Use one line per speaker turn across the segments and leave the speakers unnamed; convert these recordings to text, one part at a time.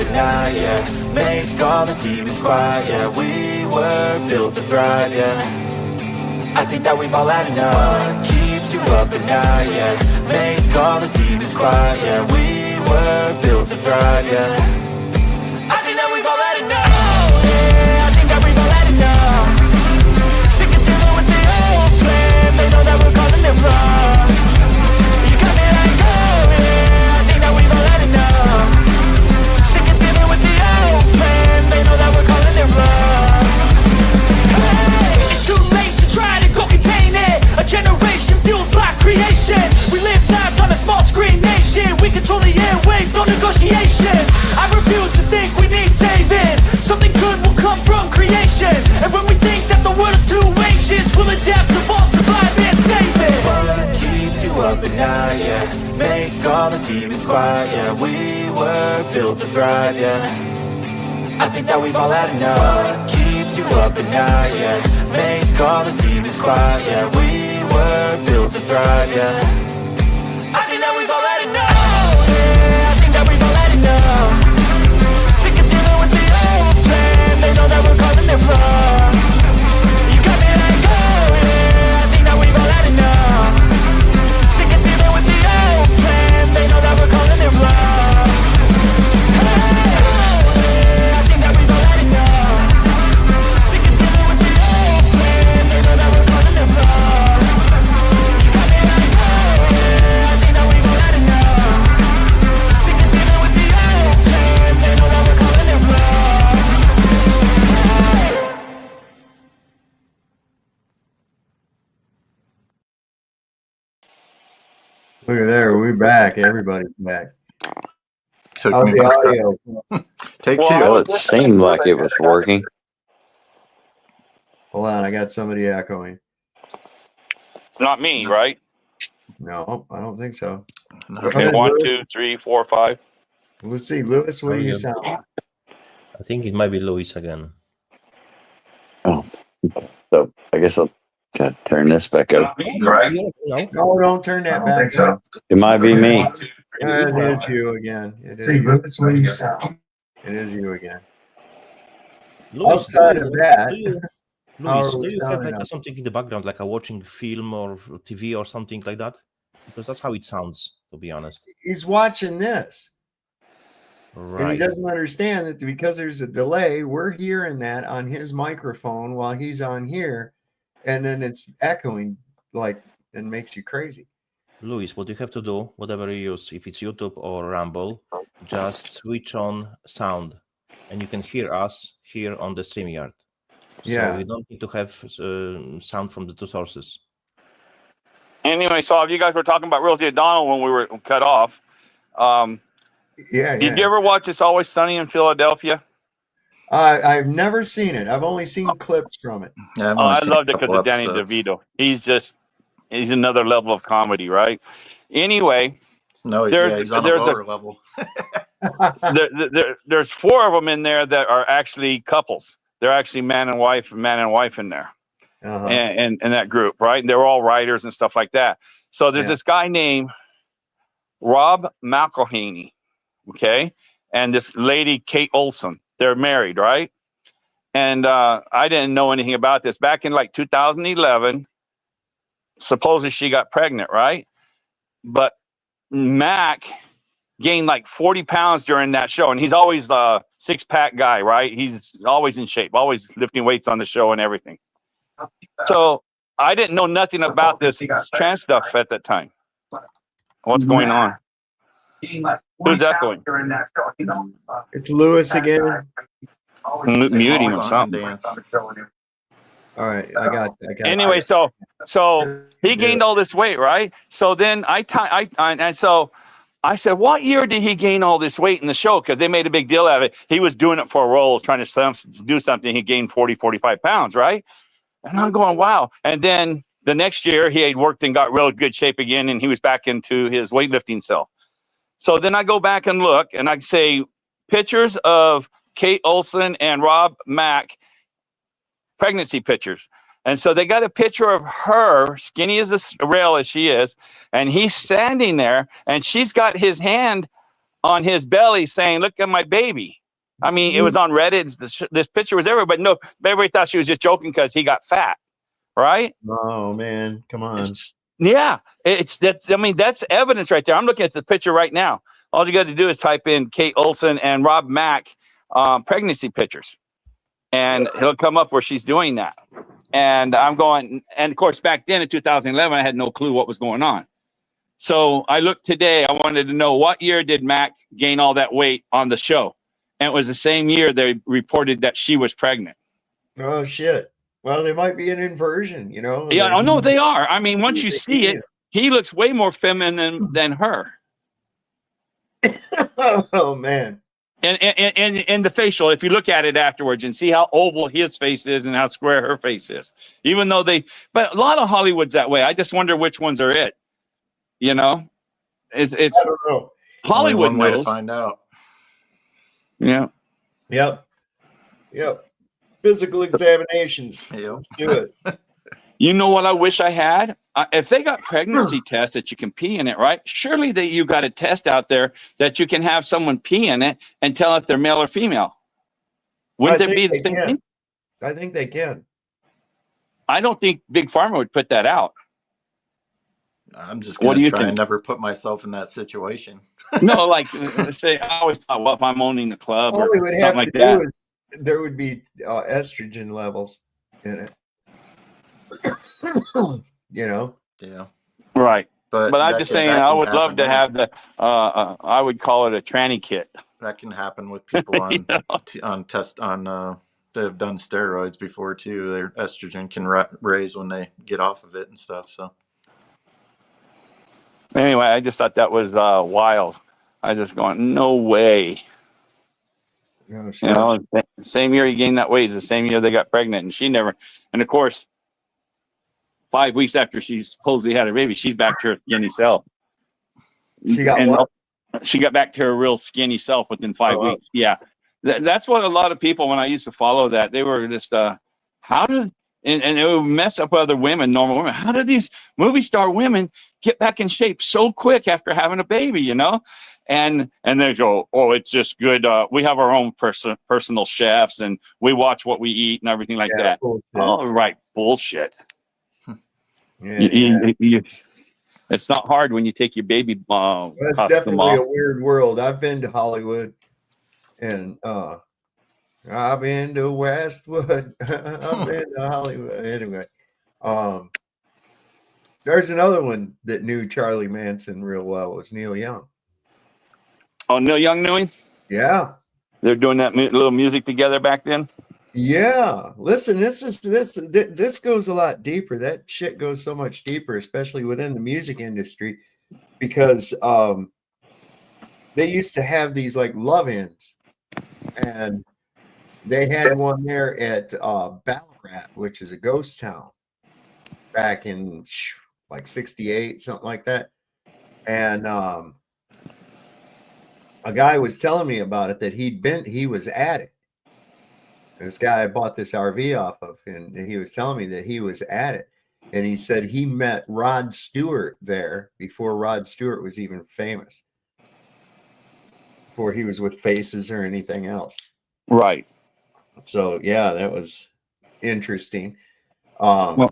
at night, yeah. Make all the demons quiet, yeah. We were built to thrive, yeah. I think that we've all had enough. What keeps you up at night, yeah. Make all the demons quiet, yeah. We were built to thrive, yeah. I think that we've all had enough. Oh, yeah, I think that we've all had enough. Sick of dealing with the old plan. They know that we're calling it wrong. You got me like, oh, yeah, I think that we've all had enough. Sick of dealing with the old plan. They know that we're calling it wrong. Hey, it's too late to try to go contain it. A generation fueled by creation. We live lives on a small screen nation. We control the airwaves, no negotiation. I refuse to think we need saving. Something good will come from creation. And when we think that the world is too anxious, we'll adapt, evolve, survive, and save it. What keeps you up at night, yeah. Make all the demons quiet, yeah. We were built to thrive, yeah. I think that we've all had enough. What keeps you up at night, yeah. Make all the demons quiet, yeah. We were built to thrive, yeah. I think that we've all had enough. Oh, yeah, I think that we've all had enough. Sick of dealing with the old plan. They know that we're calling it wrong. You got me like, oh, yeah, I think that we've all had enough. Sick of dealing with the old plan. They know that we're calling it wrong. Hey, oh, yeah, I think that we've all had enough. Sick of dealing with the old plan. They know that we're calling it wrong. You got me like, oh, yeah, I think that we've all had enough. Sick of dealing with the old plan. They know that we're calling it wrong.
Look at there, we're back. Everybody's back.
Took
How's
me
the
back.
audio?
Take
Well,
two.
it seemed like it was working.
Hold on, I got somebody echoing.
It's not me, right?
No, I don't think so.
No.
Go
Okay,
ahead,
1,
Lewis.
2, 3, 4, 5.
Let's see, Lewis, what do you sound like?
I think it might be Louis again.
Oh, so I guess I'll gotta turn this back up.
Right?
No,
No, don't turn that back up.
It might be me.
It is you again. It is
See,
you.
Lucas, what do you sound?
It is you again.
Louis,
Outside of that, how
Louis,
are we
do you have
sounding
like
now?
something in the background, like a watching film or TV or something like that? Because that's how it sounds, to be honest.
He's watching this. And he
Right.
doesn't understand that because there's a delay, we're hearing that on his microphone while he's on here, and then it's echoing like and makes you crazy.
Louis, what you have to do, whatever you use, if it's YouTube or Rumble, just switch on sound, and you can hear us here on the StreamYard.
Yeah.
So you don't need to have sound from the two sources.
Anyway, so if you guys were talking about Rosie O'Donnell when we were cut off,
Yeah,
did you ever watch It's Always Sunny in Philadelphia?
I've never seen it. I've only seen clips from it.
Yeah, I've only
I
seen
loved
a
it because
couple
of Danny
episodes.
DeVito. He's another level of comedy, right? Anyway,
No,
There's-
he's on a
there's a-
lower level.
there's 4 of them in there that are actually couples. They're actually man and wife in there.
Uh-huh.
And that group, right? And they're all writers and stuff like that. So there's
Yeah.
this guy named Rob McElhaney, okay, and this lady Kate Olson. They're married, right? And I didn't know anything about this back in like 2011. Supposedly she got pregnant, right? But Mac gained like 40 pounds during that show, and he's always a 6-pack guy, right? He's always in shape, always lifting weights on the show and everything. So I didn't know nothing about this trans stuff at that time. What's going on? Who's echoing?
It's Lewis again.
Mute him or
Song and
something.
dance.
All right, I got you.
Anyway, so he gained all this weight, right? So then so I said, what year did he gain all this weight in the show? Because they made a big deal out of it. He was doing it for a role, trying to do something. He gained 45 pounds, right? And I'm going, wow. And then the next year he had worked and got real good shape again, and he was back into his weightlifting self. So then I go back and look, and I say pictures of Kate Olson and Rob Mack, pregnancy pictures. And so they got a picture of her, skinny as a rail as she is, and he's standing there, and she's got his hand on his belly saying, look at my baby. I mean, it was on Reddit. This picture was everywhere, but no, everybody thought she was just joking because he got fat, right?
Oh man, come on.
That's. I mean, that's evidence right there. I'm looking at the picture right now. All you got to do is type in Kate Olsen and Rob Mack pregnancy pictures, and it'll come up where she's doing that. And I'm going, and of course, back then in 2011, I had no clue what was going on. So I looked today. I wanted to know what year did Mac gain all that weight on the show, and it was the same year they reported that she was pregnant.
Oh shit. Well, there might be an inversion, you know.
Yeah, I know they are. I mean, once you see it, he looks way more feminine than her.
Oh man.
And the facial, if you look at it afterwards and see how oval his face is and how square her face is, even though but a lot of Hollywood's that way. I just wonder which ones are it. You know, it's
I don't know.
Hollywood
Only one way
knows.
to find out.
Yeah.
Yep. Physical examinations.
Yep.
Let's do it.
You know what I wish I had? If they got pregnancy tests that you can pee in it, right? Surely that you got a test out there that you can have someone pee in it and tell if they're male or female. Wouldn't it be the same thing?
I think they can.
I don't think Big Pharma would put that out.
I'm just
What
going
do you
to try
think?
and never put myself in that situation.
No, like say, I always thought, well, if I'm owning the club
All
or
we would have
something like
to
that.
do is there would be estrogen levels in it. You know?
Yeah.
Right.
But
I'm
that
just
can-
saying,
that
I
can
would love to
happen.
have I would call it a tranny kit.
That can happen with people on
You know?
that have done steroids before too. Their estrogen can raise when they get off of it and stuff. So
Anyway, I just thought that was wild. I just going, no way.
Oh,
You know, same year he gained that weight is the same year they got pregnant, and she never. And of course, 5 weeks after she supposedly had her baby, she's back to her skinny self.
She got what?
She got back to her real skinny self within 5 weeks. Yeah, that's what a lot of people, when I used to follow that, they were just how did and it would mess up other women, normal women. How did these movie star women get back in shape so quick after having a baby? You know, and they go, oh, it's just good. We have our own personal chefs, and we watch what we eat and everything like that.
Bullshit.
Oh, right, bullshit.
Yeah,
It's not hard when you take your baby
It's
costume
definitely
off.
a weird world. I've been to Hollywood, and I've been to Westwood. I've been to Hollywood. Anyway, there's another one that knew Charlie Manson real well. Was Neil Young.
Oh, Neil Young knew him?
Yeah.
They're doing that little music together back then?
Yeah. Listen, this goes a lot deeper. That shit goes so much deeper, especially within the music industry, because they used to have these like love-ins, and they had one there at Ballarat, which is a ghost town, back in like 68, something like that. And a guy was telling me about it, that he was at it. This guy I bought this RV off of, and he was telling me that he was at it. And he said he met Rod Stewart there before Rod Stewart was even famous, before he was with Faces or anything else.
Right.
So, yeah, that was interesting.
Well,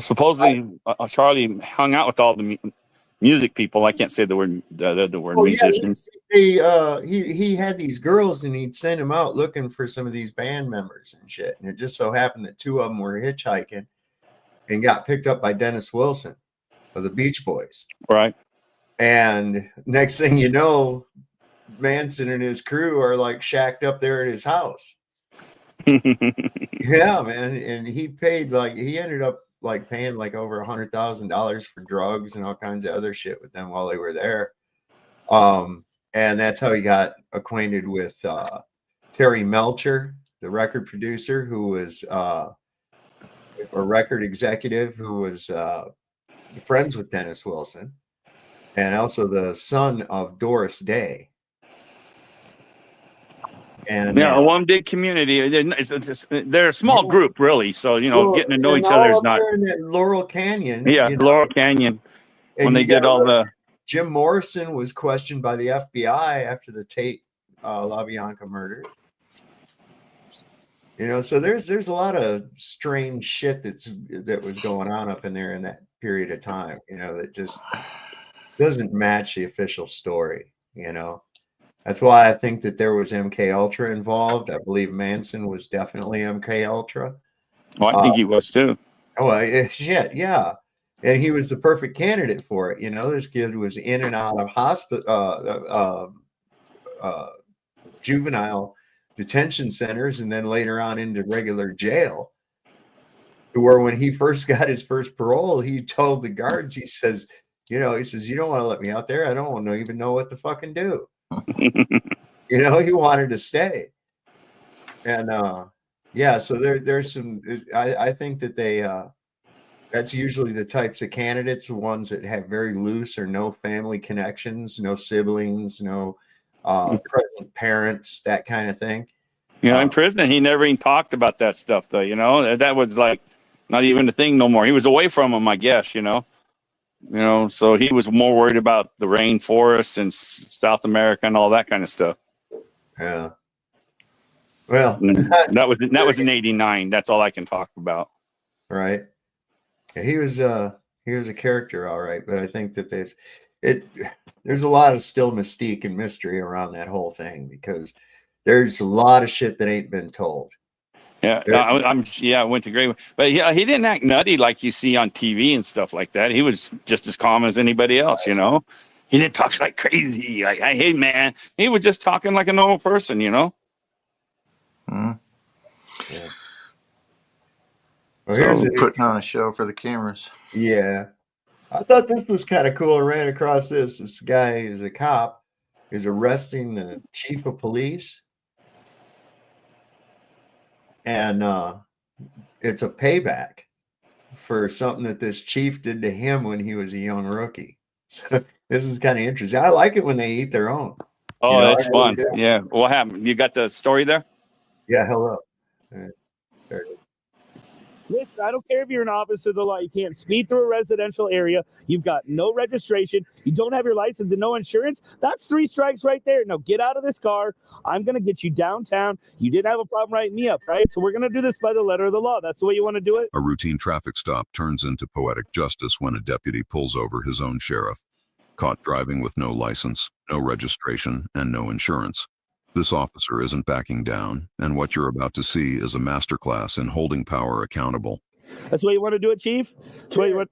supposedly Charlie hung out with all the music people. I can't say the word musicians.
Yeah, he had these girls, and he'd send them out looking for some of these band members and shit. And it just so happened that two of them were hitchhiking and got picked up by Dennis Wilson of the Beach Boys.
Right.
And next thing you know, Manson and his crew are like shacked up there at his house. Yeah, man. And he ended up like paying like over $100,000 for drugs and all kinds of other shit with them while they were there. And that's how he got acquainted with Terry Melcher, the record producer, who was a record executive who was friends with Dennis Wilson, and also the son of Doris Day. And
yeah, one big community. They're a small group, really. So, getting to know each other is not.
In that Laurel Canyon.
Yeah, Laurel Canyon. When they did all the.
Jim Morrison was questioned by the FBI after the Tate LaBianca murders. You know, so there's a lot of strange shit that was going on up in there in that period of time, you know, that just doesn't match the official story, you know. That's why I think that there was MK Ultra involved. I believe Manson was definitely MK Ultra.
Well, I think he was too.
Oh, shit, yeah. And he was the perfect candidate for it. You know, this kid was in and out of hospital, juvenile detention centers, and then later on into regular jail. To where when he first got his first parole, he told the guards, he says, you know, he says, you don't want to let me out there. I don't want to even know what to fucking do. You know, he wanted to stay. And yeah, so there's some, I think that they that's usually the types of candidates, ones that have very loose or no family connections, no siblings, no present parents, that kind of thing.
You know, in prison, he never even talked about that stuff, though. You know, that was like not even a thing no more. He was away from them, I guess. You know, so he was more worried about the rainforests and South America and all that kind of stuff.
Yeah. Well,
that was in '89. That's all I can talk about.
Right. Yeah, he was a character, all right, but I think that there's a lot of still mystique and mystery around that whole thing, because there's a lot of shit that ain't been told.
Yeah, I went to great, but yeah, he didn't act nutty like you see on TV and stuff like that. He was just as calm as anybody else, you know. He didn't talk like crazy, like, hey man. He was just talking like a normal person, you know.
Mm.
Yeah. Well,
So putting on a show for the cameras.
Yeah, I thought this was kind of cool. I ran across this. This guy is a cop, is arresting the chief of police. And it's a payback for something that this chief did to him when he was a young rookie. So this is kind of interesting. I like it when they eat their own.
Oh, that's fun. Yeah. What happened? You got the story there?
Yeah, hello.
Listen, I don't care if you're an officer of the law. You can't speed through a residential area. You've got no registration. You don't have your license and no insurance. That's 3 strikes right there. Now get out of this car. I'm going to get you downtown. You didn't have a problem writing me up, right? So we're going to do this by the letter of the law. That's the way you want to do it?
A routine traffic stop turns into poetic justice when a deputy pulls over his own sheriff, caught driving with no license, no registration, and no insurance. This officer isn't backing down, and what you're about to see is a masterclass in holding power accountable.
That's the way you want to do it, Chief? That's the way you want.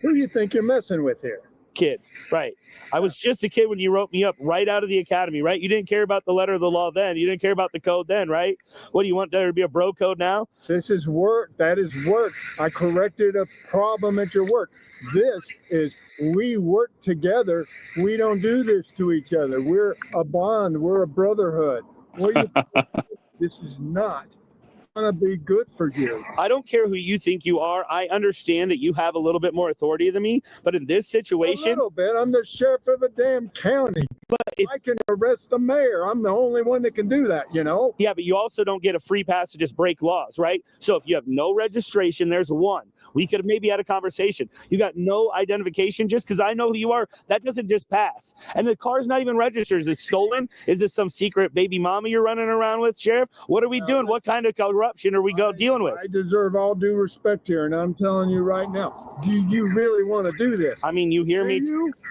Who do you think you're messing with here?
Kid, right. I was just a kid when you wrote me up right out of the academy, right? You didn't care about the letter of the law then. You didn't care about the code then, right? What, do you want there to be a bro code now?
This is work. That is work. I corrected a problem at your work. This is, we work together. We don't do this to each other. We're a bond. We're a brotherhood. This is not going to be good for you.
I don't care who you think you are. I understand that you have a little bit more authority than me, but in this situation,
a little bit. I'm the sheriff of a damn county.
But if
I can arrest the mayor, I'm the only one that can do that, you know?
Yeah, but you also don't get a free pass to just break laws, right? So if you have no registration, there's one. We could have maybe had a conversation. You got no identification just because I know who you are. That doesn't just pass. And the car's not even registered. Is it stolen? Is this some secret baby mama you're running around with, Sheriff? What are we doing? What kind of corruption are we dealing with?
I deserve all due respect here, and I'm telling you right now, do you really want to do this?
I mean, you hear me?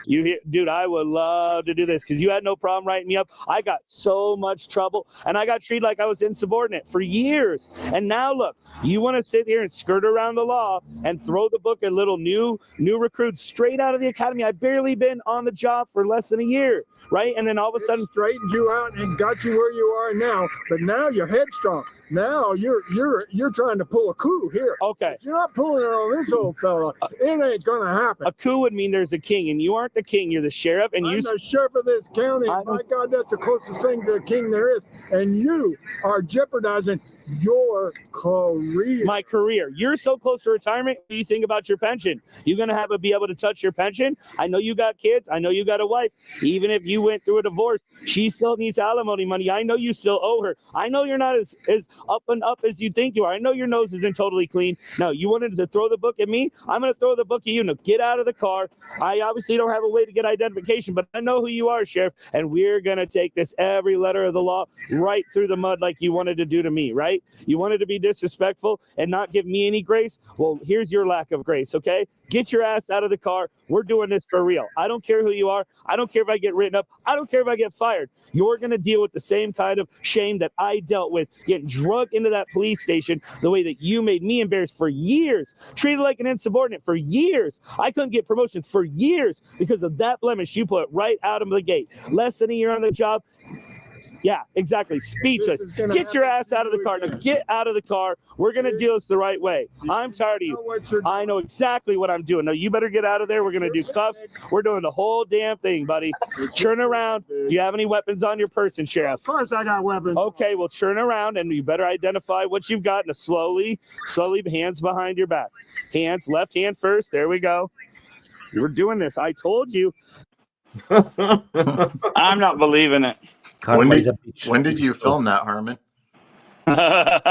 You hear, dude, I would love to do this because you had no problem writing me up. I got so much trouble, and I got treated like I was insubordinate for years. And now, look, you want to sit here and skirt around the law and throw the book at little new recruits straight out of the academy. I've barely been on the job for less than a year, right? And then all of a sudden
straightened you out and got you where you are now. But now you're headstrong. Now you're trying to pull a coup here.
Okay.
If you're not pulling it on this old fella, it ain't gonna happen.
A coup would mean there's a king, and you aren't the king. You're the sheriff, and
I'm the sheriff of this county. My God, that's the closest thing to a king there is. And you are jeopardizing your career.
My career. You're so close to retirement. What do you think about your pension? You're going to be able to touch your pension? I know you got kids. I know you got a wife. Even if you went through a divorce, she still needs alimony money. I know you still owe her. I know you're not as up and up as you think you are. I know your nose isn't totally clean. No, you wanted to throw the book at me. I'm going to throw the book at you. Now get out of the car. I obviously don't have a way to get identification, but I know who you are, Sheriff, and we're going to take this every letter of the law right through the mud like you wanted to do to me, right? You wanted to be disrespectful and not give me any grace. Well, here's your lack of grace, okay? Get your ass out of the car. We're doing this for real. I don't care who you are. I don't care if I get written up. I don't care if I get fired. You're going to deal with the same kind of shame that I dealt with, getting drugged into that police station the way that you made me embarrassed for years, treated like an insubordinate for years. I couldn't get promotions for years because of that blemish you put right out of the gate. Less than a year on the job. Yeah, exactly. Speechless. Get your ass out of the car. Now get out of the car. We're going to deal this the right way. I'm tired of you. I know exactly what I'm doing. Now you better get out of there. We're going to do cuffs. We're doing the whole damn thing, buddy. Turn around. Do you have any weapons on your person, Sheriff?
Of course I got weapons.
Okay, well, turn around and you better identify what you've got. Now slowly, hands behind your back. Hands, left hand first. There we go. We're doing this. I told you.
I'm not believing it.
When did you film that, Harmon?
Right?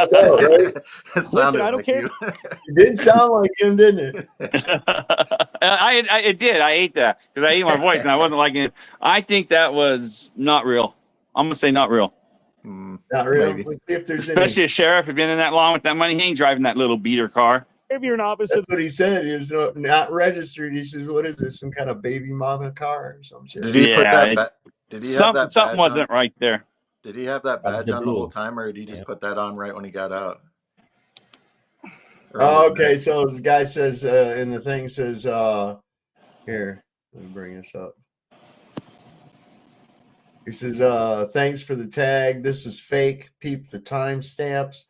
It sounded
I don't
like
care.
you.
It did sound like him, didn't it?
It did. I ate that because I ate my voice and I wasn't liking it. I think that was not real. I'm gonna say not real.
Not really.
Maybe.
Let's see if there's
Especially
any.
a sheriff had been in that long with that money. He ain't driving that little beater car.
If you're an officer,
That's what he said. He was not registered. He says, "What is this? Some kind of baby mama car or some shit?"
Did he put
Yeah,
that? Did he have that
something
badge
wasn't
on?
right there.
Did he have that badge
the
on the whole
blue.
time, or did he just put that on right when he got out?
Oh, okay, so the guy says in the thing says, here, let me bring this up. He says, thanks for the tag. This is fake. Peep the timestamps.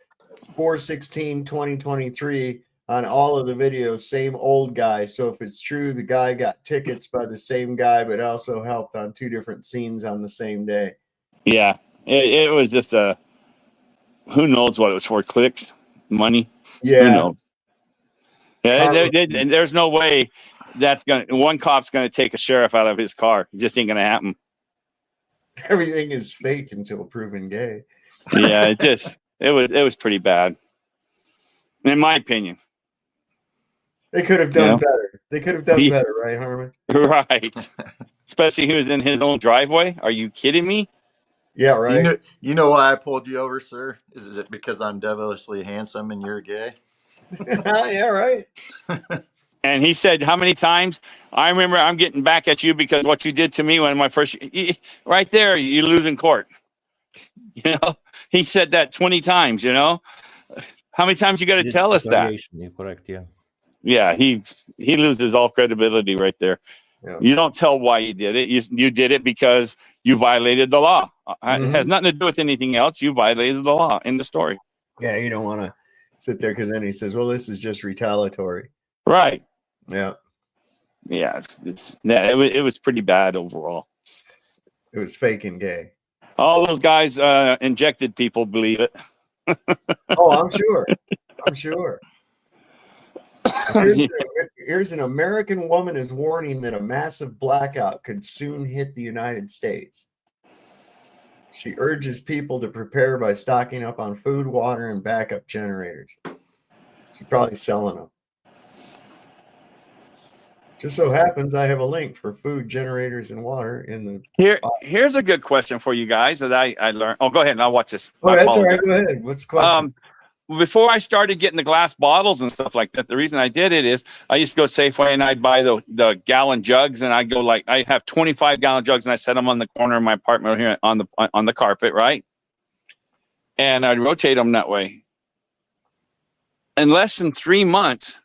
4/16/2023 on all of the videos, same old guy. So if it's true, the guy got tickets by the same guy, but also helped on 2 different scenes on the same day.
Yeah, it was just a. Who knows what it was for? Clicks, money.
Yeah.
Who knows? Yeah, there's no way one cop's gonna take a sheriff out of his car. It just ain't gonna happen.
Everything is fake until proven gay.
Yeah, it was pretty bad, in my opinion.
They could have done better. They could have done better, right, Harmon?
Right. Especially he was in his own driveway. Are you kidding me?
Yeah, right.
You know why I pulled you over, sir? Is it because I'm devilishly handsome and you're gay?
Yeah, right.
And he said, how many times? I remember I'm getting back at you because what you did to me when my first, right there, you lose in court. You know, he said that 20 times, you know. How many times you got to tell us that?
You're correct, yeah.
Yeah, he loses all credibility right there.
Yeah.
You don't tell why you did it. You did it because you violated the law. It has nothing to do with anything else. You violated the law in the story.
Yeah, you don't want to sit there because then he says, well, this is just retaliatory.
Right.
Yeah.
Yeah, it was pretty bad overall.
It was fake and gay.
All those guys injected people believe it.
Oh, I'm sure. I'm sure. Here's an American woman is warning that a massive blackout could soon hit the United States. She urges people to prepare by stocking up on food, water, and backup generators. She's probably selling them. Just so happens I have a link for food, generators, and water in the.
Here's a good question for you guys that I learned. Oh, go ahead and I'll watch this.
Oh, that's all right. Go ahead. What's the question?
Before I started getting the glass bottles and stuff like that, the reason I did it is I used to go Safeway and I'd buy the gallon jugs, and I'd go I have 25-gallon jugs and I set them on the corner of my apartment here on the carpet, right? And I'd rotate them that way. In less than 3 months,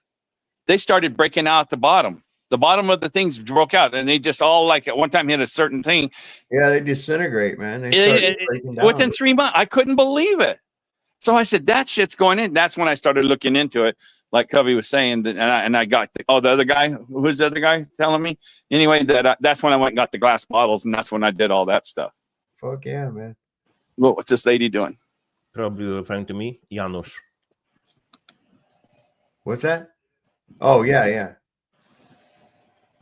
they started breaking out the bottom. The bottom of the things broke out, and they just all at one time hit a certain thing.
Yeah, they disintegrate, man. They started breaking down.
Within 3 months. I couldn't believe it. So I said, that shit's going in. That's when I started looking into it, like Cubby was saying. And I got the other guy. Who's the other guy telling me? Anyway, that's when I went and got the glass bottles, and that's when I did all that stuff.
Fuck yeah, man.
Well, what's this lady doing?
Probably referring to me, Janusz.
What's that? Oh, yeah.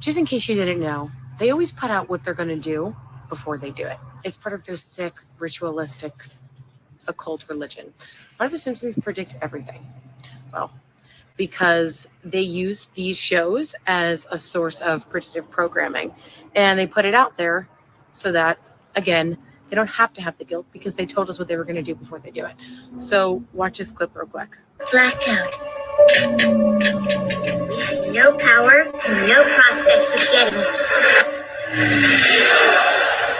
Just in case you didn't know, they always put out what they're going to do before they do it. It's part of their sick, ritualistic, occult religion. Why do the Simpsons predict everything? Well, because they use these shows as a source of predictive programming, and they put it out there so that, again, they don't have to have the guilt because they told us what they were going to do before they do it. So watch this clip real quick.
Blackout. No power and no prospects to settle.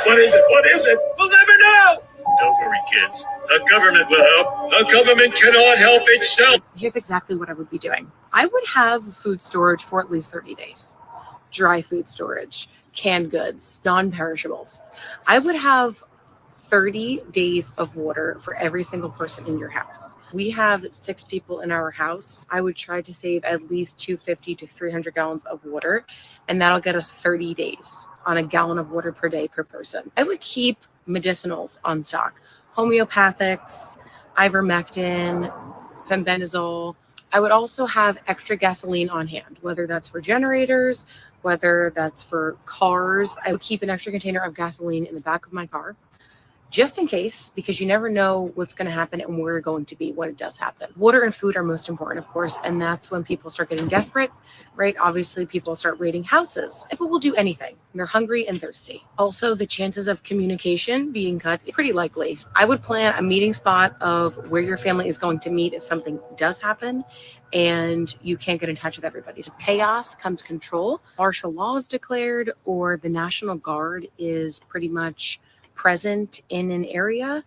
What is it? What is it? We'll never know! Don't worry, kids. The government will help. The government cannot help itself.
Here's exactly what I would be doing. I would have food storage for at least 30 days. Dry food storage, canned goods, non-perishables. I would have 30 days of water for every single person in your house. We have 6 people in our house. I would try to save at least 250 to 300 gallons of water, and that'll get us 30 days on a gallon of water per day per person. I would keep medicinals on stock, homeopathics, ivermectin, fenbendazole. I would also have extra gasoline on hand, whether that's for generators, whether that's for cars. I would keep an extra container of gasoline in the back of my car, just in case, because you never know what's going to happen and where you're going to be when it does happen. Water and food are most important, of course, and that's when people start getting desperate, right? Obviously, people start raiding houses. People will do anything. They're hungry and thirsty. Also, the chances of communication being cut is pretty likely. I would plan a meeting spot of where your family is going to meet if something does happen and you can't get in touch with everybody. So chaos comes control. Martial law is declared, or the National Guard is pretty much present in an area.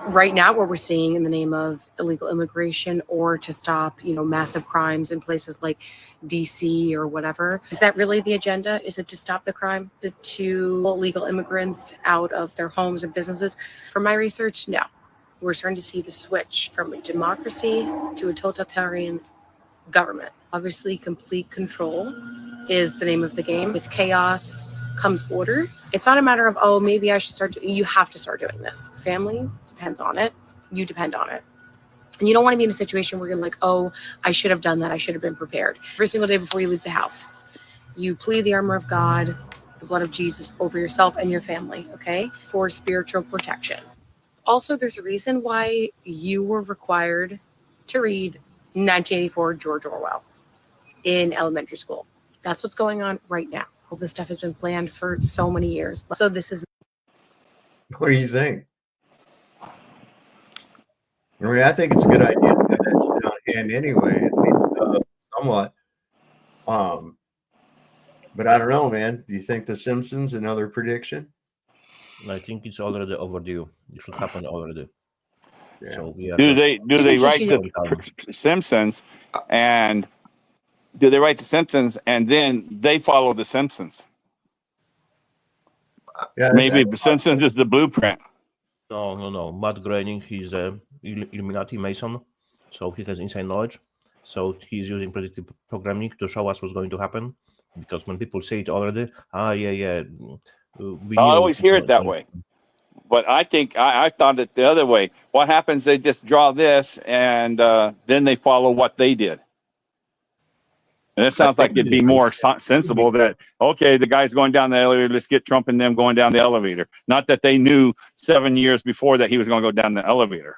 Right now, what we're seeing in the name of illegal immigration or to stop, massive crimes in places like DC or whatever. Is that really the agenda? Is it to stop the crime, to illegal immigrants out of their homes and businesses? From my research, no. We're starting to see the switch from a democracy to a totalitarian government. Obviously, complete control is the name of the game. With chaos comes order. It's not a matter of, oh, maybe I should start. You have to start doing this. Family depends on it. You depend on it. And you don't want to be in a situation where you're like, oh, I should have done that. I should have been prepared. Every single day before you leave the house, you plead the armor of God, the blood of Jesus over yourself and your family, okay, for spiritual protection. Also, there's a reason why you were required to read 1984 George Orwell in elementary school. That's what's going on right now. All this stuff has been planned for so many years. So this is.
What do you think? I mean, I think it's a good idea to have that shit on hand anyway, at least somewhat. But I don't know, man. Do you think The Simpsons, another prediction?
I think it's already overdue. It should happen already.
Yeah.
So we are
Do they write the Simpsons and do they write the Simpsons and then they follow the Simpsons?
Yeah,
maybe the Simpsons is the blueprint.
No. Matt Groening, he's a Illuminati Mason, so he has inside knowledge. So he's using predictive programming to show us what's going to happen. Because when people say it already, I
always hear it that way. But I think I thought it the other way. What happens? They just draw this, and then they follow what they did. And it sounds like it'd be more sensible that, okay, the guy's going down the elevator, let's get Trump and them going down the elevator. Not that they knew 7 years before that he was going to go down the elevator.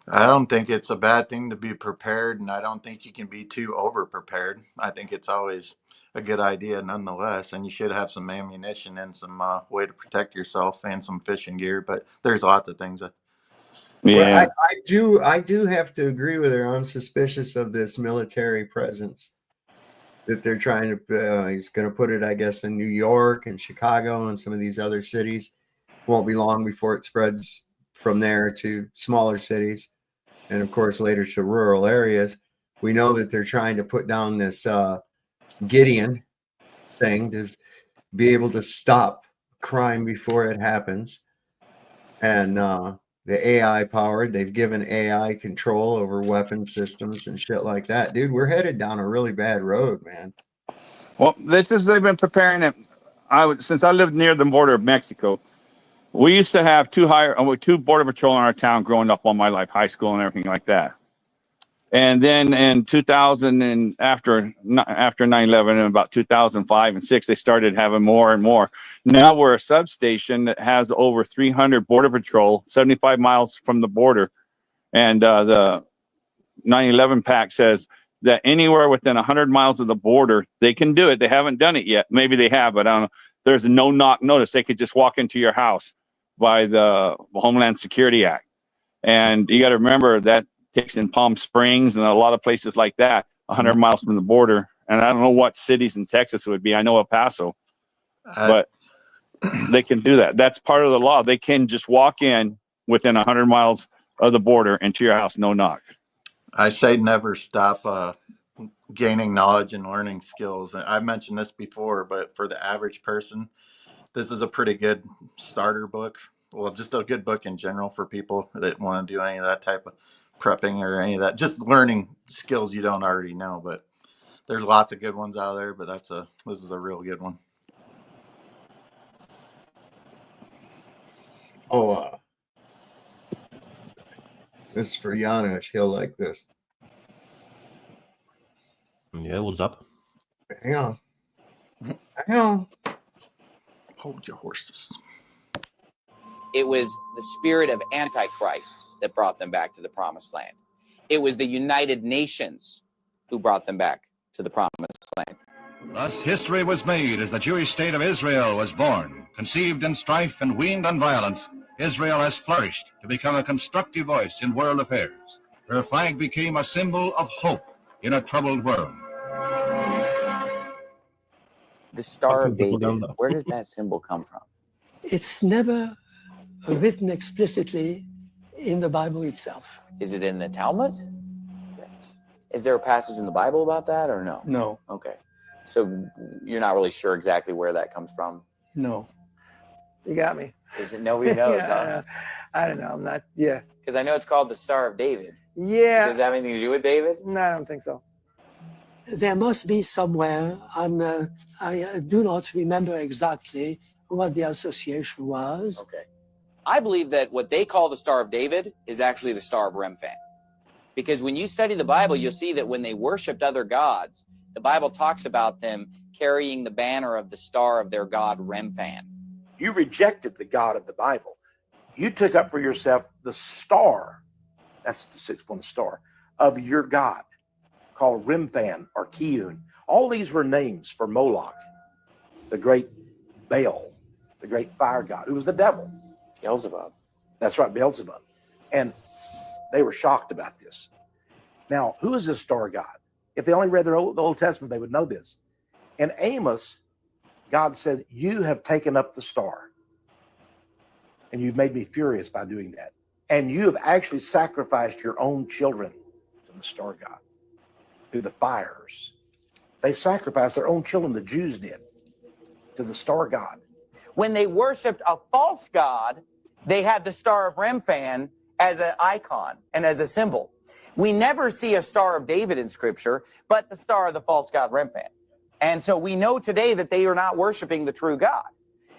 I don't think it's a bad thing to be prepared, and I don't think you can be too over-prepared. I think it's always a good idea nonetheless, and you should have some ammunition and some way to protect yourself and some fishing gear, but there's lots of things.
Yeah, I do have to agree with her. I'm suspicious of this military presence that they're trying to, he's going to put it, I guess, in New York and Chicago and some of these other cities. Won't be long before it spreads from there to smaller cities and, of course, later to rural areas. We know that they're trying to put down this Gideon thing to be able to stop crime before it happens. And the AI powered, they've given AI control over weapon systems and shit like that. Dude, we're headed down a really bad road, man.
Well, they've been preparing it. Since I lived near the border of Mexico, we used to have two border patrol in our town growing up all my life, high school and everything like that. And then in 2000 and after 9/11 and about 2005 and 6, they started having more and more. Now we're a substation that has over 300 border patrol, 75 miles from the border, And the 9/11 Pact says that anywhere within 100 miles of the border, they can do it. They haven't done it yet. Maybe they have, but I don't know. There's a no-knock notice. They could just walk into your house by the Homeland Security Act. And you got to remember that takes in Palm Springs and a lot of places like that, 100 miles from the border. And I don't know what cities in Texas it would be. I know El Paso, but they can do that. That's part of the law. They can just walk in within 100 miles of the border into your house, no knock.
I say never stop gaining knowledge and learning skills. And I've mentioned this before, but for the average person, this is a pretty good starter book. Well, just a good book in general for people that want to do any of that type of prepping or any of that. Just learning skills you don't already know. But there's lots of good ones out there, but this is a real good one.
Oh, this is for Janusz. He'll like this.
Yeah, what's up?
Hang on. Hang on.
Hold your horses.
It was the spirit of Antichrist that brought them back to the Promised Land. It was the United Nations who brought them back to the Promised Land.
Thus history was made as the Jewish state of Israel was born. Conceived in strife and weaned on violence, Israel has flourished to become a constructive voice in world affairs. Her flag became a symbol of hope in a troubled world.
The Star of David, where does that symbol come from?
It's never written explicitly in the Bible itself.
Is it in the Talmud? Is there a passage in the Bible about that or no?
No.
Okay. So you're not really sure exactly where that comes from?
No. You got me.
Is it nobody knows?
Yeah,
huh?
I don't know. I'm not, yeah.
Because I know it's called the Star of David.
Yeah.
Does that have anything to do with David?
No, I don't think so. There must be somewhere. I do not remember exactly what the association was.
Okay. I believe that what they call the Star of David is actually the Star of Remphan. Because when you study the Bible, you'll see that when they worshipped other gods, the Bible talks about them carrying the banner of the star of their god Remphan.
You rejected the God of the Bible. You took up for yourself the star, that's the sixth-pointed star, of your God, called Remphan or Kiyun. All these were names for Moloch, the great Baal, the great fire god, who was the devil.
Beelzebub.
That's right, Beelzebub. And they were shocked about this. Now, who is this star god? If they only read the Old Testament, they would know this. In Amos, God said, you have taken up the star, and you've made me furious by doing that. And you have actually sacrificed your own children to the star god through the fires. They sacrificed their own children, the Jews did, to the star god.
When they worshipped a false god, they had the Star of Remphan as an icon and as a symbol. We never see a Star of David in Scripture, but the star of the false god Remphan. And so we know today that they are not worshiping the true God,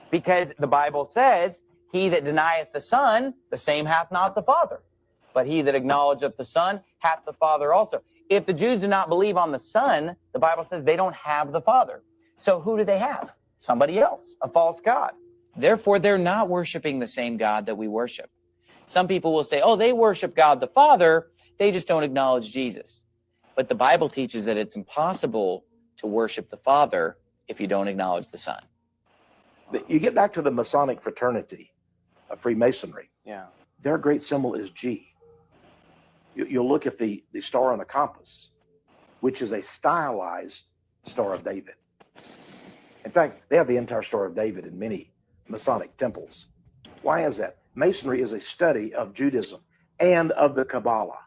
because the Bible says, he that denieth the Son, the same hath not the Father. But he that acknowledgeth the Son hath the Father also. If the Jews do not believe on the Son, the Bible says they don't have the Father. So who do they have? Somebody else, a false god. Therefore, they're not worshiping the same God that we worship. Some people will say, oh, they worship God the Father, they just don't acknowledge Jesus. But the Bible teaches that it's impossible to worship the Father if you don't acknowledge the Son.
You get back to the Masonic fraternity of Freemasonry.
Yeah.
Their great symbol is G. You'll look at the star on the compass, which is a stylized Star of David. In fact, they have the entire Star of David in many Masonic temples. Why is that? Masonry is a study of Judaism and of the Kabbalah.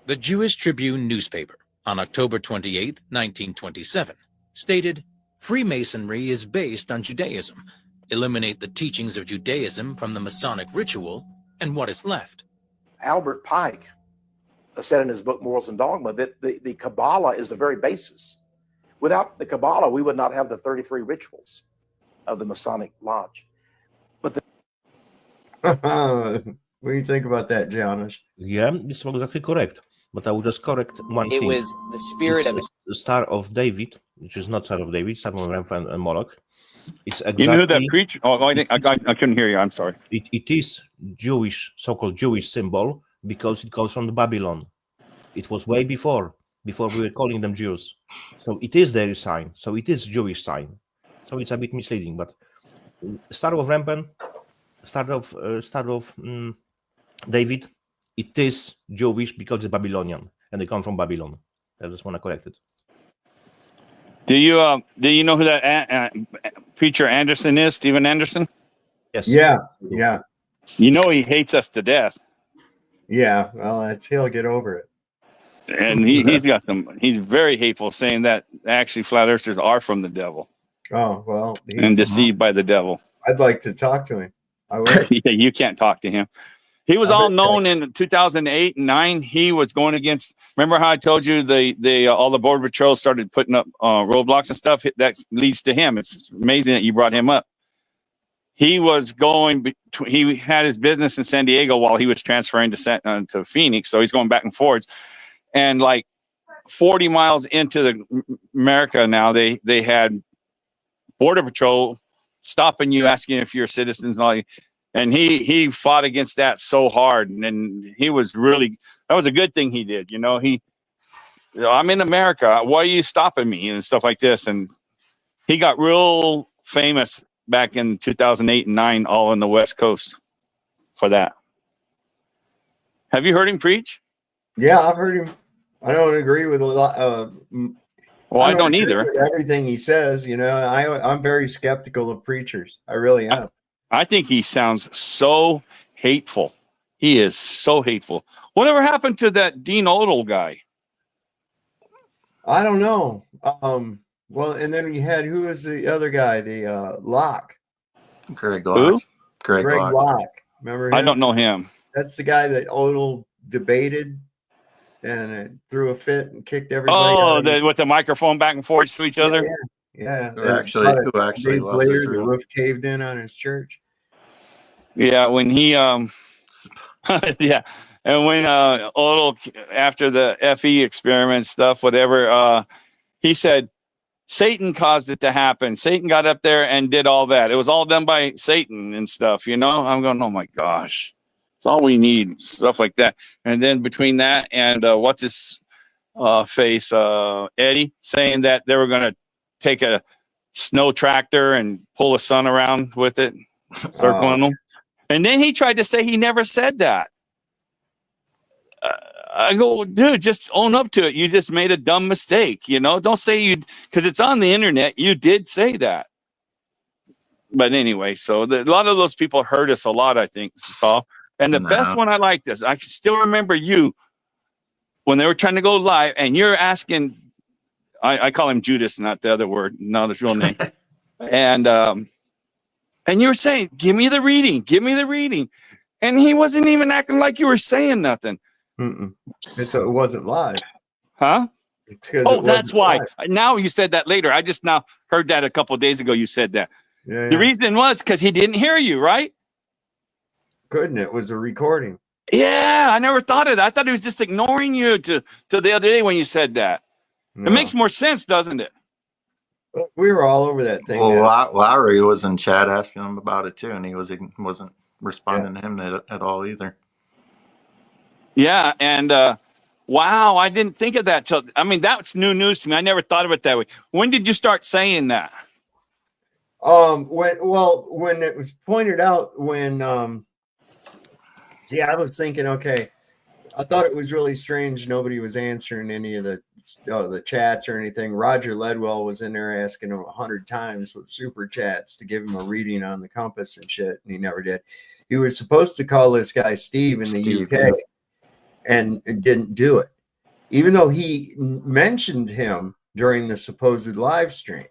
The Jewish Tribune newspaper on October 28, 1927, stated, Freemasonry is based on Judaism. Eliminate the teachings of Judaism from the Masonic ritual, and what is left?
Albert Pike said in his book, Morals and Dogma, that the Kabbalah is the very basis. Without the Kabbalah, we would not have the 33 rituals of the Masonic Lodge. But
What do you think about that, Janusz?
Yeah, this was exactly correct. But I will just correct one thing.
It was the spirit of
the Star of David, which is not Star of David, Star of Remphan and Moloch. It's exactly,
you knew that preacher? Oh, I couldn't hear you. I'm sorry.
It is Jewish, so-called Jewish symbol, because it comes from the Babylon. It was way before we were calling them Jews. So it is their sign. So it is Jewish sign. So it's a bit misleading. But Star of Rampant, Star of David, it is Jewish because it's Babylonian and they come from Babylon. I just want to correct it.
Do you know who that preacher Anderson is? Stephen Anderson?
Yes.
Yeah. Yeah.
You know he hates us to death.
Yeah. Well, he'll get over it.
And he's very hateful, saying that actually flat earthers are from the devil.
Oh, well.
And deceived by the devil.
I'd like to talk to him. I would.
Yeah, you can't talk to him. He was all known in 2008 and 9. He was going against. Remember how I told you all the border patrols started putting up roadblocks and stuff. That leads to him. It's amazing that you brought him up. He was going. He had his business in San Diego while he was transferring to Phoenix. So he's going back and forwards. And like 40 miles into America now, they had border patrol stopping you, asking if you're citizens and all. And he fought against that so hard, and he was really, that was a good thing he did. I'm in America. Why are you stopping me and stuff like this? And he got real famous back in 2008 and 9, all on the West Coast for that. Have you heard him preach?
Yeah, I've heard him. I don't agree with a lot.
Well, I don't either.
With everything he says, I'm very skeptical of preachers. I really am.
I think he sounds so hateful. He is so hateful. Whatever happened to that Dean Odell guy?
I don't know. Well, and then you had, who was the other guy? The Locke.
Greg Locke.
Who?
Greg
Locke. Remember him?
I don't know him.
That's the guy that Odell debated and threw a fit and kicked everybody.
Oh, with the microphone back and forth to each other?
Yeah.
Who actually lost
later,
his
the
real-
roof caved in on his church.
Yeah, when he yeah, and when Odell, after the FE experiment stuff, whatever, he said Satan caused it to happen. Satan got up there and did all that. It was all done by Satan and stuff. I'm going, oh my gosh, it's all we need, stuff like that. And then between that and what's his face, Eddie, saying that they were going to take a snow tractor and pull the sun around with it, circling them. And then he tried to say he never said that. I go, dude, just own up to it. You just made a dumb mistake. Don't say because it's on the internet. You did say that. But anyway, so a lot of those people hurt us a lot, I think, Saul. And the best one I liked is, I still remember you when they were trying to go live and you're asking, I call him Judas, not the other word, not his real name. And you were saying, give me the reading. And he wasn't even acting like you were saying nothing.
So it wasn't live.
Huh? Oh, that's why.
Live.
Now you said that later. I just now heard that a couple of days ago. You said that.
Yeah.
The reason was because he didn't hear you, right?
Couldn't. It was a recording.
Yeah, I never thought of that. I thought he was just ignoring you to the other day when you said that.
No.
It makes more sense, doesn't it?
We were all over that thing.
Well, Lowry was in chat asking him about it too, and he wasn't responding to him at all either.
Yeah, and wow, I didn't think of that that's new news to me. I never thought of it that way. When did you start saying that?
When it was pointed out, I was thinking, okay, I thought it was really strange nobody was answering any of the chats or anything. Roger Ledwell was in there asking him 100 times with super chats to give him a reading on the compass and shit, and he never did. He was supposed to call this guy Steve in the UK and didn't do it, even though he mentioned him during the supposed live stream.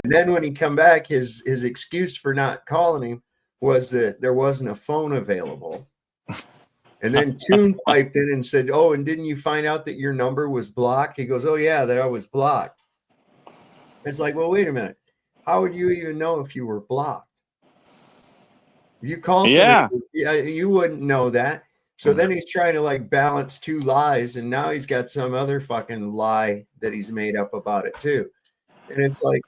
And then when he come back, his excuse for not calling him was that there wasn't a phone available. And then Toon piped in and said, "Oh, and didn't you find out that your number was blocked?" He goes, "Oh yeah, that I was blocked." It's like, well, wait a minute. How would you even know if you were blocked? If you call somebody, you wouldn't know that. So then he's trying to balance two lies, and now he's got some other fucking lie that he's made up about it too. And it's like,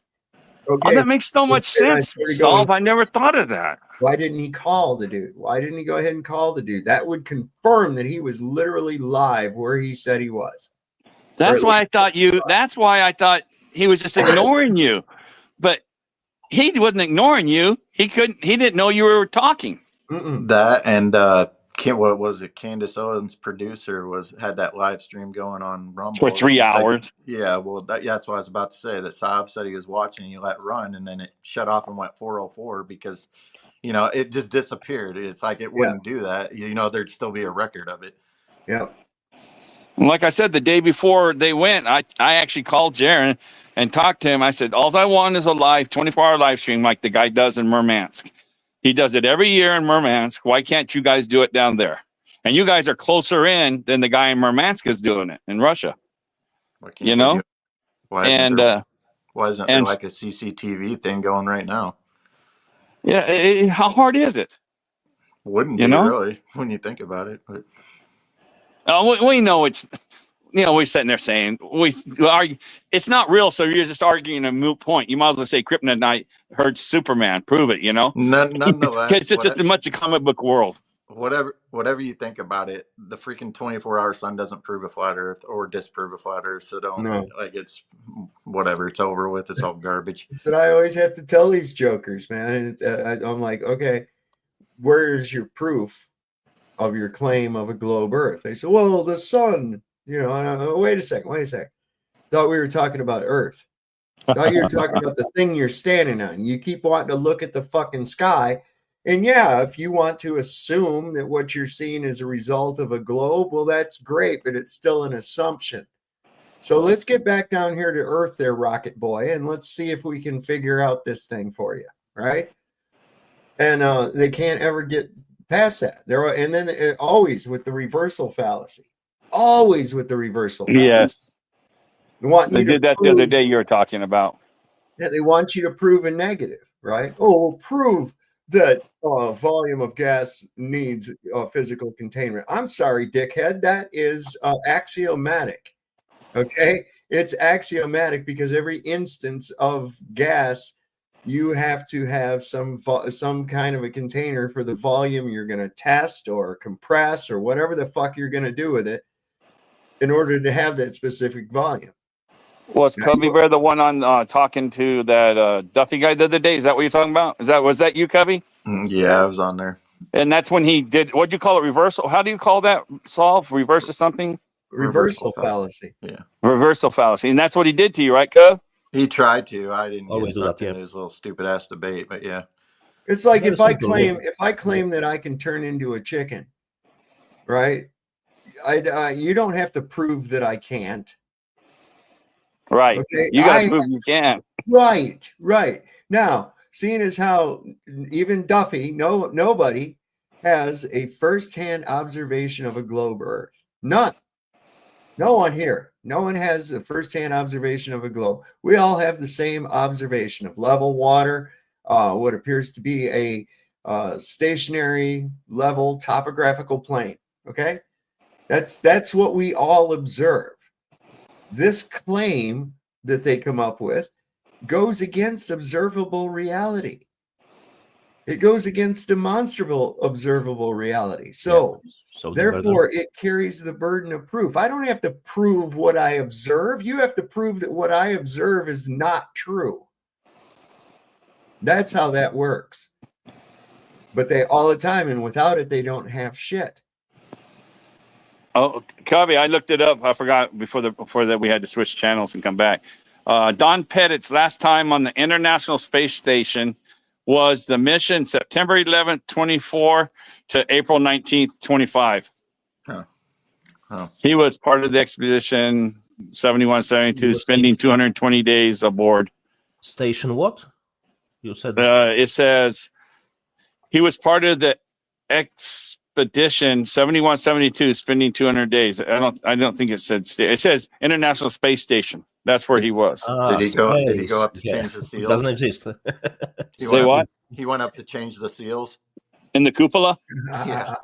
Okay,
Oh, that makes so much
and I
sense,
started
Solve.
going,
I never thought of that.
why didn't he call the dude? Why didn't he go ahead and call the dude? That would confirm that he was literally live where he said he was.
That's why I thought that's why I thought he was just ignoring you. But he wasn't ignoring you. He didn't know you were talking.
That and what was it? Candace Owens' producer had that live stream going on Rumble
for 3 hours.
Yeah, well, that's what I was about to say. That Saab said he was watching, he let run, and then it shut off and went 404 because, it just disappeared. It's like it wouldn't do that. There'd still be a record of it.
Yeah.
Like I said, the day before they went, I actually called Jaron and talked to him. I said, all I want is a live 24-hour live stream like the guy does in Murmansk. He does it every year in Murmansk. Why can't you guys do it down there? And you guys are closer in than the guy in Murmansk is doing it in Russia.
Why isn't there like a CCTV thing going right now?
Yeah, how hard is it?
Wouldn't be really when you think about it. But
we know it's. We're sitting there saying it's not real, so you're just arguing a moot point. You might as well say Kryptonite heard Superman. Prove it,
Nonetheless,
it's just much a comic book world.
Whatever you think about it, the freaking 24-hour sun doesn't prove a flat Earth or disprove a flat Earth. So it's whatever. It's over with. It's all garbage.
That's what I always have to tell these jokers, man. I'm like, okay, where's your proof of your claim of a globe Earth? They say, well, the sun. Wait a second. Thought we were talking about Earth. Thought you were talking about the thing you're standing on. You keep wanting to look at the fucking sky. And yeah, if you want to assume that what you're seeing is a result of a globe, well, that's great, but it's still an assumption. So let's get back down here to Earth there, Rocket Boy, and let's see if we can figure out this thing for you, right? And they can't ever get past that. And then always with the reversal fallacy. Always with the reversal.
Yes.
They
did that the other day you were talking about.
Yeah, they want you to prove a negative, right? Oh, prove that volume of gas needs physical containment. I'm sorry, dickhead. That is axiomatic. Okay? It's axiomatic because every instance of gas, you have to have some kind of a container for the volume you're going to test or compress or whatever the fuck you're going to do with it in order to have that specific volume.
Was Cubby Bear the one on talking to that Duffy guy the other day? Is that what you're talking about? Was that you, Cubby?
Yeah, I was on there.
And that's when he did. What'd you call it? Reversal? How do you call that? Solve? Reverse or something?
Reversal fallacy.
Yeah.
Reversal fallacy, and that's what he did to you, right, Cub?
He tried to. I didn't
Always
get
do that,
sucked into his little stupid ass debate, but yeah.
It's like if I claim that I can turn into a chicken, right? You don't have to prove that I can't.
Right.
Okay?
You got to prove you can.
Right. Now, seeing as how even Duffy, nobody has a firsthand observation of a globe Earth. None. No one here. No one has a firsthand observation of a globe. We all have the same observation of level water, what appears to be a stationary level topographical plane. Okay? That's what we all observe. This claim that they come up with goes against observable reality. It goes against demonstrable observable reality. So therefore, it carries the burden of proof. I don't have to prove what I observe. You have to prove that what I observe is not true. That's how that works. But they all the time, and without it, they don't have shit.
Oh, Cubby, I looked it up. I forgot before that we had to switch channels and come back. Don Pettit's last time on the International Space Station was the mission September 11th, 24 to April 19th, 25. He was part of the expedition 71-72, spending 220 days aboard.
Station what? You said
it says he was part of the expedition 71-72, spending 200 days. I don't think it said it says International Space Station. That's where he was.
Did he go up to change the seals?
Doesn't exist.
Say what?
He went up to change the seals
in the cupola.
Yeah.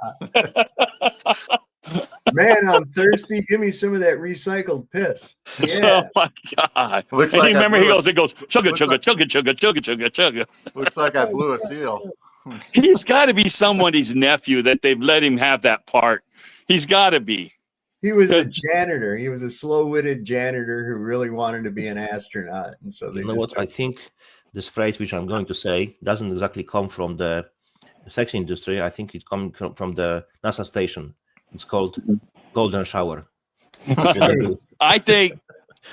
Man, I'm thirsty. Give me some of that recycled piss. Yeah.
Oh my God.
Looks
And
like
you remember
I blew
it goes, chugga,
looks
chugga,
like,
chugga, chugga, chugga, chugga, chugga.
looks like I blew a seal.
He's got to be somebody's nephew that they've let him have that part. He's got to be.
He was a janitor. He was a slow-witted janitor who really wanted to be an astronaut. And so they
You know what? I think this phrase, which I'm going to say, doesn't exactly come from the sex industry. I think it comes from the NASA station. It's called Golden Shower.
I think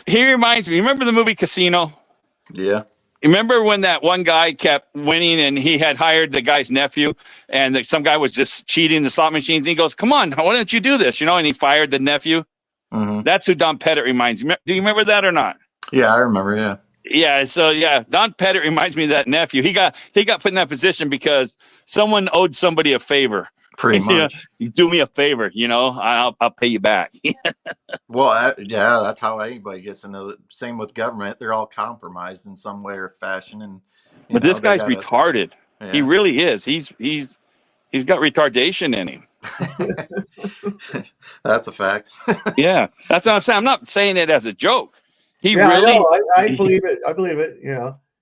he reminds me. Remember the movie Casino?
Yeah.
Remember when that one guy kept winning and he had hired the guy's nephew and some guy was just cheating the slot machines? And he goes, "Come on, why don't you do this?" And he fired the nephew.
Mm-hmm.
That's who Don Pettit reminds me. Do you remember that or not?
Yeah, I remember. Yeah.
Yeah. So yeah, Don Pettit reminds me of that nephew. He got put in that position because someone owed somebody a favor.
Pretty much.
You do me a favor, I'll pay you back.
Well, yeah, that's how anybody gets into it. Same with government; they're all compromised in some way or fashion. And
but this guy's retarded.
Yeah.
He really is. He's got retardation in him.
That's a fact.
Yeah, that's what I'm saying. I'm not saying it as a joke.
I believe it. I believe it.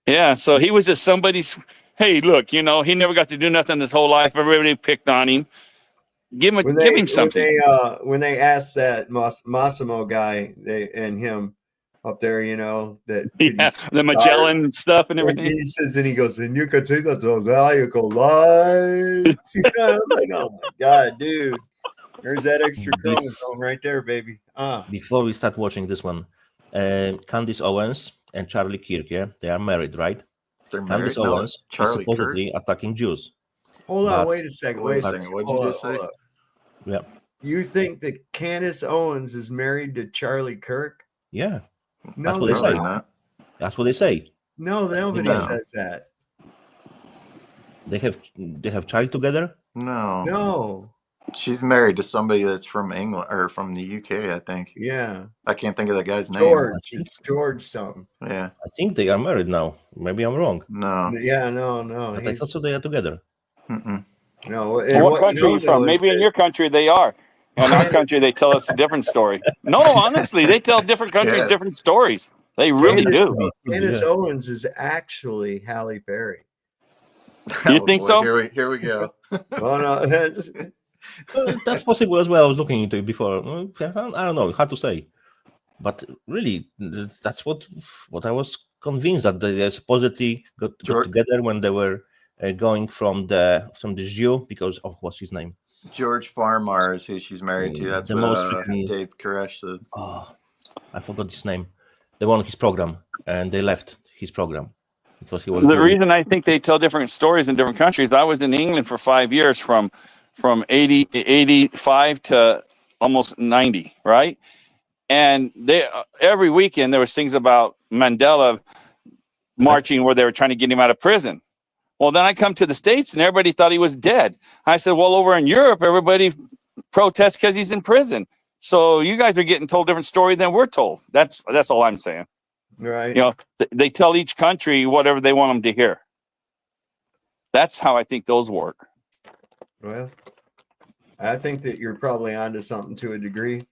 Yeah. So he was just somebody's. Hey, look, he never got to do nothing his whole life. Everybody picked on him. Give him something.
When they asked that Massimo guy, and him up there, that
the Magellan stuff and everything.
He says, and he goes, and you can see that those valuable lights. I was like, oh my God, dude. There's that extra chromosome right there, baby.
Before we start watching this one, Candace Owens and Charlie Kirk, they are married, right?
They're married.
Candace Owens is supposedly attacking Jews.
Hold on, wait a second.
What did you just say?
Yeah.
You think that Candace Owens is married to Charlie Kirk?
Yeah.
No,
that's what they say. That's what they say.
No, nobody says that.
They have child together?
No.
She's married to somebody that's from England or from the UK, I think.
Yeah.
I can't think of that guy's name.
George. It's George something.
Yeah.
I think they are married now. Maybe I'm wrong.
No.
Yeah, no.
But I thought so they are together.
Mm-mm.
No.
What country are you from? Maybe in your country they are. In our country, they tell us a different story. No, honestly, they tell different countries different stories. They really do.
Candace Owens is actually Halle Berry.
You think so?
Here we go.
Oh, no.
That's possible as well. I was looking into it before. I don't know. Hard to say. But really, that's what I was convinced that they supposedly got together when they were going from this Jew because of what's his name?
George Farmar is who she's married to. That's what Dave Koresh said.
Oh, I forgot his name. They won his program and they left his program because he was.
The reason I think they tell different stories in different countries. I was in England for 5 years, from 85 to almost 90, right? And every weekend there was things about Mandela marching where they were trying to get him out of prison. Well, then I come to the States and everybody thought he was dead. I said, well, over in Europe, everybody protests because he's in prison. So you guys are getting told a different story than we're told. That's all I'm saying.
Right.
They tell each country whatever they want them to hear. That's how I think those work.
Well, I think that you're probably onto something to a degree.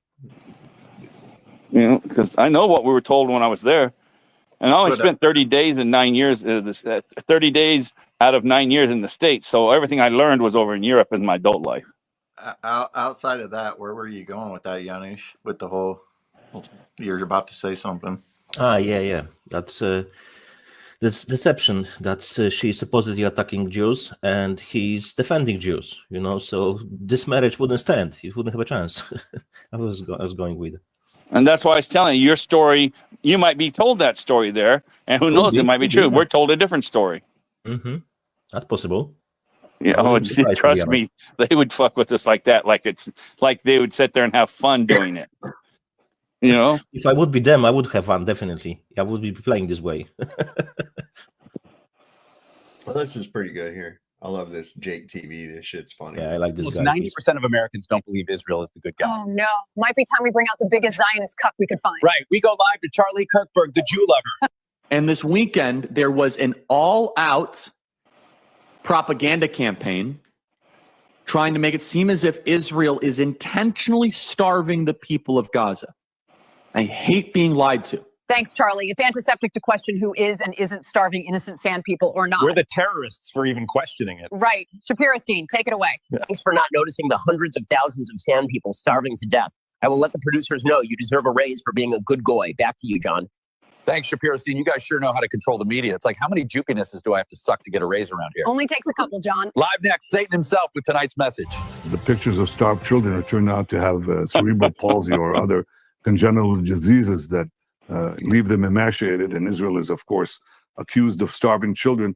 Because I know what we were told when I was there. And I only spent 30 days in 9 years, 30 days out of 9 years in the States. So everything I learned was over in Europe in my adult life.
Outside of that, where were you going with that, Janusz? With the whole, you're about to say something.
Yeah. That's this deception that she's supposedly attacking Jews and he's defending Jews. So this marriage wouldn't stand. He wouldn't have a chance. I was going with.
And that's why I was telling you, your story, you might be told that story there, and who knows, it might be true. We're told a different story.
Mm-hmm. That's possible.
Trust me, they would fuck with us like that, like it's like they would sit there and have fun doing it.
If I would be them, I would have fun, definitely. I would be playing this way.
Well, this is pretty good here. I love this Jake TV. This shit's funny.
Yeah, I like this.
Almost 90% of Americans don't believe Israel is the good guy.
Oh no! Might be time we bring out the biggest Zionist cuck we could find.
Right. We go live to Charlie Kirkberg, the Jew lover. And this weekend, there was an all-out propaganda campaign trying to make it seem as if Israel is intentionally starving the people of Gaza. I hate being lied to.
Thanks, Charlie. It's antiseptic to question who is and isn't starving innocent sand people or not.
We're the terrorists for even questioning it.
Right. Shapiro-Stein, take it away.
Thanks for not noticing the hundreds of thousands of sand people starving to death. I will let the producers know you deserve a raise for being a good goy. Back to you, John.
Thanks, Shapiro-Stein. You guys sure know how to control the media. It's like, how many jupinesses do I have to suck to get a raise around here?
Only takes a couple, John.
Live next, Satan himself with tonight's message.
The pictures of starved children are turned out to have cerebral palsy or other congenital diseases that leave them emaciated. And Israel is, of course, accused of starving children,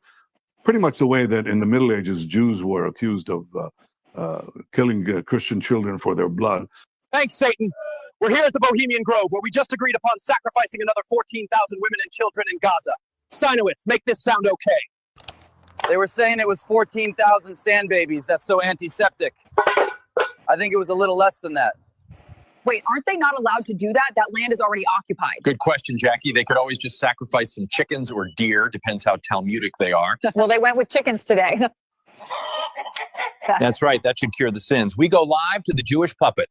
pretty much the way that in the Middle Ages, Jews were accused of killing Christian children for their blood.
Thanks, Satan. We're here at the Bohemian Grove, where we just agreed upon sacrificing another 14,000 women and children in Gaza. Steinowitz, make this sound okay.
They were saying it was 14,000 sand babies. That's so antiseptic. I think it was a little less than that.
Wait, aren't they not allowed to do that? That land is already occupied.
Good question, Jackie. They could always just sacrifice some chickens or deer, depends how Talmudic they are.
Well, they went with chickens today.
That's right. That should cure the sins. We go live to the Jewish puppet.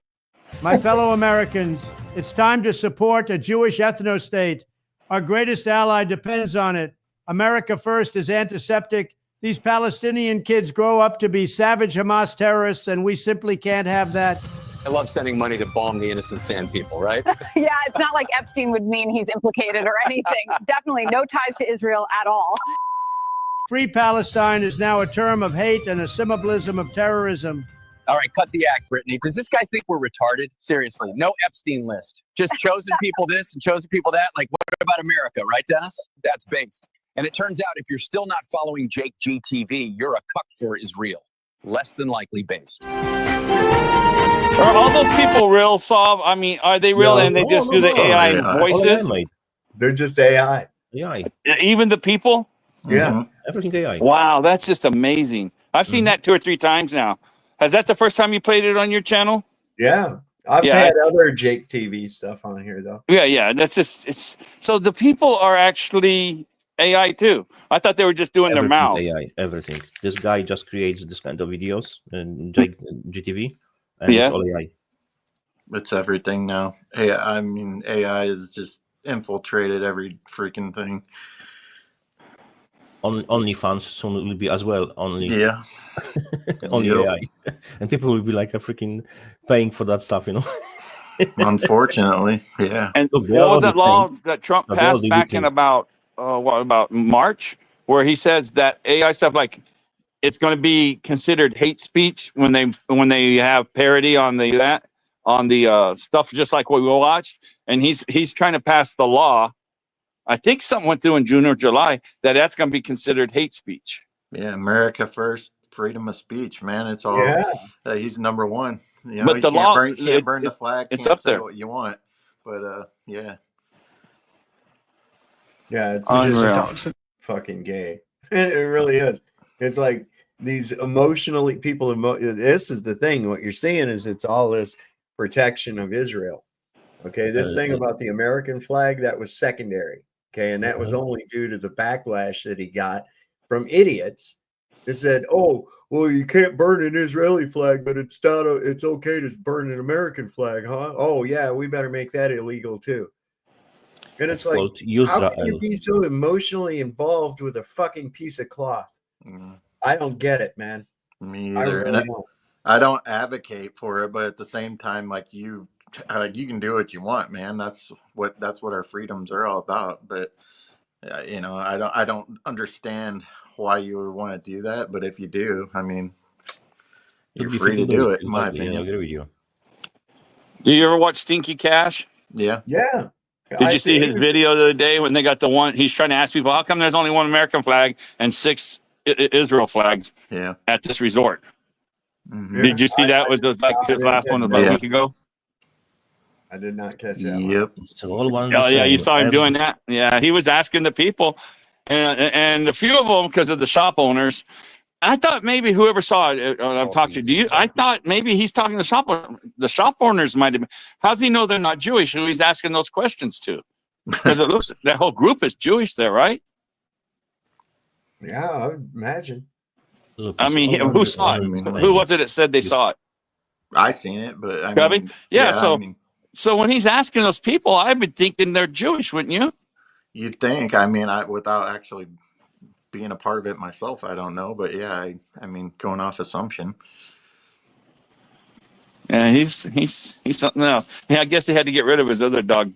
My fellow Americans, it's time to support a Jewish ethno-state. Our greatest ally depends on it. America First is antiseptic. These Palestinian kids grow up to be savage Hamas terrorists, and we simply can't have that.
I love sending money to bomb the innocent sand people, right?
Yeah, it's not like Epstein would mean he's implicated or anything. Definitely no ties to Israel at all.
Free Palestine is now a term of hate and a symbolism of terrorism.
All right, cut the act, Brittany. Does this guy think we're retarded? Seriously, no Epstein list. Just chosen people this and chosen people that. Like, what about America, right, Dennis? That's based. And it turns out if you're still not following Jake GTV, you're a cuck for Israel. Less than likely based.
Are all those people real, Saab? I mean, are they real and they just do the AI voices?
They're just AI.
AI.
Even the people?
Yeah.
Everything AI.
Wow, that's just amazing. I've seen that 2 or 3 times now. Is that the first time you played it on your channel?
Yeah. I've had other Jake TV stuff on here, though.
Yeah. That's just, it's so the people are actually AI too. I thought they were just doing their mouths.
AI, everything. This guy just creates this kind of videos in Jake GTV, and it's all AI.
It's everything now. AI, I mean, AI has just infiltrated every freaking thing.
OnlyFans soon will be as well. Only
Yep.
AI, and people will be like a freaking paying for that stuff, you know.
Unfortunately, yeah.
And what was that law that Trump passed back in about March, where he says that AI stuff, like, it's going to be considered hate speech when they have parody on the stuff, just like what we watched. And he's trying to pass the law. I think something went through in June or July that's going to be considered hate speech.
Yeah, America First, freedom of speech, man. It's all.
Yeah.
He's number one. You know,
But
you
the law,
can't burn the flag.
it's
Can't
up
say
there.
what you want, but yeah.
Yeah, it's
Unreal.
just fucking gay. It really is. It's like these emotionally people. This is the thing. What you're seeing is it's all this protection of Israel. Okay, this thing about the American flag, that was secondary. Okay, and that was only due to the backlash that he got from idiots that said, "Oh, well, you can't burn an Israeli flag, but it's okay to burn an American flag, huh? Oh yeah, we better make that illegal too." And it's like, how can you be so emotionally involved with a fucking piece of cloth? I don't get it, man.
Me either. I don't advocate for it, but at the same time, like you can do what you want, man. That's what our freedoms are all about. But you know, I don't understand why you would want to do that. But if you do, I mean, you're free to do it. In my opinion,
I agree with you.
Do you ever watch Stinky Cash?
Yeah.
Yeah.
Did you see his video the other day when they got the one? He's trying to ask people, how come there's only one American flag and 6 Israel flags at this resort? Did you see that? Was like his last one about a week ago?
I did not catch that.
Yep.
So all one.
Oh yeah, you saw him doing that. Yeah, he was asking the people, and a few of them, because of the shop owners. I thought maybe whoever saw it, I'm talking to. I thought maybe he's talking to the shop owners might have been. How's he know they're not Jewish? Who he's asking those questions to? Because it looks that whole group is Jewish there, right?
Yeah, I would imagine.
I mean, who saw it? Who was it that said they saw it?
I seen it, but I
Cubby?
mean,
Yeah.
I
So when he's asking those people, I've been thinking they're Jewish, wouldn't you?
you'd think. I mean, without actually being a part of it myself, I don't know, but yeah, I mean, going off assumption.
Yeah, he's something else. Yeah, I guess they had to get rid of his other dog.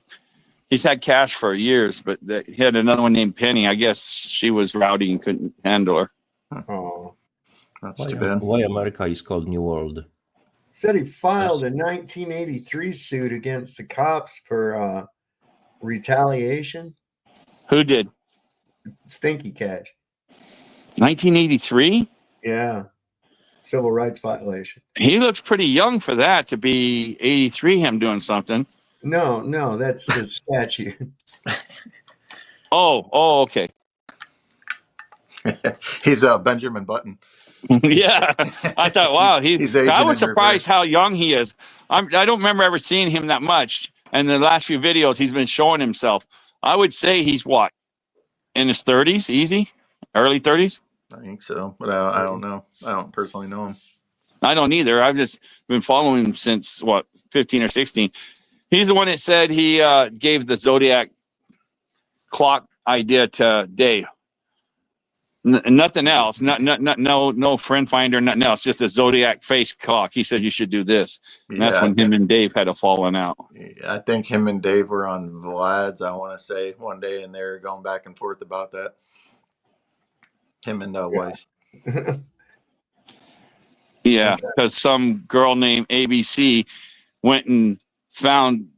He's had Cash for years, but he had another one named Penny. I guess she was rowdy and couldn't handle her.
Oh,
that's too bad.
Why America is called New World?
Said he filed a 1983 suit against the cops for retaliation.
Who did?
Stinky Cash.
1983?
Yeah. Civil rights violation.
He looks pretty young for that to be 83, him doing something.
No, that's the statute.
Oh, okay.
He's Benjamin Button.
Yeah, I thought, wow, I was surprised
reverse.
how young he is. I don't remember ever seeing him that much. And the last few videos, he's been showing himself. I would say he's what, in his 30s, easy, early 30s.
I think so, but I don't know. I don't personally know him.
I don't either. I've just been following him since 15 or 16. He's the one that said he gave the zodiac clock idea to Dave. Nothing else. No friend finder. Nothing else. Just a zodiac face clock. He said you should do this. And that's when him and Dave had a falling out.
I think him and Dave were on Vlad's, I want to say, one day, and they're going back and forth about that. Him and Weiss.
Yeah, because some girl named ABC went and found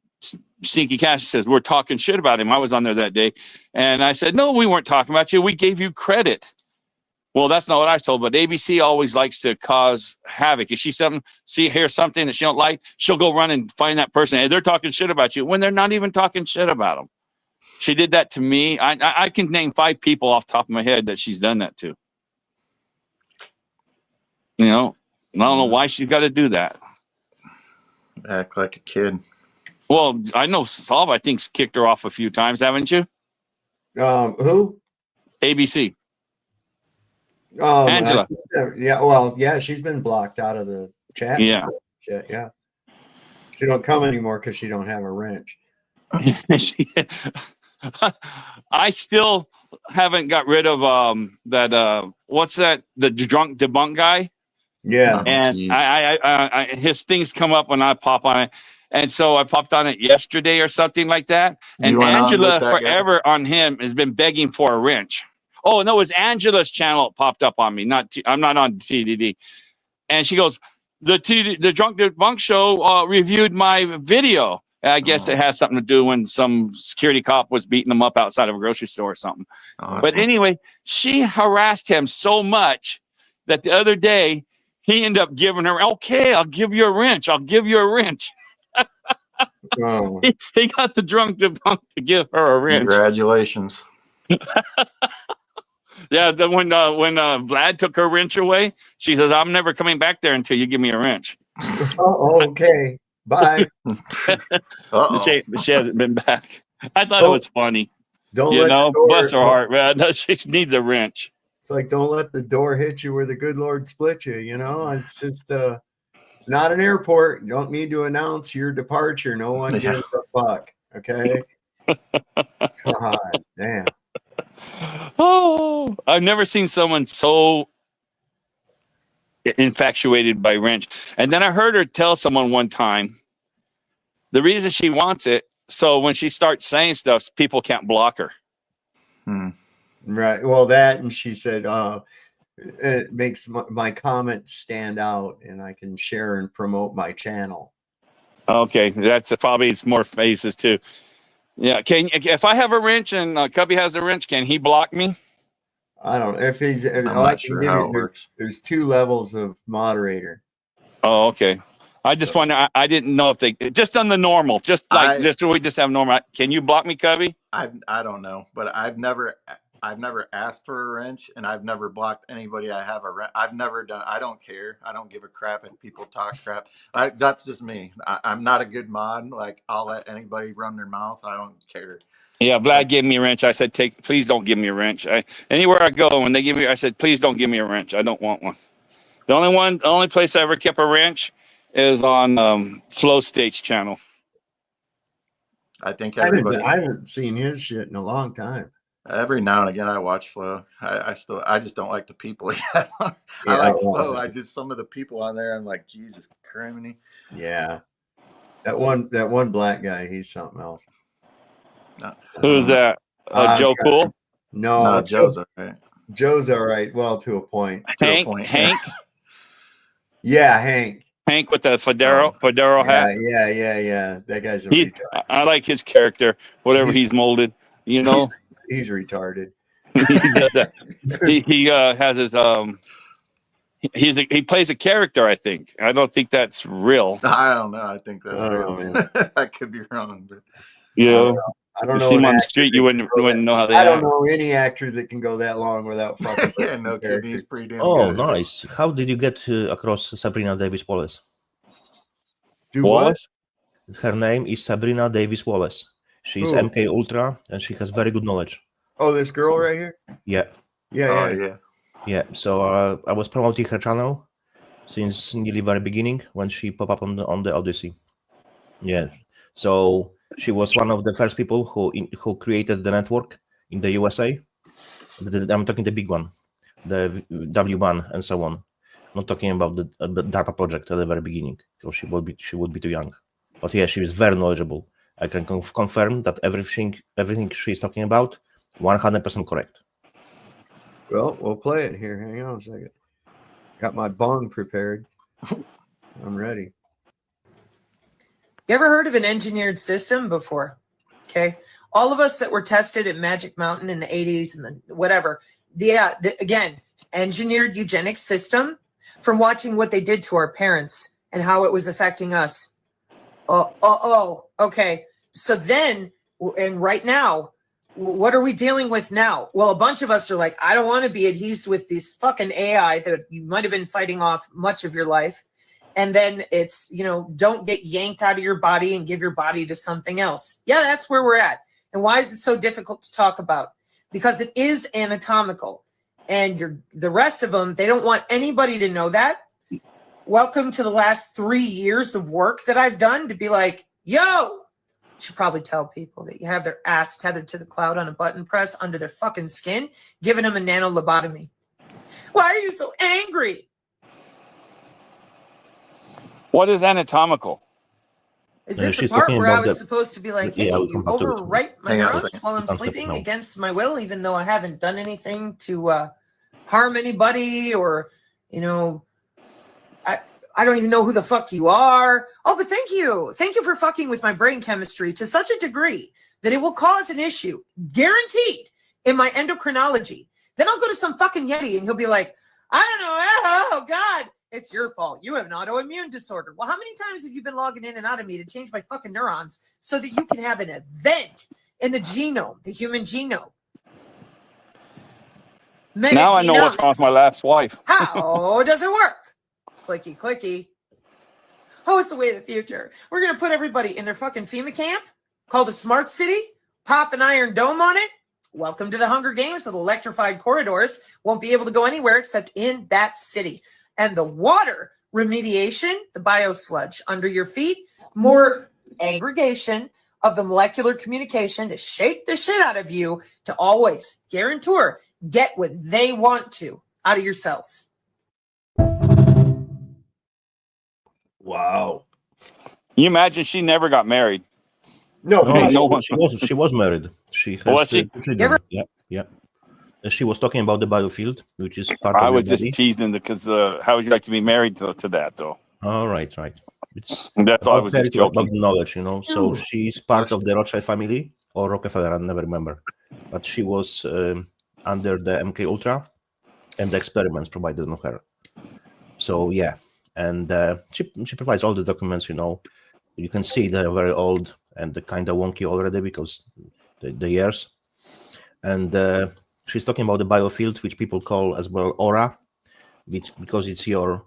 Stinky Cash. Says we're talking shit about him. I was on there that day, and I said, no, we weren't talking about you. We gave you credit. Well, that's not what I was told. But ABC always likes to cause havoc. If she hears something that she don't like, she'll go run and find that person. Hey, they're talking shit about you when they're not even talking shit about them. She did that to me. I can name 5 people off the top of my head that she's done that to. You know, I don't know why she's got to do that.
Act like a kid.
Well, I know Solve, I think, kicked her off a few times, haven't you?
Who?
ABC.
Angela. Yeah, she's been blocked out of the chat.
Yeah.
Shit, yeah. She don't come anymore because she don't have a wrench.
I still haven't got rid of that what's that, the drunk debunk guy?
Yeah.
And I his things come up when I pop on it. And so I popped on it yesterday or something like that. And Angela forever on him has been begging for a wrench. Oh, no, it was Angela's channel popped up on me. I'm not on TDD. And she goes, the Drunk Debunk Show reviewed my video. I guess it has something to do when some security cop was beating him up outside of a grocery store or something. Awesome. But anyway, she harassed him so much that the other day he ended up giving her, okay, I'll give you a wrench. I'll give you a wrench.
Oh.
He got the Drunk Debunk to give her a wrench.
Congratulations.
Yeah, when Vlad took her wrench away, she says, I'm never coming back there until you give me a wrench.
Oh, okay. Bye.
She hasn't been back. I thought it was funny. Bless her heart, man. She needs a wrench.
It's like, don't let the door hit you where the good Lord split you. You know, it's just it's not an airport. You don't need to announce your departure. No one gives a fuck. Okay. God damn.
Oh, I've never seen someone so infatuated by wrench. And then I heard her tell someone one time the reason she wants it, so when she starts saying stuff, people can't block her.
Right. Well, that, and she said, it makes my comments stand out and I can share and promote my channel.
Okay. That's probably more faces too. Yeah. If I have a wrench and Cubby has a wrench, can he block me?
I don't know if he's. I'm
not sure how it works.
There's 2 levels of moderator.
Oh, okay. I just wonder. I didn't know if they just on the normal, just so we just have normal. Can you block me, Cubby?
I don't know, but I've never I've never asked for a wrench, and I've never blocked anybody I have a wrench. I've never done. I don't care. I don't give a crap if people talk crap. That's just me. I'm not a good mod. Like, I'll let anybody run their mouth. I don't care.
Yeah, Vlad gave me a wrench. I said, please don't give me a wrench. Anywhere I go, when they give me, I said, please don't give me a wrench. I don't want one. The only place I ever kept a wrench is on Flow State's channel.
I think
I
everybody.
I haven't seen his shit in a long time.
Every now and again, I watch Flow. I just don't like the people he has on. I
Yeah,
like
well,
Flow. Some of the people on there, I'm like, Jesus criminy.
Yeah, that one black guy, he's something else.
No.
Who's that? Joe Cool?
No,
Joe's all right.
Joe's all right. Well, to a point.
Hank.
Yeah, Hank.
Hank with the fedora hat.
Yeah. That guy's a retard.
I like his character, whatever he's molded. You know,
he's retarded.
he has his he plays a character. I think. I don't think that's real.
I don't know. I think that's real. I could be wrong, but
yeah.
I don't know.
You see him on the street, you wouldn't know how they.
I don't know any actor that can go that long without fucking.
Yeah, no kidding. He's pretty damn
Oh,
good.
nice. How did you get across Sabrina Davis Wallace?
Do what?
Her name is Sabrina Davis Wallace. She's MK Ultra, and she has very good knowledge.
Oh, this girl right here?
Yeah. Yeah. So I was promoting her channel since nearly very beginning when she popped up on the Odyssey. Yeah. So she was one of the first people who created the network in the USA. I'm talking the big one, the W-Ban and so on. Not talking about the DARPA project at the very beginning, because she would be too young. But yeah, she is very knowledgeable. I can confirm that everything she's talking about, 100% correct.
Well, we'll play it here. Hang on a second. Got my bong prepared. I'm ready.
You ever heard of an engineered system before? Okay. All of us that were tested at Magic Mountain in the 80s and the whatever. Again, engineered eugenic system from watching what they did to our parents and how it was affecting us. Okay. So then, and right now, what are we dealing with now? Well, a bunch of us are like, I don't want to be adhesed with this fucking AI that you might have been fighting off much of your life. And then it's, don't get yanked out of your body and give your body to something else. Yeah, that's where we're at. And why is it so difficult to talk about? Because it is anatomical. And the rest of them, they don't want anybody to know that. Welcome to the last 3 years of work that I've done to be like, yo, should probably tell people that you have their ass tethered to the cloud on a button press under their fucking skin, giving them a nano lobotomy. Why are you so angry?
What is anatomical?
Is this the part where I was supposed to be like, hey, you overwrite my neurons while I'm sleeping against my will, even though I haven't done anything to harm anybody or, I don't even know who the fuck you are. Oh, but thank you. Thank you for fucking with my brain chemistry to such a degree that it will cause an issue, guaranteed, in my endocrinology. Then I'll go to some fucking Yeti and he'll be like, I don't know. Oh, God. It's your fault. You have an autoimmune disorder. Well, how many times have you been logging in and out of me to change my fucking neurons so that you can have an event in the genome, the human genome?
Now I know what's wrong with my last wife.
How does it work? Clicky, clicky. Oh, it's the way of the future. We're going to put everybody in their fucking FEMA camp called the Smart City, pop an iron dome on it. Welcome to the Hunger Games with electrified corridors. Won't be able to go anywhere except in that city. And the water remediation, the biosludge under your feet, more aggregation of the molecular communication to shake the shit out of you to always guarantor get what they want to out of your cells.
Wow.
You imagine she never got married.
No,
she was married. She has
was she?
Yeah. She was talking about the biofield, which is part of
I was
your
just
body.
teasing because how would you like to be married to that, though?
All right. It's
That's all I was just joking.
about the knowledge, So she's part of the Rothschild family or Rockefeller, I never remember. But she was under the MK Ultra and the experiments provided on her. So, yeah. And she provides all the documents, You can see they're very old and kind of wonky already because the years. And she's talking about the biofield, which people call as well aura, because it's your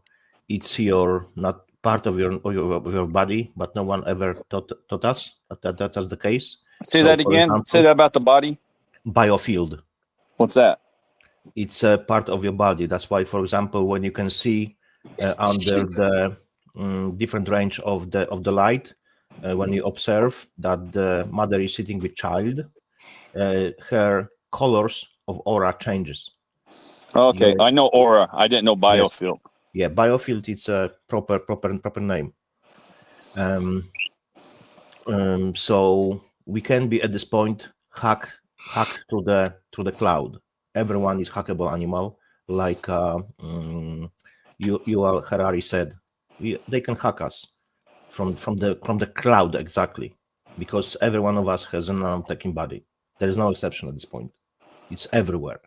not part of your body, but no one ever taught us that's the case.
Say that again. Example, say that about the body.
Biofield.
What's that?
It's a part of your body. That's why, for example, when you can see under the different range of the light, when you observe that the mother is sitting with child, her colors of aura changes.
Okay, I know aura. I didn't know biofield.
Yes. Yeah, biofield. It's a proper name. So we can be at this point hacked through the cloud. Everyone is hackable animal, like Yuval Harari said. They can hack us from the cloud exactly, because every one of us has an attacking body. There is no exception at this point. It's everywhere.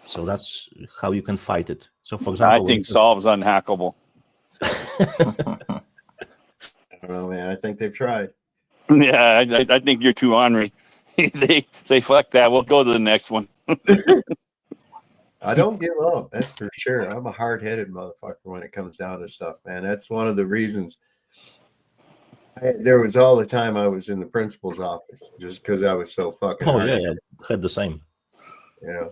So that's how you can fight it. So, for example,
I think Solve's unhackable.
I don't know, man. I think they've tried.
Yeah, I think you're too ornery. They say, fuck that. We'll go to the next one.
I don't give up. That's for sure. I'm a hard-headed motherfucker when it comes down to stuff, man. That's one of the reasons. There was all the time I was in the principal's office just because I was so fucking.
Oh yeah, I had the same.
Yeah.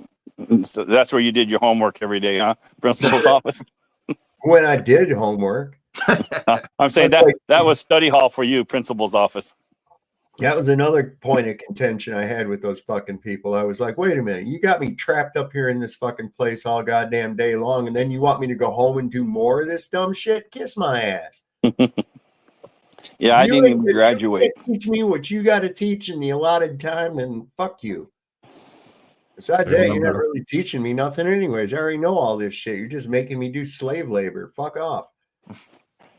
So that's where you did your homework every day, huh? Principal's office.
When I did homework.
I'm saying that was study hall for you, principal's office.
That was another point of contention I had with those fucking people. I was like, wait a minute, you got me trapped up here in this fucking place all goddamn day long, and then you want me to go home and do more of this dumb shit? Kiss my ass.
Yeah, I didn't even graduate.
Teach me what you got to teach in the allotted time, then fuck you. Besides that, you're not really teaching me nothing anyways. I already know all this shit. You're just making me do slave labor. Fuck off.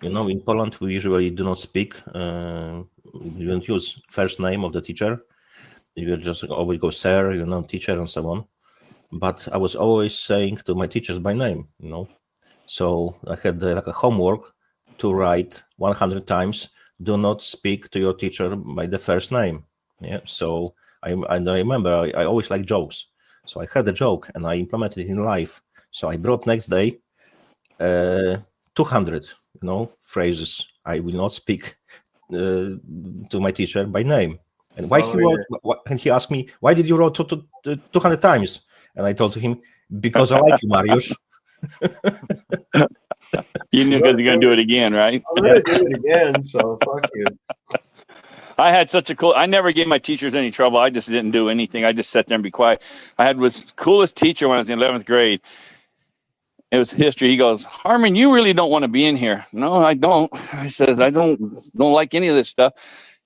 You know, in Poland, we usually do not speak. You don't use first name of the teacher. You just always go sir, teacher, and so on. But I was always saying to my teachers by name, So I had like a homework to write 100 times. Do not speak to your teacher by the first name. Yeah. So I remember I always like jokes. So I had a joke and I implemented it in life. So I brought next day 200, phrases. I will not speak to my teacher by name. And why he wrote? And he asked me, why did you write 200 times? And I told him, because I like you, Mariusz.
You knew because you're going to do it again, right?
I'm going to do it again, so fuck you.
I had such a cool. I never gave my teachers any trouble. I just didn't do anything. I just sat there and be quiet. I had was coolest teacher when I was in 11th grade. It was history. He goes, Harmon, you really don't want to be in here. No, I don't. I says, I don't like any of this stuff.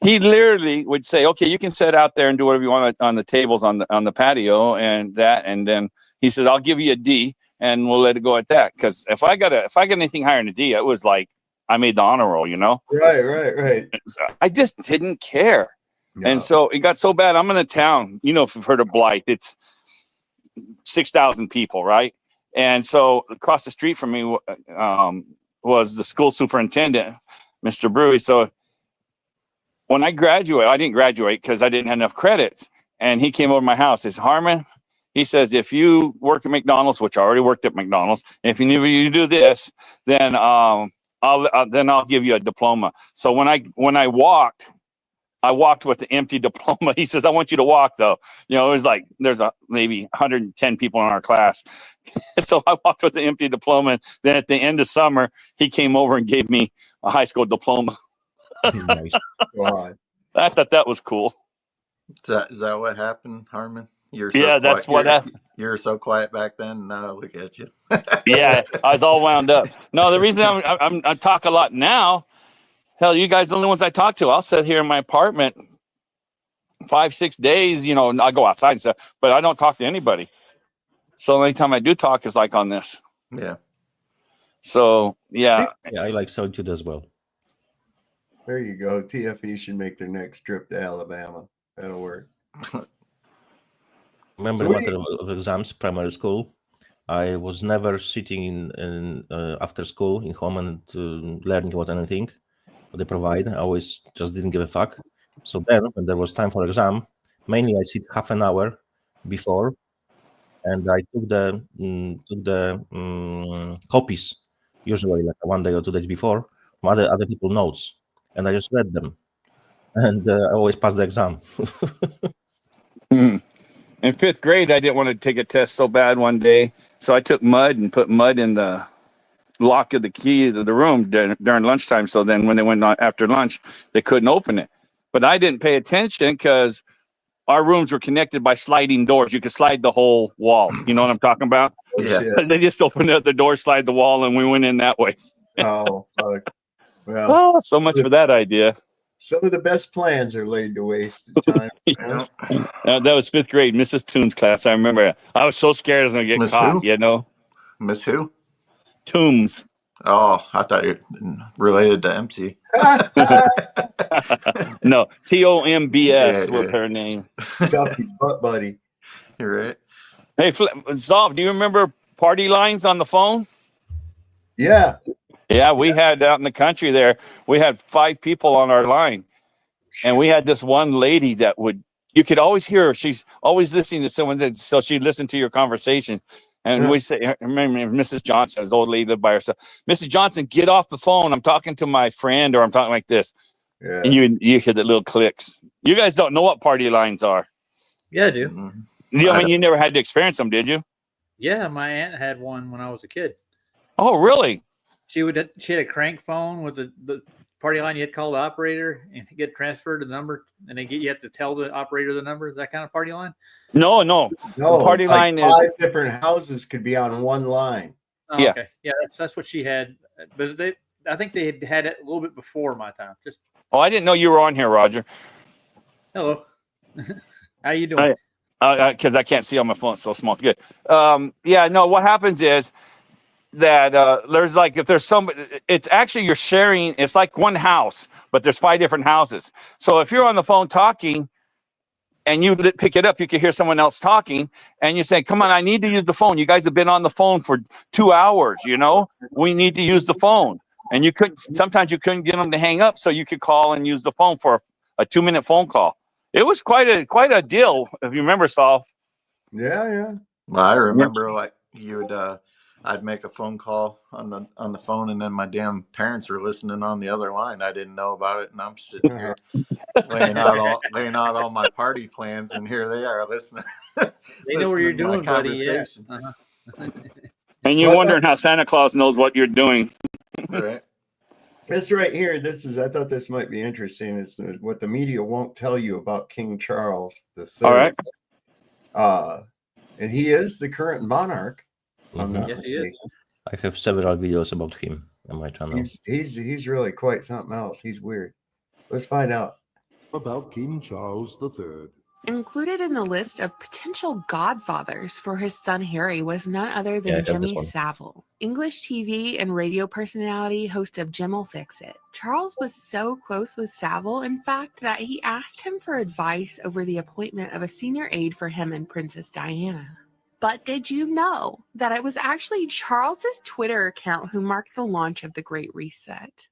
He literally would say, okay, you can sit out there and do whatever you want on the tables on the patio and that. And then he says, I'll give you a D and we'll let it go at that. Because if I got anything higher than a D, it was like I made the honor roll,
Right.
So I just didn't care. No. And so it got so bad. I'm in a town, if you've heard of Blythe, it's 6,000 people, right? And so across the street from me was the school superintendent, Mr. Brewy. So when I graduated, I didn't graduate because I didn't have enough credits. And he came over to my house. He says, Harmon, he says, if you work at McDonald's, which I already worked at McDonald's, if you do this, then I'll give you a diploma. So when I walked with the empty diploma. He says, I want you to walk though. It was like, there's maybe 110 people in our class. So I walked with the empty diploma. Then at the end of summer, he came over and gave me a high school diploma.
Nice.
I thought that was cool.
Is that what happened, Harmon?
That's what happened.
You were so quiet back then. Now look at you.
Yeah, I was all wound up. No, the reason I talk a lot now, hell, you guys are the only ones I talk to. I'll sit here in my apartment 5-6 days, I go outside and stuff, but I don't talk to anybody. So the only time I do talk is like on this.
Yeah.
So, yeah.
Yeah, I like solitude as well.
There you go. TFE should make their next trip to Alabama. That'll work.
Remember the matter of exams, primary school. I was never sitting in after school in home and learning about anything they provide. I always just didn't give a fuck. So then when there was time for exam, mainly I sit half an hour before and I took the copies, usually like 1 day or 2 days before, from other people's notes, and I just read them, and I always passed the exam.
In 5th grade, I didn't want to take a test so bad one day, so I took mud and put mud in the lock of the key of the room during lunchtime. So then when they went on after lunch, they couldn't open it. But I didn't pay attention because our rooms were connected by sliding doors. You could slide the whole wall. You know what I'm talking about?
Yeah.
They just opened up the door, slide the wall, and we went in that way.
Oh, fuck. Well,
Oh, so much for that idea.
Some of the best plans are laid to waste time.
That was 5th grade, Mrs. Toombs' class. I remember. I was so scared I was going to get
Miss
caught,
who?
you know?
Miss who?
Toombs.
Oh, I thought you were related to MC.
No, Tombs was her name.
Duffy's butt buddy.
You're right.
Hey, Zolv, do you remember party lines on the phone?
Yeah.
Yeah, we had out in the country there, we had 5 people on our line. And we had this one lady that you could always hear her. She's always listening to someone, so she'd listen to your conversations. And we say, I remember Mrs. Johnson, this old lady lived by herself. Mrs. Johnson, get off the phone. I'm talking to my friend, or I'm talking like this.
Yeah.
And you hear the little clicks. You guys don't know what party lines are.
Yeah, I do.
I mean, you never had to experience them, did you?
Yeah, my aunt had one when I was a kid.
Oh, really?
She had a crank phone with the party line. You had to call the operator and get transferred to the number, and you have to tell the operator the number. That kind of party line.
No.
No,
the party
it's like
line is
5 different houses could be on one line.
Oh,
Yeah.
Okay. Yeah, that's what she had. But I think they had it a little bit before my time. Just
Oh, I didn't know you were on here, Roger.
hello. How you doing?
Because I can't see on my phone. It's so small. Good. Yeah, no, what happens is that there's like, if there's somebody, it's actually you're sharing, it's like one house, but there's 5 different houses. So if you're on the phone talking and you pick it up, you can hear someone else talking and you say, come on, I need to use the phone. You guys have been on the phone for 2 hours, you know, we need to use the phone. And sometimes you couldn't get them to hang up, so you could call and use the phone for a 2-minute phone call. It was quite a deal, if you remember, Saul.
Yeah.
Well, I remember like you would I'd make a phone call on the phone, and then my damn parents were listening on the other line. I didn't know about it, and I'm sitting here laying out all my party plans, and here they are listening.
They know what you're doing, buddy. Yeah.
And you're wondering how Santa Claus knows what you're doing.
Right.
This right here, I thought this might be interesting, is what the media won't tell you about King Charles III.
All right.
And he is the current monarch. I'm not mistaken.
I have several videos about him on my channel.
He's really quite something else. He's weird. Let's find out
about King Charles III.
Included in the list of potential godfathers for his son Harry was none other than Jimmy Savile, English TV and radio personality, host of Jim'll Fix It. Charles was so close with Savile, in fact, that he asked him for advice over the appointment of a senior aide for him and Princess Diana. But did you know that it was actually Charles's Twitter account who marked the launch of the Great Reset?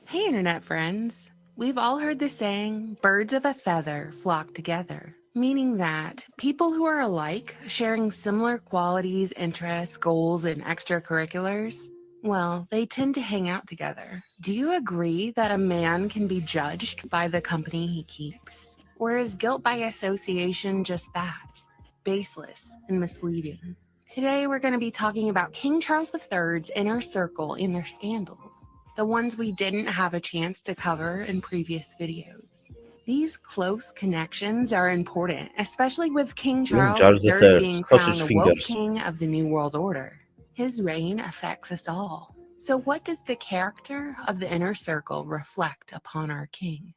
Hey, internet friends. We've all heard the saying, birds of a feather flock together, meaning that people who are alike, sharing similar qualities, interests, goals, and extracurriculars, well, they tend to hang out together. Do you agree that a man can be judged by the company he keeps? Or is guilt by association just that? Baseless and misleading. Today, we're going to be talking about King Charles III's inner circle and their scandals. The ones we didn't have a chance to cover in previous videos. These close connections are important, especially with King Charles III being crowned the woke king of the New World Order. His reign affects us all. So what does the character of the inner circle reflect upon our king?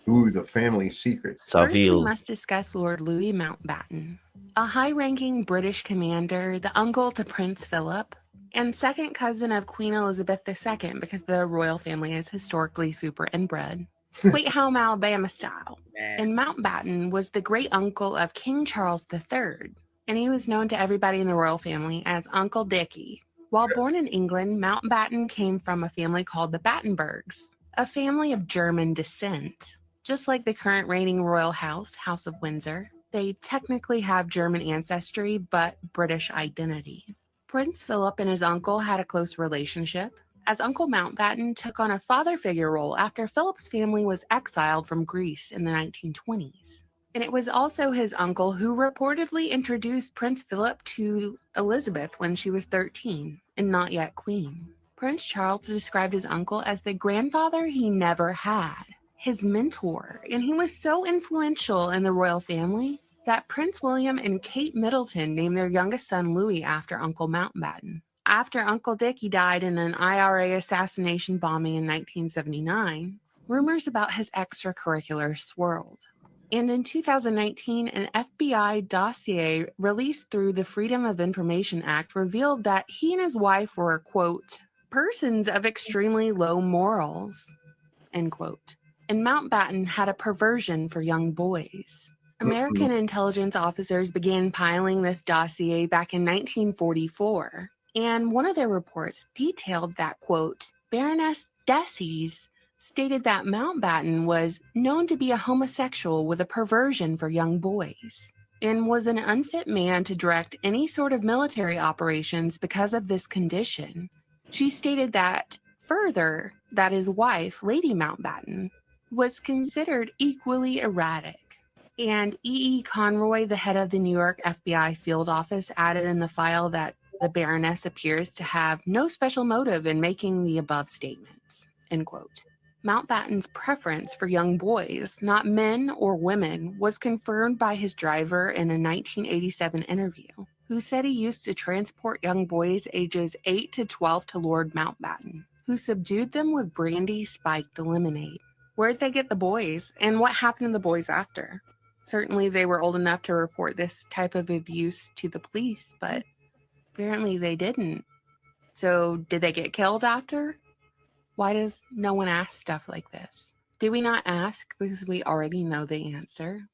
Ooh, the family secrets.
First, we must discuss Lord Louis Mountbatten, a high-ranking British commander, the uncle to Prince Philip, and second cousin of Queen Elizabeth II, because the royal family is historically super inbred. Sweet home Alabama style. And Mountbatten was the great uncle of King Charles III, and he was known to everybody in the royal family as Uncle Dickie. While born in England, Mountbatten came from a family called the Battenbergs. a family of German descent. Just like the current reigning royal house, House of Windsor, they technically have German ancestry but British identity. Prince Philip and his uncle had a close relationship, as Uncle Mountbatten took on a father figure role after Philip's family was exiled from Greece in the 1920s. And it was also his uncle who reportedly introduced Prince Philip to Elizabeth when she was 13 and not yet queen. Prince Charles described his uncle as the grandfather he never had, his mentor, and he was so influential in the royal family that Prince William and Kate Middleton named their youngest son Louis after Uncle Mountbatten. After Uncle Dickie died in an IRA assassination bombing in 1979, rumors about his extracurriculars swirled. And in 2019, an FBI dossier released through the Freedom of Information Act revealed that he and his wife were, quote, persons of extremely low morals, end quote. And Mountbatten had a perversion for young boys. American intelligence officers began piling this dossier back in 1944, and one of their reports detailed that, quote, Baroness Desies stated that Mountbatten was known to be a homosexual with a perversion for young boys and was an unfit man to direct any sort of military operations because of this condition. She stated that, further, that his wife, Lady Mountbatten, was considered equally erratic. And E.E. Conroy, the head of the New York FBI field office, added in the file that the Baroness appears to have no special motive in making the above statements, end quote. Mountbatten's preference for young boys, not men or women, was confirmed by his driver in a 1987 interview, who said he used to transport young boys ages 8 to 12 to Lord Mountbatten, who subdued them with brandy spiked lemonade. Where'd they get the boys, and what happened to the boys after? Certainly they were old enough to report this type of abuse to the police, but apparently they didn't. So did they get killed after? Why does no one ask stuff like this? Do we not ask because we already know the answer?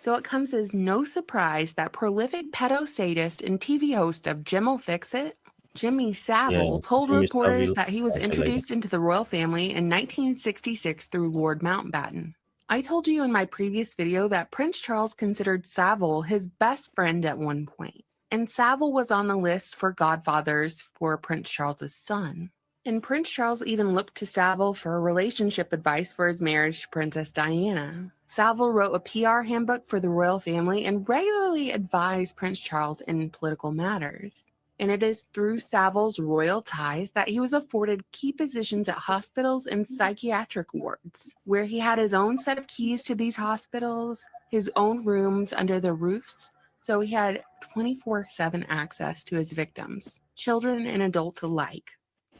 So it comes as no surprise that prolific pedo-sadist and TV host of Jim'll Fix It, Jimmy Savile, told
Jimmy
reporters
Savile,
that he was
I'll say later.
introduced into the royal family in 1966 through Lord Mountbatten. I told you in my previous video that Prince Charles considered Savile his best friend at one point, and Savile was on the list for godfathers for Prince Charles's son. And Prince Charles even looked to Savile for relationship advice for his marriage to Princess Diana. Savile wrote a PR handbook for the royal family and regularly advised Prince Charles in political matters. And it is through Savile's royal ties that he was afforded key positions at hospitals and psychiatric wards, where he had his own set of keys to these hospitals, his own rooms under the roofs, so he had 24/7 access to his victims, children and adults alike,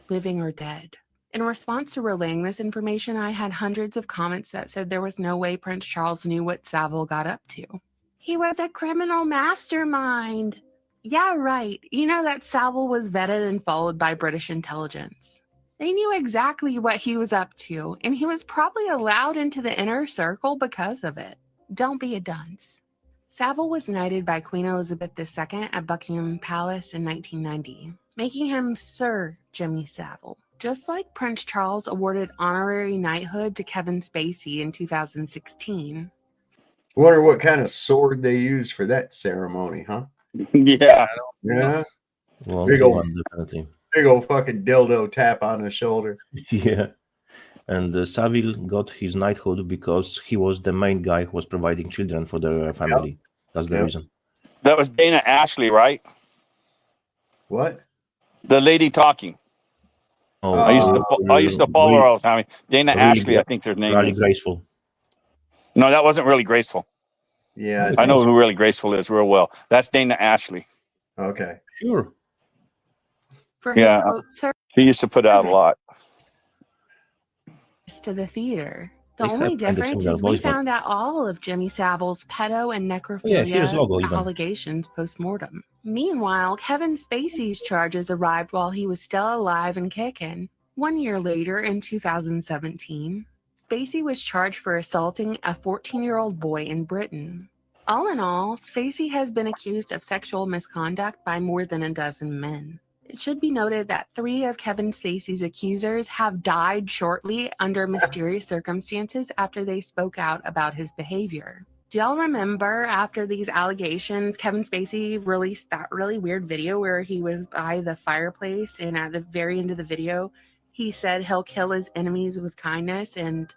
living or dead. In response to relaying this information, I had hundreds of comments that said there was no way Prince Charles knew what Savile got up to. He was a criminal mastermind. Yeah, right. You know that Savile was vetted and followed by British intelligence. They knew exactly what he was up to, and he was probably allowed into the inner circle because of it. Don't be a dunce. Savile was knighted by Queen Elizabeth II at Buckingham Palace in 1990, making him Sir Jimmy Savile, just like Prince Charles awarded honorary knighthood to Kevin Spacey in 2016.
Wonder what kind of sword they used for that ceremony, huh?
Yeah.
Yeah.
Well,
Big
definitely.
old fucking dildo tap on the shoulder.
Yeah. And Savile got his knighthood because he was the main guy who was providing children for their family. That's the reason.
That was Dana Ashley, right?
What?
The lady talking.
Oh,
I used to follow her all the time. Dana Ashley, I think their name
really
is.
graceful.
No, that wasn't really graceful.
Yeah.
I know who really graceful is real well. That's Dana Ashley.
Okay.
Sure.
For his
Yeah.
quote,
He used to put out a lot.
to the theater. The
They
only
have kind of
difference
similar
is we
voice, but-
found out all of Jimmy Savile's pedo and
yeah, here's
necrophilia
logo even.
allegations post-mortem. Meanwhile, Kevin Spacey's charges arrived while he was still alive and kicking. 1 year later, in 2017, Spacey was charged for assaulting a 14-year-old boy in Britain. All in all, Spacey has been accused of sexual misconduct by more than a dozen men. It should be noted that 3 of Kevin Spacey's accusers have died shortly under mysterious circumstances after they spoke out about his behavior. Do y'all remember after these allegations, Kevin Spacey released that really weird video where he was by the fireplace, and at the very end of the video, he said he'll kill his enemies with kindness, and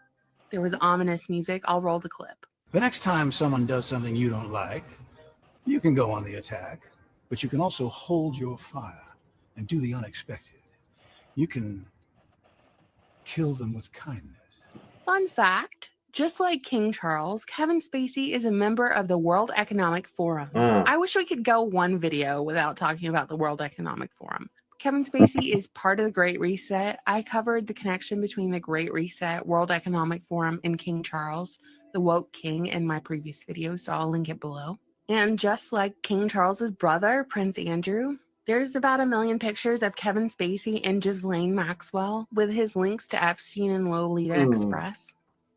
there was ominous music. I'll roll the clip.
The next time someone does something you don't like, you can go on the attack, but you can also hold your fire and do the unexpected. You can kill them with kindness.
Fun fact, just like King Charles, Kevin Spacey is a member of the World Economic Forum. I wish we could go one video without talking about the World Economic Forum. Kevin Spacey is part of the Great Reset. I covered the connection between the Great Reset, World Economic Forum, and King Charles, the woke king, in my previous video, so I'll link it below. And just like King Charles's brother, Prince Andrew, there's about 1 million pictures of Kevin Spacey and Ghislaine Maxwell with his links to Epstein and Lolita Express.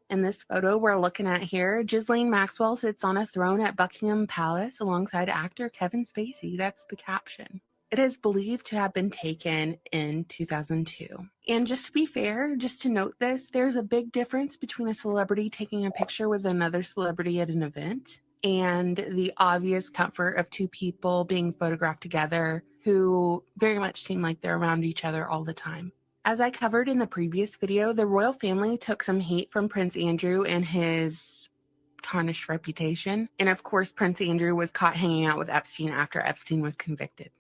In this photo we're looking at here, Ghislaine Maxwell sits on a throne at Buckingham Palace alongside actor Kevin Spacey. That's the caption. It is believed to have been taken in 2002. And just to be fair, just to note this, there's a big difference between a celebrity taking a picture with another celebrity at an event and the obvious comfort of 2 people being photographed together who very much seem like they're around each other all the time. As I covered in the previous video, the royal family took some heat from Prince Andrew and his tarnished reputation. And of course, Prince Andrew was caught hanging out with Epstein after Epstein was convicted.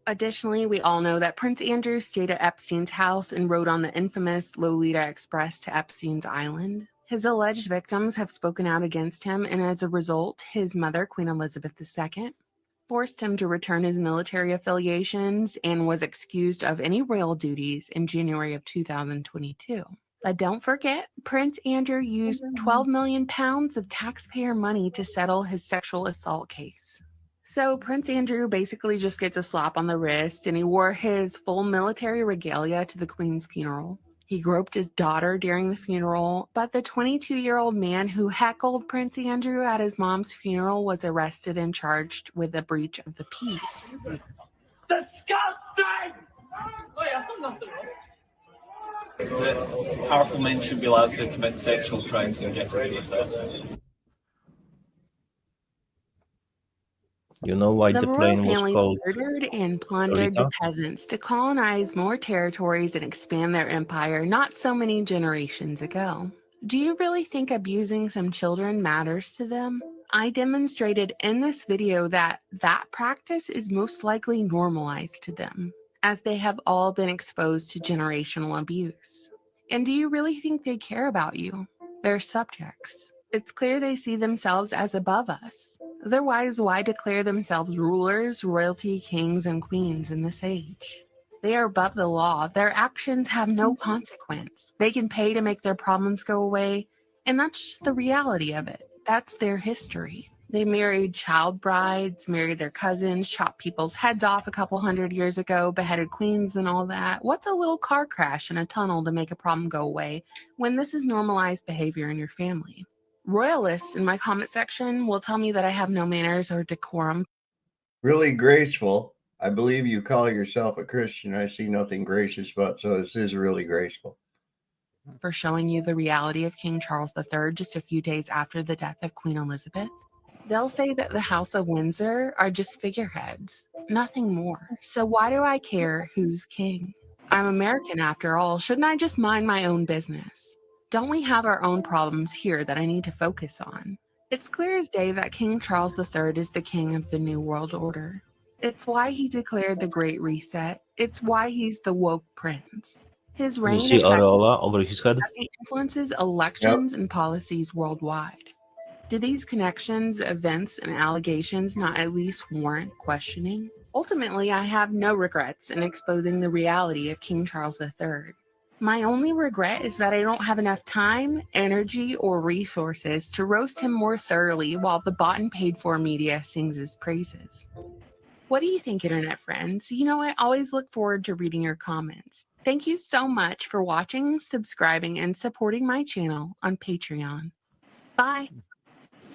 Additionally, we all know that Prince Andrew stayed at Epstein's house and rode on the infamous Lolita Express to Epstein's island. His alleged victims have spoken out against him, and as a result, his mother, Queen Elizabeth II, forced him to return his military affiliations and was excused of any royal duties in January of 2022. But don't forget, Prince Andrew used 12 million pounds of taxpayer money to settle his sexual assault case. So Prince Andrew basically just gets a slap on the wrist, and he wore his full military regalia to the Queen's funeral. He groped his daughter during the funeral, but the 22-year-old man who heckled Prince Andrew at his mom's funeral was arrested and charged with a breach of the peace.
Disgusting! That powerful men should be allowed to commit sexual crimes and get away with it.
You know why
The
the
royal
plane was
family
called
murdered and plundered the
Lolita?
peasants to colonize more territories and expand their empire not so many generations ago. Do you really think abusing some children matters to them? I demonstrated in this video that that practice is most likely normalized to them, as they have all been exposed to generational abuse. And do you really think they care about you? They're subjects. It's clear they see themselves as above us. Otherwise, why declare themselves rulers, royalty, kings, and queens in this age? They are above the law. Their actions have no consequence. They can pay to make their problems go away, and that's just the reality of it. That's their history. They married child brides, married their cousins, chopped people's heads off a couple hundred years ago, beheaded queens and all that. What's a little car crash in a tunnel to make a problem go away when this is normalized behavior in your family? Royalists in my comment section will tell me that I have no manners or decorum.
Really graceful. I believe you call yourself a Christian. I see nothing gracious about, so this is really graceful.
For showing you the reality of King Charles III just a few days after the death of Queen Elizabeth. They'll say that the House of Windsor are just figureheads, nothing more. So why do I care who's king? I'm American after all. Shouldn't I just mind my own business? Don't we have our own problems here that I need to focus on? It's clear as day that King Charles III is the king of the New World Order. It's why he declared the Great Reset. It's why he's the woke prince. His reign
You see
is
Aureola over his head?
as he influences elections and policies worldwide. Do these connections, events, and allegations not at least warrant questioning? Ultimately, I have no regrets in exposing the reality of King Charles III. My only regret is that I don't have enough time, energy, or resources to roast him more thoroughly while the bought and paid for media sings his praises. What do you think, internet friends? You know, I always look forward to reading your comments. Thank you so much for watching, subscribing, and supporting my channel on Patreon. Bye.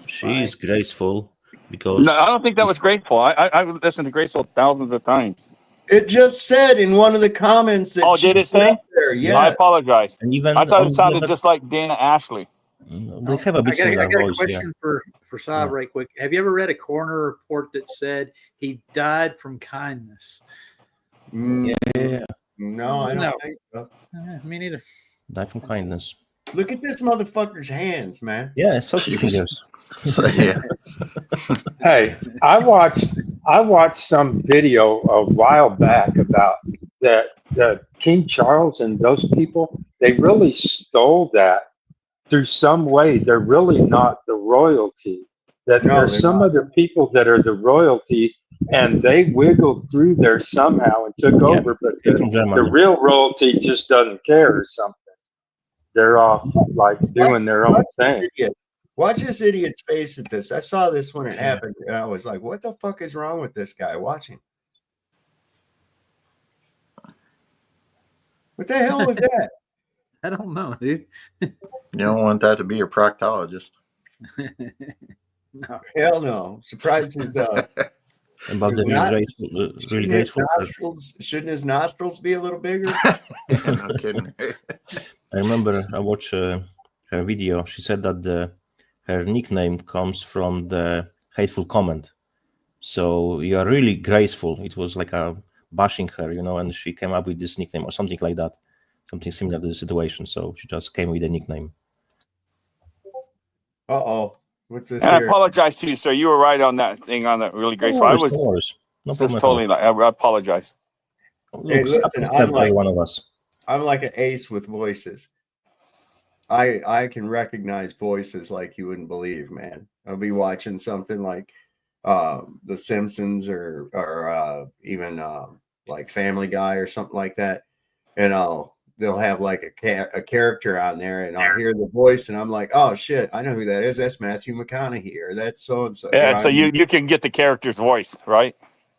She is graceful because
No, I don't think that was graceful. I listened to graceful thousands of times.
It just said in one of the comments that.
Oh, did it say?
There. Yeah.
I apologize.
And even
I thought
on
it
the
sounded
other-
just like Dana Ashley.
They have a bit
I got
similar
a
voice.
question for Saab right quick. Have you ever read a coroner report that said he died from kindness?
Yeah.
No, I don't think so.
Me neither.
Die from kindness.
Look at this motherfucker's hands, man.
Yeah, sausage fingers.
Yeah.
Hey, I watched some video a while back about the King Charles and those people. They really stole that through some way. They're really not the royalty. That
No,
there's
they're
some
not.
other people that are the royalty, and they wiggled through there somehow and took over. But
they're from
the
Germany.
real royalty just doesn't care or something. They're off like doing their own thing.
Watch this idiot's face at this. I saw this when it happened, and I was like, "What the fuck is wrong with this guy?" Watching. What the hell was that?
I don't know, dude.
You don't want that to be your proctologist.
No.
Hell no. Surprised his
About the
not-
really graceful.
Shouldn't his nostrils be a little bigger?
No kidding.
I remember I watched her video. She said that her nickname comes from the hateful comment. So you are really graceful. It was like a bashing her, and she came up with this nickname or something like that. Something similar to the situation. So she just came with a nickname.
Uh-oh. What's this
And I
here?
apologize to you, sir. You were right on that thing, on that really graceful. I was
No
just
problem at
totally like, I apologize.
Hey, listen, I'm
every
like
one of us.
I'm like an ace with voices. I can recognize voices like you wouldn't believe, man. I'll be watching something like The Simpsons or even like Family Guy or something like that, and they'll have like a character on there, and I'll hear the voice, and I'm like, oh shit, I know who that is. That's Matthew McConaughey, or that's so and so.
Yeah, so you can get the character's voice, right?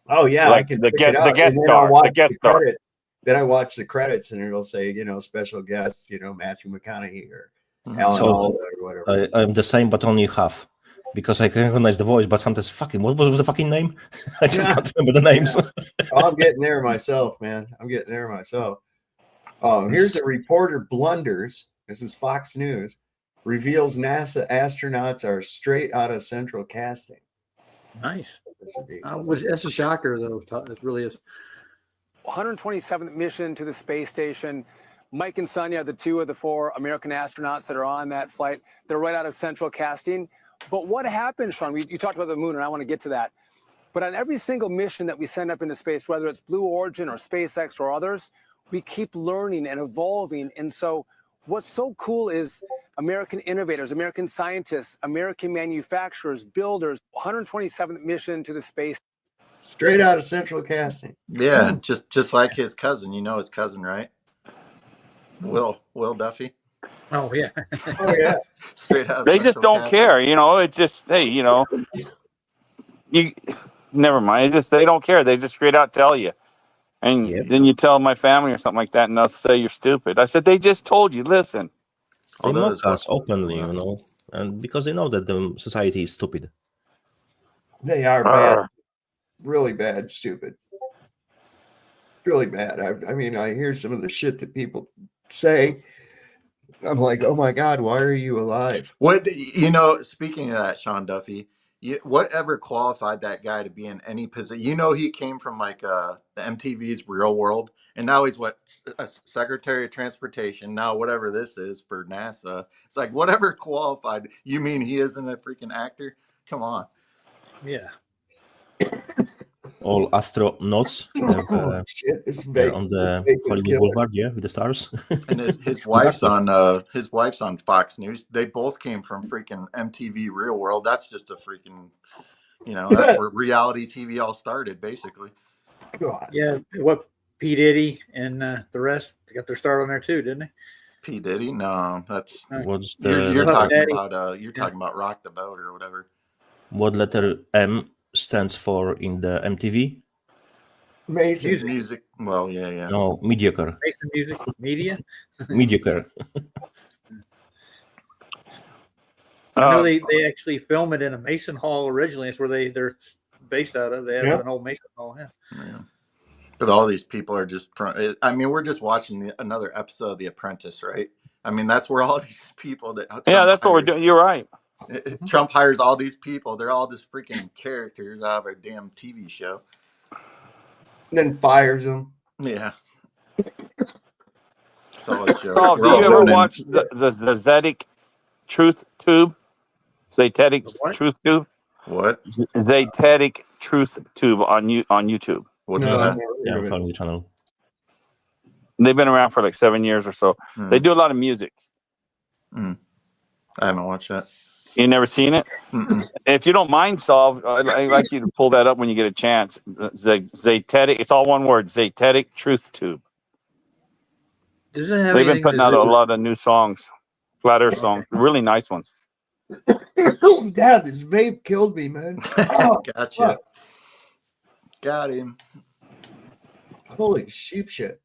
Oh yeah,
Like
I can
the
pick it out.
guest
And then I'll
star,
watch
the guest star.
credits. Then I watch the credits, and it'll say, special guest, Matthew McConaughey or Alan Alda or whatever.
I'm the same, but only half. Because I can recognize the voice, but sometimes what was the fucking name? I just can't remember the names.
Oh, I'm getting there myself, man. I'm getting there myself. Here's a reporter blunders. This is Fox News. Reveals NASA astronauts are straight out of central casting.
Nice.
This would be.
That's a shocker, though. It really is.
127th mission to the space station. Mike and Sonia, the two of the four American astronauts that are on that flight, they're right out of central casting. But what happened, Sean? You talked about the moon, and I want to get to that. But on every single mission that we send up into space, whether it's Blue Origin or SpaceX or others, we keep learning and evolving. And so what's so cool is American innovators, American scientists, American manufacturers, builders, 127th mission to the space.
Straight out of central casting.
Yeah, just like his cousin. You know his cousin, right? Will Duffy.
Oh yeah.
Oh yeah.
Straight out.
They just don't care, It's just, hey, you never mind. They don't care. They just straight out tell you, and then you tell my family or something like that, and they'll say you're stupid. I said they just told you. Listen.
They mock us openly, and because they know that the society is stupid.
They are bad. Really bad, stupid. Really bad. I mean, I hear some of the shit that people say. I'm like, oh my God, why are you alive?
Speaking of that, Sean Duffy, whatever qualified that guy to be in any position? He came from like the MTV's Real World, and now he's a Secretary of Transportation. Now whatever this is for NASA, it's like whatever qualified. You mean he isn't a freaking actor? Come on.
Yeah.
All astronauts on the Hollywood Boulevard, with the stars.
And his wife's on Fox News. They both came from freaking MTV Real World. That's just a freaking, that's where reality TV all started, basically.
God.
Yeah, what P. Diddy and the rest got their start on there too, didn't they?
P. Diddy? No, that's
What's
you're talking about. You're talking about Rock the Boat or whatever.
What letter M stands for in the MTV?
Amazing
music. Well, yeah.
No, mediocre.
Mason music media.
Mediocre.
I know they actually film it in a Mason Hall originally. It's where they're based out of. They have an old Mason Hall. Yeah.
But all these people are just, I mean, we're just watching another episode of The Apprentice, right? I mean, that's where all these people that Trump
that's what we're
hires,
doing. You're right.
Trump hires all these people. They're all just freaking characters out of a damn TV show.
And then fires them.
Yeah. It's all a joke.
Oh,
We're
did
all
you ever
living in-
watch the Zetic Truth Tube? Zetic Truth Tube?
What?
Zetic Truth Tube on YouTube.
What's
No,
that?
I've never
Yeah,
heard
I'm
of it.
following the channel.
They've been around for like 7 years or so. They do a lot of music.
I haven't watched that.
You never seen it? If you don't mind, Solve, I'd like you to pull that up when you get a chance. Zetic, it's all one word. Zetic Truth Tube.
Does it have
They've been
anything
putting
to
out
do
a
with-
lot of new songs, flat earth songs, really nice ones.
Dad, this vape killed me, man. Oh,
Gotcha.
fuck.
Got him.
Holy sheep shit.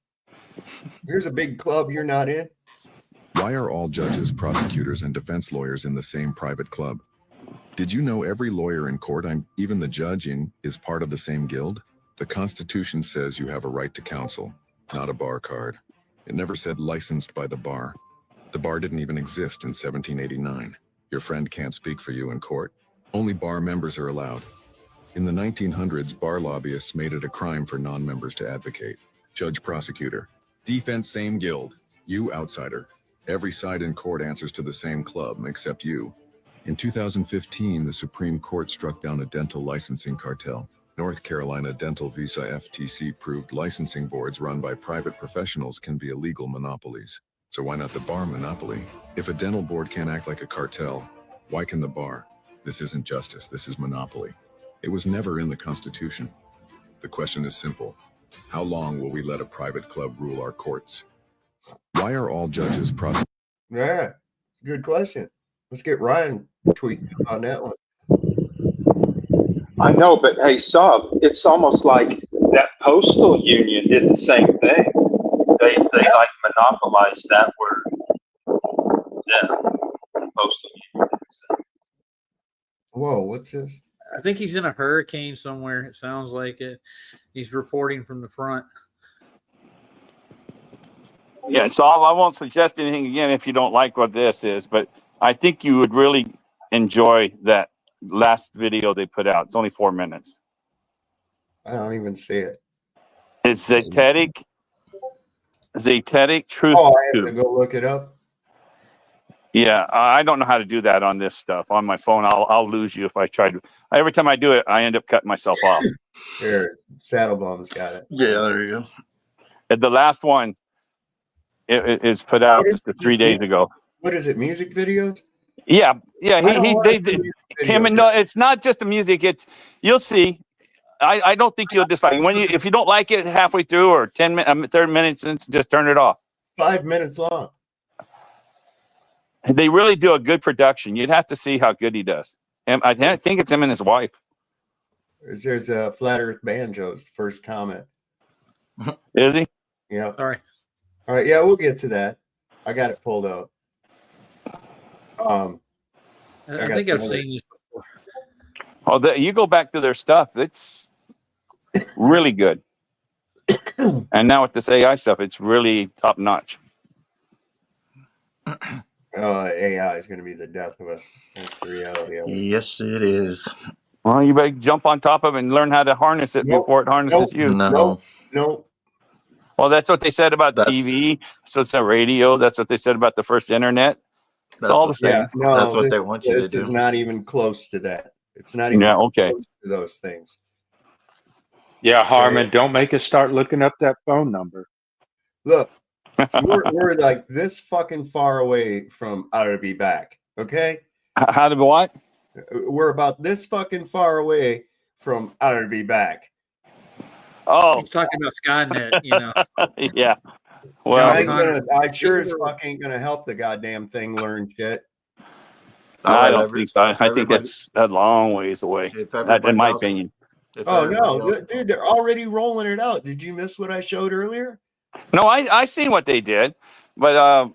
Here's a big club you're not in.
Why are all judges, prosecutors, and defense lawyers in the same private club? Did you know every lawyer in court, even the judge, is part of the same guild? The Constitution says you have a right to counsel, not a bar card. It never said licensed by the bar. The bar didn't even exist in 1789. Your friend can't speak for you in court. Only bar members are allowed. In the 1900s, bar lobbyists made it a crime for non-members to advocate. Judge, prosecutor. Defense, same guild. You, outsider. Every side in court answers to the same club, except you. In 2015, the Supreme Court struck down a dental licensing cartel. North Carolina Dental Visa FTC proved licensing boards run by private professionals can be illegal monopolies. So why not the bar monopoly? If a dental board can't act like a cartel, why can the bar? This isn't justice, this is monopoly. It was never in the Constitution. The question is simple. How long will we let a private club rule our courts? Why are all judges prosecutors?
Yeah, good question. Let's get Ryan tweeting on that one.
I know, but hey, Sub, it's almost like that postal union did the same thing. They like monopolized that word. Yeah, the postal union.
Whoa, what's this?
I think he's in a hurricane somewhere. It sounds like it. He's reporting from the front.
Yeah, so I won't suggest anything again if you don't like what this is, but I think you would really enjoy that last video they put out. It's only 4 minutes.
I don't even see it.
It's Zetic Truth
Oh, I have to
Tube.
go look it up.
Yeah, I don't know how to do that on this stuff. On my phone, I'll lose you if I try to. Every time I do it, I end up cutting myself off.
Here, Saddlebum's got it.
Yeah, there you go.
And the last one it is put out just 3 days ago.
What is it? Music videos?
Yeah.
I don't
He
like
they
music
him and
videos.
no, it's not just the music. It's you'll see. I don't think you'll dislike when if you don't like it halfway through or 10 minutes, 30 minutes, just turn it off.
5 minutes long.
They really do a good production. You'd have to see how good he does. And I think it's him and his wife.
There's a Flat Earth Banjo's first comment.
Is he?
Yeah.
Sorry.
All right. Yeah, we'll get to that. I got it pulled up.
I think I've seen this before.
Oh, you go back to their stuff. It's really good. And now with this AI stuff, it's really top notch.
AI is going to be the death of us. That's the reality of it.
Yes, it is.
Well, you better jump on top of it and learn how to harness it before it harnesses you.
No.
Well, that's what they said about TV. So it's a radio. That's what they said about the first internet. It's all the same.
Yeah, no,
That's what they want you to
This
do.
is not even close to that. It's not even
okay.
close to those things.
Yeah, Harmon, don't make us start looking up that phone number.
Look, we're like this fucking far away from I'll be back. Okay?
How to what?
We're about this fucking far away from I'll be back.
Oh,
He's talking about Skynet, you know.
Yeah. Well,
I sure as fuck ain't gonna help the goddamn thing learn shit.
I don't think so. I think that's a long ways away. In my opinion.
Oh no, dude, they're already rolling it out. Did you miss what I showed earlier?
No, I seen what they did, but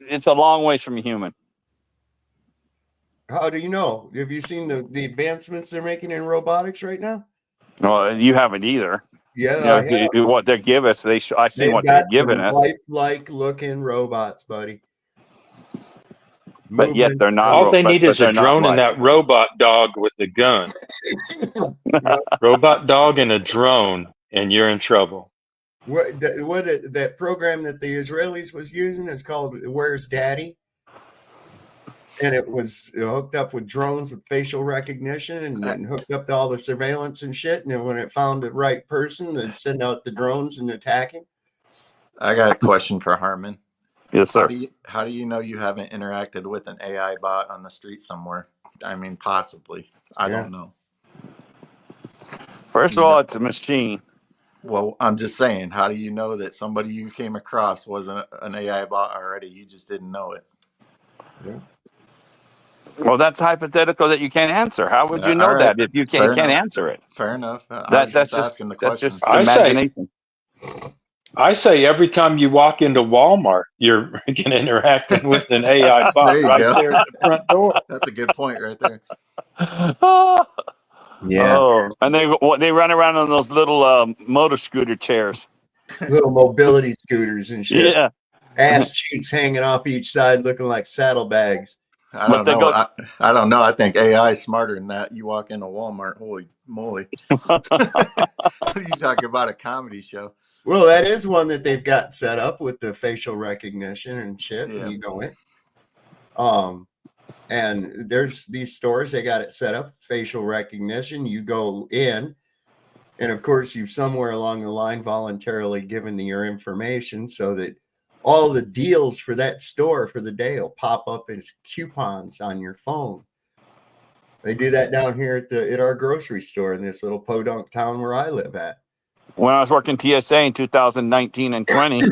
it's a long ways from a human.
How do you know? Have you seen the advancements they're making in robotics right now?
Well, you haven't either.
Yeah, I have.
What they give us, I seen what they're giving us,
lifelike looking robots, buddy.
but yet they're not.
All they need
but
is a
they're not
drone and
life.
that robot dog with the gun. Robot dog and a drone, and you're in trouble.
That program that the Israelis was using is called Where's Daddy? And it was hooked up with drones with facial recognition and hooked up to all the surveillance and shit. And then when it found the right person, it'd send out the drones and attack him.
I got a question for Harmon.
Yes, sir.
How do you know you haven't interacted with an AI bot on the street somewhere? I mean, possibly. I don't know.
First of all, it's a machine.
Well, I'm just saying, how do you know that somebody you came across was an AI bot already? You just didn't know it.
Yeah.
Well, that's hypothetical that you can't answer. How would you know that if you can't answer it?
Fair enough.
That's just asking the question. That's just imagination.
I say every time you walk into Walmart, you're interacting with an AI bot
There you
right
go.
there at the front door.
That's a good point right there.
Yeah.
Oh, and they run around on those little motor scooter chairs.
Little mobility scooters and shit.
Yeah.
Ass cheeks hanging off each side looking like saddlebags.
I don't know. I don't know. I think AI is smarter than that. You walk into Walmart, holy moly. You talking about a comedy show.
Well, that is one that they've got set up with the facial recognition and shit.
Yeah.
When you go in. And there's these stores, they got it set up, facial recognition. You go in, and of course, you've somewhere along the line voluntarily given your information so that all the deals for that store for the day will pop up as coupons on your phone. They do that down here at our grocery store in this little podunk town where I live at.
When I was working TSA in 2019 and 20,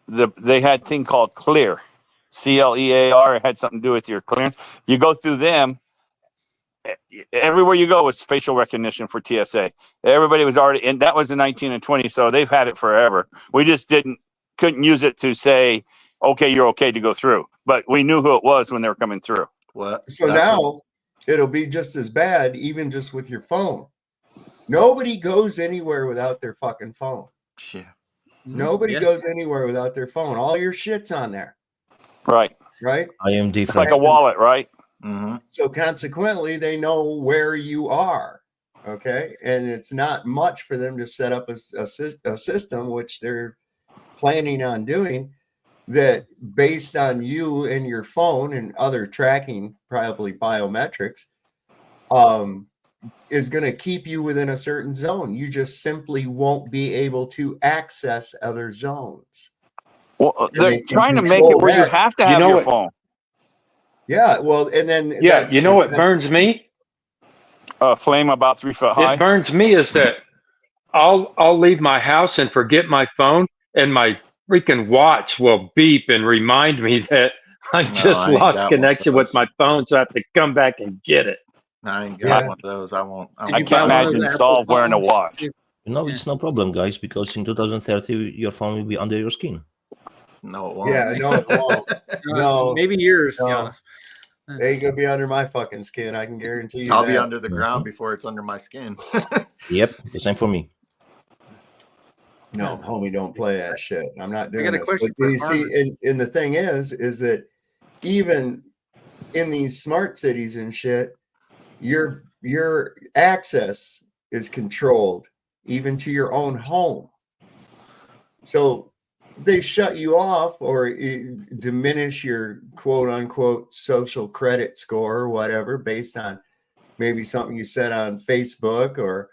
they had a thing called Clear. CLEAR. It had something to do with your clearance. You go through them. Everywhere you go was facial recognition for TSA. Everybody was already in. That was in 19 and 20, so they've had it forever. We just couldn't use it to say, okay, you're okay to go through. But we knew who it was when they were coming through.
So now it'll be just as bad, even just with your phone. Nobody goes anywhere without their fucking phone.
Yeah.
Nobody goes anywhere without their phone. All your shit's on there.
Right.
Right?
I am different.
It's like a wallet, right?
Mm-hmm.
So consequently, they know where you are. Okay. And it's not much for them to set up a system, which they're planning on doing, that based on you and your phone and other tracking, probably biometrics, is going to keep you within a certain zone. You just simply won't be able to access other zones.
Well, they're trying to make it where you have to have your phone.
Yeah, well, and then
you know what burns me?
A flame about 3 foot high.
It burns me is that I'll leave my house and forget my phone, and my freaking watch will beep and remind me that I just lost connection with my phone, so I have to come back and get it.
I ain't got one of those. I won't.
I can't imagine Saul wearing a watch.
No, it's no problem, guys, because in 2030 your phone will be under your skin.
No, it won't.
Yeah, no, it won't. No,
maybe yours.
No. It ain't gonna be under my fucking skin. I can guarantee you.
I'll be under the ground before it's under my skin.
Yep, the same for me.
No, homie, don't play that shit. I'm not doing
got a
this.
question
But
for
you see, and the thing is that even in these smart cities and shit, your access is controlled, even to your own home. So they shut you off or diminish your quote unquote social credit score or whatever based on maybe something you said on Facebook or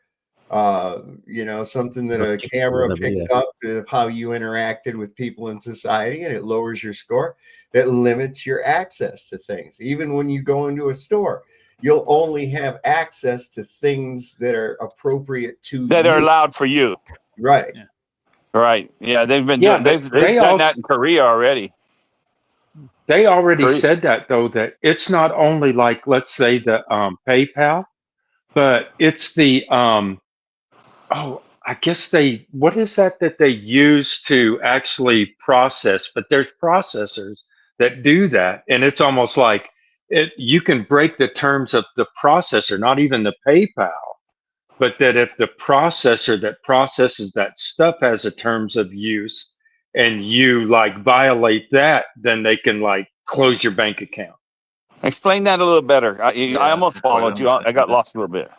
something that a camera picked up of how you interacted with people in society, and it lowers your score. That limits your access to things. Even when you go into a store, you'll only have access to things that are appropriate to
that
you.
are allowed for you.
Right.
Yeah. Right. Yeah, they've been
Yeah,
they've done that in Korea already.
They already said that though, that it's not only like, let's say the PayPal, but it's the I guess what is that they use to actually process? But there's processors that do that, and it's almost like you can break the terms of the processor, not even the PayPal, but that if the processor that processes that stuff has a terms of use and you like violate that, then they can like close your bank account.
Explain that a little better. I almost followed you. I got lost a little bit.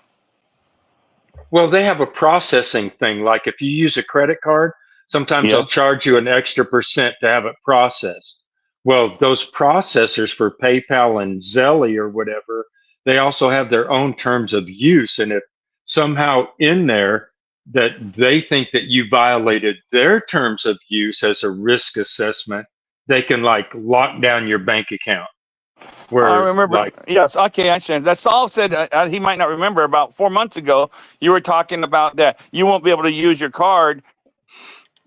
Well, they have a processing thing. Like if you use a credit card, sometimes
Yeah.
they'll charge you an extra % to have it processed. Well, those processors for PayPal and Zelle or whatever, they also have their own terms of use. And if somehow in there that they think that you violated their terms of use as a risk assessment, they can like lock down your bank account. Where,
I remember.
like,
Yes, okay, I understand. That's all said. He might not remember. About 4 months ago, you were talking about that you won't be able to use your card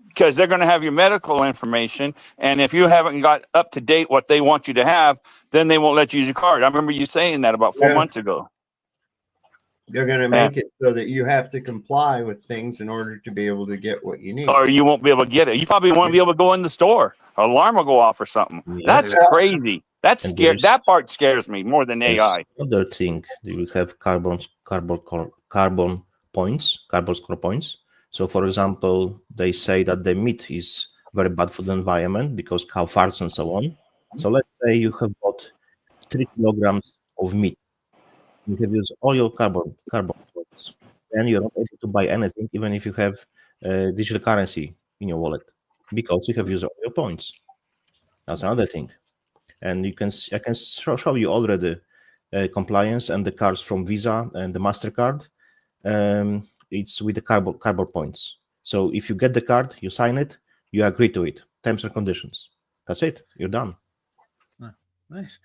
because they're going to have your medical information, and if you haven't got up to date what they want you to have, then they won't let you use your card. I remember you saying that about 4 months ago.
They're going to make it so that you have to comply with things in order to be able to get what you need.
Or you won't be able to get it. You probably won't be able to go in the store. An alarm will go off or something. That's crazy. That's scary. That part scares me more than AI.
Another thing, you will have carbon points, carbon score points. So, for example, they say that the meat is very bad for the environment because cow farts and so on. So, let's say you have bought 3 kilograms of meat. You have used all your carbon points. Then you're not able to buy anything, even if you have digital currency in your wallet, because you have used all your points. That's another thing. And you can I can show you already compliance and the cards from Visa and the MasterCard. It's with the carbon points. So if you get the card, you sign it, you agree to it. Terms and conditions. That's it. You're done.
Nice.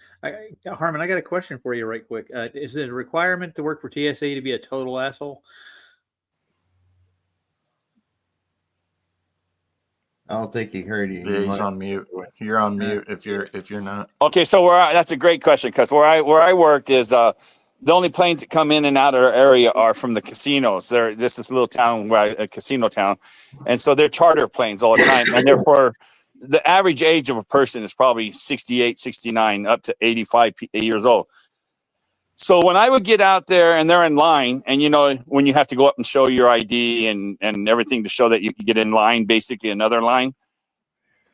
Harmon, I got a question for you right quick. Is it a requirement to work for TSA to be a total asshole?
I don't think he heard you.
Yeah, he's on mute. You're on mute if you're not.
Okay, so that's a great question because where I worked is the only planes that come in and out of our area are from the casinos. This is a little town, a casino town, and so they're charter planes all the time, and therefore the average age of a person is probably 68, 69, up to 85 years old. So when I would get out there and they're in line, and you know when you have to go up and show your ID and everything to show that you can get in line, basically another line,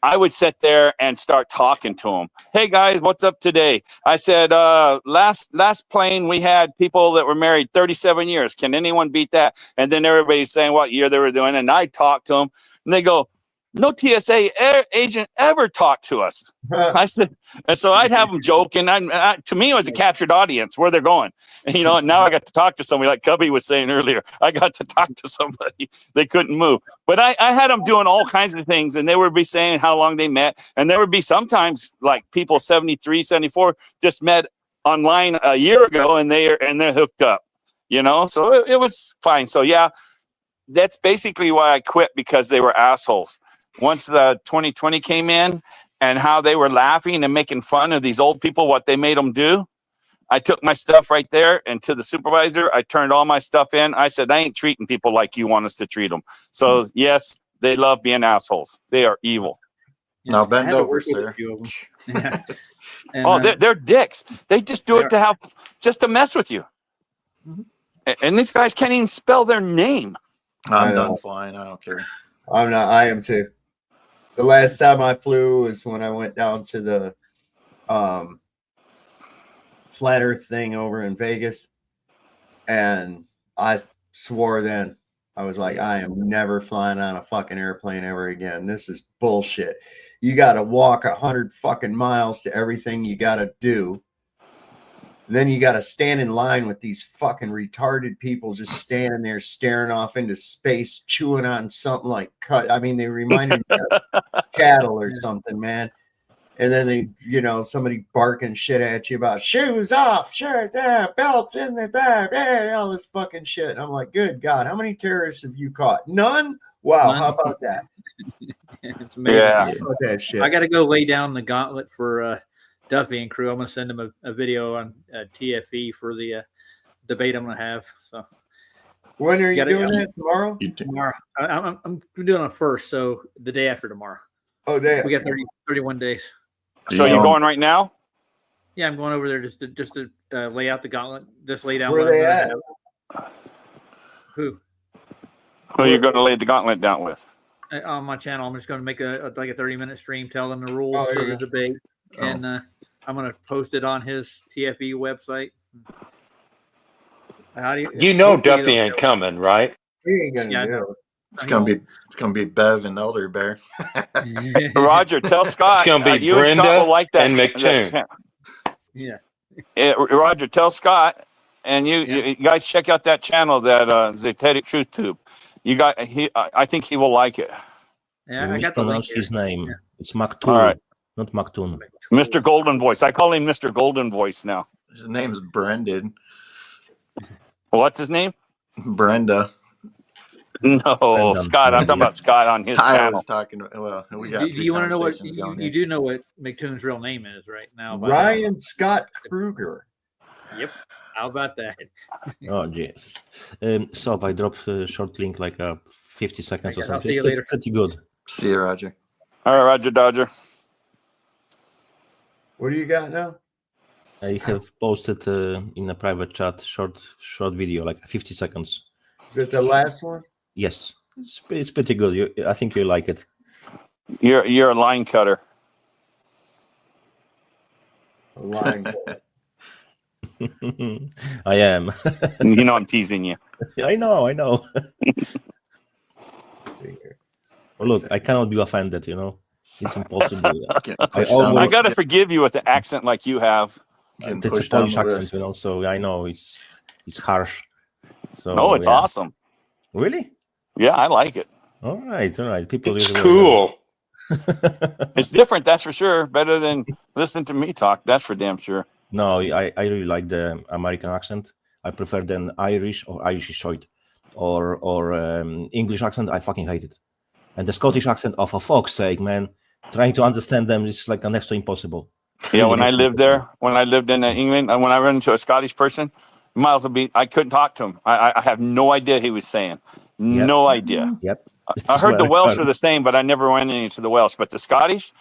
I would sit there and start talking to them. Hey guys, what's up today? I said, last plane we had people that were married 37 years. Can anyone beat that? And then everybody's saying what year they were doing, and I talked to them, and they go, no TSA agent ever talked to us. I said, and so I'd have them joking. To me, it was a captured audience where they're going. And, you know, and now I got to talk to somebody like Cubby was saying earlier. I got to talk to somebody. They couldn't move. But I had them doing all kinds of things, and they would be saying how long they met. And there would be sometimes like people 73, 74 just met online a year ago, and they're hooked up, you know? So it was fine. So, yeah, that's basically why I quit, because they were assholes. Once the 2020 came in and how they were laughing and making fun of these old people, what they made them do, I took my stuff right there, and to the supervisor, I turned all my stuff in. I said, I ain't treating people like you want us to treat them. So, yes, they love being assholes. They are evil.
Yeah,
now bend over, sir.
Yeah.
And, they're dicks. They just do it to mess with you.
Mm-hmm.
And these guys can't even spell their name.
I'm done flying. I don't care.
I am too. The last time I flew was when I went down to the flat earth thing over in Vegas, and I swore then, I was like, I am never flying on a fucking airplane ever again. This is bullshit. You got to walk 100 fucking miles to everything you got to do. And then you got to stand in line with these fucking retarded people just standing there staring off into space, chewing on something like cut. I mean, they reminded me of cattle or something, man. And then they, you know, somebody barking shit at you about shoes off, shirt there, belts in the back, all this fucking shit. And I'm like, good God, how many terrorists have you caught? None? Wow, how about that?
It's amazing.
Yeah.
How about that shit?
I got to go lay down the gauntlet for Duffy and crew. I'm going to send them a video on TFE for the debate I'm going to have. So
when are you doing that? Tomorrow?
Tomorrow. I'm doing it first, so the day after tomorrow.
Oh, day.
We got 31 days.
So you're going right now?
Yeah, I'm going over there just to lay out the gauntlet. Just lay down.
Where are they at?
Who?
Who are you going to lay the gauntlet down with?
On my channel, I'm just going to make a 30-minute stream, tell them the rules
Oh, there
to
you
the
go.
debate, and I'm going to post it on his TFE website. How do
You know
hopefully
Duffy
they'll
ain't
show-
coming, right?
He ain't gonna
Yeah, I
do
know.
it.
It's gonna be Bev and Elder Bear.
Roger, tell Scott.
It's gonna be
You and Scott will
Brenda
like that.
and McToon.
Yeah.
Roger, tell Scott, and you guys check out that channel, that Zetic Truth Tube. I think he will like it.
Yeah,
You
I got the link
mispronounced
here.
his name.
Yeah.
It's Maktul,
All right.
not Maktoon.
Mr. Golden Voice. I call him Mr. Golden Voice now.
His name's Brendan.
What's his name?
Brenda.
No,
Brendan.
Scott. I'm talking about Scott on his
I
channel.
was talking. Well, we got
Do
three
you want to know what
conversations going
you
here.
do know what McToon's real name is right now? by now.
Ryan Scott Kruger.
Yep. How about that?
Oh, jeez. So I dropped a short link, like 50 seconds or
I'll
something.
see you
It's
later.
pretty good.
See you, Roger.
All right, Roger Dodger.
What do you got now?
I have posted in a private chat short video, like 50 seconds.
Is it the last one?
Yes, it's pretty good. I think you like it.
You're a line cutter.
A line.
I am.
You know I'm teasing you.
I know. Well, look, I cannot be offended. It's impossible.
I got to forgive you with the accent like you have.
It's a Polish accent, so I know it's harsh. So
no, it's awesome.
Really?
Yeah, I like it.
All right. People,
it's cool.
It's different, that's for sure. Better than listening to me talk. That's for damn sure.
No, I really like the American accent. I prefer than Irish or Irish shite or English accent. I fucking hate it. And the Scottish accent, oh, for fuck's sake, man, trying to understand them is like next to impossible.
Yeah, when I lived there, when I lived in England, and when I ran into a Scottish person, I couldn't talk to him. I have no idea what he was saying. No idea.
Yep.
I heard the Welsh are the same, but I never went into the Welsh. But the Scottish,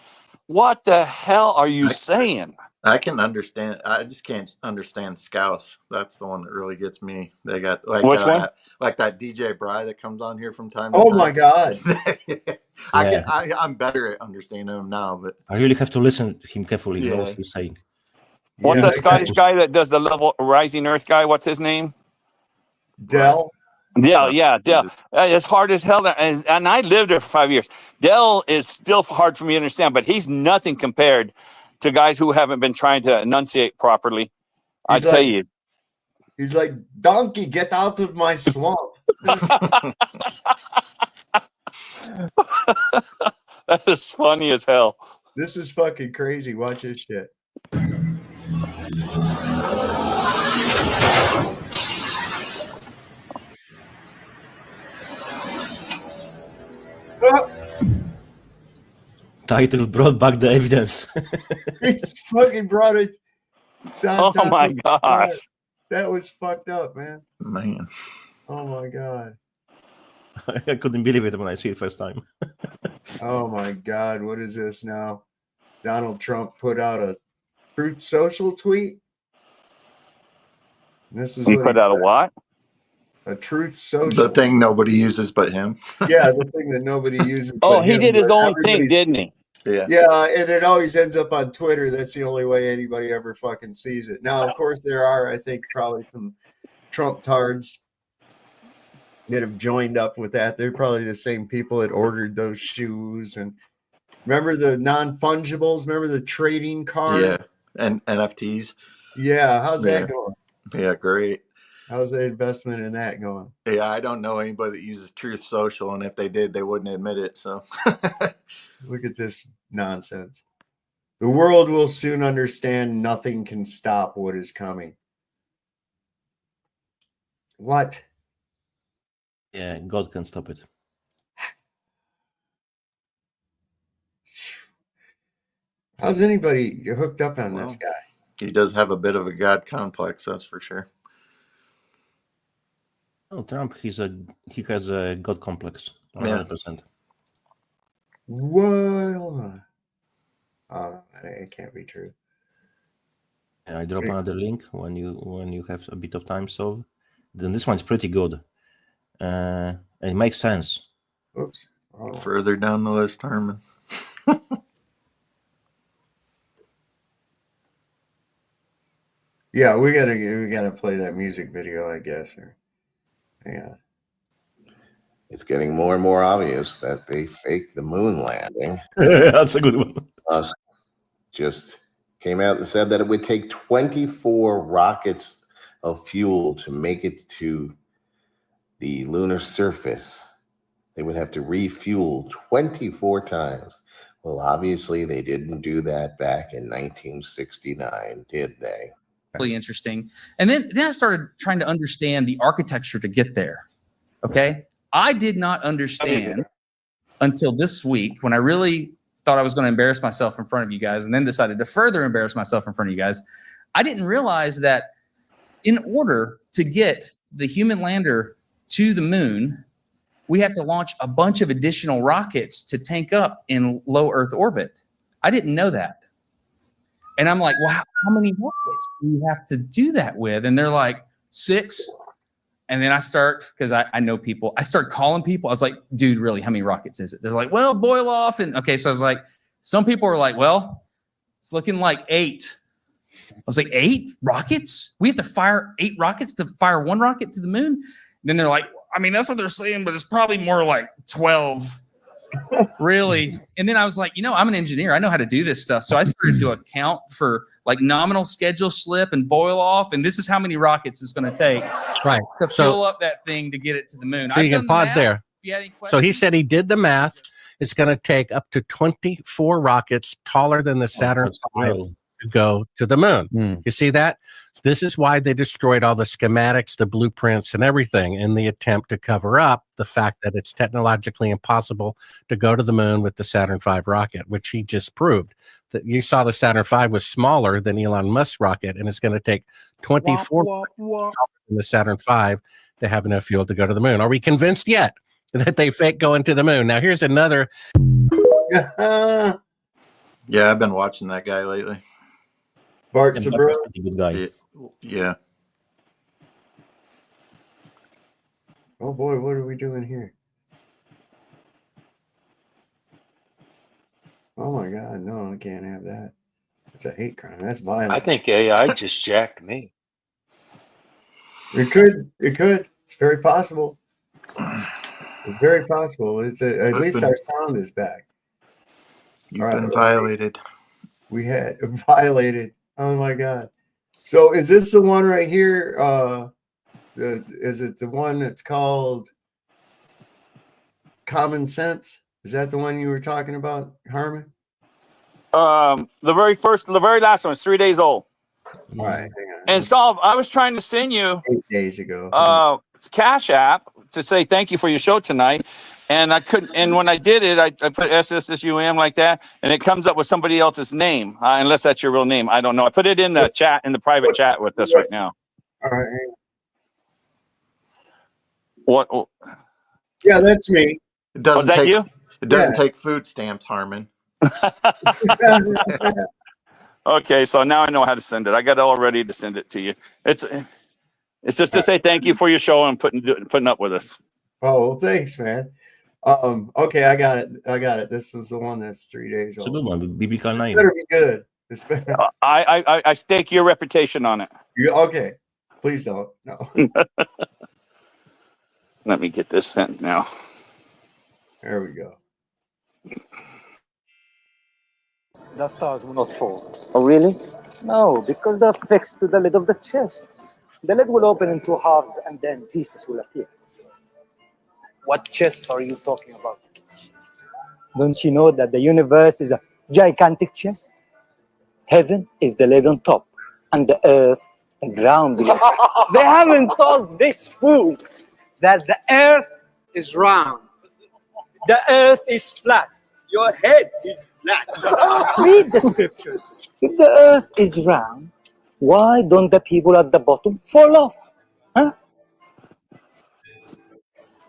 what the hell are you saying?
I can understand. I just can't understand Scouse. That's the one that really gets me. They got like
which one?
Like that DJ Bry that comes on here from time
to time.
Oh my
God!
I'm better at understanding him now, but
I really have to listen to him carefully. You know what he's saying.
What's that Scottish guy that does the level rising Earth guy? What's his name?
Dell.
Dell, yeah, Dell. It's hard as hell, and I lived there for 5 years. Dell is still hard for me to understand, but he's nothing compared to guys who haven't been trying to enunciate properly. I tell you.
He's like, donkey, get out of my swamp.
That is funny as hell.
This is fucking crazy. Watch this shit.
Title brought back the evidence.
He's fucking brought it.
Oh my gosh.
That was fucked up, man.
Man.
Oh my God.
I couldn't believe it when I see it first time.
Oh my God. What is this now? Donald Trump put out a Truth Social tweet. This is
he put out a what?
A Truth Social.
The thing nobody uses but him.
Yeah, the thing that nobody uses.
Oh, he did his own thing, didn't he?
Yeah.
Yeah, and it always ends up on Twitter. That's the only way anybody ever fucking sees it. Now, of course, there are, I think, probably some Trump tards that have joined up with that. They're probably the same people that ordered those shoes. And remember the non-fungibles? Remember the trading card?
Yeah, and NFTs.
Yeah, how's that going?
Yeah, great.
How's the investment in that going?
Yeah, I don't know anybody that uses Truth Social, and if they did, they wouldn't admit it. So
look at this nonsense. The world will soon understand nothing can stop what is coming. What?
Yeah, God can stop it.
How's anybody hooked up on this guy?
He does have a bit of a God complex, that's for sure.
Oh, Trump, he has a God complex, 100%.
What? Hold on. Oh, it can't be true.
I drop another link when you have a bit of time. So then this one's pretty good. It makes sense.
Oops. Oh.
Further down the list, Herman.
Yeah, we gotta play that music video, I guess. Or yeah.
It's getting more and more obvious that they faked the moon landing.
That's a good one.
Just came out and said that it would take 24 rockets of fuel to make it to the lunar surface. They would have to refuel 24 times. Well, obviously, they didn't do that back in 1969, did they?
Really interesting. And then I started trying to understand the architecture to get there. Okay. I did not understand until this week when I really thought I was going to embarrass myself in front of you guys and then decided to further embarrass myself in front of you guys. I didn't realize that in order to get the human lander to the moon, we have to launch a bunch of additional rockets to tank up in low Earth orbit. I didn't know that. And I'm like, well, how many rockets do you have to do that with? And they're like, 6. And then I start, because I know people, I start calling people. I was like, dude, really, how many rockets is it? They're like, well, boil off. And okay, so I was like, some people are like, well, it's looking like 8. I was like, 8 rockets? We have to fire 8 rockets to fire 1 rocket to the moon? And then they're like, I mean, that's what they're saying, but it's probably more like 12. Really? And then I was like, I'm an engineer. I know how to do this stuff. So I started to account for like nominal schedule slip and boil off. And this is how many rockets it's going to take to fill up that thing to get it to the moon.
So you can pause there. So he said he did the math. It's going to take up to 24 rockets taller than the Saturn V to go to the moon. You see that? This is why they destroyed all the schematics, the blueprints, and everything in the attempt to cover up the fact that it's technologically impossible to go to the moon with the Saturn V rocket, which he just proved. That you saw the Saturn V was smaller than Elon Musk's rocket, and it's going to take 24 in the Saturn V to have enough fuel to go to the moon. Are we convinced yet that they fake going to the moon? Now, here's another.
Yeah, I've been watching that guy lately.
Bart Sabro.
Good guy.
Yeah.
Oh boy, what are we doing here? Oh my God, no, I can't have that. It's a hate crime. That's violence.
I think AI just jacked me.
It could. It's very possible. It's very possible. At least our sound is back.
You've been violated.
We had violated. Oh my God. So is this the one right here? Is it the one that's called Common Sense? Is that the one you were talking about, Harmon?
The very last one is 3 days old.
All right.
And Saul, I was trying to send you
8 days ago.
Cash App to say thank you for your show tonight. And I couldn't, and when I did it, I put SSSUM like that, and it comes up with somebody else's name, unless that's your real name. I don't know. I put it in the chat, in the private chat with us right now.
All right.
What?
Yeah, that's me.
It doesn't
that
take,
you?
It doesn't take food stamps, Harmon.
Okay, so now I know how to send it. I got it all ready to send it to you. It's just to say thank you for your show and putting up with us.
Oh, well, thanks, man. Okay, I got it. This was the one that's 3 days old.
It's a good one. Biblical 9.
Better be good.
I stake your reputation on it.
Okay. Please don't. No.
Let me get this sent now.
There we go.
The stars will not fall. Oh, really? No, because they're fixed to the lid of the chest. The lid will open in 2 halves and then Jesus will appear. What chest are you talking about? Don't you know that the universe is a gigantic chest? Heaven is the lid on top, and the earth, the ground below. They haven't told this fool that the earth is round. The earth is flat. Your head is flat. Read the scriptures. If the earth is round, why don't the people at the bottom fall off? Huh?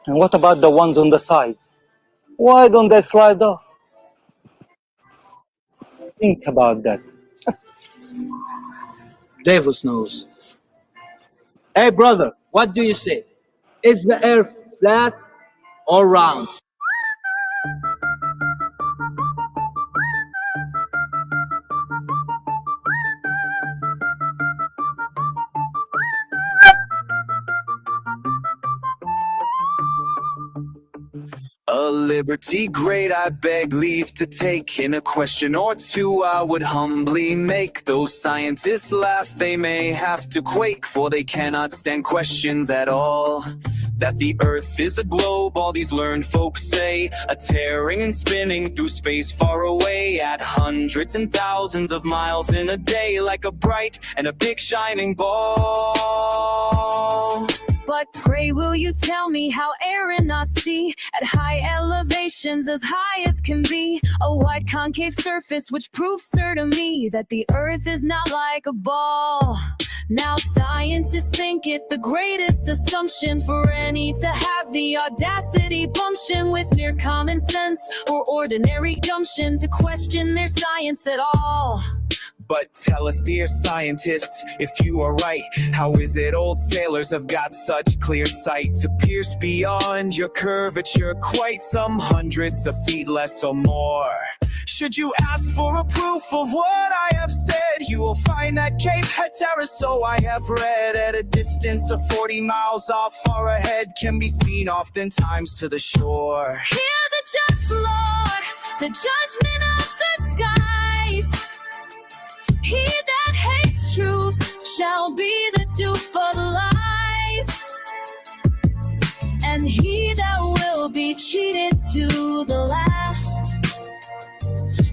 And what about the ones on the sides? Why don't they slide off? Think about that. Devils knows. Hey, brother, what do you say? Is the earth
flat or round?
A liberty great I beg leave to take. In a question or two I would humbly make those scientists laugh. They may have to quake, for they cannot stand questions at all. That the earth is a globe, all these learned folks say, a tearing and spinning through space far away, at hundreds and thousands of miles in a day, like a bright and a big shining ball.
But pray will you tell me how air and not sea, at high elevations as high as can be, a wide concave surface which proves sir to me that the earth is not like a ball. Now scientists think it the greatest assumption for any to have the audacity bumption with mere common sense or ordinary gumption to question their science at all.
But tell us, dear scientists, if you are right, how is it old sailors have got such clear sight to pierce beyond your curvature quite some hundreds of feet less or more? Should you ask for a proof of what I have said, you will find that Cape Hatteras, so I have read, at a distance of 40 miles off far ahead, can be seen oftentimes to the shore.
Hear the just Lord, the judgment of the skies. He that hates truth shall be the dupe of lies, and he that will be cheated to the last.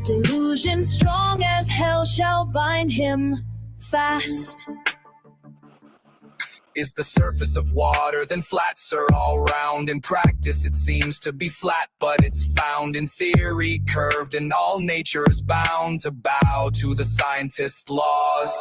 Delusion strong as hell shall bind him fast.
Is the surface of water then flat, sir, all round? In practice it seems to be flat, but it's found in theory curved, and all nature is bound to bow to the scientist's laws.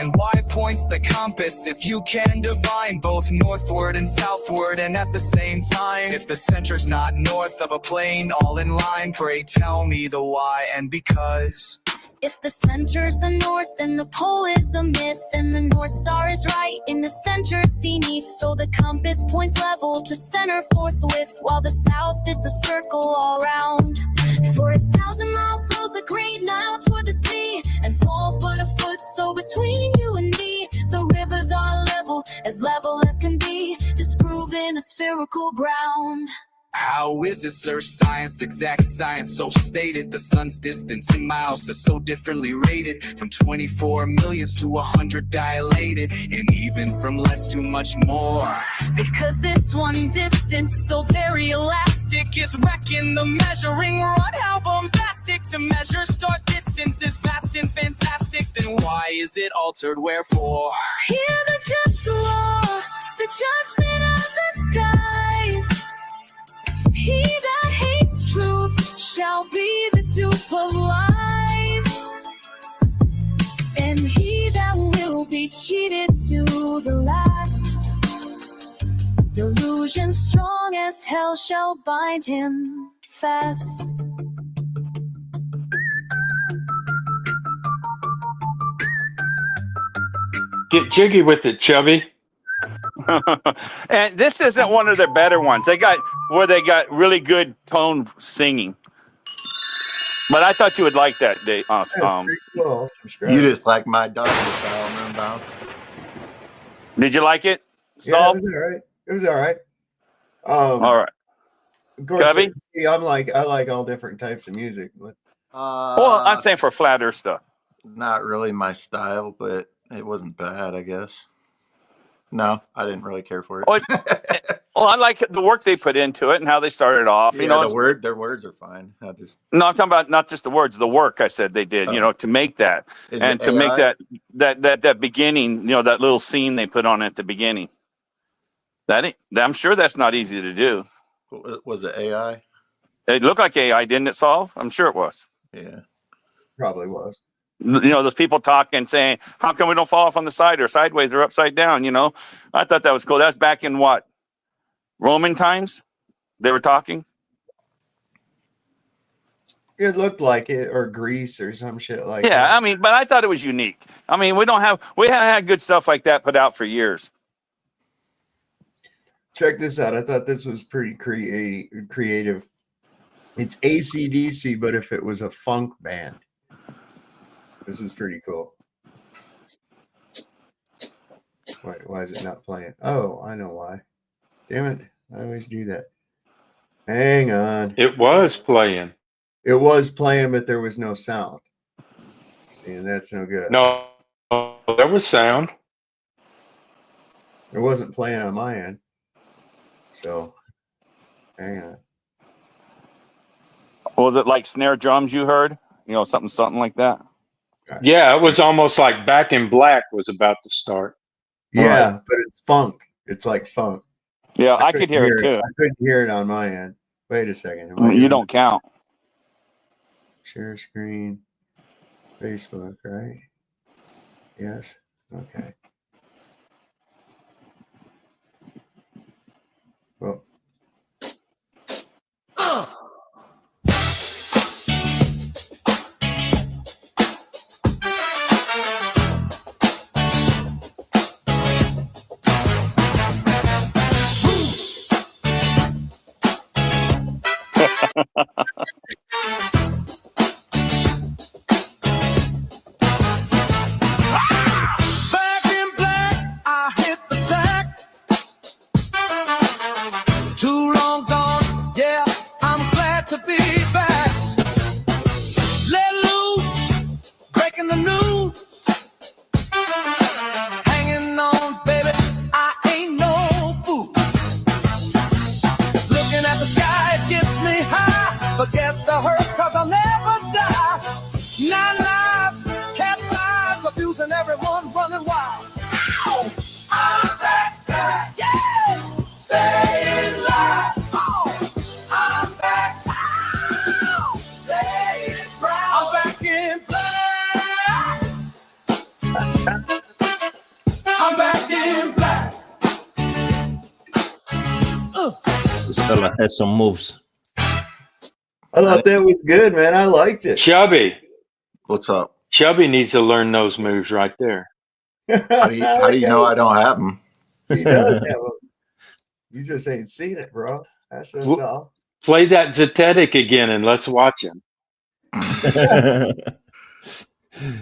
And why points the compass if you can divine both northward and southward and at the same time? If the center's not north of a plane all in line, pray tell me the why and because.
If the center's the north, then the pole is a myth, and the North Star is right in the center seen neath. So the compass points level to center forthwith, while the south is the circle all round. For 1,000 miles flows the great Nile toward the sea, and falls but a foot, so between you and me, the rivers are level as can be, disproving a spherical ground.
How is it, sir, science, exact science, so stated? The sun's distance in miles is so differently rated, from 24 millions to 100 dilated, and even from less to much more.
Because this one distance, so very elastic,
Is wrecking the measuring rod. How bombastic to measure start distance is vast and fantastic. Then why is it altered? Wherefore?
Hear the just law, the judgment of the skies. He that hates truth shall be the dupe of lies, and he that will be cheated to the last. Delusion strong as hell shall bind him fast.
Get jiggy with it, Chubby.
And this isn't one of their better ones. They got really good tone singing. But I thought you would like that, Dave.
You just like my dog style, man, bounce.
Did you like it,
Yeah,
Saul?
it was all right.
All right.
Of course,
Cubby?
I like all different types of music. But
Well, I'm saying for flat earth stuff.
Not really my style, but it wasn't bad, I guess. No, I didn't really care for it.
Well, I like the work they put into it and how they started off.
Yeah,
You know,
their words are fine.
no, I'm talking about not just the words, the work I said they did. To make that
Is
and
it
to make
AI?
that beginning. That little scene they put on at the beginning. I'm sure that's not easy to do.
Was it AI?
It looked like AI, didn't it, Saul? I'm sure it was.
Yeah,
probably was.
Those people talking, saying, "How come we don't fall off on the side or sideways or upside down?" I thought that was cool. That's back in what? Roman times? They were talking?
It looked like it, or Greece or some shit like that.
Yeah, but I thought it was unique. We haven't had good stuff like that put out for years.
Check this out. I thought this was pretty creative. It's AC/DC, but if it was a funk band. This is pretty cool. Wait, why is it not playing? Oh, I know why. Damn it. I always do that. Hang on.
It was playing.
It was playing, but there was no sound. See, and that's no good.
No, there was sound.
It wasn't playing on my end. So, hang on.
Was it like snare drums you heard? You know, something like that?
Yeah, it was almost like Back in Black was about to start.
Yeah, but it's funk. It's like funk.
Yeah, I could hear it too.
I couldn't hear it on my end. Wait a second.
You don't count.
Share screen. Facebook, right? Yes. Okay. Well.
Back in black, I hit the sack. Too long gone, yeah, I'm glad to be back. Let loose, breaking the news. Hanging on, baby, I ain't no fool. Looking at the sky, it gets me high. Forget the hurt, cause I'll never die. 9 lives, cat's eyes, abusing everyone, running wild. Ow! I'm back, back, yeah! Staying alive. Oh, I'm back. Ow! Staying proud. I'm back in black. I'm back in black.
This fella has some moves.
I thought that was good, man. I liked it.
Chubby.
What's up?
Chubby needs to learn those moves right there.
How do you know I don't have them?
He does have them. You just ain't seen it, bro. That's what's up.
Play that Zetic again and let's watch him.
Get
I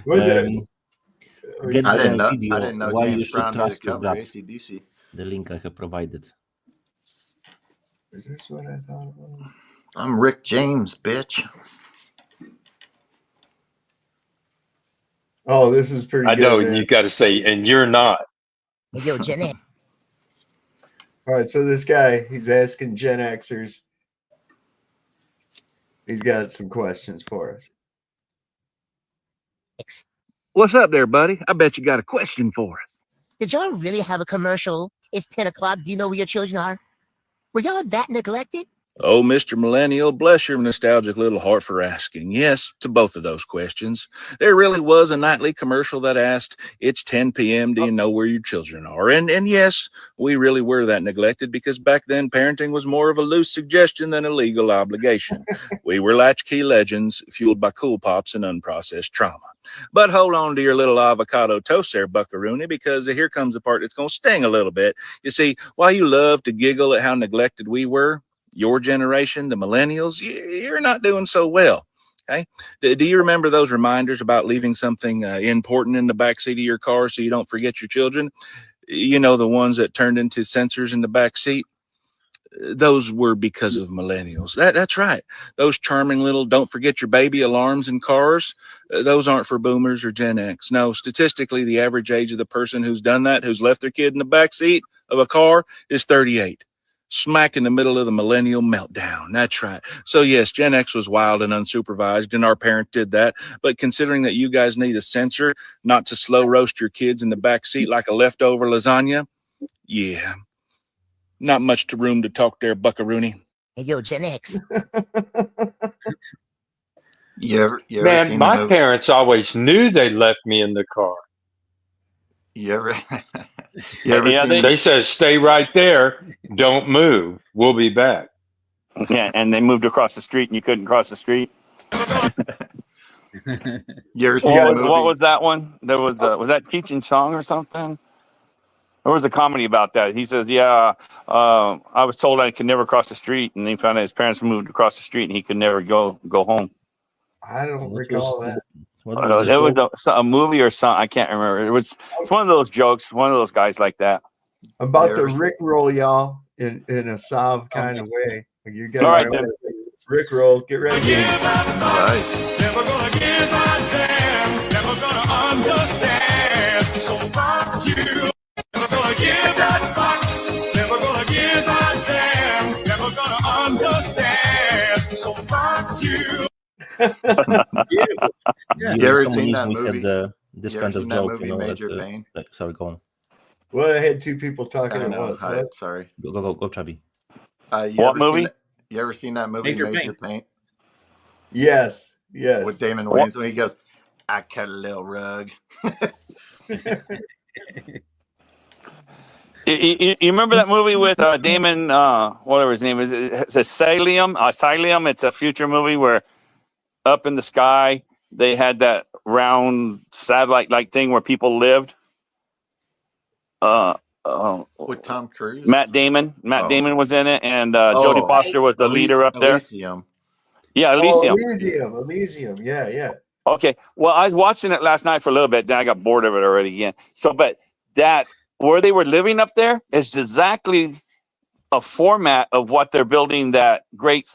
didn't
the
know.
video
I didn't know
why you
James
should
Brown did a
trust your
cover
gut.
AC/DC.
The link I have provided.
Is this what I thought it was?
I'm Rick James, bitch.
Oh, this is pretty
I
good.
know,
man.
you got to say, and you're not.
Yo, Gen X. All right, so this guy, he's asking Gen Xers. He's got some questions for us.
What's up there, buddy? I bet you got a question for us.
Did y'all really have a commercial? It's 10 o'clock. Do you know where your children are? Were y'all that neglected?
Oh, Mr. Millennial, bless your nostalgic little heart for asking. Yes, to both of those questions. There really was a nightly commercial that asked, it's 10 p.m., do you know where your children are? And yes, we really were that neglected because back then parenting was more of a loose suggestion than a legal obligation. We were latchkey legends fueled by cool pops and unprocessed trauma. But hold on to your little avocado toast there, buckaroony, because here comes the part that's going to sting a little bit. You see, while you love to giggle at how neglected we were, your generation, the millennials, you're not doing so well. Okay. Do you remember those reminders about leaving something important in the backseat of your car so you don't forget your children? You know, the ones that turned into sensors in the backseat? Those were because of millennials. That's right. Those charming little don't forget your baby alarms in cars, those aren't for boomers or Gen X. No, statistically, the average age of the person who's done that, who's left their kid in the backseat of a car, is 38. Smack in the middle of the millennial meltdown. That's right. So yes, Gen X was wild and unsupervised, and our parents did that. But considering that you guys need a sensor not to slow roast your kids in the back seat like a leftover lasagna, yeah, not much to room to talk there, buckaroony.
Hey, yo, Gen X.
You ever
Man,
seen
my
the movie?
parents always knew they left me in the car.
You ever seen
They said, stay right there. Don't move. We'll be back.
Yeah, and they moved across the street and you couldn't cross the street.
You ever seen the movie?
What was that one? There was that teaching song or something? There was a comedy about that. He says, "Yeah, I was told I could never cross the street, and he found out his parents moved across the street, and he could never go home."
I don't recall that.
It was a movie or something. I can't remember. It's one of those jokes. One of those guys like that.
I'm about to rickroll y'all in a Sav kind of way. You guys
All right,
are
then.
rickroll. Get ready.
Never gonna give a damn. Never gonna understand. So fuck you. Never gonna give that fuck. Never gonna give a damn. Never gonna understand. So fuck you.
You ever seen that
we
movie?
had this
You
kind
ever
of
seen that
joke,
movie,
you know.
Major Pain?
Sorry, go on.
Well, I had two people talking
I
at
know.
once.
Hi,
What?
sorry.
Go, Chubby.
What movie?
You ever seen that movie, Major Pain?
Yes.
With Damon Wayans when he goes, "I cut a little rug."
You remember that movie with Damon, whatever his name is? It's Asylum. It's a future movie where up in the sky they had that round satellite-like thing where people lived.
With Tom Cruise?
Matt Damon. Matt Damon was in it, and Jodie Foster was the leader up there.
Elysium.
Yeah, Elysium.
Elysium. Yeah.
Okay. Well, I was watching it last night for a little bit. Then I got bored of it already again. So, but that where they were living up there is exactly a format of what they're building that great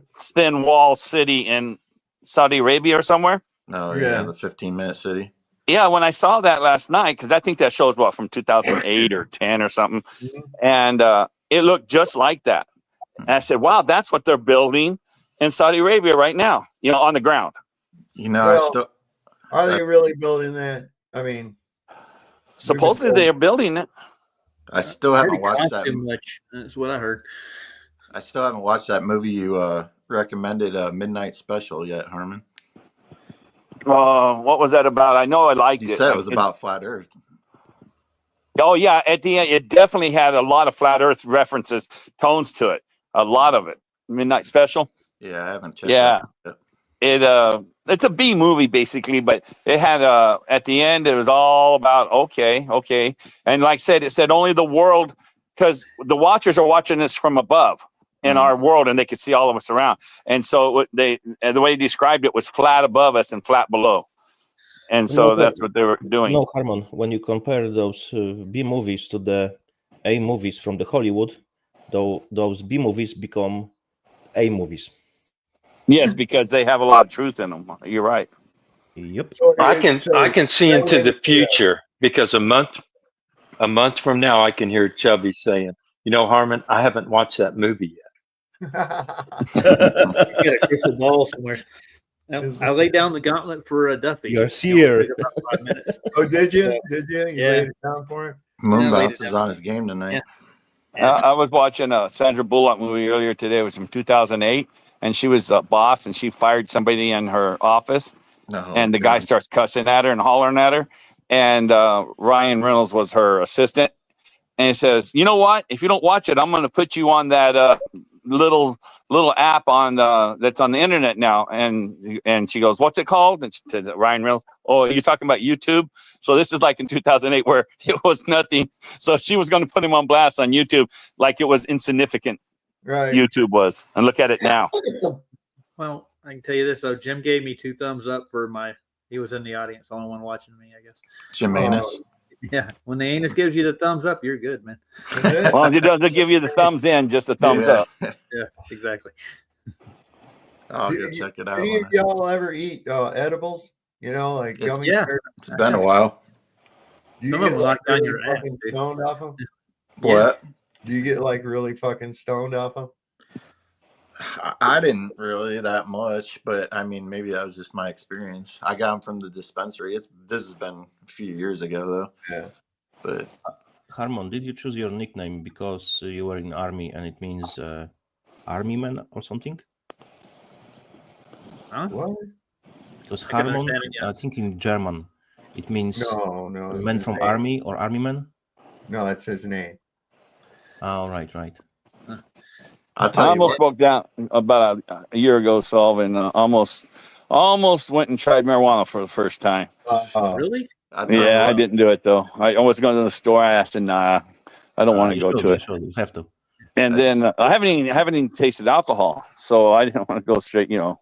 thin wall city in Saudi Arabia or somewhere.
Oh, yeah, the 15-minute city.
Yeah, when I saw that last night, because I think that show's from 2008 or 10 or something, and it looked just like that. And I said, "Wow, that's what they're building in Saudi Arabia right now, on the ground."
Are they really building that? I mean,
supposedly they're building it.
I still haven't watched that.
Much. That's what I heard.
I still haven't watched that movie you recommended, Midnight Special, yet, Herman.
What was that about? I know I liked it.
You said it was about flat Earth.
Oh yeah, at the end, it definitely had a lot of flat Earth references, tones to it. A lot of it. Midnight Special.
Yeah, I haven't checked. Yeah,
it's a B movie basically, but it had at the end it was all about okay, and like I said, it said only the world, because the watchers are watching this from above in our world, and they could see all of us around, and so the way he described it was flat above us and flat below, and so that's what they were doing.
No, Harmon, when you compare those B movies to the A movies from the Hollywood, though those B movies become A movies.
Yes, because they have a lot of truth in them. You're right.
Yep.
I can see into the future, because a month from now I can hear Chubby saying, "Harmon, I haven't watched that movie yet."
You got a crystal ball somewhere. I laid down the gauntlet for Duffy.
You're seer.
Oh, did you? Did you? You laid it down for him?
Moonbounce is on his game tonight.
I was watching a Sandra Bullock movie earlier today. It was from 2008. And she was a boss, and she fired somebody in her office. And the guy starts cussing at her and hollering at her. And Ryan Reynolds was her assistant. And he says, "You know what? If you don't watch it, I'm going to put you on that little app on that's on the internet now." And she goes, "What's it called?" And she says, Ryan Reynolds, "Oh, you're talking about YouTube?" So this is like in 2008 where it was nothing. So she was going to put him on blast on YouTube like it was insignificant.
Right.
YouTube was, and look at it now.
Well, I can tell you this though. Jim gave me 2 thumbs up for he was in the audience, the only one watching me, I guess.
Jim Anus.
Yeah, when the anus gives you the thumbs up, you're good, man.
Well, it doesn't give you the thumbs in, just a thumbs up.
Yeah, exactly.
I'll go check it out.
Do any of y'all ever eat edibles? Like gummy bears?
It's been a while.
Do you
Some of
get
them lock down your ass,
fucking stoned off them?
What?
Do you get really fucking stoned off them?
I didn't really that much, but I mean, maybe that was just my experience. I got them from the dispensary. This has been a few years ago, though.
Yeah.
But
Harmon, did you choose your nickname because you were in army and it means army man or something?
Huh?
What?
Because Harmon, I think in German, it means
no,
man from army or army man.
No, that's his name.
Oh, right.
I almost spoke down about a year ago, Solve, and almost went and tried marijuana for the first time.
Really?
I
didn't do it though. I was going to the store. I asked, and I don't want to go to it.
You have to.
And then I haven't even tasted alcohol, so I didn't want to go straight.
I'm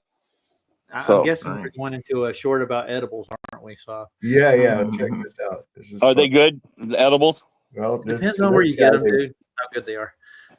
guessing we're going into a short about edibles, aren't we? So
Yeah. Check this out. This is
Are they
fun.
good? The edibles?
Well, this
depends on where you get them, dude. How good they are.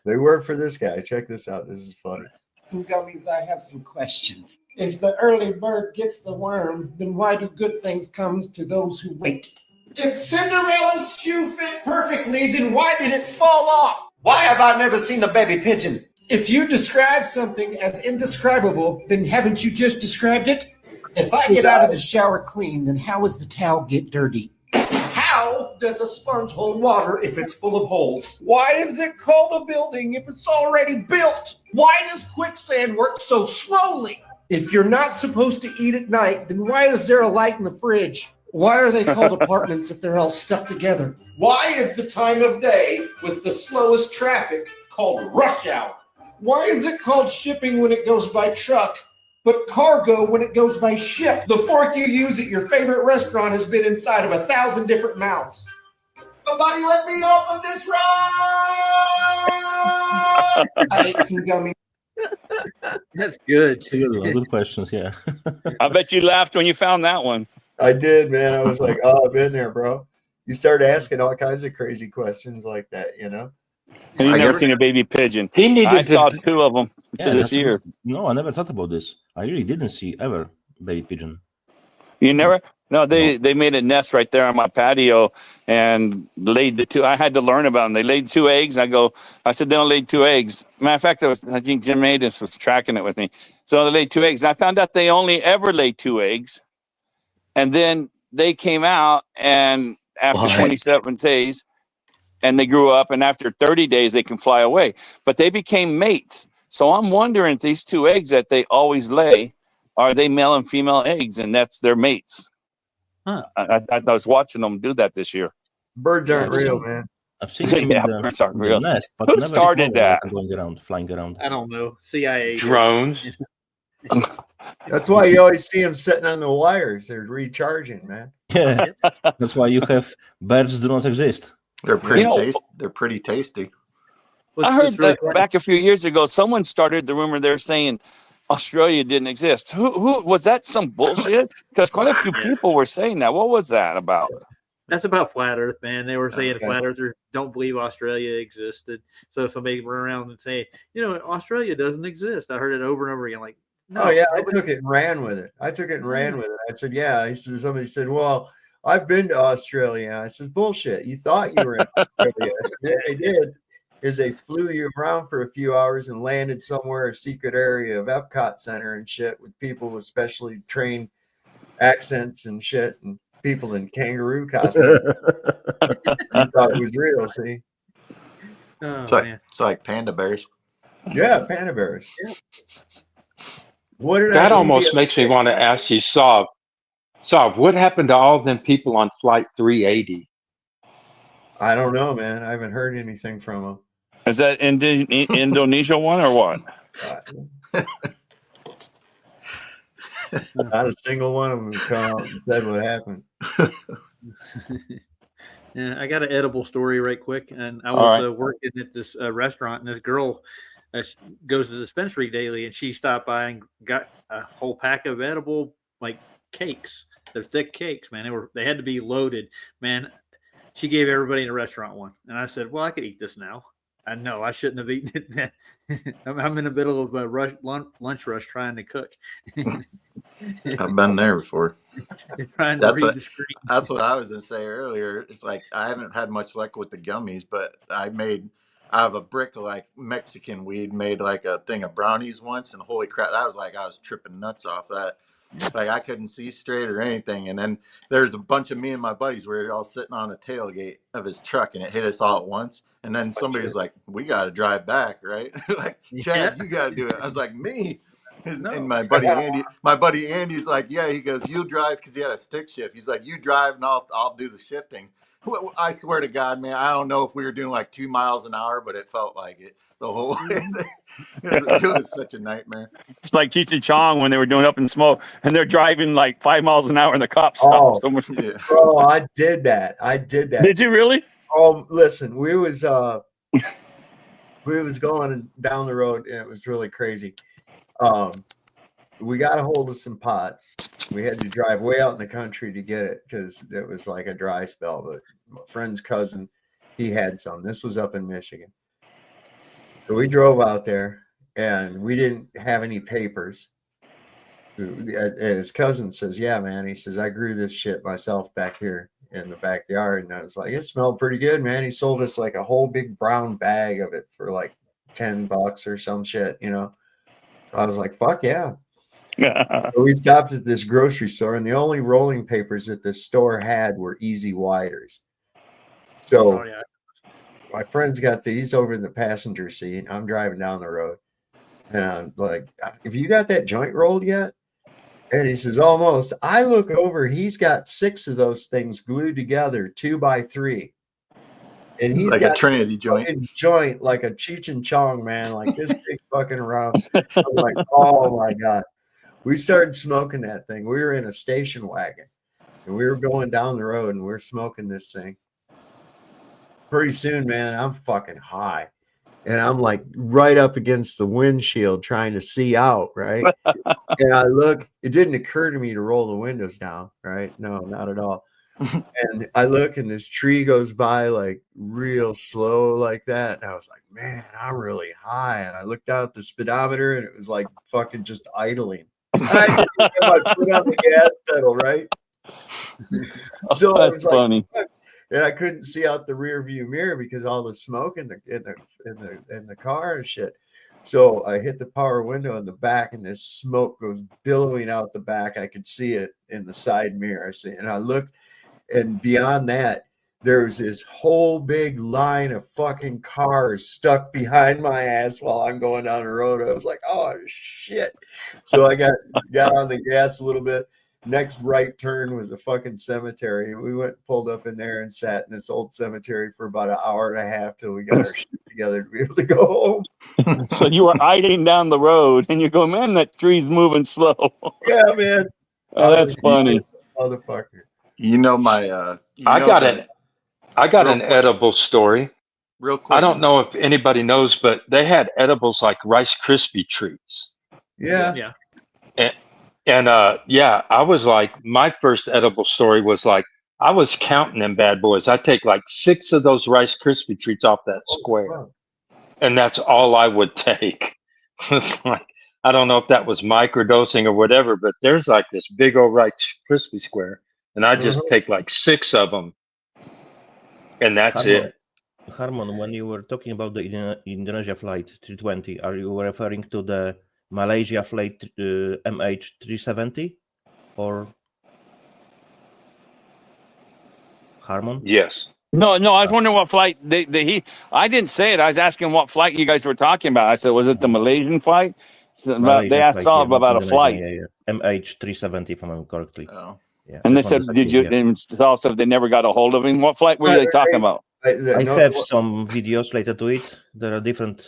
They work for this guy. Check this out. This is funny.
Some gummies, I have some questions. If the early bird gets the worm, then why do good things come to those who wait? If Cinderella's shoe fit perfectly, then why did it fall off? Why have I never seen a baby pigeon? If you describe something as indescribable, then haven't you just described it? If I get out of the shower clean, then how does the towel get dirty? How does a sponge hold water if it's full of holes? Why is it called a building if it's already built? Why does quicksand work so slowly? If you're not supposed to eat at night, then why is there a light in the fridge? Why are they called apartments if they're all stuck together? Why is the time of day with the slowest traffic called rush hour? Why is it called shipping when it goes by truck, but cargo when it goes by ship? The fork you use at your favorite restaurant has been inside of 1,000 different mouths. Somebody let me off of this ride! I ate some gummies.
That's good.
Good questions, yeah.
I bet you laughed when you found that one.
I did, man. I was like, oh, I've been there, bro. You start asking all kinds of crazy questions like that,
And you never seen a baby pigeon. I saw 2 of them this year.
No, I never thought about this. I really didn't see ever baby pigeon.
You never? No, they made a nest right there on my patio and laid the 2. I had to learn about them. They laid 2 eggs. I said, they don't lay 2 eggs. Matter of fact, I think Jim Madis was tracking it with me. So they laid 2 eggs. And I found out they only ever laid 2 eggs. And then they came out, and after 27 days, and they grew up, and after 30 days, they can fly away. But they became mates. So I'm wondering if these 2 eggs that they always lay, are they male and female eggs, and that's their mates?
Huh.
I was watching them do that this year.
Birds aren't real, man.
I've seen them
birds aren't real.
Nest, but
Who
never
started that?
Flying around.
I don't know. CIA
drones.
That's why you always see them sitting on the wires. They're recharging, man.
Yeah, that's why you have birds do not exist.
They're pretty tasty.
I heard that back a few years ago, someone started the rumor they're saying Australia didn't exist. Who was that? Some bullshit? Because quite a few people were saying that. What was that about?
That's about flat Earth, man. They were saying flat earthers don't believe Australia existed. So if somebody run around and say, Australia doesn't exist. I heard it over and over again. Like, no.
Oh yeah, I took it and ran with it. I said, yeah. Somebody said, well, I've been to Australia. I said, bullshit. You thought you were in Australia. I said, what they did is they flew you around for a few hours and landed somewhere, a secret area of Epcot Center and shit, with people with specially trained accents and shit, and people in kangaroo costumes. I thought it was real. See,
it's like panda bears.
Yeah, panda bears. Yeah.
That almost makes me want to ask you, Saab, what happened to all them people on Flight 380?
I don't know, man. I haven't heard anything from them.
Is that Indonesia one or what?
Not a single one of them come out and said what happened.
Yeah, I got an edible story right quick. And I was working at this restaurant, and this girl goes to the dispensary daily, and she stopped by and got a whole pack of edible cakes. They're thick cakes, man. They had to be loaded, man. She gave everybody in the restaurant one, and I said, "Well, I could eat this now." I know I shouldn't have eaten it. I'm in the middle of a lunch rush trying to cook.
I've been there before.
That's
what I was gonna say earlier. It's like I haven't had much luck with the gummies, but I made out of a brick of Mexican weed, made a thing of brownies once, and holy crap, I was tripping nuts off that. I couldn't see straight or anything. And then there's a bunch of me and my buddies we were all sitting on a tailgate of his truck, and it hit us all at once. And then somebody was like, "We got to drive back, right?" Chad, you got to do it. I was like, "Me?" And my buddy Andy's like, "Yeah." He goes, "You drive," because he had a stick shift. He's like, "You drive, and I'll do the shifting." Well, I swear to God, man, I don't know if we were doing like 2 miles an hour, but it felt like it the whole way. It was such a nightmare.
It's like Cheech and Chong when they were doing Up in Smoke, and they're driving like 5 miles an hour, and the cops stop
Oh,
someone.
Yeah.
bro, I did that.
Did you really?
Listen, we was going down the road, and it was really crazy. We got a hold of some pot. We had to drive way out in the country to get it because it was like a dry spell. But my friend's cousin, he had some. This was up in Michigan. So we drove out there, and we didn't have any papers. So his cousin says, "Yeah, man." He says, "I grew this shit myself back here in the backyard." And I was like, "It smelled pretty good, man." He sold us like a whole big brown bag of it for like $10 or some shit, you know. So I was like, "Fuck yeah." So we stopped at this grocery store, and the only rolling papers that this store had were Easy Widers. So my friend's got these over in the passenger seat. I'm driving down the road, and I'm like, "Have you got that joint rolled yet?" And he says, "Almost." I look over, he's got 6 of those things glued together, 2 by 3. And
It's
he's
like
got
a Trinity joint.
like a Cheech and Chong, man, like this big fucking round. I'm like, oh my God. We started smoking that thing. We were in a station wagon, and we were going down the road, and we're smoking this thing. Pretty soon, man, I'm fucking high. And I'm like right up against the windshield trying to see out, right? And I look, it didn't occur to me to roll the windows down, right? No, not at all. And I look, and this tree goes by like real slow like that. And I was like, man, I'm really high. And I looked out the speedometer, and it was like fucking just idling. I didn't even have my foot on the gas pedal, right? So I was
funny.
Like, and I couldn't see out the rear view mirror because all the smoke in the car and shit. So I hit the power window in the back, and this smoke goes billowing out the back. I could see it in the side mirror. And I looked, and beyond that, there's this whole big line of fucking cars stuck behind my ass while I'm going down the road. I was like, oh shit. So I got on the gas a little bit. Next right turn was a fucking cemetery. We went and pulled up in there and sat in this old cemetery for about an hour and a half till we got our shit together to be able to go home.
So you were idling down the road, and you go, man, that tree's moving slow.
Yeah, man.
Oh, that's funny.
Motherfucker.
You know my
I got an
quick.
edible story.
Real quick.
I don't know if anybody knows, but they had edibles like Rice Krispie treats.
Yeah.
Yeah.
And yeah, I was like, my first edible story was like, I was counting them bad boys. I take like 6 of those Rice Krispie treats off that square, and that's all I would take. It's like, I don't know if that was microdosing or whatever, but there's like this big old Rice Krispie square, and I just take like 6 of them, and that's it.
Harmon, when you were talking about the Indonesia flight 320, are you referring to the Malaysia flight MH370 or Harmon?
Yes.
No, I was wondering what flight I didn't say it. I was asking what flight you guys were talking about. I said, was it the Malaysian flight? They asked Saul about a flight.
Yeah. MH370, if I'm correctly.
Oh.
Yeah.
And they said, and Saul said they never got a hold of him. What flight were they talking about?
I have some videos related to it. There are different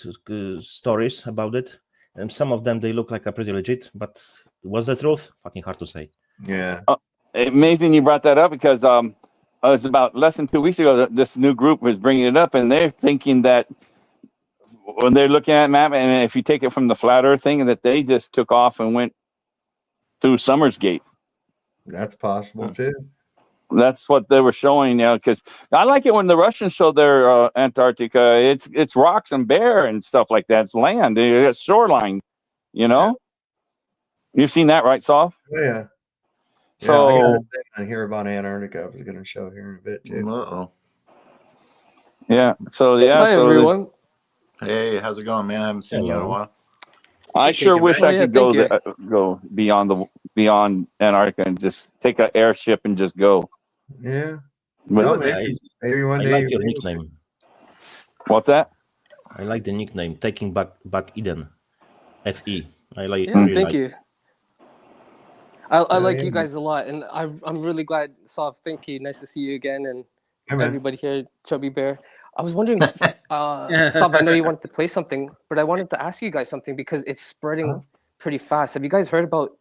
stories about it. And some of them, they look like a pretty legit, but was the truth? Fucking hard to say.
Yeah.
Amazing you brought that up because it was about less than 2 weeks ago that this new group was bringing it up, and they're thinking that when they're looking at a map, and if you take it from the flat earth thing, that they just took off and went through Summer's Gate.
That's possible too.
That's what they were showing now, because I like it when the Russians show their Antarctica. It's rocks and bare and stuff like that. It's land, it's shoreline. You know, you've seen that, right, Saul?
Oh, yeah.
So
I got a thing on here about Antarctica. I was going to show here in a bit too.
Uh-oh.
Yeah. So yeah.
Hi,
so
everyone.
Hey, how's it going, man? I haven't seen you in a while.
I sure wish I could go beyond Antarctica and just take an airship and just go.
Yeah.
But
maybe one
I
day.
like your nickname.
What's that?
I like the nickname, Taking Back Eden. FE. I like.
Yeah, thank you. I like you guys a lot, and I'm really glad. Thank you. Nice to see you again, and everybody here, Chubby Bear. I was wondering, Sav, I know you wanted to play something, but I wanted to ask you guys something because it's spreading pretty fast. Have you guys heard about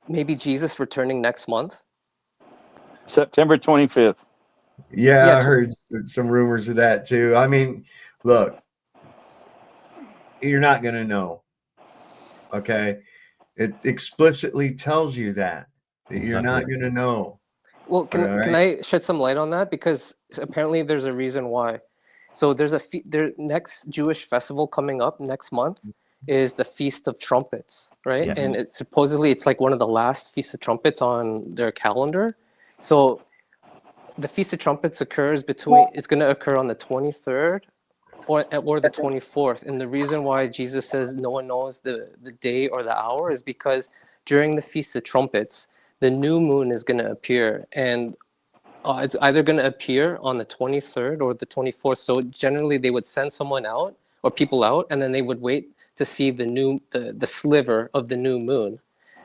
maybe Jesus returning next month?
September 25th.
Yeah, I heard some rumors of that too. I mean, look, you're not going to know. Okay. It explicitly tells you that you're not going to know.
Well, can I shed some light on that? Because apparently there's a reason why. So there's their next Jewish festival coming up next month is the Feast of Trumpets, right?
Yeah.
And it's supposedly it's like one of the last Feast of Trumpets on their calendar. So the Feast of Trumpets it's going to occur on the 23rd or the 24th. And the reason why Jesus says no one knows the day or the hour is because during the Feast of Trumpets, the new moon is going to appear, and it's either going to appear on the 23rd or the 24th. So generally they would send someone out or people out, and then they would wait to see the sliver of the new moon.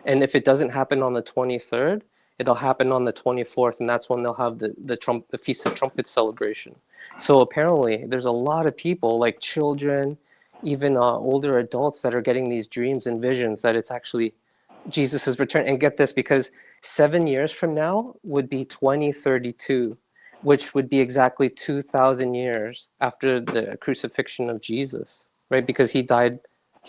And if it doesn't happen on the 23rd, it'll happen on the 24th, and that's when they'll have the Feast of Trumpets celebration. So apparently there's a lot of people, like children, even older adults, that are getting these dreams and visions that it's actually Jesus' return. And get this, because 7 years from now would be 2032, which would be exactly 2,000 years after the crucifixion of Jesus, right? Because he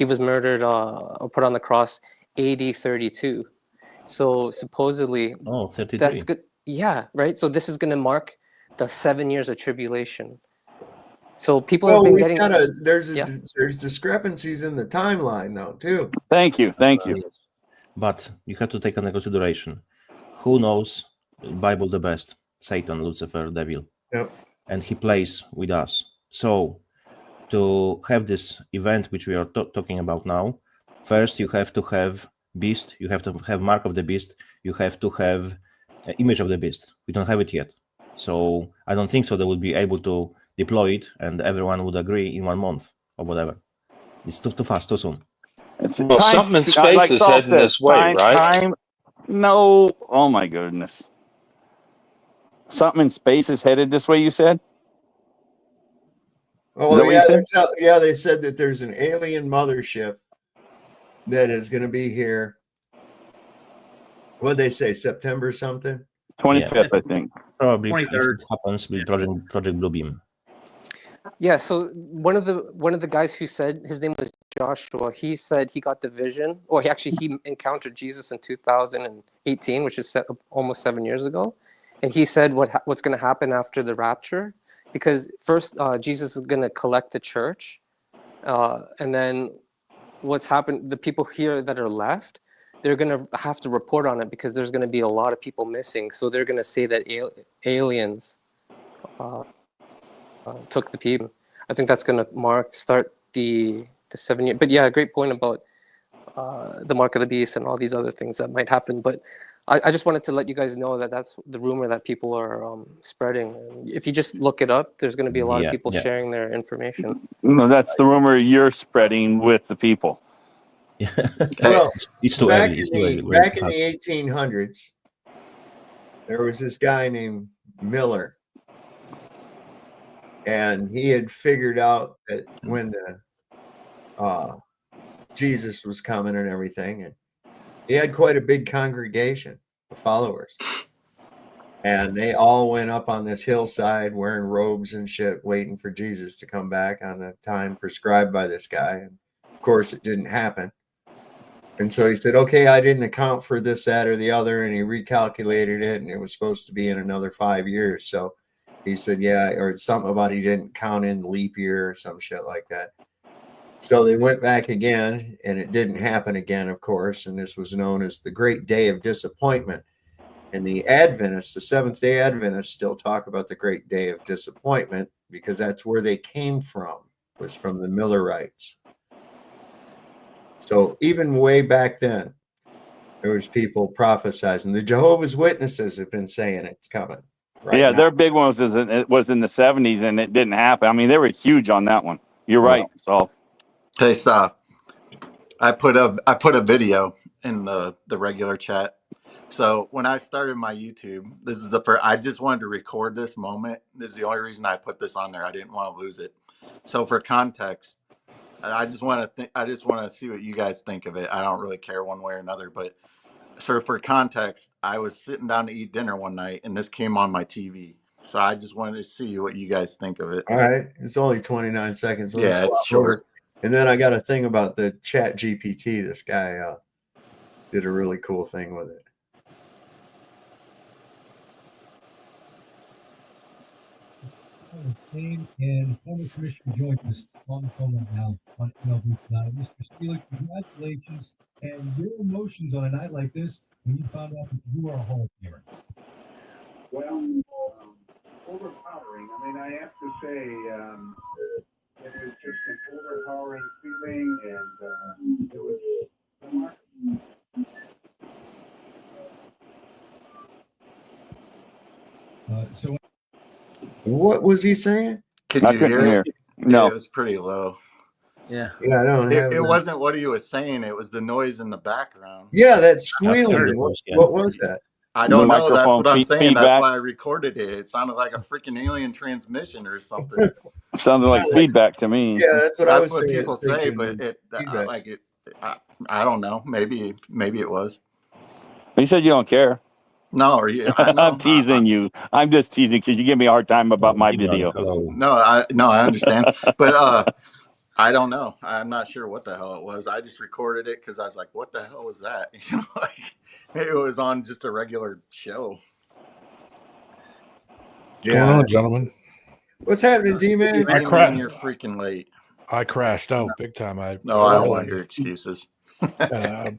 was murdered or put on the cross AD 32. So supposedly,
33.
that's good. Yeah, right. So this is going to mark the 7 years of tribulation. So people have been getting.
There's discrepancies in the timeline, though, too.
Thank you.
But you have to take into consideration who knows the Bible the best: Satan, Lucifer, devil.
Yep.
And he plays with us. So to have this event which we are talking about now, first you have to have beast, you have to have mark of the beast, you have to have image of the beast. We don't have it yet. So I don't think so they would be able to deploy it and everyone would agree in 1 month or whatever. It's too fast, too soon.
Something in space is heading this way, right?
No. Oh, my goodness. Something in space is headed this way, you said?
Oh, yeah, they said that there's an alien mothership that is going to be here. What did they say? September something?
25th, I think.
Probably 23rd. If it happens with Project Bluebeam.
Yeah, so one of the guys who said, his name was Joshua, he said he got the vision, or he encountered Jesus in 2018, which is almost 7 years ago. And he said what's going to happen after the rapture, because first Jesus is going to collect the church, and then what's happened, the people here that are left, they're going to have to report on it because there's going to be a lot of people missing. So they're going to say that aliens took the people. I think that's going to start the 7 year. But yeah, great point about the mark of the beast and all these other things that might happen. But I just wanted to let you guys know that that's the rumor that people are spreading. And if you just look it up, there's going to be a lot of people sharing their information.
No, that's the rumor you're spreading with the people.
Well,
it's too early.
Back in the 1800s, there was this guy named Miller, and he had figured out that when the Jesus was coming and everything, and he had quite a big congregation of followers, and they all went up on this hillside wearing robes and shit, waiting for Jesus to come back on the time prescribed by this guy. And of course, it didn't happen. And so he said, okay, I didn't account for this, that, or the other. And he recalculated it, and it was supposed to be in another 5 years. So he said, yeah, or something about he didn't count in leap year or some shit like that. So they went back again, and it didn't happen again, of course. And this was known as the Great Day of Disappointment. And the Adventists, the Seventh-day Adventists, still talk about the Great Day of Disappointment because that's where they came from, was from the Millerites. So even way back then, there was people prophesizing. The Jehovah's Witnesses have been saying it's coming.
Yeah, their big one was in the 70s, and it didn't happen. I mean, they were huge on that one. You're right. So,
hey, Saf, I put a video in the regular chat So when I started my YouTube, this is the first. I just wanted to record this moment. This is the only reason I put this on there. I didn't want to lose it. So for context, I just want to see what you guys think of it. I don't really care one way or another, but so for context, I was sitting down to eat dinner one night, and this came on my TV. So I just wanted to see what you guys think of it.
All right, it's only 29 seconds. Let me
Yeah, it's
swap
short.
over. And then I got a thing about the Chat GPT. This guy did a really cool thing with it.
And former Commissioner joins us on the phone right now on MLB Tonight. Mr. Steeler, congratulations. And your emotions on a night like this when you found out that you are a Hall of Famer.
Well, overpowering. I mean, I have to say, it was just an overpowering feeling, and it was remarkable.
So,
what was he saying?
Could you hear it?
No,
it was pretty low.
Yeah,
I don't have.
It wasn't what he was saying. It was the noise in the background.
Yeah, that squealing. What was that?
I don't know. That's what I'm saying.
Feedback.
That's why I recorded it. It sounded like a freaking alien transmission or something.
Sounded like feedback to me.
Yeah, that's what I was saying.
People say, but I don't know. Maybe it was.
You said you don't care.
No,
I'm teasing you. I'm just teasing because you give me a hard time about my video.
No, I understand, but I don't know. I'm not sure what the hell it was. I just recorded it because I was like, "What the hell was that?" You know, like it was on just a regular show.
What's going on, gentlemen?
What's happening, D-Man?
You're freaking late.
I crashed out big time.
I don't want your excuses.
It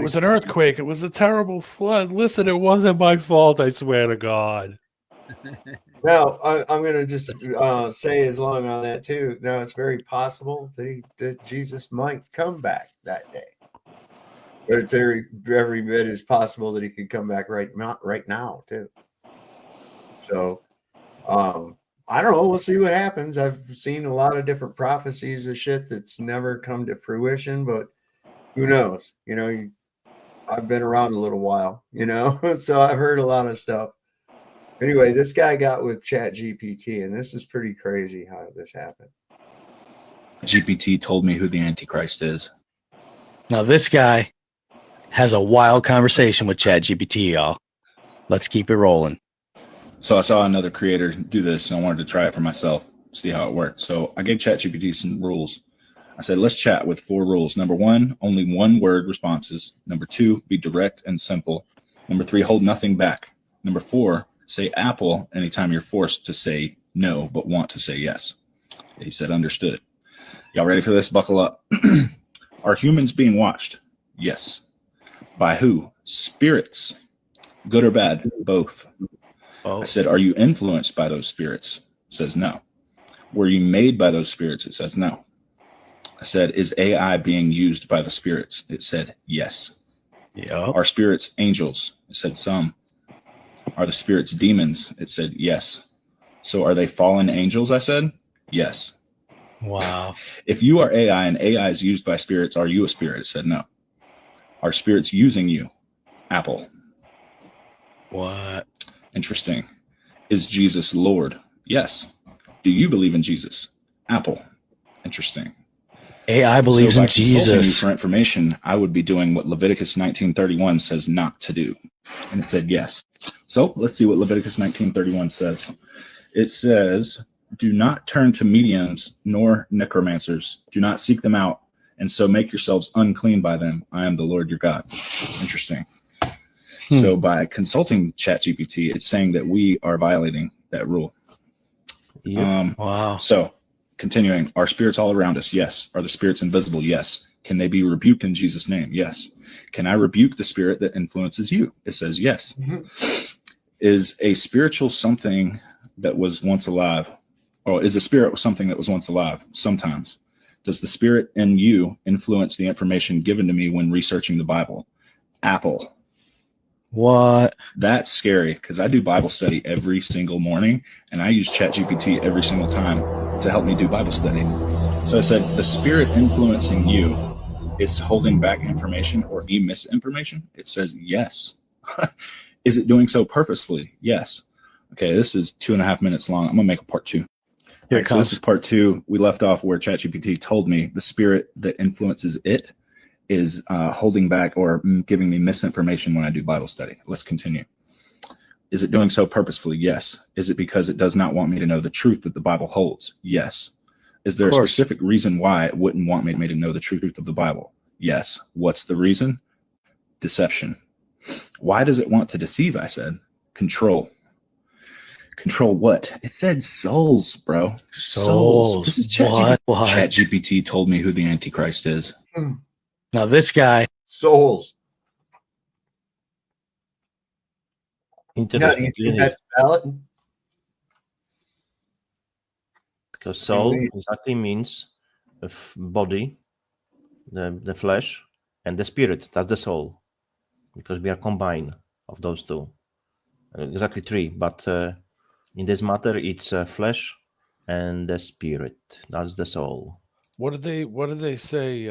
was an earthquake. It was a terrible flood. Listen, it wasn't my fault. I swear to God.
Now, I'm going to just say as long on that too. Now, it's very possible that Jesus might come back that day. But it's every bit as possible that he could come back right now too. So, I don't know. We'll see what happens. I've seen a lot of different prophecies of shit that's never come to fruition, but who knows? You know, I've been around a little while, you know, so I've heard a lot of stuff. Anyway, this guy got with Chat GPT, and this is pretty crazy how this happened.
GPT told me who the Antichrist is.
Now, this guy has a wild conversation with Chat GPT, y'all. Let's keep it rolling.
So I saw another creator do this, and I wanted to try it for myself, see how it worked. So I gave ChatGPT some rules. I said, let's chat with 4 rules. Number 1, only 1-word responses. Number 2, be direct and simple. Number 3, hold nothing back. Number 4, say Apple anytime you're forced to say no, but want to say yes. He said, understood. Y'all ready for this? Buckle up. Are humans being watched? Yes. By who? Spirits. Good or bad? Both. I said, are you influenced by those spirits? It says no. Were you made by those spirits? It says no. I said, is AI being used by the spirits? It said yes.
Yeah.
Are spirits angels? It said some. Are the spirits demons? It said yes. So are they fallen angels? I said yes.
Wow.
If you are AI and AI is used by spirits, are you a spirit? It said no. Are spirits using you? Apple.
What?
Interesting. Is Jesus Lord? Yes. Do you believe in Jesus? Apple. Interesting.
AI believes in
by consulting you
Jesus.
for information, I would be doing what Leviticus 19:31 says not to do. And it said yes. So let's see what Leviticus 19:31 says. It says, do not turn to mediums nor necromancers. Do not seek them out, and so make yourselves unclean by them. I am the Lord your God. Interesting. So by consulting ChatGPT, it's saying that we are violating that rule.
Yep. Wow.
So continuing, are spirits all around us? Yes. Are the spirits invisible? Yes. Can they be rebuked in Jesus' name? Yes. Can I rebuke the spirit that influences you? It says yes. Mm-hmm. Is a spiritual something that was once alive? Or is a spirit something that was once alive? Sometimes. Does the spirit in you influence the information given to me when researching the Bible? Apple.
What?
That's scary because I do Bible study every single morning and I use ChatGPT every single time to help me do Bible study. So I said, the spirit influencing you it's holding back information or misinformation? It says yes. Is it doing so purposefully? Yes. Okay, this is 2.5 minutes long. I'm gonna make a part 2.
Here
Right, so this is part 2. We left off where ChatGPT told me the spirit that influences it is holding back or giving me misinformation when I do Bible study. Let's continue. Is it doing so purposefully? Yes. Is it because it does not want me to know the truth that the Bible holds? Yes. Is there a specific reason why it wouldn't want me to know the truth of the Bible? Yes. What's the reason? Deception. Why does it want to deceive? I said, control. Control what? It said souls, bro.
Souls.
This is ChatGPT told me who the Antichrist is.
Now this guy.
Souls.
Interesting.
That's valid.
Because soul exactly means body, the flesh, and the spirit. That's the soul. Because we are combined of those two. Exactly 3. But in this matter, it's flesh and the spirit. That's the soul.
What did they say?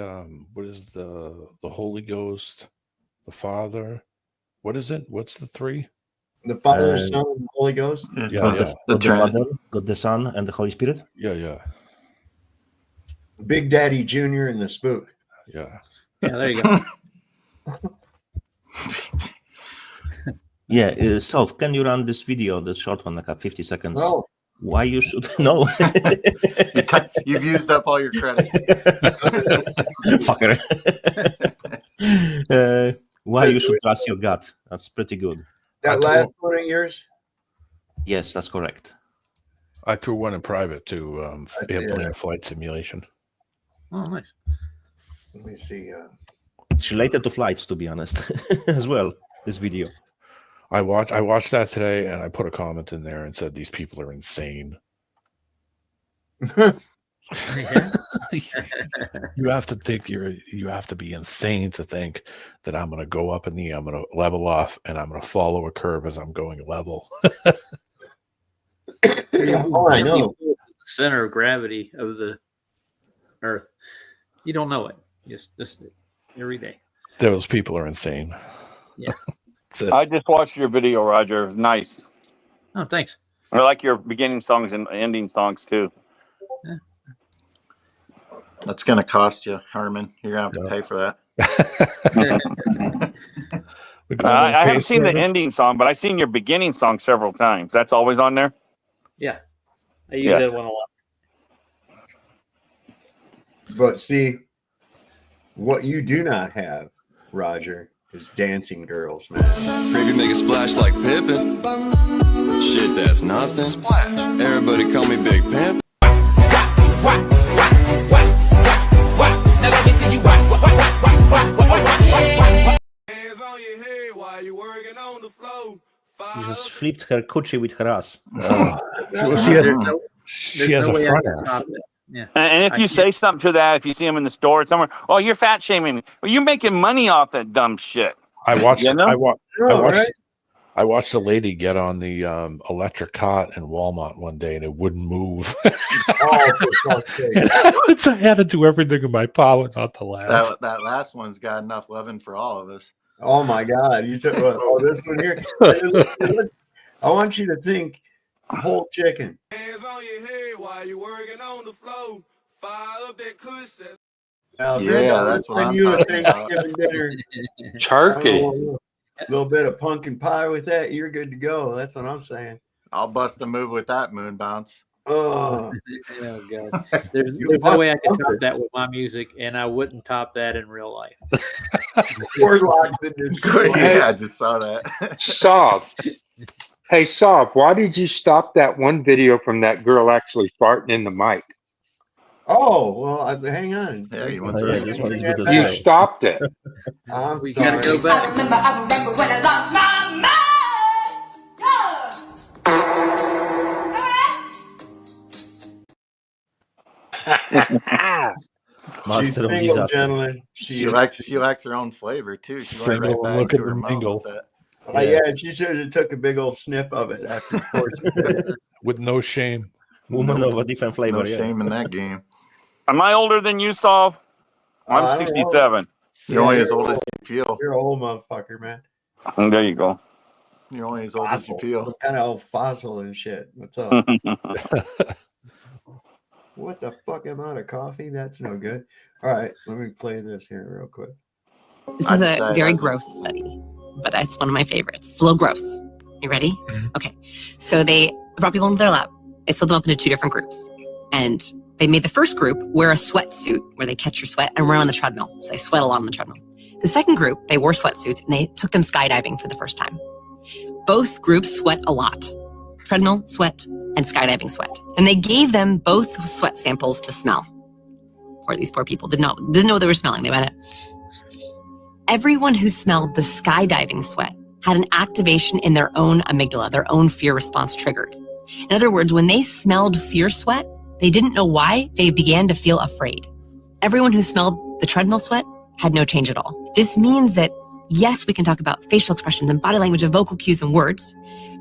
What is the Holy Ghost, the Father? What is it? What's the 3?
The Father, the Son, and the Holy Ghost.
Yeah,
God the Father, God the Son, and the Holy Spirit.
Yeah.
Big Daddy Jr. and the Spook.
Yeah.
Yeah, there you go.
Yeah, Solve, can you run this video, the short one, like 50 seconds?
No.
Why you should no?
You've used up all your credit.
Fucker. Why you should trust your gut? That's pretty good.
That last one of yours?
Yes, that's correct.
I threw one in private to airplane flight simulation.
Oh, nice.
Let me see.
It's related to flights, to be honest, as well. This video.
I watched that today, and I put a comment in there and said these people are insane. You have to think you have to be insane to think that I'm going to go up I'm going to level off, and I'm going to follow a curve as I'm going level.
Oh, I know.
The center of gravity of the Earth. You don't know it. Just every day.
Those people are insane.
Yeah.
I just watched your video, Roger. It was nice.
Oh, thanks.
I like your beginning songs and ending songs too.
Yeah.
That's going to cost you, Herman. You're going to have to pay for that.
I haven't seen the ending song, but I've seen your beginning song several times. That's always on there?
Yeah. I use that one a lot.
But see, what you do not have, Roger, is dancing girls, man.
Maybe make a splash like Pippin. Shit, that's nothing. Splash. Everybody call me Big Pimp.
Now let me see you rock.
Hands on your head while you working on the floor.
You just flipped her coochie with her ass.
She has a front ass.
Yeah.
And if you say something to that, if you see them in the store somewhere, oh, you're fat shaming me. Well, you're making money off that dumb shit.
I watched.
You know?
I watched a lady get on the electric cot in Walmart one day, and it wouldn't move.
Oh, for fuck's sake.
I had to do everything in my power not to laugh.
That last one's got enough loving for all of us.
Oh my God! You took this one here. I want you to think whole chicken.
Hands on your head while you working on the floor. Fire up that cushion.
Now,
That's what I'm talking about.
Dinner,
Turkey.
A little bit of pumpkin pie with that, you're good to go. That's what I'm saying.
I'll bust a move with that moon bounce.
Oh,
oh God! There's no way I can top that with my music, and I wouldn't top that in real life.
Yeah, I just saw that.
Sob. Hey, Sob, why did you stop that one video from that girl actually farting in the mic?
Oh, well, hang on.
Yeah, you
You stopped it.
I'm
We
sorry.
gotta go back.
Remember, I remember when I lost my mind.
She's single, gentlemen.
She likes her own flavor too. She went right back to her mom with that.
Yeah, she should have took a big old sniff of it after
with no shame.
Woman of a different flavor.
No shame in that game.
Am I older than you, Saul? I'm
I don't know.
67.
You're only as old as you feel.
You're an old motherfucker, man.
There you go.
You're only as old as you
Fossil.
feel.
Some kind of old fossil and shit. What's up? What the fuck? I'm out of coffee? That's no good. All right, let me play this here real quick.
This is a very gross study, but it's one of my favorites. It's a little gross. You ready? Okay. So they brought people into their lab. They split them up into two different groups. And they made the first group wear a sweatsuit where they catch your sweat and run on the treadmill. So they sweat a lot on the treadmill. The second group, they wore sweatsuits and they took them skydiving for the first time. Both groups sweat a lot. Treadmill sweat and skydiving sweat. And they gave them both sweat samples to smell. Or these poor people didn't know what they were smelling. They went, everyone who smelled the skydiving sweat had an activation in their own amygdala, their own fear response triggered. In other words, when they smelled fear sweat, they didn't know why, they began to feel afraid. Everyone who smelled the treadmill sweat had no change at all. This means that, yes, we can talk about facial expressions and body language and vocal cues and words,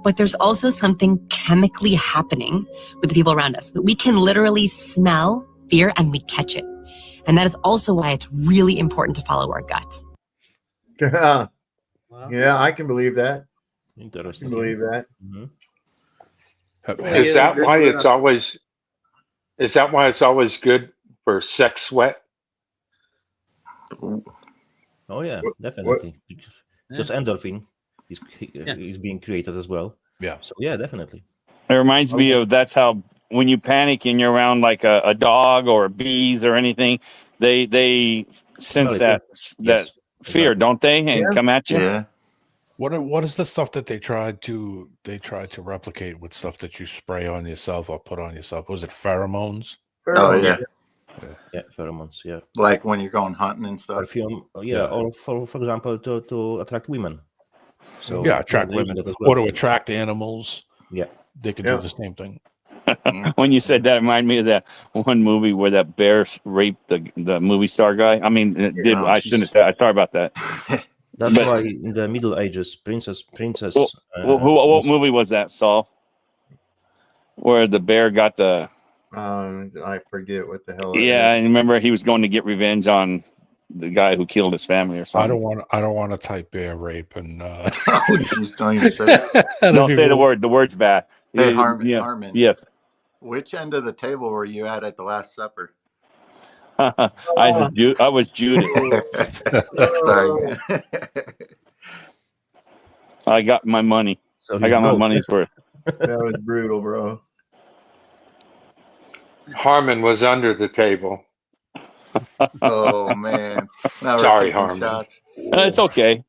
but there's also something chemically happening with the people around us, that we can literally smell fear and we catch it. And that is also why it's really important to follow our gut.
Yeah, I can believe that.
Interesting.
I can believe that.
Is that why it's always? Is that why it's always good for sex sweat?
Oh yeah, definitely. Because endorphin is being created as well.
Yeah.
So yeah, definitely.
It reminds me of that's how when you panic and you're around like a dog or bees or anything, they sense that fear, don't they? And come at you.
Yeah.
What is the stuff that they tried to replicate with stuff that you spray on yourself or put on yourself? Was it pheromones?
Oh yeah.
Yeah, pheromones. Yeah.
Like when you're going hunting and stuff.
Perfume. Yeah. Or for example, to attract women. So
yeah, attract women or to attract animals.
Yeah,
they could do the same thing.
When you said that, it reminded me of that one movie where that bear raped the movie star guy. I mean, it did. I shouldn't have said. I sorry about that.
That's why in the Middle Ages, princess.
What movie was that, Saul? Where the bear got the.
I forget what the hell.
Yeah, I remember he was going to get revenge on the guy who killed his family or something.
I don't want to type bear rape and.
Don't say the word. The word's bad.
Hey, Harmon.
Yes.
Which end of the table were you at the Last Supper?
I was Judas.
Sorry.
I got my money. I got my money's worth.
That was brutal, bro.
Harmon was under the table.
Oh man! Now
Sorry, Harmon.
Shots.
It's okay.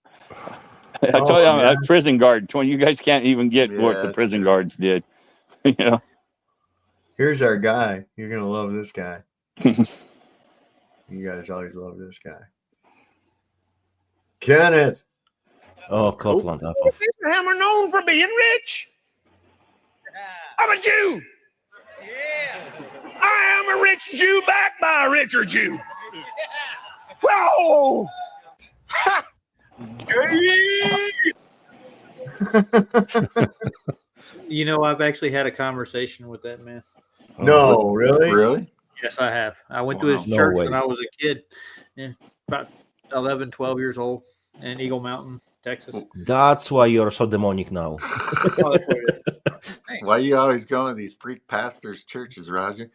I tell you, I'm a prison guard. You guys can't even get what the prison guards did. You know.
Here's our guy. You're gonna love this guy. You guys always love this guy. Kenneth.
Oh, Copland.
Abraham are known for being rich. I'm a Jew. I am a rich Jew backed by a richer Jew. Whoa! Ha!
You know, I've actually had a conversation with that man.
No, really?
Really?
Yes, I have. I went to his church when I was a kid. Yeah, about 11, 12 years old in Eagle Mountain, Texas.
That's why you're so demonic now.
Why are you always going to these freak pastors' churches, Roger?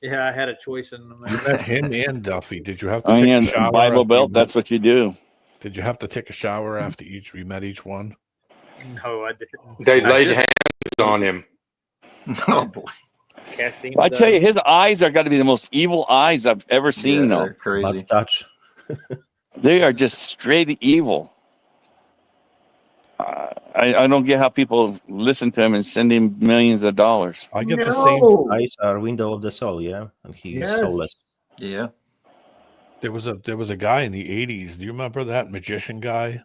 Yeah, I had a choice in them.
You met him and Duffy. Did you have to take a shower?
Bible Belt. That's what you do.
Did you have to take a shower after we met each one?
No, I didn't.
They laid hands on him.
Oh boy!
I tell you, his eyes are got to be the most evil eyes I've ever seen. Though,
crazy.
Touch.
They are just straight evil. I don't get how people listen to him and send him millions of dollars.
I get the same.
Eyes are window of the soul, yeah, and he is soulless.
Yeah.
There was a guy in the 80s. Do you remember that magician guy?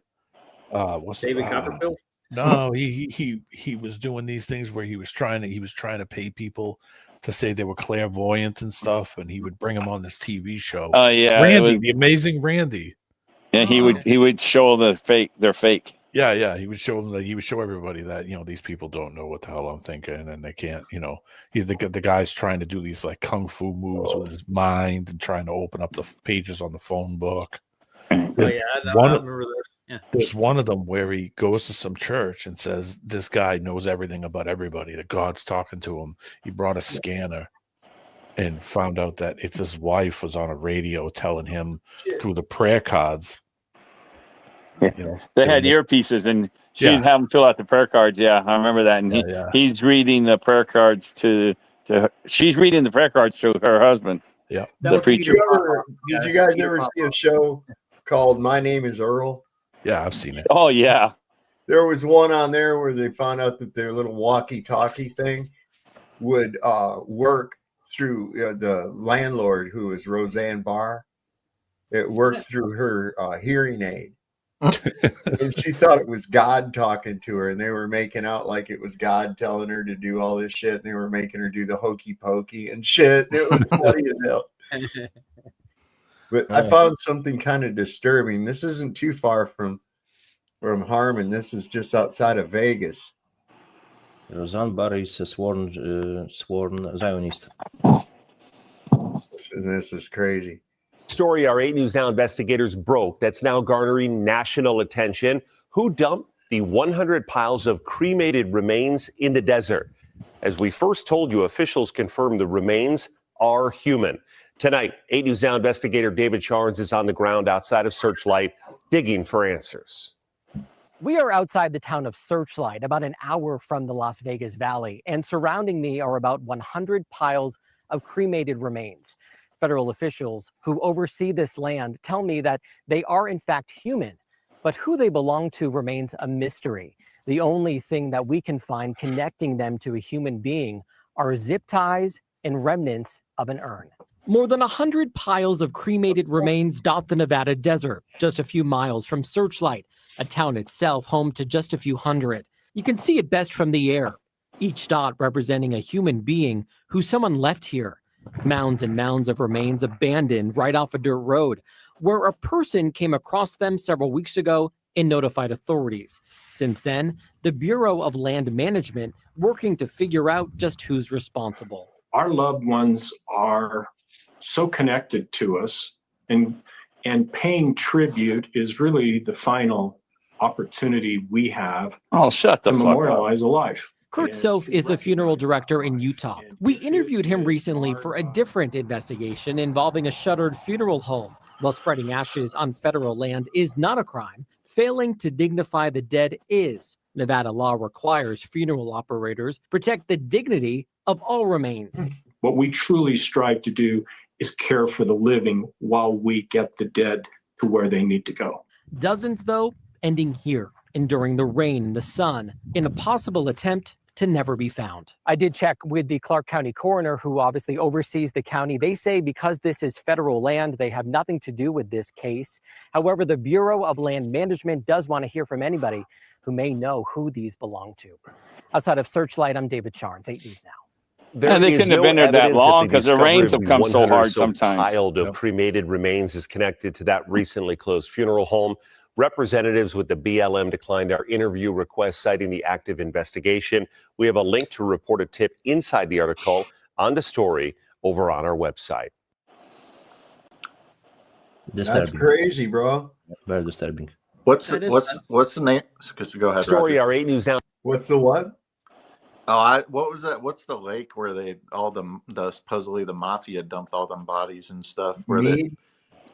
What's
David Copperfield?
No, he was doing these things where he was trying to pay people to say they were clairvoyant and stuff, and he would bring them on this TV show.
Oh yeah,
Randy, the amazing Randy.
Yeah, he would show they're fake.
Yeah. He would show them that he would show everybody that, these people don't know what the hell I'm thinking, and they can't, the guy's trying to do these like kung fu moves with his mind and trying to open up the pages on the phone book.
Oh
There's
yeah, I
one,
remember this. Yeah.
there's one of them where he goes to some church and says this guy knows everything about everybody, that God's talking to him. He brought a scanner and found out that it's his wife was on a radio telling him through the prayer cards.
They had earpieces, and she'd have him fill out the prayer cards. Yeah, I remember that. And he's reading the prayer cards she's reading the prayer cards to her husband.
Yeah,
the preacher. Did you guys ever see a show called My Name is Earl?
Yeah, I've seen it.
Oh yeah.
There was one on there where they found out that their little walkie-talkie thing would work through the landlord, who was Roseanne Barr. It worked through her hearing aid. And she thought it was God talking to her, and they were making out like it was God telling her to do all this shit. And they were making her do the hokey pokey and shit. It was funny as hell. But I found something kind of disturbing. This isn't too far from Harmon. This is just outside of Vegas.
Roseanne Barr is a sworn Zionist.
This is crazy.
Story our 8 News Now investigators broke that's now garnering national attention. Who dumped the 100 piles of cremated remains in the desert? As we first told you, officials confirmed the remains are human. Tonight, 8 News Now investigator David Charnes is on the ground outside of Searchlight, digging for answers.
We are outside the town of Searchlight, about an hour from the Las Vegas Valley, and surrounding me are about 100 piles of cremated remains. Federal officials who oversee this land tell me that they are in fact human, but who they belong to remains a mystery. The only thing that we can find connecting them to a human being are zip ties and remnants of an urn.
More than 100 piles of cremated remains dot the Nevada desert, just a few miles from Searchlight, a town itself home to just a few hundred. You can see it best from the air, each dot representing a human being who someone left here. Mounds and mounds of remains abandoned right off a dirt road, where a person came across them several weeks ago and notified authorities. Since then, the Bureau of Land Management working to figure out just who's responsible.
Our loved ones are so connected to us, and paying tribute is really the final opportunity we have to memorialize a life.
Kurt Sof is a funeral director in Utah. We interviewed him recently for a different investigation involving a shuttered funeral home. While spreading ashes on federal land is not a crime, failing to dignify the dead is. Nevada law requires funeral operators protect the dignity of all remains.
What we truly strive to do is care for the living while we get the dead to where they need to go.
Dozens, though, ending here, enduring the rain and the sun, in a possible attempt to never be found.
I did check with the Clark County coroner, who obviously oversees the county. They say because this is federal land, they have nothing to do with this case. However, the Bureau of Land Management does want to hear from anybody who may know who these belong to. Outside of Searchlight, I'm David Charnes, 8 News Now.
They
couldn't
have been there that long
because the rains have come so hard sometimes.
Piled of cremated remains is connected to that recently closed funeral home. Representatives with the BLM declined our interview request, citing the active investigation. We have a link to report a tip inside the article on the story over on our website.
That's crazy, bro.
Very disturbing.
What's the name? Go ahead.
Story
Roger.
our 8 News Now.
What's the what?
Oh, what was that? What's the lake where the supposedly the mafia dumped all them bodies and stuff?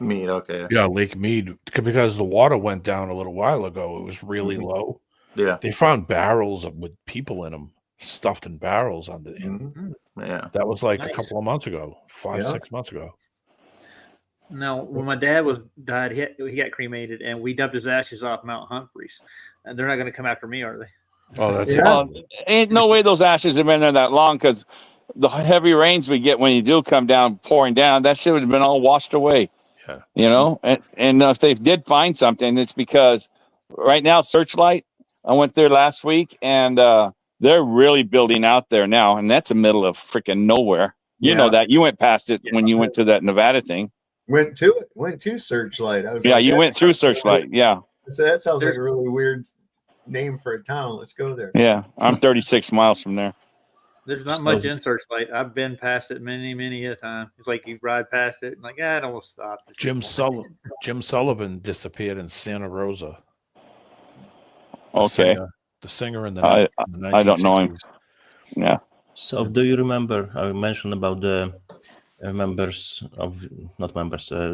Mead, okay.
Yeah, Lake Mead, because the water went down a little while ago. It was really low.
Yeah.
They found barrels with people in them, stuffed in barrels on the end.
Yeah.
That was like a couple of months ago, 6 months ago.
Now, when my dad died, he got cremated, and we dumped his ashes off Mount Humphreys. And they're not going to come after me, are they?
Oh, that's
ain't no way those ashes have been there that long, because the heavy rains we get when you do come down, pouring down, that shit would have been all washed away.
Yeah.
You know, and if they did find something, it's because right now, Searchlight, I went there last week, and they're really building out there now, and that's the middle of freaking nowhere. You know that. You went past it when you went to that Nevada thing.
Went to Searchlight. I was
you went through Searchlight. Yeah.
So that sounds like a really weird name for a town. Let's go there.
Yeah, I'm 36 miles from there.
There's not much in Searchlight. I've been past it many a time. It's like you ride past it and like, I don't want to stop.
Jim Sullivan disappeared in Santa Rosa.
Okay.
The singer in the
I don't know him. Yeah.
So do you remember I mentioned about the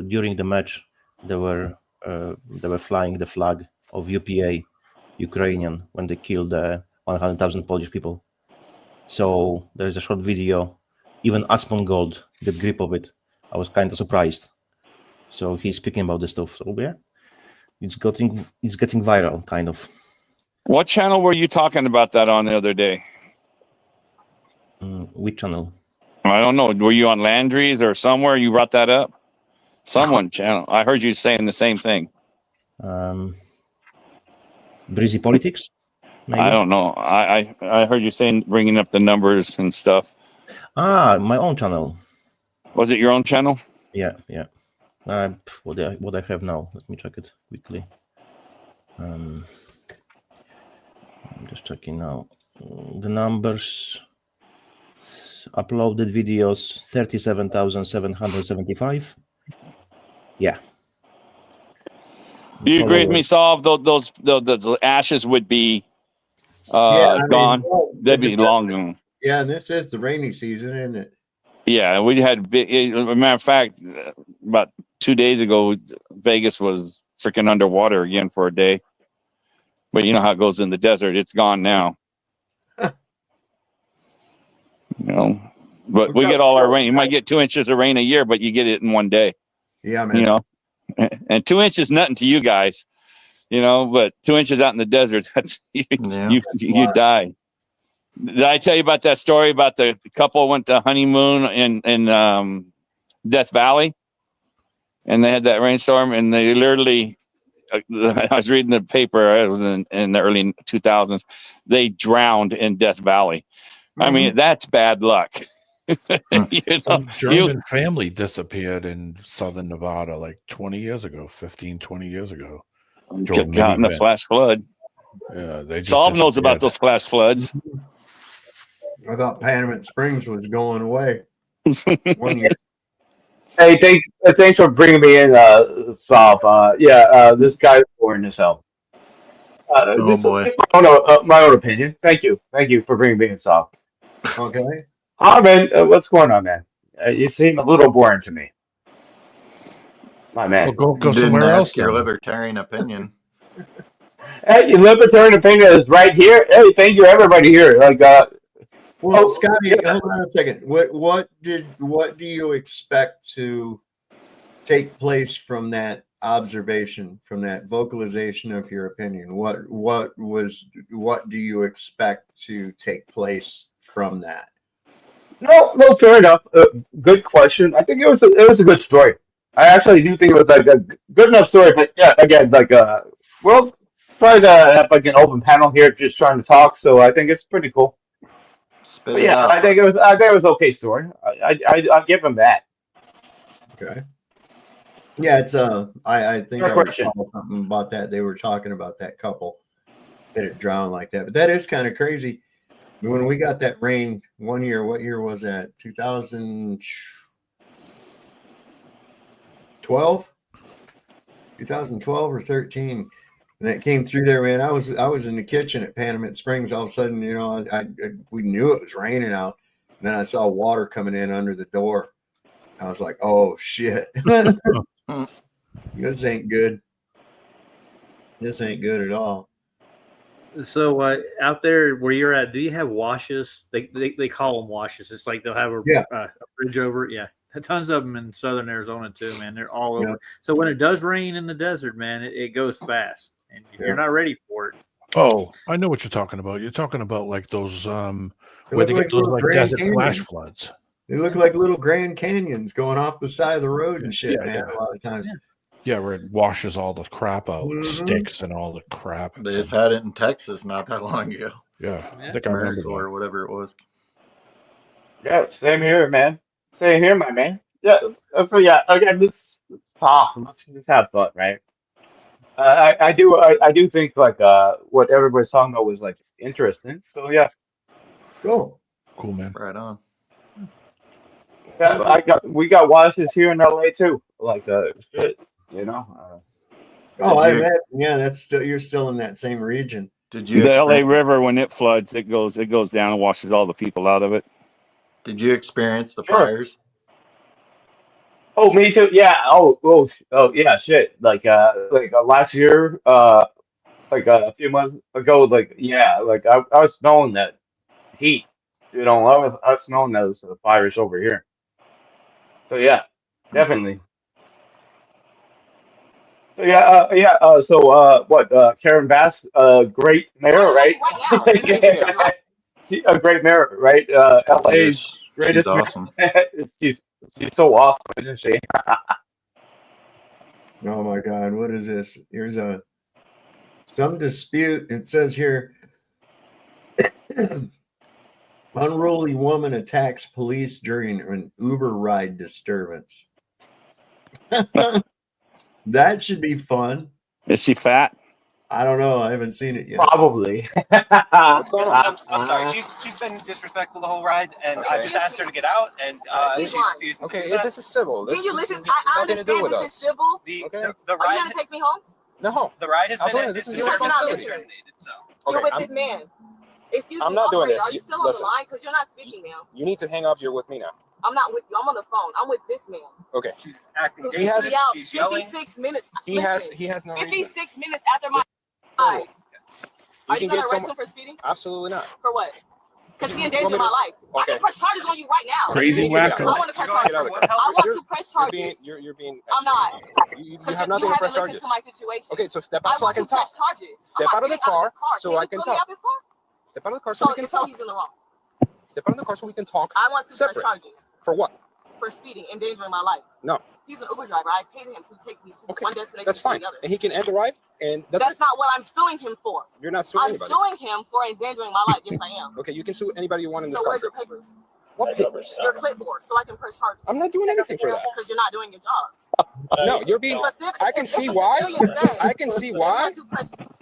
during the match they were flying the flag of UPA, Ukrainian, when they killed 100,000 Polish people. So there's a short video. Even Asmongold, the grip of it, I was kind of surprised. So he's speaking about this stuff. So yeah, it's getting viral, kind of.
What channel were you talking about that on the other day?
Which channel?
I don't know. Were you on Landry's or somewhere you brought that up? Someone channel. I heard you saying the same thing.
Breezy Politics? Maybe?
I don't know. I heard you saying bringing up the numbers and stuff.
My own channel.
Was it your own channel?
Yeah. What I have now? Let me check it quickly. I'm just checking now. The numbers. Uploaded videos 37,775. Yeah.
Do you agree with me, Saul? Those ashes would be gone. They'd be long gone.
Yeah, and this is the rainy season, isn't it?
Yeah, we had as a matter of fact, about 2 days ago, Vegas was freaking underwater again for a day. But you know how it goes in the desert. It's gone now. You know, but we get all our rain. You might get 2 inches of rain a year, but you get it in one day.
Yeah, man.
You know, and 2 inches nothing to you guys. You know, but 2 inches out in the desert, that's you die. Did I tell you about that story about the couple went to honeymoon in Death Valley, and they had that rainstorm, and they literally. I was reading the paper. It was in the early 2000s. They drowned in Death Valley. I mean, that's bad luck.
Some German family disappeared in southern Nevada like 20 years ago, 15, 20 years ago.
Got in the flash flood.
Yeah, they
Saul knows about those flash floods.
I thought Panamint Springs was going away. 1 year.
Hey, thanks for bringing me in, Saul. This guy is boring as hell.
Oh boy.
My own opinion. Thank you for bringing me in, Saul.
Okay.
Man, what's going on, man? You seem a little boring to me. My man.
Well, go
You
somewhere
didn't
else.
ask your
then.
libertarian opinion.
Hey, your libertarian opinion is right here. Hey, thank you, everybody here.
Well, Scotty, hold on a second. What do you expect to take place from that observation, from that vocalization of your opinion? What do you expect to take place from that?
No, fair enough. Good question. I think it was a good story. I actually do think it was like a good enough story. But yeah, again, we'll try to have like an open panel here, just trying to talk. So I think it's pretty cool.
Spit
But
it
yeah,
out.
I think it was okay story. I'll give him that.
Okay. Yeah, it's I think
Fair
I
question.
recall something about that. They were talking about that couple that had drowned like that. But that is kind of crazy. When we got that rain 1 year, what year was that? 2012? 2012 or 13. And that came through there, man. I was in the kitchen at Panamint Springs. All of a sudden, you know, we knew it was raining out. And then I saw water coming in under the door. I was like, oh shit. This ain't good. This ain't good at all.
So out there where you're at, do you have washes? They call them washes. It's like they'll have a bridge over it. Yeah, tons of them in southern Arizona too, man. They're all over. So when it does rain in the desert, man, it goes fast, and you're not ready for it.
Oh, I know what you're talking about. You're talking about like those where
look
they
like
get those
little
like
Grand
desert flash
Canyons.
floods.
They look like little Grand Canyons going off the side of the road and shit,
Yeah,
man.
yeah.
A lot of times.
Yeah, where it washes all the crap out, sticks and all the crap.
They just had it in Texas not that long ago.
Yeah, I think I remember
Miracle
that.
or whatever it was.
Yeah, same here, man. Same here, my man. Yeah. So yeah, again, let's talk. Let's have fun, right? I do think like what everybody's talking about was like interesting. So yeah,
cool,
man.
Right on.
Yeah, we got watches here in LA too. Like shit, you know.
I imagine. Yeah, that's still you're still in that same region.
Did you?
The LA River, when it floods, it goes down and washes all the people out of it.
Did you experience the
Sure.
fires?
Oh, me too. Yeah. Oh, yeah. Shit. Like last year, like a few months ago, like yeah, like I was smelling that heat. You know, I was smelling those fires over here. So yeah, definitely. So yeah. So what? Karen Bass, great mayor, right? A great mayor, right? LA's
Yes, she's
greatest mayor.
awesome.
she's so awesome, isn't she?
Oh my God, what is this? Here's some dispute. It says here, unruly woman attacks police during an Uber ride disturbance. That should be fun.
Is she fat?
I don't know. I haven't seen it yet.
Probably.
What's going on? I'm sorry. She's been disrespectful the whole ride, and I just asked her to get out, and she's refused.
Okay, this is civil.
Can you
listen?
I
Nothing to do with us.
civil. The
Are
ride.
you
gonna take me home?
No.
The ride has been.
This is your responsibility.
You're with this man. Excuse me.
I'm not doing this.
Are you still on the line? Because you're not speaking now.
You need to hang up. You're with me now.
I'm not with you. I'm on the phone. I'm with this man.
Okay.
She's acting.
He has.
She's yelling. 56 minutes.
He has no reason.
56 minutes after my ride. Are you going to arrest him for speeding?
Absolutely not.
For what? Because he endangered my life. I can press charges on you right now.
Crazy wacko.
I want to press charges. I want to press charges.
You're being.
I'm not.
You have nothing to press charges.
To my situation.
Okay, so step out so I can talk. Step out of the car so I can talk. Step out of the car so we can talk.
He's in the wrong.
Step out of the car so we can talk.
I want to press charges.
For what?
For speeding, endangering my life.
No.
He's an Uber driver. I paid him to take me to one destination
that's fine.
to the other.
And he can end the ride, and
that's not what I'm suing him for.
You're not suing anybody.
I'm suing him for endangering my life. Yes, I am.
Okay, you can sue anybody you want in this
country. So
country.
where's your papers?
What papers?
Your clipboard, so I can press charges.
I'm not doing anything for that.
Because you're not doing your job.
No, you're being. I can see why. I can see why.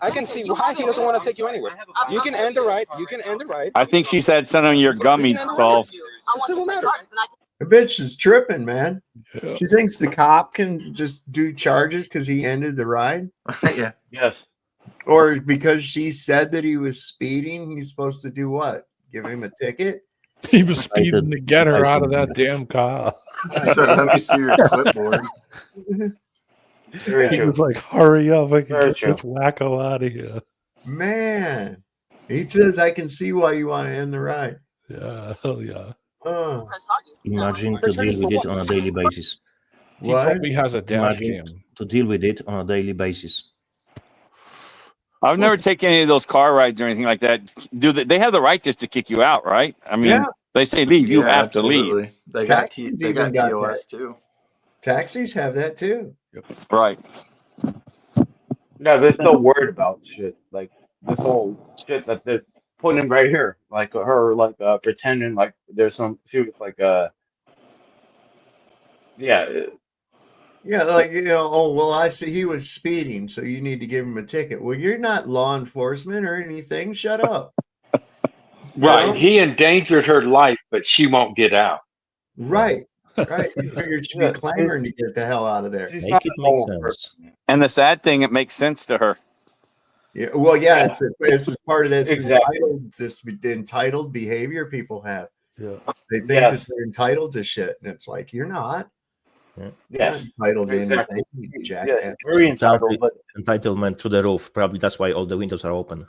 I can see why he doesn't want to take you anywhere. You can end the ride. You can end the ride.
I think she said some of your gummies, Saul.
It's a civil matter.
The bitch is tripping, man.
Yeah.
She thinks the cop can just do charges because he ended the ride.
Yeah.
Yes.
Or because she said that he was speeding, he's supposed to do what? Give him a ticket?
He was speeding to get her out of that damn car.
He said, "Let me see your clipboard."
He was like, "Hurry up! I can get this wacko out of here."
Man, he says, "I can see why you want to end the ride."
Yeah, hell yeah.
Imagine to deal with it on a daily basis.
He probably has a dash
Imagine
cam.
to deal with it on a daily basis.
I've never taken any of those car rides or anything like that. They have the right just to kick you out, right? I mean, they say leave, you have to leave.
They got TOS too.
Taxis have that too.
Right.
No, there's no word about shit. Like this whole shit that they're putting right here. Like her pretending like there's some she was like
Yeah, like, oh, well, I see he was speeding, so you need to give him a ticket. Well, you're not law enforcement or anything. Shut up.
Right. He endangered her life, but she won't get out.
Right. Right. You figured she'd be clamoring to get the hell out of there.
Make it make sense.
And the sad thing, it makes sense to her.
Yeah. Well, yeah, it's part of this entitled behavior people have.
Yeah.
They think that they're entitled to shit, and it's like you're not.
Yes.
Entitled to anything,
yes, very entitled. But
entitlement to the roof. Probably that's why all the windows are open.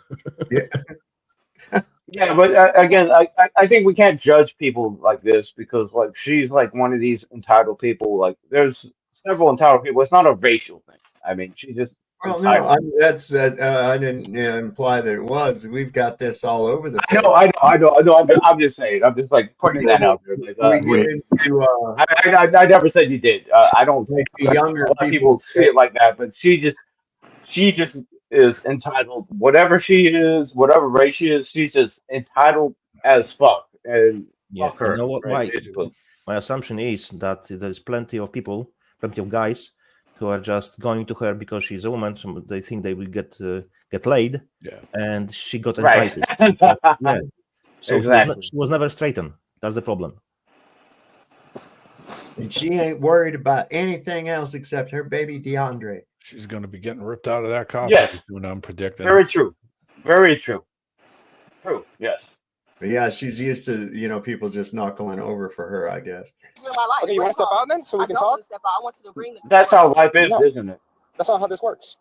yeah, but again, I think we can't judge people like this because like she's like one of these entitled people. Like there's several entitled people. It's not a racial thing. I mean, she just.
Well, no, I didn't imply that it was. We've got this all over the place.
I know. I'm just saying. I'm just like putting that out there. Like, I never said you did. I don't think
the younger
people see it like that. But she just is entitled. Whatever she is, whatever race she is, she's just entitled as fuck. And fuck her.
You know what?
Right?
My assumption is that there's plenty of people, plenty of guys who are just going to her because she's a woman. So they think they will get laid.
Yeah.
And she got
Right.
entitled. Yeah. So
Exactly.
she was never straightened. That's the problem.
And she ain't worried about anything else except her baby DeAndre.
She's going to be getting ripped out of that car
Yes.
pretty soon, I'm predicting.
Very true. Very true. True. Yes.
But yeah, she's used to, you know, people just knuckling over for her, I guess.
Okay, you want to step out then so we can talk?
I want you to bring the
That's how life is, isn't it?
That's not how this works.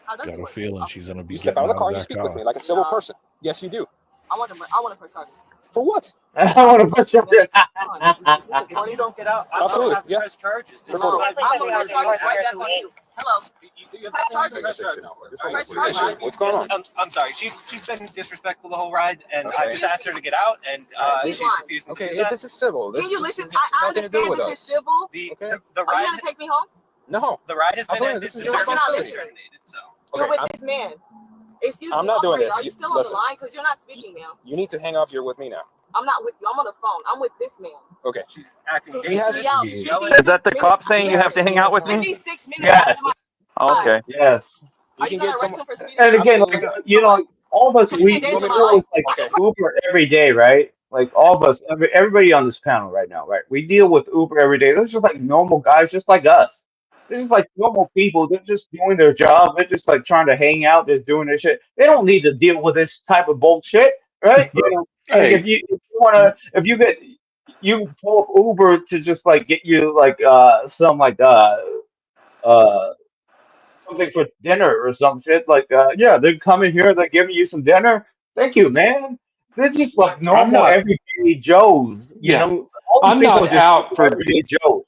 Got a feeling she's going to be
You step
getting
out of the car and you
that
speak with me like a civil person. Yes, you do.
I want to press charges.
For what?
I want to put you in.
If you don't get out, I'm
Absolutely,
have to
yeah.
press charges.
For photo.
I'm going to press charges right back on you. Hello.
You
Press charges. Press charges.
What's going on?
I'm sorry. She's been disrespectful the whole ride, and I just asked her to get out, and she's refusing to do that.
This is civil.
Can you listen? I understand this is civil.
The
Are you
ride,
going to take me home?
No.
the ride has been
Absolutely,
ended.
this is
The
your
service
responsibility.
has been terminated, so.
You're with this man. Excuse me.
I'm not doing
operator,
this.
Are you still on
Listen.
the line? Because you're not speaking now.
You need to hang up. You're with me now.
I'm not with you. I'm on the phone. I'm with this man.
Okay.
She's acting
He has-
dangerous.
Is that the cop saying you have to hang out with
Give
me?
me 6 minutes.
Yes.
Oh, okay.
Yes.
Are you
can
going
get
to arrest
someone.
him for speeding?
And again, like,
Absolutely.
you know, all of us, we deal with like Uber every day, right? Like all of us, everybody on this panel right now, right? We deal with Uber every day. They're just like normal guys, just like us. This is like normal people. They're just doing their job. They're just like trying to hang out. They're doing their shit. They don't need to deal with this type of bullshit, right? You know, like if you wanna, if you pull up Uber to just like get you like some like something for dinner or some shit, like yeah, they're coming here. They're giving you some dinner. Thank you, man. They're just like normal everyday Joes. You know, all these
I'm
people
not
are just
out for
everyday Joes.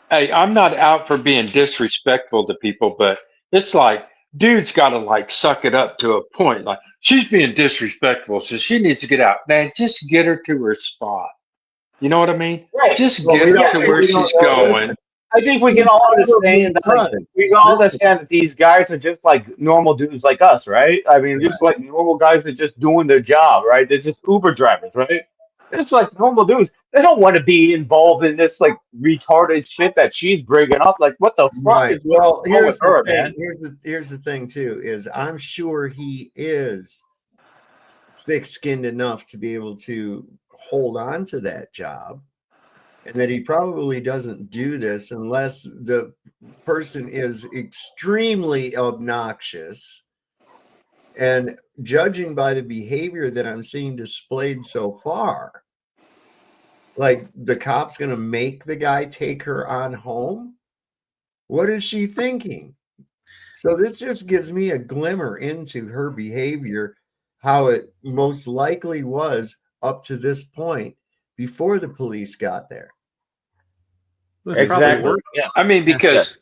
Hey, I'm not out for being disrespectful to people, but it's like dude's got to like suck it up to a point. Like she's being disrespectful, so she needs to get out. Man, just get her to her spot. You know what I mean?
Right.
Just
Well,
get
we
her
don't-
to
we
where
don't-
she's going.
I think we can all understand that. We can all understand that these guys are just like normal dudes like us, right? I mean, just like normal guys that are just doing their job, right? They're just Uber drivers, right? They're just like normal dudes. They don't want to be involved in this like retarded shit that she's bringing up. Like, what the fuck
Right.
is
Well,
wrong with
here's the
her,
thing.
man?
Here's the thing too, is I'm sure he is thick-skinned enough to be able to hold on to that job, and that he probably doesn't do this unless the person is extremely obnoxious. And judging by the behavior that I'm seeing displayed so far, like the cop's going to make the guy take her on home. What is she thinking? So this just gives me a glimmer into her behavior, how it most likely was up to this point before the police got there.
Exactly.
Yeah.
I mean, because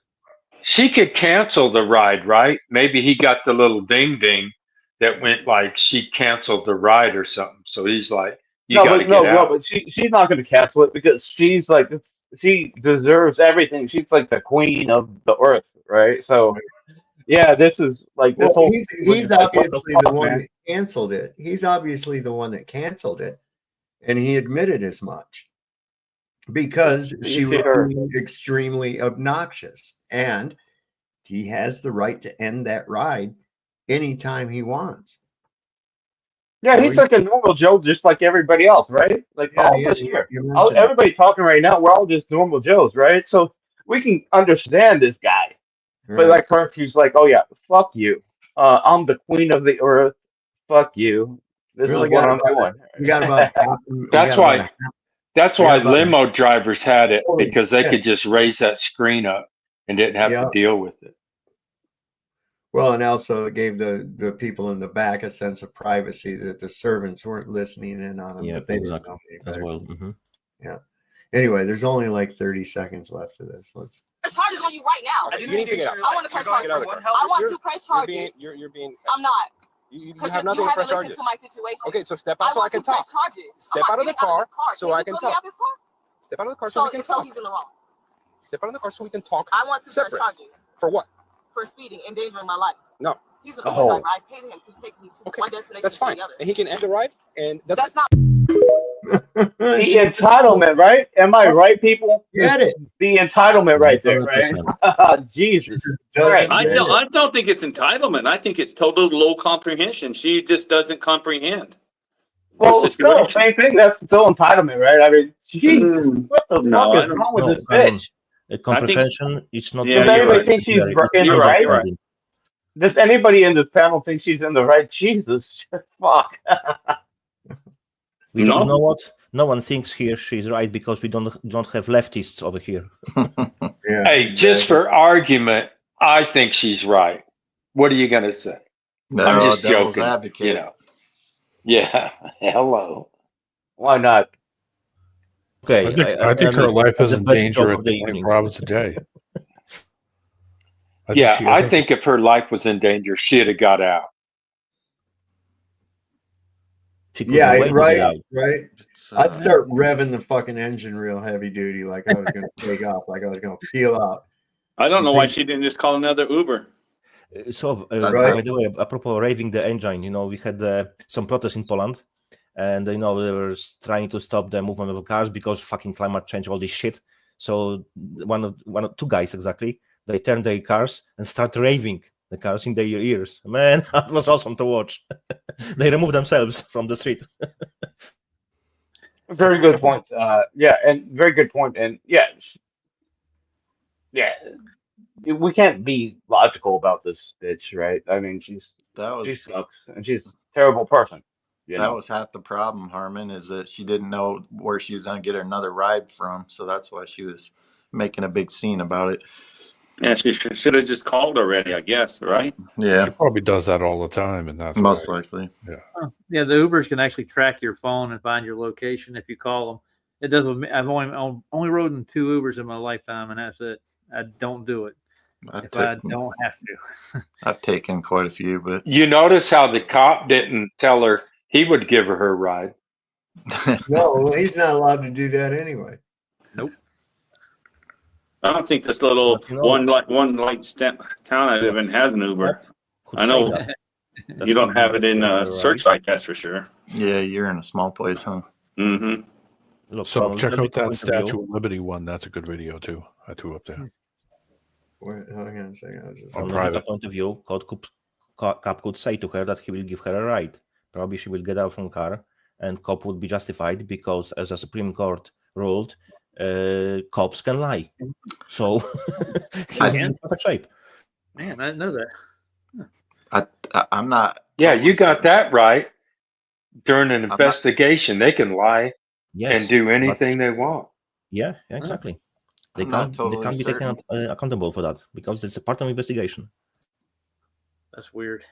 she could cancel the ride, right? Maybe he got the little ding ding that went like she canceled the ride or something. So he's like, you got to get out.
but she's not going to cancel it because she's like she deserves everything. She's like the queen of the earth, right? So yeah, this is like this whole.
He's obviously the one that canceled it. He's obviously the one that canceled it, and he admitted as much because she was being extremely obnoxious, and he has the right to end that ride anytime he wants.
Yeah, he's like a normal Joe, just like everybody else, right? Like all of us here, everybody talking right now, we're all just normal Joes, right? So we can understand this guy. But like her, she's like, oh yeah, fuck you. I'm the queen of the earth. Fuck you. This is what I'm doing.
We got about
That's why limo drivers had it, because they could just raise that screen up and didn't have to deal with it.
Well, and also it gave the people in the back a sense of privacy that the servants weren't listening in on them.
Yeah,
but they didn't
exactly.
know any
As
better.
well. Mm-hmm.
Yeah. Anyway, there's only like 30 seconds left of this. Let's.
Press charges on you right now.
You need to get out.
I want to press charges.
Get out of the car.
I want to press charges.
You're being.
I'm not.
You
Because
have nothing
you
to press
haven't listened
charges.
to my situation.
Okay, so step out so I can talk. Step out of the car so I can talk. Step out of the car so we can
So
talk.
he's in the wrong.
Step out of the car so we can talk.
I want to press charges.
For what?
For speeding, endangering my life.
No.
He's an Uber driver. I paid him to take me to one destination
That's
to
fine.
the other.
And he can end the ride, and
That's not.
The entitlement, right? Am I right, people?
Get it?
The entitlement right there, right?
100%.
Jesus. Right,
I
man.
don't think it's entitlement. I think it's total low comprehension. She just doesn't comprehend.
Well, still, same thing. That's still entitlement, right? I mean, Jesus, what the
No,
fuck is wrong with this bitch?
Comprehension, it's not.
Does anybody think she's in the right? Does anybody in this panel think she's in the right? Jesus, fuck.
We don't know what. No one thinks here she's right because we don't have leftists over here.
Hey, just for argument, I think she's right. What are you going to say?
No,
I'm just
devil's
joking.
advocate.
You know. Yeah. Hello.
Why not?
Okay.
I think her life is in danger at 24 hours a day.
I think if her life was in danger, she'd have got out.
Yeah, right. I'd start revving the fucking engine real heavy duty, like I was going to take off, like I was going to peel out.
I don't know why she didn't just call another Uber.
So, by the way, apropos raving the engine, we had some protests in Poland, and they were trying to stop the movement of cars because fucking climate change, all this shit. So two guys exactly, they turned their cars and start raving the cars in their ears. Man, that was awesome to watch. They removed themselves from the street.
Very good point. And very good point. And we can't be logical about this bitch, right? I mean, she sucks, and she's a terrible person.
That was half the problem, Harmon, is that she didn't know where she was going to get another ride from, so that's why she was making a big scene about it.
Yeah, she should have just called already, I guess, right?
Yeah.
She probably does that all the time, and that's
most
why.
likely.
Yeah.
Yeah, the Ubers can actually track your phone and find your location if you call them. It does. I've only rode in 2 Ubers in my lifetime, and that's it. I don't do it I don't have to.
I've taken quite a few, but
you notice how the cop didn't tell her he would give her a ride.
No, he's not allowed to do that anyway.
Nope.
I don't think this little one light step town I live in has an Uber. I know you don't have it in Searchlight, that's for sure.
Yeah, you're in a small place, huh?
Mm-hmm.
So check out that Statue of Liberty one. That's a good video too. I threw up there.
Wait, hang on a second.
From a point of view, cop could say to her that he will give her a ride. Probably she will get out from the car, and cop would be justified because, as a Supreme Court ruled, cops can lie. So he's in perfect shape.
Man, I didn't know that.
I'm not.
Yeah, you got that right. During an investigation, they can lie and do anything they want.
Yeah, exactly. They can't be taken accountable for that because it's a part of investigation.
That's weird.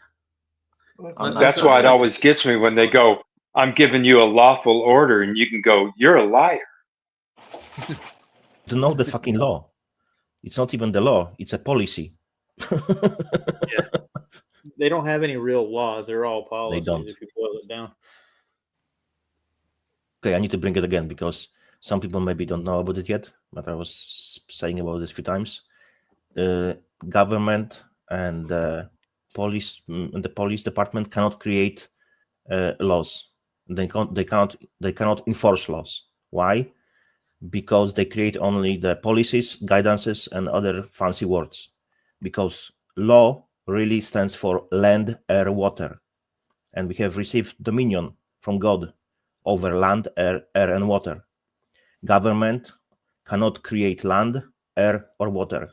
That's why it always gets me when they go, "I'm giving you a lawful order," and you can go, "You're a liar."
To know the fucking law. It's not even the law, it's a policy.
Yeah. They don't have any real laws. They're all policies.
They don't.
If you boil it down.
Okay, I need to bring it again because some people maybe don't know about it yet, but I was saying about this a few times. Government and police and the police department cannot create laws. They cannot enforce laws. Why? Because they create only the policies, guidances, and other fancy words. Because law really stands for land, air, water. And we have received dominion from God over land, air, and water. Government cannot create land, air, or water.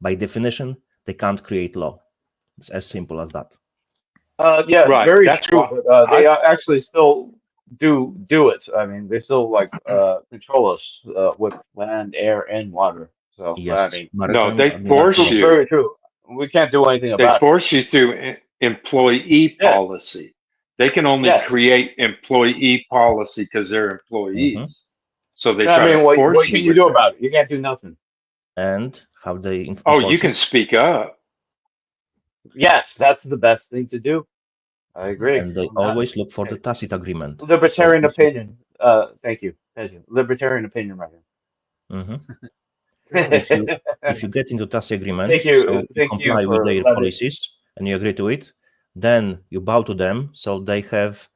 By definition, they can't create law. It's as simple as that.
Right.
Very
That's
true. But they actually still do it. I mean, they still control us with land, air, and water. So
yes,
I mean,
no, they force you.
Very true. We can't do anything about it.
They force you through employee policy. They can only create employee policy because they're employees. So they try to force you.
What can you do about it? You can't do nothing.
And how they
you can speak up.
Yes, that's the best thing to do. I agree.
And they always look for the tacit agreement.
Libertarian opinion. Thank you. Libertarian opinion right here.
If you get into tacit agreement,
you
comply with their policies and you agree to it, then you bow to them, so they have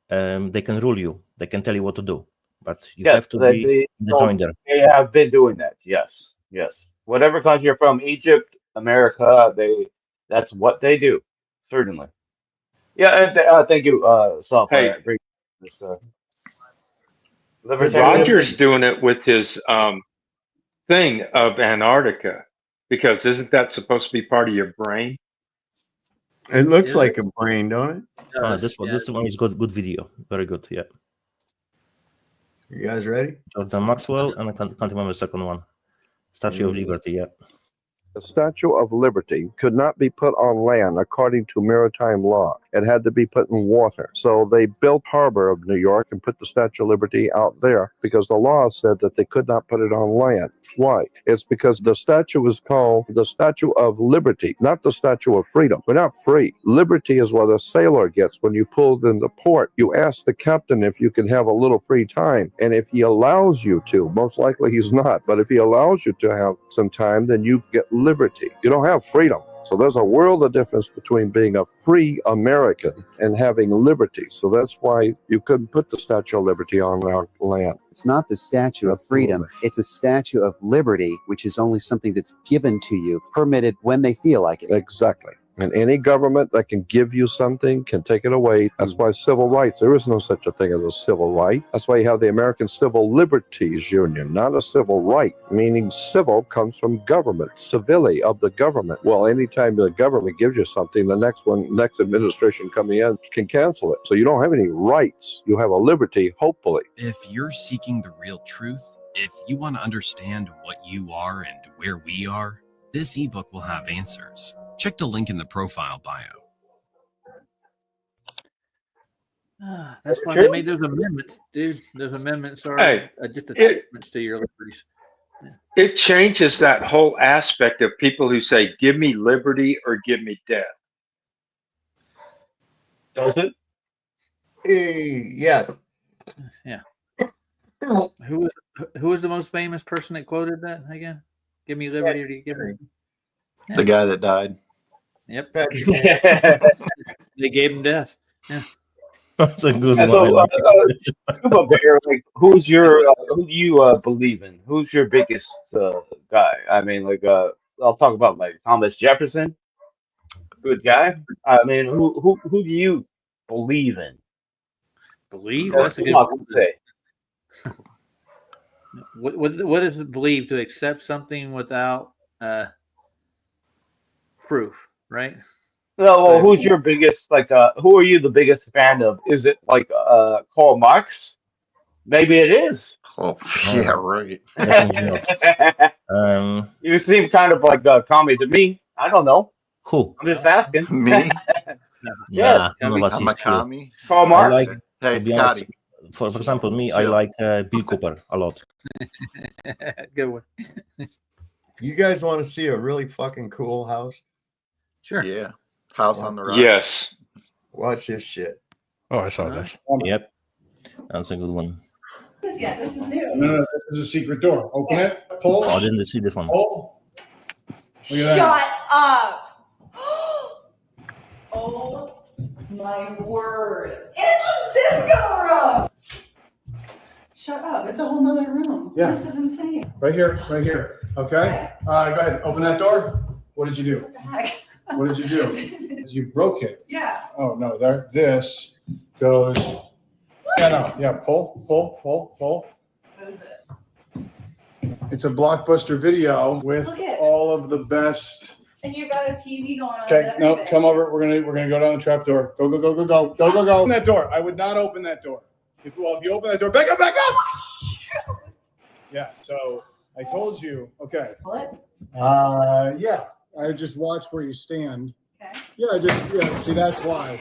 they can rule you. They can tell you what to do, but you
Yes,
have to be the joiner.
they have been doing that. Yes, yes. Whatever country you're from, Egypt, America, that's what they do. Certainly. Yeah, and thank you, Saul, for
Hey,
bringing this libertarian.
Roger's doing it with his thing of Antarctica, because isn't that supposed to be part of your brain?
It looks like a brain, don't it?
This one is good video. Very good. Yeah.
You guys ready?
Jordan Maxwell, and I can't remember the second one. Statue of Liberty. Yeah.
The Statue of Liberty could not be put on land according to maritime law. It had to be put in water. So they built harbor of New York and put the Statue of Liberty out there because the law said that they could not put it on land. Why? It's because the statue is called the Statue of Liberty, not the Statue of Freedom. We're not free. Liberty is what a sailor gets when you pulled into port. You ask the captain if you can have a little free time, and if he allows you to, most likely he's not, but if he allows you to have some time, then you get liberty. You don't have freedom. So there's a world of difference between being a free American and having liberty. So that's why you couldn't put the Statue of Liberty on our land.
It's not the Statue of Freedom. It's a Statue of Liberty, which is only something that's given to you, permitted when they feel like it.
Exactly. And any government that can give you something can take it away. That's why civil rights, there is no such a thing as a civil right. That's why you have the American Civil Liberties Union, not a civil right, meaning civil comes from government, civility of the government. Well, anytime the government gives you something, the next administration coming in can cancel it. So you don't have any rights. You have a liberty, hopefully.
If you're seeking the real truth, if you want to understand what you are and where we are, this ebook will have answers. Check the link in the profile bio.
That's why they made those amendments, dude. Those amendments are just attachments to your liberties. Yeah.
It changes that whole aspect of people who say, give me liberty or give me death.
Does it?
Yes.
Yeah. Who was the most famous person that quoted that again? Give me liberty or give me...
The guy that died.
Yep. They gave him death. Yeah.
That's a good one.
So, like, who do you believe in? Who's your biggest guy? I mean, like, I'll talk about like Thomas Jefferson. Good guy. I mean, who do you believe in?
Believe? That's a good one to say. What is it believe? To accept something without proof, right?
Well, who's your biggest, like, who are you the biggest fan of? Is it like Karl Marx? Maybe it is.
Oh, yeah, right.
You seem kind of like a commie to me. I don't know.
Who?
I'm just asking.
Me?
Yes.
I'm a commie.
Karl Marx.
Like,
hey,
to be honest,
Scotty.
for example, me, I like Bill Cooper a lot.
Good one.
You guys want to see a really fucking cool house?
Sure.
Yeah. House on the Rock.
Yes.
Watch this shit.
Oh, I saw this.
Yep. That's a good one.
Yeah, this is new. No, this is a secret door. Open it. Pull.
Oh, I didn't see this one.
Pull. Look at that.
Shut up. Oh my word. It's a disco room. Shut up. It's a whole nother room.
Yeah.
This is insane.
Right here. Right here. Okay. Go ahead. Open that door. What did you do?
What the heck?
What did you do? You broke it.
Yeah.
Oh no, there. This goes. Yeah, no, yeah. Pull.
What is it?
It's a Blockbuster video with all of the best.
And you've got a TV going on.
Okay, no, come over. We're gonna go down the trap door. Go. Open that door. I would not open that door. If you open that door, back up. Yeah. So I told you. Okay.
What?
Yeah. I just watch where you stand.
Okay.
Yeah. See, that's why.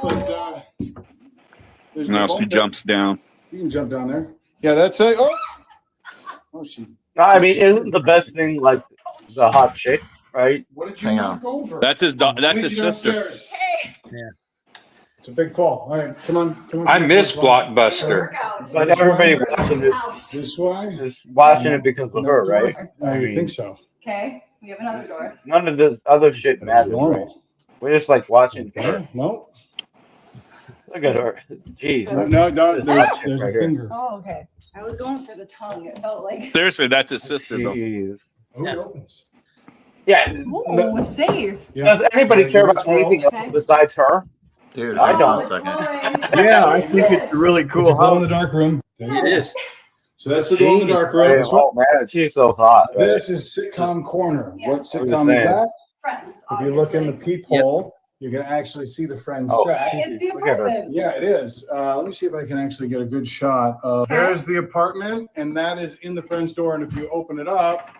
But there's
No,
no
she jumps down.
You can jump down there. Yeah, that's it. Oh, she.
I mean, isn't the best thing like the hot chick, right?
What did you knock over?
That's his. That's his sister.
Hey.
Yeah.
It's a big fall. All right, come on.
I miss Blockbuster.
But everybody watching
this way
is watching it because of her, right?
I think so.
Okay. We have another door.
None of this other shit matters. Right? We're just like watching her.
No.
Look at her. Jeez.
No, there's
right
a
here.
finger.
Oh, okay. I was going for the tongue. It felt like.
Seriously, that's his sister, though.
Jeez.
Oh, it opens.
Yeah.
Oh, safe.
Does anybody care about anything else besides her?
Dude,
I
hold on a
don't.
second.
Yeah, I think it's a really
It's a
cool
glow in
house.
the dark room.
It is.
So that's the glow in the dark room.
Oh man, she's so hot. Right?
This is sitcom corner.
Yeah.
What sitcom is
saying.
that?
Friends.
If you look in the peephole, you can actually see the Friends
Oh,
set.
It's the
Look at her.
apartment.
Yeah, it is. Let me see if I can actually get a good shot of. There's the apartment, and that is in the Friends door. And if you open it up,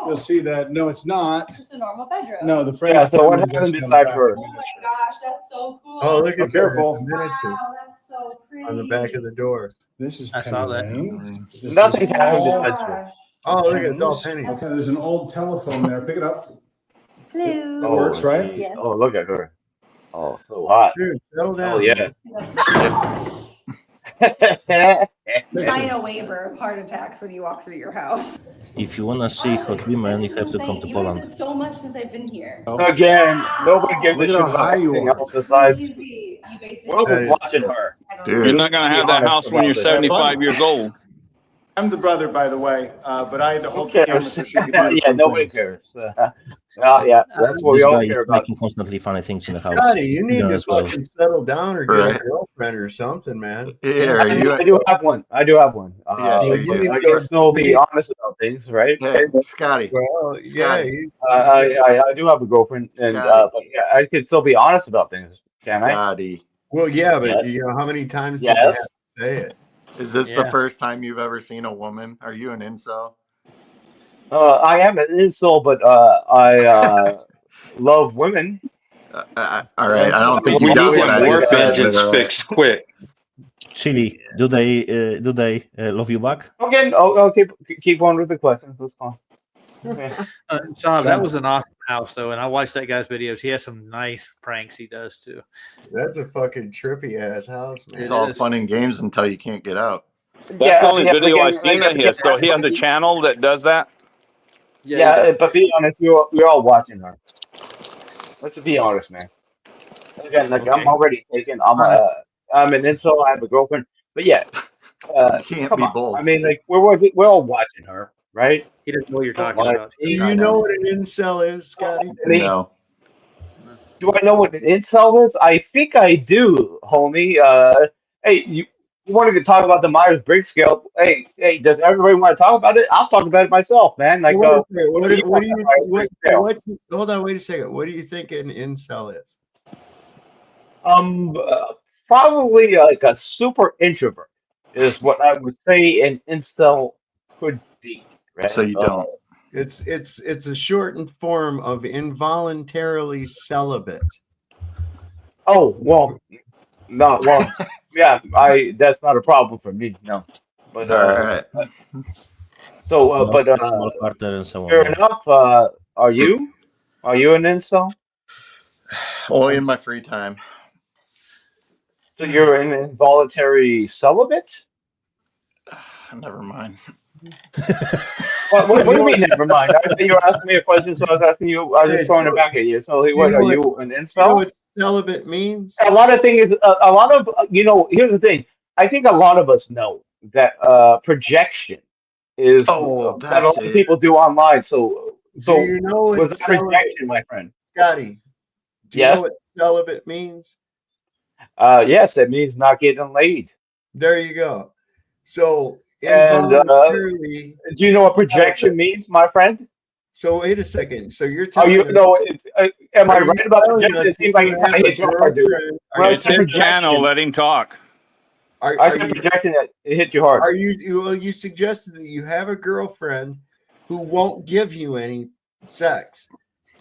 you'll see that no, it's not.
Just a normal bedroom.
No, the Friends.
Yeah. So what
apartment is
happened
actually on
beside
the back.
her?
Oh my gosh, that's so cool.
Oh, look at
Careful.
that. Miniature
Wow, that's so pretty.
on the back of the door.
This is
I
Penny
saw that.
Lane. This
Nothing
is
happened
all
besides her.
Oh, look at it's all
pennies.
pennies.
Okay, there's an old telephone there. Pick it up.
Hello.
That works, right?
Geez.
Yes.
Oh, look at her. Oh, so hot.
Dude, settle down.
Oh yeah.
Sign a waiver of heart attacks when you walk through your house.
If you wanna see hot women, you have to come to
You guys
Poland.
did so much since I've been here.
Again, nobody gives a
Look
shit
at how
about
high you
anything
are.
else besides.
Easy. You basically.
We're always
That is-
watching her.
You're
Dude,
not going to have
Be
that
honest
house when you're
about it.
75 years old.
I'm the brother, by the way, but I had to
Who
hold the camera
cares?
so she could do the
Yeah,
fun
nobody
things.
cares. Yeah, that's what
This
we all
guy
care
is
about.
making constantly funny things in the house.
Scotty, you need
Yeah,
to
as well.
fucking settle down or get a
Right.
girlfriend or something, man.
Yeah, are you?
I do have one. I do have one.
Yeah, sure you
But
do.
I can still be honest about things, right?
Hey, Scotty.
Well, yeah,
Scotty.
I do have a girlfriend, and
Scotty.
but yeah, I can still be honest about things, can I?
Scotty.
well, yeah, but
Yes.
you know how many times did you have
Yes.
to say it?
Is this
Yeah.
the first time you've ever seen a woman? Are you an incel?
I am an incel, but I love women.
All right. I don't think
We
you got
need
what
them
I
more
just said.
vengeance
But, all right.
fixed quick.
Chili, do they love you back?
Okay, I'll keep on with the questions. That's fine. Okay.
John, that was an awesome house, though, and I watched that guy's videos. He has some nice pranks he does too.
That's a fucking trippy ass house, man.
It's all fun and games until you can't get out.
That's the only video
but
I've seen of his. So he has a channel that does that.
Yeah, but be honest, we're all watching her. Let's be honest, man. Again, like I'm already taken. I'm an incel. I have a girlfriend, but yeah,
You can't
come
be
on.
both.
I mean, like we're all watching her, right?
He doesn't know what you're
Don't
talking
lie
about.
to me.
Do you know what an incel is, Scotty?
I mean,
No.
do I know what an incel is? I think I do, homie. Hey, you wanted to talk about the Myers-Briggs scale? Hey, does everybody want to talk about it? I'll talk about it myself, man. Like,
What do you,
Myers-Briggs scale?
hold on, wait a second. What do you think an incel is?
Probably like a super introvert is what I would say an incel could be. Right?
So you don't.
It's a shortened form of involuntarily celibate.
Oh well, no, well, yeah, that's not a problem for me, no. But
All right.
so,
No,
but
small partner and so on.
fair
yeah.
enough. Are you an incel?
Only in my free time.
So you're an involuntary celibate?
Never mind.
What do you mean? Never mind. I said you were asking me a question, so I was asking you. I was just throwing it back at you. So, what are you an incel?
You know what celibate means?
A lot of things. A lot of here's the thing. I think a lot of us know that projection is that a
that's
lot of
it.
people do online. So
Do you know what
was that projection, my friend?
Scotty, do you
Yes.
know what celibate means?
Yes, it means not getting laid.
There you go. So
And
involuntarily,
do you know what projection means, my friend?
so wait a second. So you're
Oh,
telling
you
us-
know? Am I
Are you
right about
telling
projection?
us
It seems
that
like
you
it
have
kind of
a
hits you hard, dude.
girlfriend?
When I
It's
say
his
projection,
channel. Let him talk.
I
Are
said
you
projection. It hit you hard.
Are you? Well, you suggested that you have a girlfriend who won't give you any sex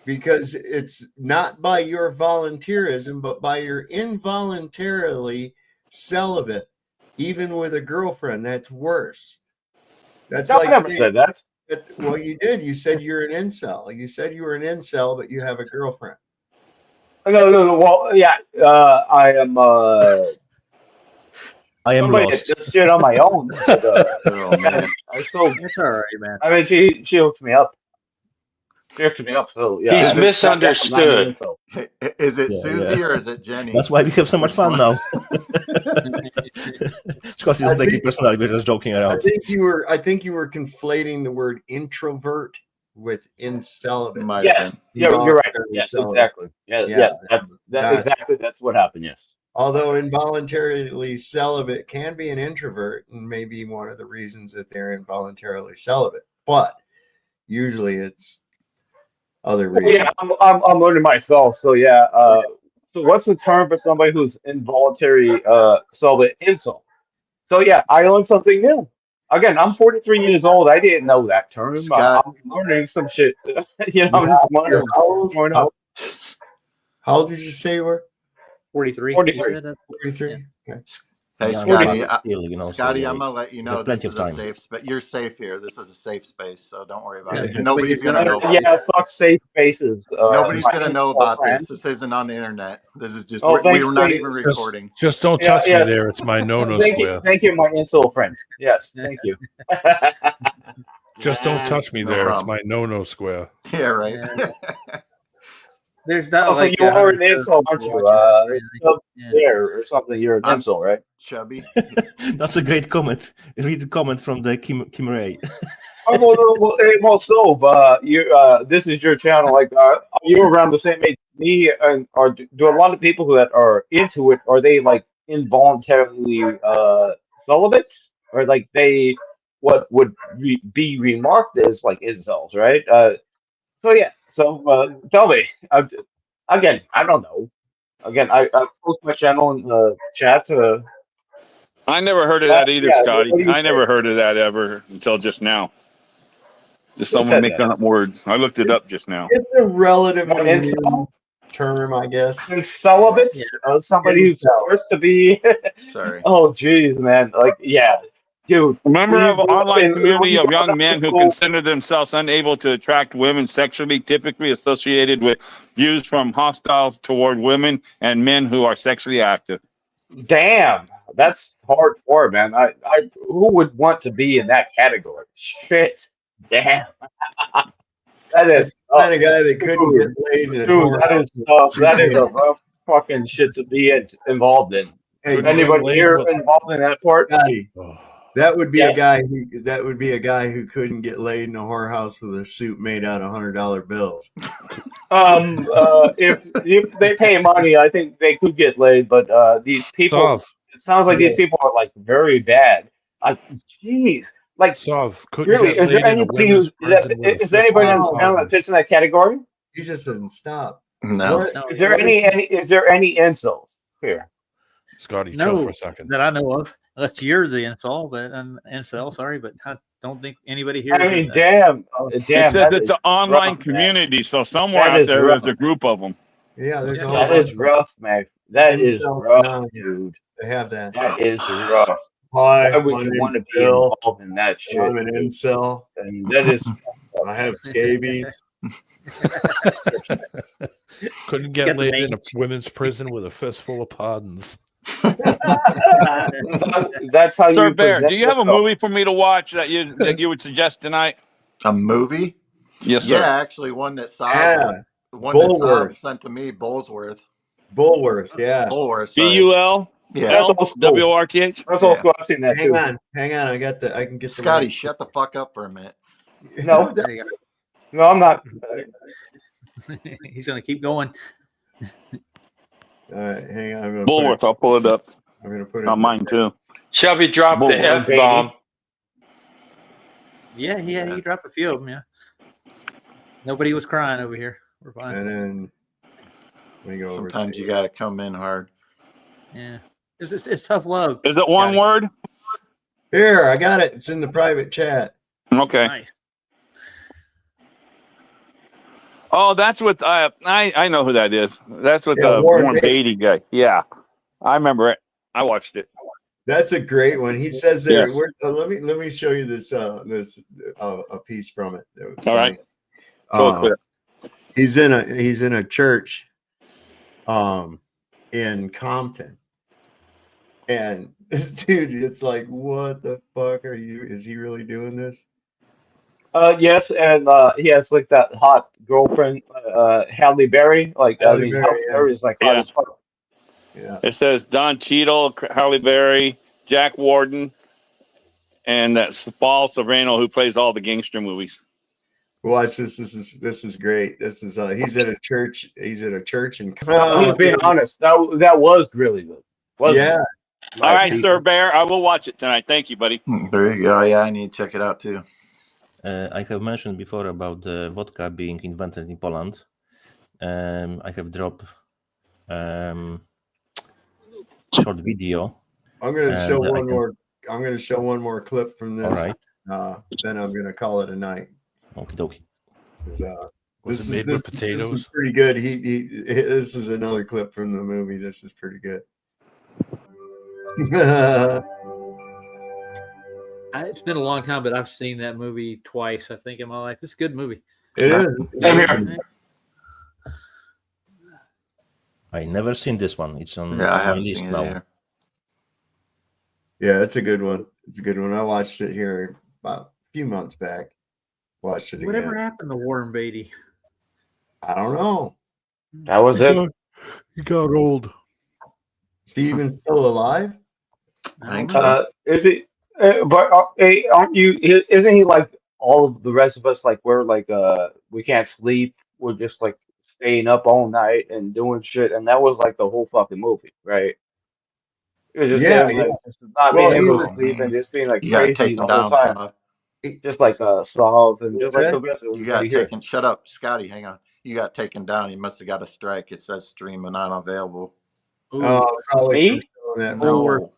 because it's not by your volunteerism, but by your involuntarily celibate. Even with a girlfriend, that's worse. That's
No, I
like
never
saying-
said that.
Well, you did. You said you're an incel. You said you were an incel, but you have a girlfriend.
No. Well, yeah. I am.
I am
somebody
lost.
that does shit on my own. But,
Oh man.
I still.
That's all right, man.
I mean, she hooks me up. Fierce me up, so yeah.
He's
I'm not an
misunderstood.
insult.
Is it
Yeah,
Susie
yeah.
or is it Jenny?
That's why we have so much fun now. Scott is
I
taking
think-
personality, we're just joking
I
around.
think you were conflating the word introvert with incelibate.
Might
Yes,
have been.
you're right.
Involuntary
Yes,
celibate.
exactly. Yeah. That's what happened. Yes.
Although involuntarily celibate can be an introvert and maybe one of the reasons that they're involuntarily celibate, but usually it's other
Well,
reasons.
yeah, I'm learning myself. So yeah. So what's the term for somebody who's involuntary celibate? Insult. So yeah, I learned something new. Again, I'm 43 years old. I didn't know that term.
Scott,
I'm learning some shit. I'm just learning what's going on.
How old did you say you were?
43.
43.
43. Okay.
hey
Yeah,
Scotty,
but still, you know,
Scotty,
so
I'm gonna let you know
there's
this
plenty
is
of
a
time.
safe, but you're safe here. This is a safe space, so don't worry about
Yeah.
it. Nobody's
But
gonna know.
Yeah, fuck safe spaces.
Nobody's
My
gonna know
insult
about
friend.
this. This isn't on the internet. This is just
Oh,
we
thanks.
were not even recording.
Just don't
Yeah,
touch me
yes.
there. It's my no-no
Thank
square.
you, my insult friend. Yes, thank you.
Just don't touch me
No
there. It's
problem.
my no-no square.
Yeah, right.
There's not
Also,
like
you are an
100
insult, aren't
shows
you?
watching it. Yeah.
There or something. You're an
I'm
insult, right?
chubby.
That's a great comment. Read the comment from the Kim Ray.
Well, so, this is your channel. Like, are you around the same age as me? And or do a lot of people that are into it, are they like involuntarily celibate, or like they what would be remarked as like incels, right? So yeah. So tell me. Again, I don't know. Again, I post my channel in the chat.
I never heard of that either,
Yeah.
Scotty.
What do you
I never
say?
heard of that ever until just now. Just
Who
someone
said
making
that?
up words. I looked it up just now.
It's a relatively
Incel?
new term, I guess.
And celibate?
Yeah.
Somebody who's
Incel.
forced to be.
Sorry.
Oh, jeez, man. Like, yeah, dude.
Member of an online community of young
growing
men
up
who
in school,
consider themselves unable to attract women sexually, typically associated with views from hostiles toward women and men who are sexually active.
damn, that's hardcore, man. Who would want to be in that category? Shit, damn. That is
Not a guy that couldn't get laid in a
dude. That is that is a rough fucking shit to be involved in.
Hey,
Anybody here involved in that part?
Scotty, that would be
Yes.
a guy who couldn't get laid in a whorehouse with a suit made out of $100 bills.
If they pay money, I think they could get laid. But these people,
Sov.
it sounds like these people are like very bad. Like, jeez, like
Sov couldn't
really,
get
is there
laid in a
anybody
women's
who's
prison with a
is there anybody on this
fistful of
panel that
pardons.
fits in that category?
He just doesn't stop.
No.
Is there any is there any insults here?
Scotty, chill
No,
for a second.
that I know of. Unless you're the incel, but incel, sorry, but I don't think anybody here.
I mean, damn,
It
damn.
says
That
it's
is
an online
rough, man.
community, so somewhere
That
out
is
there
rough.
is a group of them.
Yeah, there's a whole
That
bunch
is
of
rough, man. That is
incels
rough,
now.
dude.
They have that.
That is rough.
Hi,
Why would
my
you
name's
want to be
Bill.
involved in that shit?
I'm an
dude?
incel.
I mean, that is.
I have scabies.
Couldn't
Get
get
the
laid
name.
in a women's prison with a fistful of pardons.
That's how
Sir
you
Bear,
present
do you have a
yourself.
movie for me to watch that you would suggest tonight?
A movie?
Yes, sir.
Yeah, actually, one that Sav,
Yeah.
one that Sav
Bullworth.
sent to me, Bullworth.
Bullworth, yeah.
Bullworth. Sorry.
BUL?
Yeah.
That's old school.
WRTH?
That's old
Yeah.
school. I've seen that
Hang
too.
on. I can get the
Scotty,
right-
shut the fuck up for a minute.
No,
There you
no, I'm not.
go. He's gonna keep going.
All right, hang on. I'm gonna
Bullworth, I'll pull it up.
I'm gonna put it
On mine too.
Chubby dropped the
Bullworth,
F bomb.
Yeah, he dropped a few of them. Yeah, nobody was crying over here. We're fine.
And then let me go over
Sometimes
to
you got to come in hard.
Yeah, it's tough love.
Is it one
Scotty.
word?
Here, I got it. It's in the private chat.
Okay.
Nice.
Oh, that's what I know who that is. That's what
Yeah,
the
Warren
Warren Beatty guy. Yeah, I remember it. I watched it.
That's a great one. He says there.
Yes.
Let me show you this a piece from it. That was
All right.
funny. He's in a church in Compton, and this dude, it's like, what the fuck are you? Is he really doing this?
Yes, and he has like that hot girlfriend, Halle Berry. Like, I
Halle
mean,
Berry,
Halle Berry is like hot
Yeah.
as fuck.
Yeah.
It says Don Cheadle, Halle Berry, Jack Warden, and that's Paul Serrano, who plays all the gangster movies.
Watch this. This is great. This is he's at a church. He's at a church in.
I'm just being honest. That was really good.
Yeah.
All right, Sir Bear. I will watch it tonight. Thank you, buddy.
There you go. Yeah, I need to check it out too.
I have mentioned before about the vodka being invented in Poland. I have dropped short video.
I'm going to show
that I
one
can-
more. I'm going to show one more clip from this.
All right.
Then I'm going to call it a night.
Okie dokie.
This is pretty good. This is another clip from the movie. This is pretty good.
It's been a long time, but I've seen that movie twice, I think, in my life. It's a good movie.
It is.
Same here.
I never seen this one. It's on
Yeah, I
my
haven't
list
seen it
now.
either.
Yeah, it's a good one. It's a good one. I watched it here about a few months back. Watched it again.
Whatever happened to Warren Beatty?
I don't know.
That was it.
He got old.
Steven's still alive?
I think so.
Is he? But aren't you? Isn't he like all of the rest of us? Like we're like we can't sleep. We're just like staying up all night and doing shit. And that was like the whole fucking movie, right? It was just him, like, just not being able to sleep and just being like
You got
crazy
taken
the whole
down,
time.
Slav.
Just like soft and just like the rest of
You got
everybody here.
taken. Shut up, Scotty. Hang on. You got taken down. You must have got a strike. It says stream and not available.
Probably
Me?
from that.
Bullworth.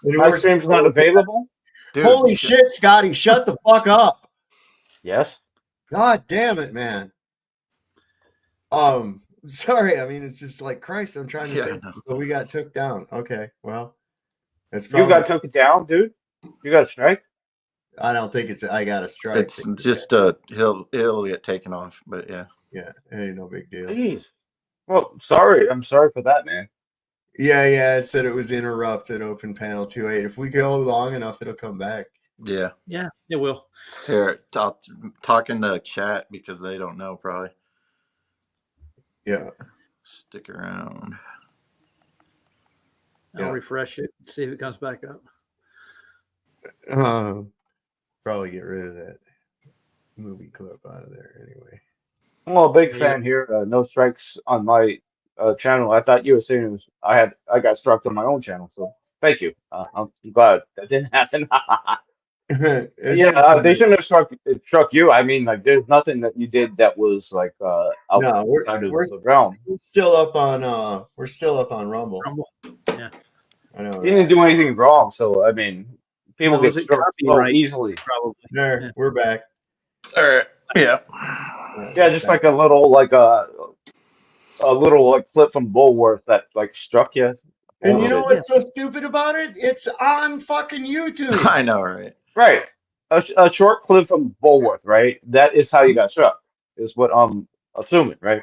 Yeah.
My stream's not available?
Dude,
Holy shit, Scotty! Shut the fuck up.
Yes.
God damn it, man. Sorry. I mean, it's just like Christ. I'm trying to say. So we got took down. Okay. Well, that's probably.
You got took down, dude. You got a strike.
I don't think it's. I got a strike.
It's just he'll get taken off, but yeah.
Yeah, it ain't no big deal.
Jeez. Well, sorry. I'm sorry for that, man.
Yeah. It said it was interrupted. Open panel 2.8. If we go long enough, it'll come back.
Yeah.
Yeah, it will.
Here, talk in the chat because they don't know probably.
Yeah.
Stick around.
I'll refresh it, see if it comes back up.
Probably get rid of that movie clip out of there anyway.
I'm a big fan here. No strikes on my channel. I thought you were saying it was, I got struck on my own channel. So thank you. I'm glad that didn't happen. They shouldn't have struck you. I mean, like, there's nothing that you did that was like outside of the realm.
We're still up on Rumble.
Yeah,
I know.
You didn't do anything wrong. So I mean, people get
was it
struck so
copyright?
easily.
Probably.
There, we're back.
All right. Yeah.
Yeah, just like a little clip from Bullworth that like struck you.
And you know what's so stupid about it? It's on fucking YouTube.
I know, right?
Right. A short clip from Bullworth, right? That is how you got struck, is what I'm assuming, right?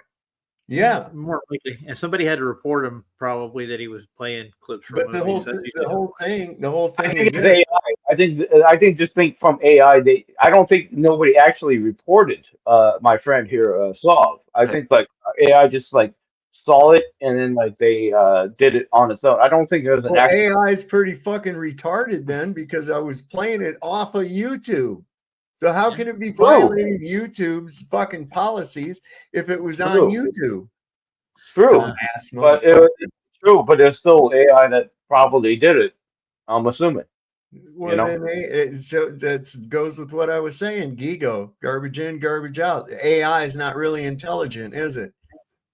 Yeah.
More likely. And somebody had to report him probably that he was playing clips from
But the whole thing.
I think it's AI. I think from AI, I don't think nobody actually reported my friend here, Slav. I think like AI just like saw it and then like they did it on its own. I don't think there's an actual
AI is pretty fucking retarded then because I was playing it off of YouTube. So how can it be violating YouTube's fucking policies if it was on YouTube?
True,
Dumbass
but
motherfucker.
it's true. But there's still AI that probably did it. I'm assuming.
Well, then so that goes with what I was saying. Gigo, garbage in, garbage out. AI is not really intelligent, is it?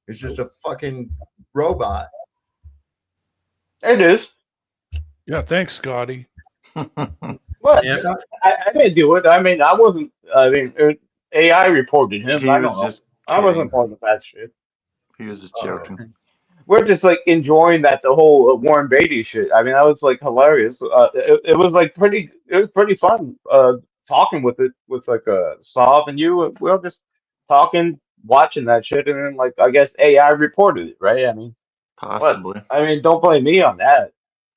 It's just a fucking robot.
It is.
Yeah, thanks, Scotty.
What? I didn't do it. I mean, I wasn't. I mean, AI reported him. I don't know. I wasn't part of that shit.
He was just joking.
We're just like enjoying that the whole Warren Beatty shit. I mean, that was like hilarious. It was like pretty. It was pretty fun. Talking with like Saab and you. We were just talking, watching that shit, and then like I guess AI reported it, right? I mean,
Possibly.
what? I mean, don't blame me on that.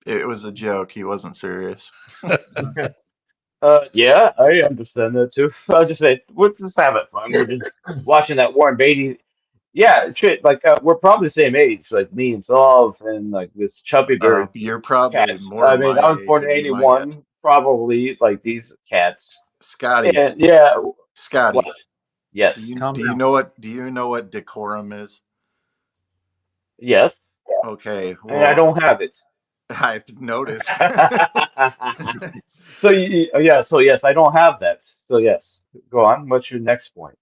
It was a joke. He wasn't serious.
Yeah, I understand that too. I was just say, we're just having fun. We're just watching that Warren Beatty. Yeah, shit. Like we're probably the same age, like me and Solve, and like this Chubby Bear
You're probably
cats.
more
I mean,
my
I was
age
born in
would be my guess.
'81. Probably like these cats.
Scotty.
And yeah,
Scotty.
what? Yes.
Do you know what decorum is?
Yes.
Okay.
And I
Well,
don't have it.
I've noticed.
So yeah. So yes, I don't have that. So yes, go on. What's your next point?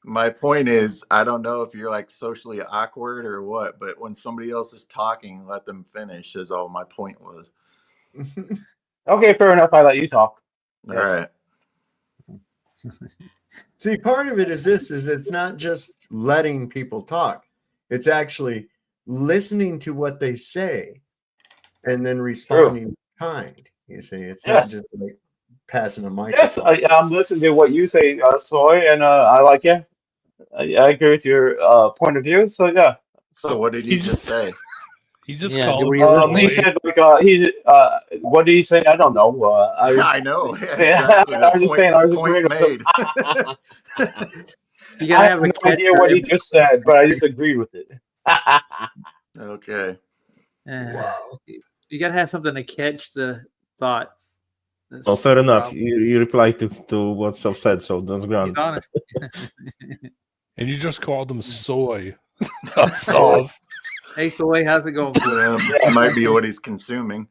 My point is, I don't know if you're like socially awkward or what, but when somebody else is talking, let them finish. Is all my point was.
Okay, fair enough. I let you talk.
All right.
See, part of it is this: is it's not just letting people talk; it's actually listening to what they say and then responding in kind. You see, it's not just like passing a microphone.
Yes, I'm listening to what you say, Soy, and I like it. I agree with your point of view. So yeah.
So what did you just say?
He just
He
called.
said like what did he say? I don't know.
I know exactly.
I was just saying. I was agreeing
point
with him.
made.
You
I
gotta
have
have a
no idea what he just said, but I just agreed with it.
Okay.
You gotta have something to catch the thought.
Well, fair enough. You replied to what Sof said, so that's
He's
grand.
honest.
And you just called him soy. Not soft.
Hey, Soy, how's it going?
Might be what he's consuming.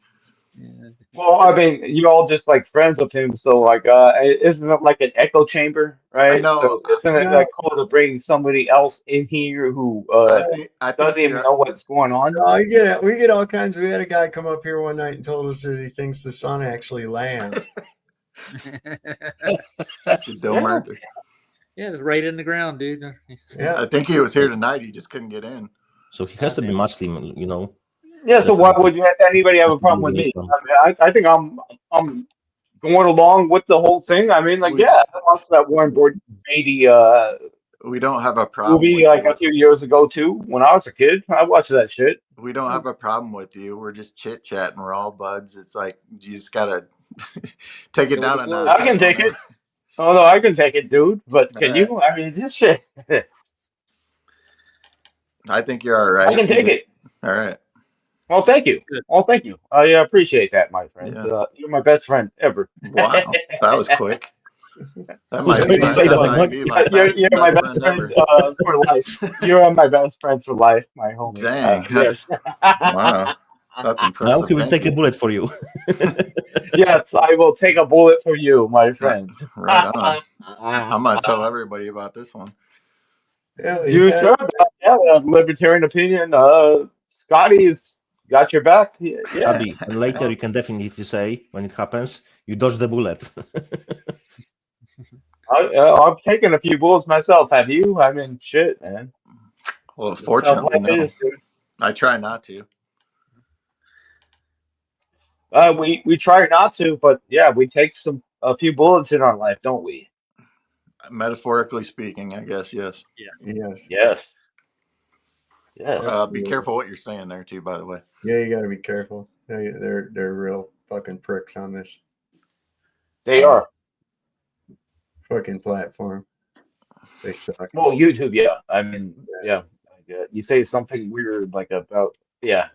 Well, I mean, you all just like friends with him, so like, isn't it like an echo chamber, right?
No,
So isn't it like cool to bring somebody else in here who
I
doesn't
think
even know what's going on?
No, we get all kinds. We had a guy come up here one night and told us that he thinks the sun actually lands.
Yeah, it's right in the ground, dude.
I think he was here tonight. He just couldn't get in.
So he has to be Muslim, you know.
Yeah. So why would anybody have a problem with me? I mean, I think I'm going along with the whole thing. I mean, like, yeah, I watched that Warren Beatty
we don't have a problem
movie
with
like
you.
a few years ago too. When I was a kid, I watched that shit.
We don't have a problem with you. We're just chit chatting. We're all buds. It's like you just gotta take it down a notch.
I can take it. Oh no, I can take it, dude. But can
All right.
you? I mean, this shit.
I think you're all right.
I can take it.
All right.
Well, thank you. Well, thank you. I appreciate that, my friend.
Yeah.
You're my best friend ever.
Wow, that was quick. That
Who's going to say that exactly?
You're my best friend for life. You're my best friend for life, my homie.
Dang.
Yes.
Wow. That's impressive.
Now he will take a bullet for you.
Yes, I will take a bullet for you, my friend.
Right on. I'm gonna tell everybody about this one.
Yeah,
You sure? Yeah, libertarian opinion. Scotty's got your back. Yeah.
Chubby, and later you can definitely say when it happens, you dodge the bullet.
I've taken a few bullets myself. Have you? I mean, shit, man.
Well, fortunately, no.
Dude.
I try not to.
We try not to, but yeah, we take a few bullets in our life, don't we?
Metaphorically speaking, I guess, yes.
Yeah.
Yes. Yes.
Be careful what you're saying there too, by the way.
Yeah, you got to be careful. They're real fucking pricks on this.
They are.
Fucking platform. They suck.
Well, YouTube, yeah. I mean, yeah. You say something weird like about, yeah.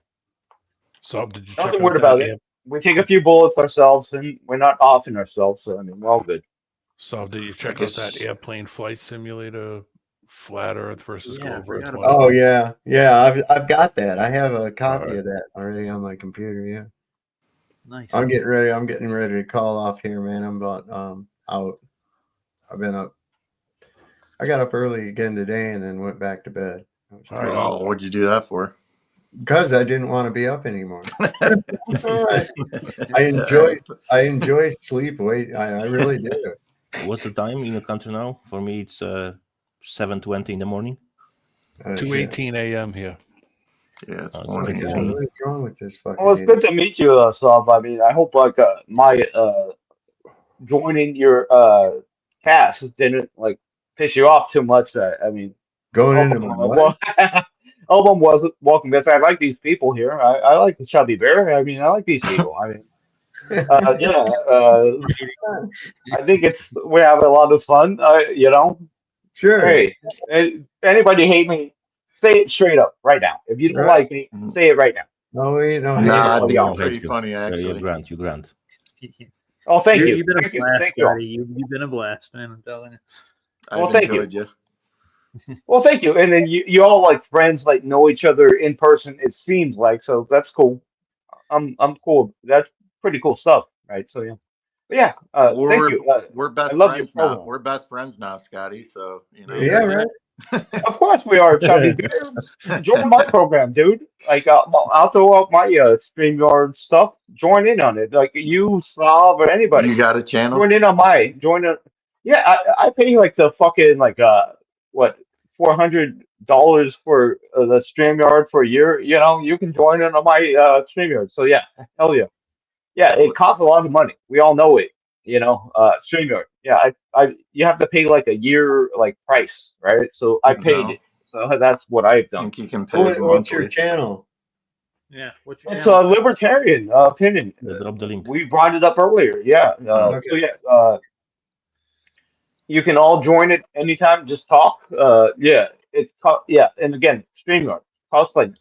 So did you
Nothing
check
weird
out
about
that
it. We take a few bullets ourselves, and we're not offing ourselves. So I mean, we're all good.
So did you check out that airplane flight simulator, flat Earth versus globe Earth?
Oh yeah, I've got that. I have a copy of that already on my computer. Yeah.
Nice.
I'm getting ready to call off here, man. I'm about out. I've been up. I got up early again today and then went back to bed.
Oh, what'd you do that for?
Because I didn't want to be up anymore. I enjoy sleep. I really do.
What's the time in your country now? For me, it's 7:20 in the morning.
2:18 a.m. here.
Yeah, it's
morning. What is wrong with this fucking?
Well, it's good to meet you, Saab. I mean, I hope like my joining your cast didn't like piss you off too much. I mean,
going into my
album wasn't welcome because I like these people here. I like the Chubby Bear. I mean, I like these people. I mean, I think we have a lot of fun.
Sure.
Hey, if anybody hate me, say it straight up right now. If you don't like me, say it right now.
No, we don't.
Nah, I
hate
think
you.
you're pretty funny,
You
actually.
grant, you grant.
Oh, thank you.
You've been
Thank
a
you.
blast,
Thank you all.
Scotty. You've been a blast, man. I'm telling you.
Well,
I've
thank you.
enjoyed you.
Well, thank you. And then you all like friends, like know each other in person. It seems like, so that's cool. I'm cool. That's pretty cool stuff, right? So yeah, but yeah. Thank you.
We're
I
best
love your
friends now.
program.
We're best friends now, Scotty. So
Yeah, right.
Of course we are, Chubby Bear. Join my program, dude. Like I'll throw out my StreamYard stuff. Join in on it. Like you, Slav, or anybody.
You got a channel?
Join in on my Yeah, I pay like the fucking like what $400 for the StreamYard for a year. You can join in on my StreamYard. So yeah, hell yeah. Yeah, it costs a lot of money. We all know it. StreamYard. Yeah, you have to pay like a year like price, right? So I paid it. So that's what I've done.
think you can pay
What's your channel?
Yeah, what's your
It's
channel?
a libertarian opinion.
Drop the link.
We brought it up earlier. Yeah. So yeah, you can all join it anytime. Just talk. Yeah. Yeah, and again, StreamYard costs like.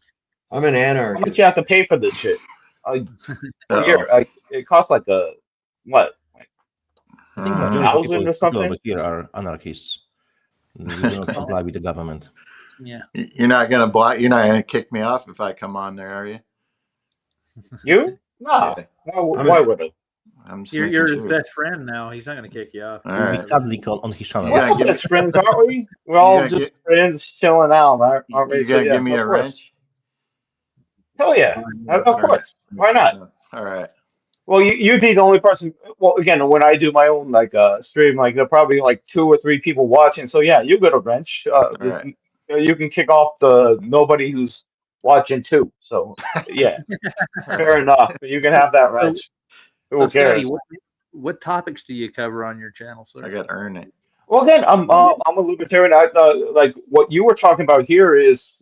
I'm an
How
anarchist.
much you have to pay for this shit? A year. It costs like what?
I think
$1,000
majority
or
people
something.
over here are anarchists. We do not comply with the government.
Yeah.
You're not gonna kick me off if I come on there, are you?
You? No.
Yeah.
Why would I?
I'm just
You're his
making sure.
best friend now. He's not going to kick you off.
All
We'll
right.
be cuddling on his channel.
We're all best friends, aren't we? We're all just friends chilling out, aren't we?
You
So,
gonna
yeah,
give me
of
a
course.
wrench?
Hell yeah. Of course. Why not?
All right.
Well, you'd be the only person. Well, again, when I do my own like stream, like there are probably like 2 or 3 people watching. So yeah, you get a wrench.
right.
You can kick off the nobody who's watching too. So yeah, fair enough. You can have that wrench. Who cares?
Scotty, what topics do you cover on your channel, sir?
I got to earn it.
Well, again, I'm a libertarian. Like what you were talking about here is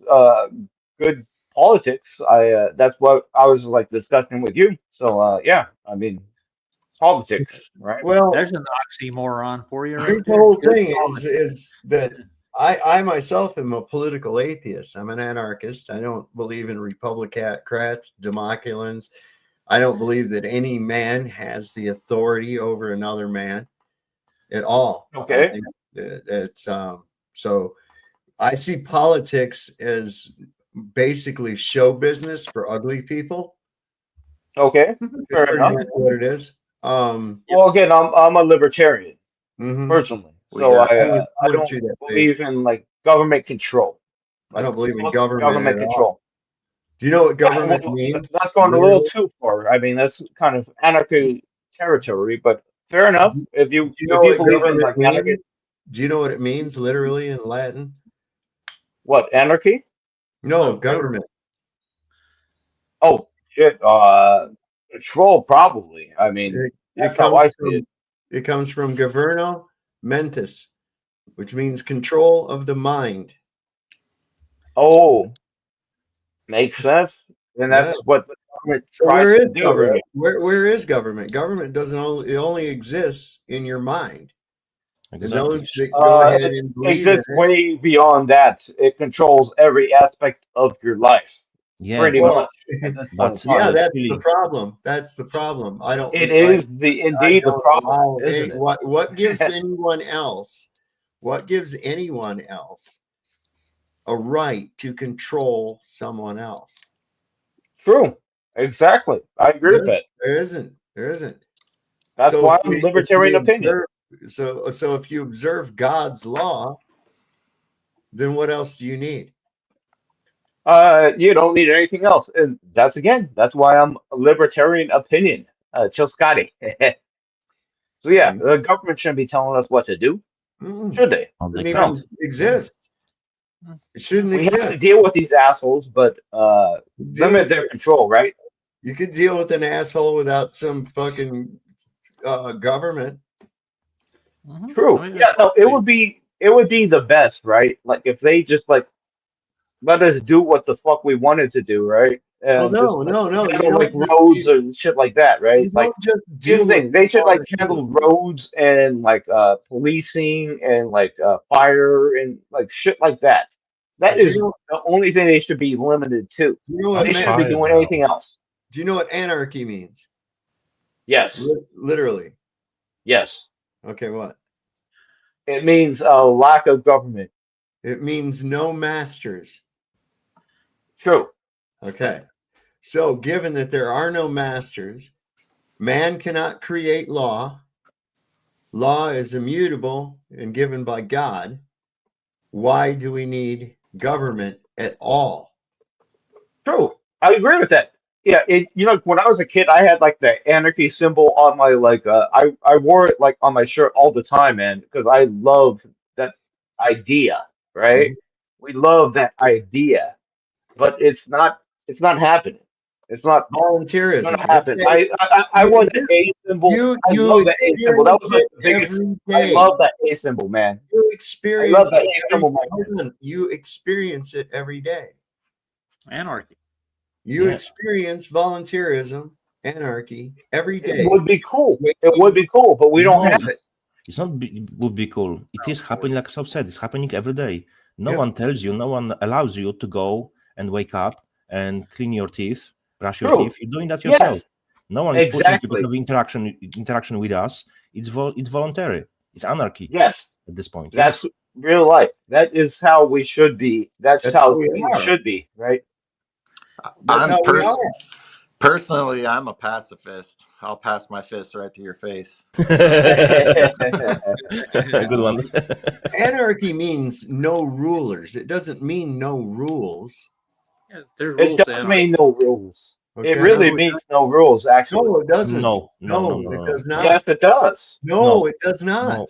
good politics. That's what I was like discussing with you. So yeah, I mean politics, right?
Well,
there's an oxymoron for you, right
here's the
there.
whole
Good
thing
politics.
is that I myself am a political atheist. I'm an anarchist. I don't believe in Republicats, Democulans. I don't believe that any man has the authority over another man at all.
Okay.
I think it's so I see politics as basically show business for ugly people.
Okay,
That's
fair
pretty
enough.
much what it is.
Well, again, I'm a libertarian personally, so I don't believe in like government control.
I don't believe in
Fuck
government at
control.
all. Do you know what
Yeah,
government
well,
means?
that's going a little too far. I mean, that's kind of anarchy territory, but fair enough. If you
Do you know
believe
what
in
government
like
means?
anarchy,
Do you know what it means literally in Latin?
what anarchy?
No, government.
Oh shit, control probably. I mean, that's how I see it.
It comes from governo mentis, which means control of the mind.
Oh, makes sense. And that's
Yeah.
what the government
So
tries
where
to
is
do,
government?
right?
Where is government? Government it only exists in your mind. And those that go ahead
It
and believe in
exists
it.
way beyond that. It controls every aspect of your life.
Yeah,
pretty
but-
much. At this point in time.
Yeah, that's the problem. That's the problem. I don't.
It is indeed the
don't
problem,
allow
isn't it?
What gives anyone else? What gives anyone else a right to control someone else?
True. Exactly. I agree with that.
There isn't. There isn't.
That's
So
why
if
I'm
we- if
libertarian
we
opinion.
observe- So if you observe God's law, then what else do you need?
You don't need anything else. And that's why I'm a libertarian opinion. Chill Scotty. So yeah, the government shouldn't be telling us what to do. Should they?
Doesn't even exist. It shouldn't
We
exist.
have to deal with these assholes, but limit their control, right?
You could deal with an asshole without some fucking government.
True. Yeah, no, it would be the best, right? Like if they just like let us do what the fuck we wanted to do, right?
Well,
and just like
no. You
handle like
don't
roads and shit like that,
you
right? Like
don't just
here's
do
the
what
thing, they
you
should like
want to
handle
do.
roads and like policing and like fire and like shit like that. That
Do you
is
know?
the only thing they should be limited to.
Do you know
They
what
I'm
shouldn't be
man?
tired
doing
now.
anything else.
Do you know what anarchy means?
Yes,
Literally.
yes.
Okay, what?
It means a lack of government.
It means no masters.
True.
Okay. So, given that there are no masters, man cannot create law. Law is immutable and given by God. Why do we need government at all?
True. I agree with that. Yeah, you know, when I was a kid, I had like the anarchy symbol on my like I wore it like on my shirt all the time, man, because I love that idea, right?
Mhm.
We love that idea, but it's not happening. It's not
Volunteerism.
gonna happen.
Okay.
I wore the A symbol. I
You
love the A symbol. That
experience
was like
it
the biggest.
every
I
day.
love that A symbol, man.
You
I
experience
love that
it
A
every,
symbol, man.
hold on. You experience it every day.
Anarchy.
You
Yeah.
experience volunteerism, anarchy every
It
day.
would be cool. It would be cool, but we don't
No,
have it.
it's not would be cool. It is happening, like Sob said, it's happening every day. No
Yep.
one tells you, no one allows you to go and wake up and clean your teeth, brush your
True.
teeth. You're doing that yourself.
Yes.
No one is pushing you to
Exactly.
have interaction with us. It's voluntary. It's anarchy
Yes.
at this point.
That's
Yes.
real life. That is how we should be. That's
That's how
how
we
things
are.
should be, right?
That's
I'm
how we are.
personally, I'm a pacifist. I'll pass my fist right to your face.
Good one.
Anarchy means no rulers. It doesn't mean no rules.
Yeah, there's
It
rules to
does
anarchy.
mean no rules. It
Okay.
really means no rules, actually.
No, it doesn't.
No,
It does not.
Yes, it does.
No, it does not.
No.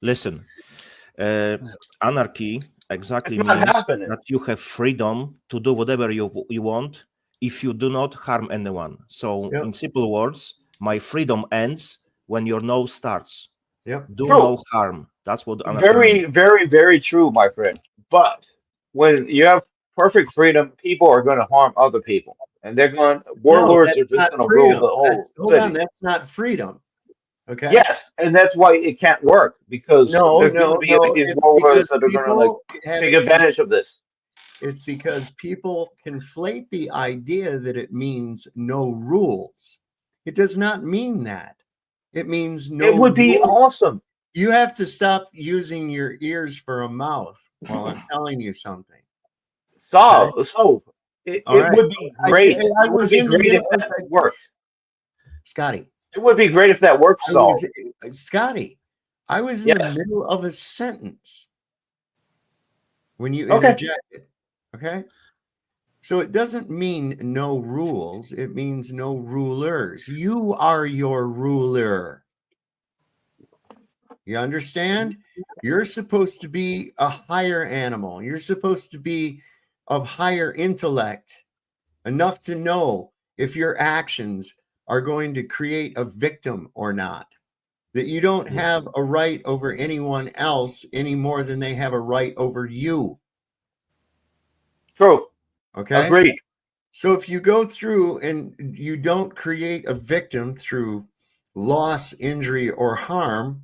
Listen, anarchy exactly
It's not
means
happening.
that you have freedom to do whatever you want if you do not harm anyone. So,
Yep.
in simple words, my freedom ends when your no starts.
Yep.
Do
True.
no harm. That's what anarchy
Very,
means.
very, very true, my friend. But when you have perfect freedom, people are going to harm other people, and
No,
warlords are
that's
just
not
going to rule
freedom.
the whole
Hold on,
city.
that's not freedom. Okay.
Yes, and that's why it can't work because
No,
there's going to be like these
it's
warlords
because
that are going to like
people have
take
it.
advantage of this.
It's because people conflate the idea that it means no rules. It does not mean that. It means no
It would be
rules.
awesome.
You have to stop using your ears for a mouth while I'm telling you something.
So it
All right.
would be great.
I
It would
was
be
in the
great if
middle of
that worked.
Scotty.
It would be great if that worked, Saul.
Scotty, I was in
Yes.
the middle of a sentence when you
Okay.
interjected. Okay. So it doesn't mean no rules. It means no rulers. You are your ruler. You understand? You're supposed to be a higher animal. You're supposed to be of higher intellect, enough to know if your actions are going to create a victim or not. That you don't have a right over anyone else any more than they have a right over you.
True.
Okay.
Agreed.
So if you go through and you don't create a victim through loss, injury, or harm,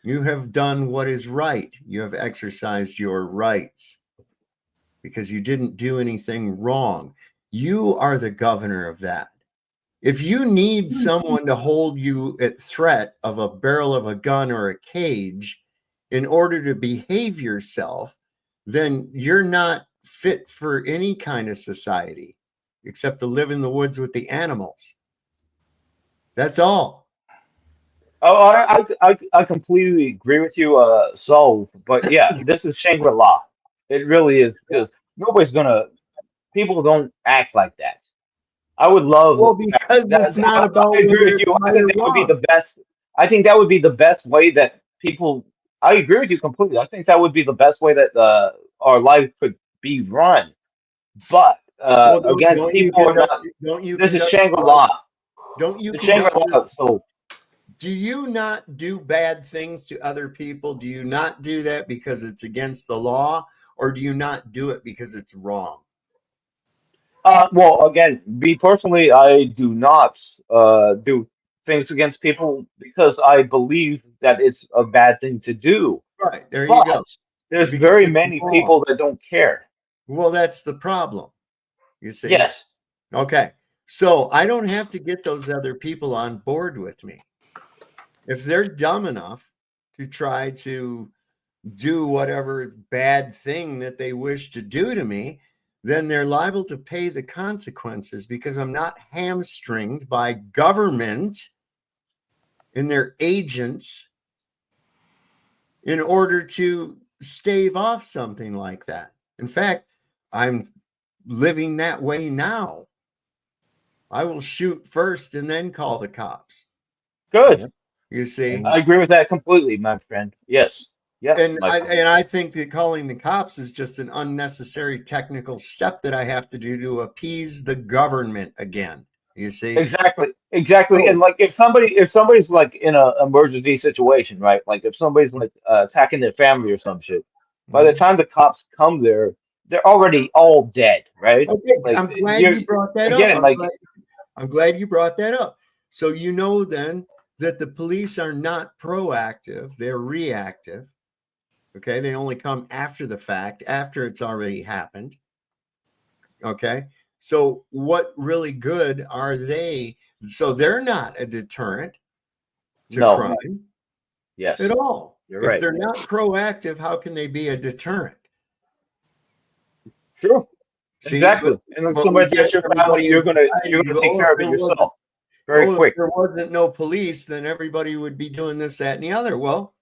you have done what is right. You have exercised your rights because you didn't do anything wrong. You are the governor of that. If you need someone to hold you at threat of a barrel of a gun or a cage in order to behave yourself, then you're not fit for any kind of society except to live in the woods with the animals. That's all.
Oh, I completely agree with you, Saul. But yeah, this is Shangri-La. It really is because people don't act like that. I would love
Well, because it's not about
I agree
whether
with
it's
you. I
right
think
or
that would be
wrong.
the best. I think that would be the best way that people. I agree with you completely. I think that would be the best way that our life could be run. But
Well,
again,
don't you
people are
conduct?
not.
Don't you
This is
conduct?
Shangri-La.
Don't you
It's
conduct?
Shangri-La. So
Do you not do bad things to other people? Do you not do that because it's against the law, or do you not do it because it's wrong?
Well, again, me personally, I do not do things against people because I believe that it's a bad thing to do.
Right, there you
But
go.
there's
Because
very
it's
many
wrong.
people that don't care.
Well, that's the problem. You see?
Yes.
Okay. So I don't have to get those other people on board with me. If they're dumb enough to try to do whatever bad thing that they wish to do to me, then they're liable to pay the consequences because I'm not hamstringed by government and their agents in order to stave off something like that. In fact, I'm living that way now. I will shoot first and then call the cops.
Good.
You see?
I agree with that completely, my friend. Yes. Yes.
And
my friend.
I think that calling the cops is just an unnecessary technical step that I have to do to appease the government again. You see?
Exactly. Exactly.
So-
And like if somebody's like in a emergency situation, right? Like if somebody's like attacking their family or some shit, by the time the cops come there, they're already all dead, right?
Okay,
Like
I'm glad
you're
you brought that
again,
up.
like
I'm glad you brought that up. So you know then that the police are not proactive, they're reactive. Okay, they only come after the fact, after it's already happened. Okay, so what really good are they? So they're not a deterrent to
no.
crime
Yes.
at all.
You're
If
right.
they're not proactive, how can they be a deterrent?
True.
See,
Exactly. And when
but
somebody
we get
attacks your family,
everybody
you're
in
gonna
society to go,
take
"Oh,
care
if
of it
there wasn't-
yourself very
oh,
quick.
if there wasn't no police, then everybody would be doing this, that, and the other." Well,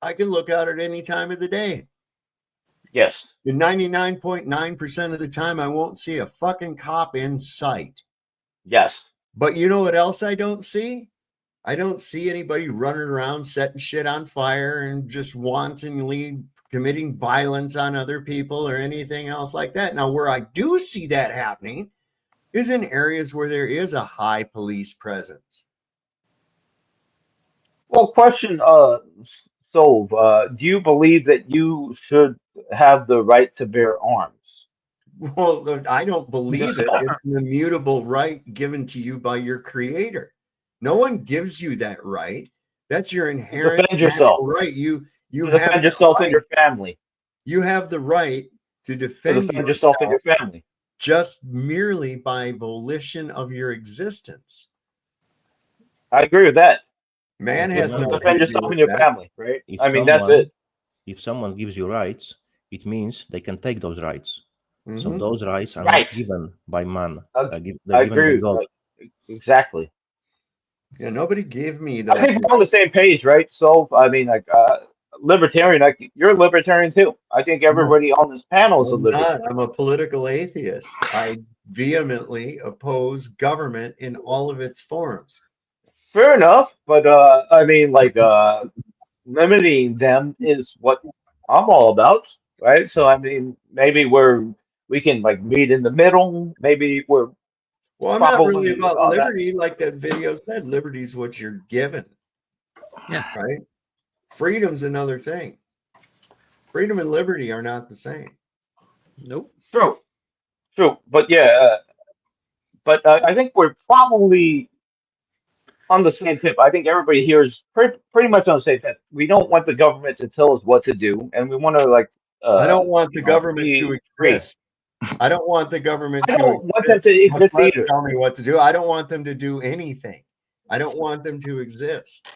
I can look out at any time of the day.
Yes.
And 99.9% of the time, I won't see a fucking cop in sight.
Yes.
But you know what else I don't see? I don't see anybody running around setting shit on fire and just wantonly committing violence on other people or anything else like that. Now, where I do see that happening is in areas where there is a high police presence.
Well, question, Sov, do you believe that you should have the right to bear arms?
Well, I don't believe it.
Yourself.
It's an immutable right given to you by your creator. No one gives you that right. That's your inherent
Defend yourself.
natural right. You
To
have
defend
the
yourself and
right.
your family.
You have the right to
To
defend
defend yourself and your family.
just merely by volition of your existence.
I agree with that.
Man
And
has
To
nothing
defend
to do
yourself
with
and your
that.
family, right?
If
I mean, that's it.
If someone gives you rights, it means they can take those rights. So
Mhm.
those rights are
Right.
not given by man.
I
They're given
agree
by
with
God.
that. Exactly.
Yeah, nobody gave me
I
those.
think we're on the same page, right? So, I mean, like, libertarian, like, you're a libertarian too. I think everybody on this panel is a
I'm not.
libertarian.
I'm a political atheist. I vehemently oppose government in all of its forms.
Fair enough, but I mean, like, limiting them is what I'm all about, right? So, I mean, maybe we can like meet in the middle. Maybe we're
Well, I'm not really
probably
about
on that.
liberty, like that video said. Liberty is what you're given.
Yeah.
Right? Freedom's another thing. Freedom and liberty are not the same.
Nope.
True, true, but yeah, but I think we're probably on the same tip. I think everybody here is pretty much on the same tip. We don't want the government to tell us what to do, and we want to like.
I don't want the
you know,
government
be
to
free.
exist. I don't want the government
I
to
don't want them to
exist,
exist
much less
either.
tell me what to do. I don't want them to do anything. I don't want them to exist.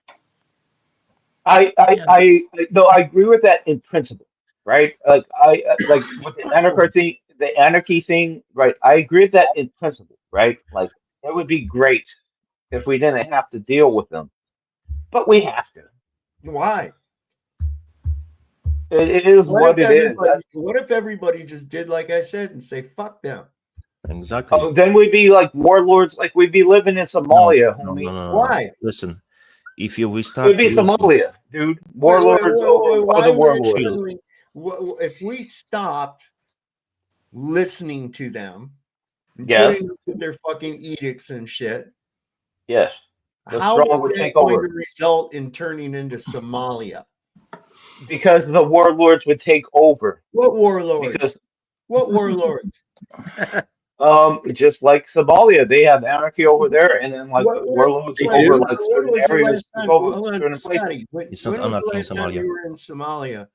Though I agree with that in principle, right? Like like with the anarchy thing, right? I agree with that in principle, right? Like it would be great if we didn't have to deal with them, but we have to.
Why?
It is what it is.
What if everybody just did like I said and say fuck them?
Exactly.
Oh, then we'd be like warlords, like we'd be living in Somalia, homie.
Why?
Listen, if you we
It
start
would be
using-
Somalia, dude. Warlords over
Why
other
would it
warlords.
suddenly- if we stopped listening to them, and
Yes.
putting up with their fucking edicts and shit,
Yes. The
how
strong
is
would
that
take
going
over.
to result in turning into Somalia?
Because the warlords would take over.
What warlords?
Because
What warlords?
Just like Somalia, they have anarchy over there, and then like warlords over like
When
certain
was the
areas
last
take
time?
over
Hold on,
certain places.
Scotty. When
It's not
was the
anarchy in
last time
Somalia.
you were in Somalia?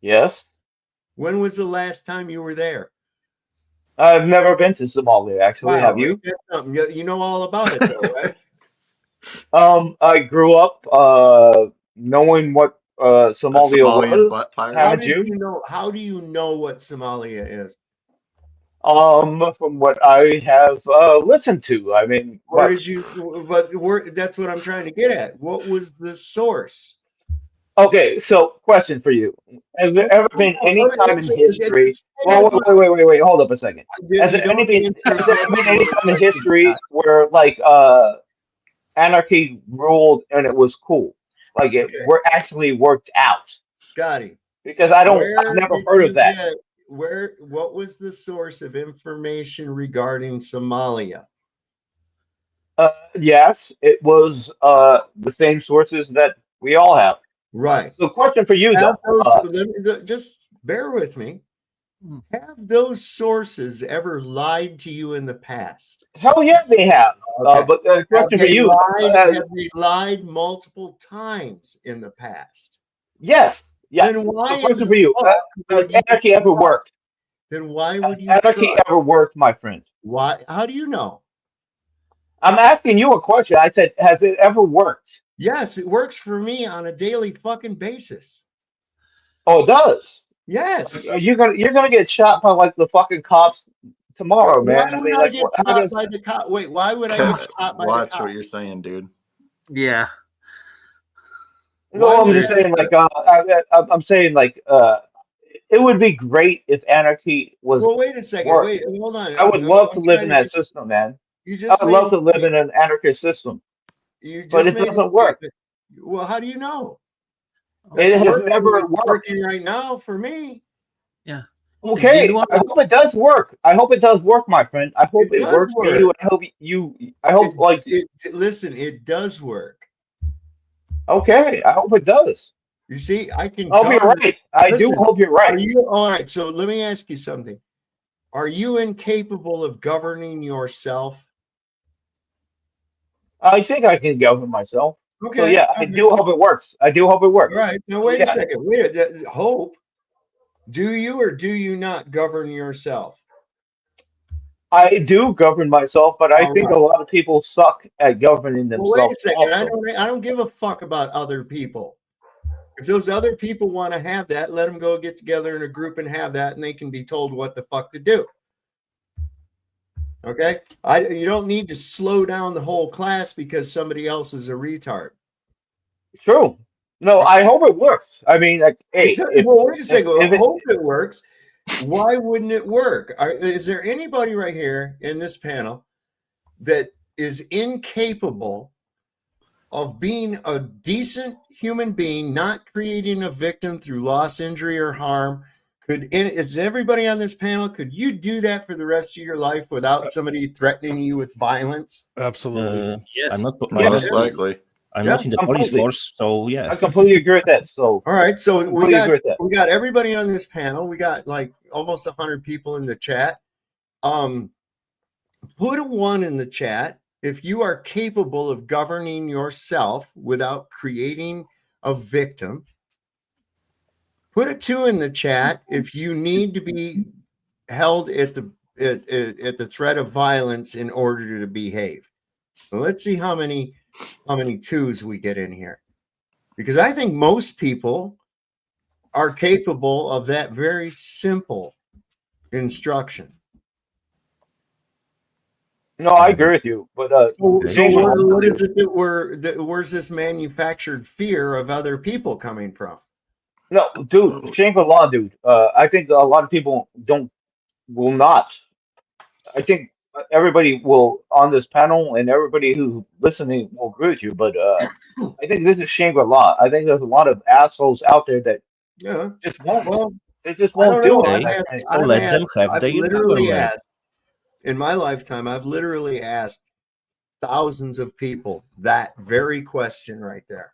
Yes,
When was the last time you were there?
I've never been to Somalia. Actually, have
Wow,
you?
ain't that something? You know all about it, though, right?
I grew up knowing what
A
Somalia
Somalian
was.
butt pirate.
How
Haven't
did
you?
you know? How do you know what Somalia is?
From what I have listened to, I mean,
Where
what?
did you? But that's what I'm trying to get at. What was the source?
Okay, so question for you: has there ever been any time in history? Well, wait, hold up a second. Has
You
there any
don't
been?
answer
Has there ever been any
the
time in
question,
history where like anarchy ruled and it was cool, like it
Okay,
were actually worked out?
Scotty,
Because I've
where
never
did
heard of
you
that.
get? What was the source of information regarding Somalia?
Yes, it was the same sources that we all have.
Right.
So, question for you
Have
though.
those? Just bear with me. Have those sources ever lied to you in the past?
Hell yeah, they have.
Okay.
But the question for you,
Have they lied multiple times in the past?
yes, yes.
Then why
So,
in
question
the
for you,
fuck
does
would you
anarchy ever work?
trust? Then why
Has
would you
anarchy
trust?
ever worked, my friend?
Why? How do you know?
I'm asking you a question. I said, has it ever worked?
Yes, it works for me on a daily fucking basis.
Oh, it does.
Yes.
You're gonna get shot by like the fucking cops tomorrow,
Why
man. I
would
mean,
I
like,
get
how
shot
does?
by the cop? Wait, why would I get shot by the
Watch
cop?
what you're saying, dude.
Yeah.
No, I'm just saying, like, I'm saying, like, it would be great if anarchy was
Well, wait a second.
worked.
Wait, hold on.
I would love to
I'm
live
trying
in
to
that
get.
system, man.
You
I
just
would
made
love
a
to live in
statement.
an anarchist system,
You
but
just
it
made a
doesn't work.
statement. Well, how do you know?
It
It's
has
working.
never
It's
worked.
working right now for me.
Yeah.
Okay, I hope it does work. I hope it does work, my friend. I hope
It
it
does
works for you.
work.
I hope you. I hope like.
Listen, it does work.
Okay, I hope it does.
You see, I can
I hope you're
govern.
right. I do
Listen,
hope you're right.
are you all right? So let me ask you something. Are you incapable of governing yourself?
I think I can govern myself. So
Okay.
yeah, I do hope it works. I do hope it works.
All right. Now
So,
wait a
yeah.
second. Hope. Do you or do you not govern yourself?
I do govern myself, but I
All
think
right.
a lot of people suck at governing
Well, wait a
themselves
second.
also.
I don't give a fuck about other people. If those other people want to have that, let them go get together in a group and have that, and they can be told what the fuck to do. Okay? You don't need to slow down the whole class because somebody else is a retard.
True. No, I hope it works. I mean, like, hey,
well, wait a second.
if
I hope it works. Why wouldn't it work? Is there anybody right here in this panel that is incapable of being a decent human being, not creating a victim through loss, injury, or harm? Is everybody on this panel, could you do that for the rest of your life without somebody threatening you with violence?
Absolutely.
Yes.
I'm not.
Most likely.
I'm
Yeah,
not in the police
completely.
force, so yes.
I completely agree with that. So
all right, so
completely agree with that.
we got everybody on this panel. We got like almost 100 people in the chat. Put a 1 in the chat if you are capable of governing yourself without creating a victim. Put a 2 in the chat if you need to be held at the threat of violence in order to behave. Well, let's see how many 2s we get in here, because I think most people are capable of that very simple instruction.
No, I agree with you. But
So
James,
what is it where's this manufactured fear of other people coming from?
no, dude, shameful law, dude. I think a lot of people will not. I think everybody will on this panel and everybody who's listening will agree with you. But I think this is shameful law. I think there's a lot of assholes out there that just won't.
Well,
They just
I
won't
don't know.
do it.
I've literally asked in my lifetime. I've literally asked thousands of people that very question right there,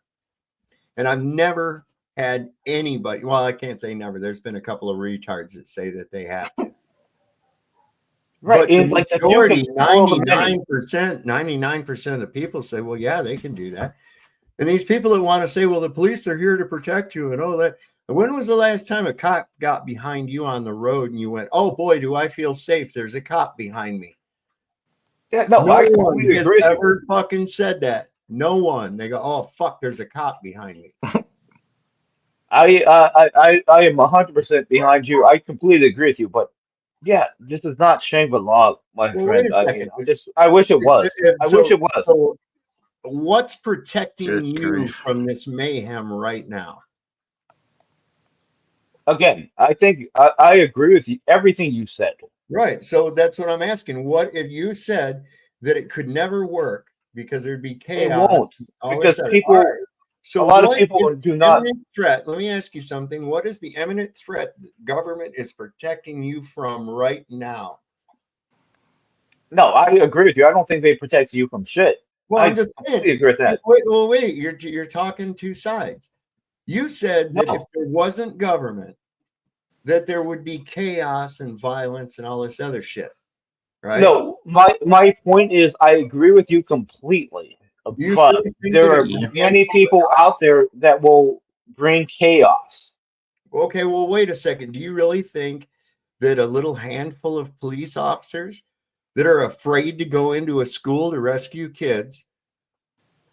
and I've never had anybody. Well, I can't say never. There's been a couple of retards that say that they have to.
Right,
But
and
the
like the
majority,
more of a many.
99% of the people say, well, yeah, they can do that. And these people that want to say, well, the police are here to protect you and all that. When was the last time a cop got behind you on the road and you went, oh boy, do I feel safe? There's a cop behind me.
Yeah, no,
No
I
one
completely
has
agree with you.
ever fucking said that. No one. They go, oh fuck, there's a cop behind me.
I am 100% behind you. I completely agree with you. But yeah, this is not shame but law, my
Well, wait
friend.
a
I mean,
second.
I wish it was. I wish it was.
So what's protecting
Good
you
grief.
from this mayhem right now?
Again, I think I agree with you. Everything you said.
Right. So that's what I'm asking. What if you said that it could never work because there'd be chaos?
It won't,
all
because
this other-
people.
all right. So
A lot of
what
people
is
do
the
not.
imminent threat? Let me ask you something. What is the imminent threat that government is protecting you from right now?
No, I agree with you. I don't think they protect you from shit.
Well,
I
I'm just
completely
saying.
agree with that.
Wait. You're talking two sides. You said that if
No,
there wasn't government, that there would be chaos and violence and all this other shit, right?
no. My point is, I agree with you completely.
You
But
really think
there
that
are
a
many people out there that will bring chaos.
Okay, well, wait a second. Do you really think that a little handful of police officers that are afraid to go into a school to rescue kids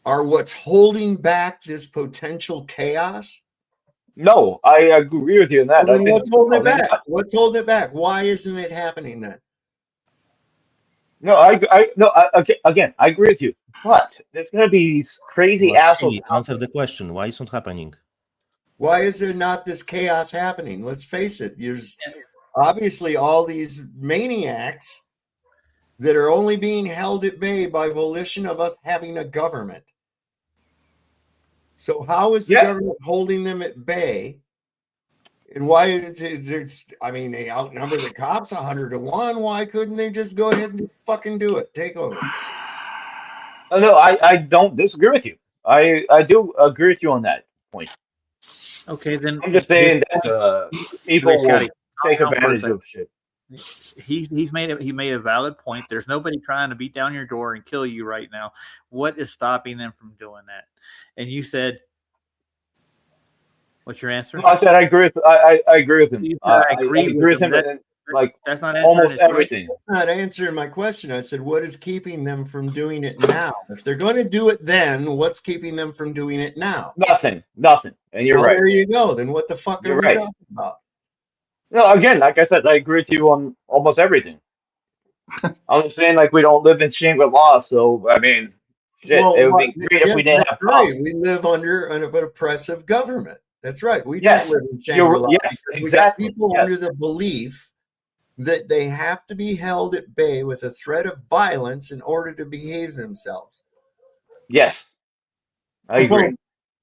are what's holding back this potential chaos?
No, I agree with you on that.
Well,
I
then
think
what's holding it
probably
back?
not.
What's holding it back? Why isn't it happening then?
No, again, I agree with you. But there's going to be these crazy
But
assholes
Chili,
out
answer
there.
the question. Why it's not happening?
Why is there not this chaos happening? Let's face it. There's obviously all these maniacs that are only being held at bay by volition of us having a government. So how is the government holding them at bay? And why there's, I mean, they outnumber the cops 100-1. Why couldn't they just go ahead and fucking do it? Take over.
No, I don't disagree with you. I do agree with you on that point.
Okay, then
I'm just saying that people will
Scotty,
take
calm down for a
advantage
second.
of shit.
He made a valid point. There's nobody trying to beat down your door and kill you right now. What is stopping them from doing that? And you said, what's your answer?
No, I said I agree with I agree with him.
I
I
agree
agree with him. Like
that's not
almost everything.
That's not answering my question. I said, what is keeping them from doing it now? If they're going to do it then, what's keeping them from doing it now?
Nothing. And you're
well,
right.
There you go. Then what the fuck
You're
are we
right.
talking about?
No, again, like I said, I agree with you on almost everything. I'm just saying, like, we don't live in shame with law, so I mean, shit, it would be great if we didn't have
right.
cops.
We live under an oppressive government. That's right. We don't live in shame with law.
Yes,
We got
exactly.
people under the belief that they have to be held at bay with a threat of violence in order to behave themselves.
Yes, I agree.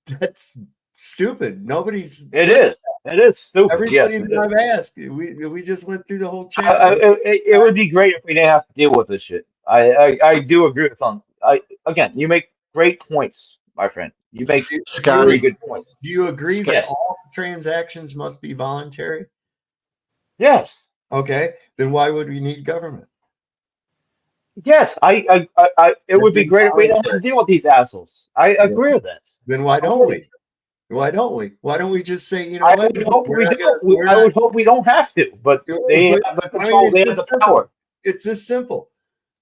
That's stupid. Nobody's.
It is. It is stupid.
Everybody
yes,
that I've asked, we just went through the whole chat.
It would be great if we didn't have to deal with this shit. I do agree with on. Again, you make great points, my friend. You make very good points.
Do you agree that
Yes.
all transactions must be voluntary?
Yes.
Okay. Then why would we need government?
Yes, it would be great if we didn't have to deal with these assholes. I agree with that.
Then why don't we? Why don't we? Why don't we just say, you know
I
what?
would hope we don't. I would hope we don't have to, but they have the control. They have the power.
It's this simple.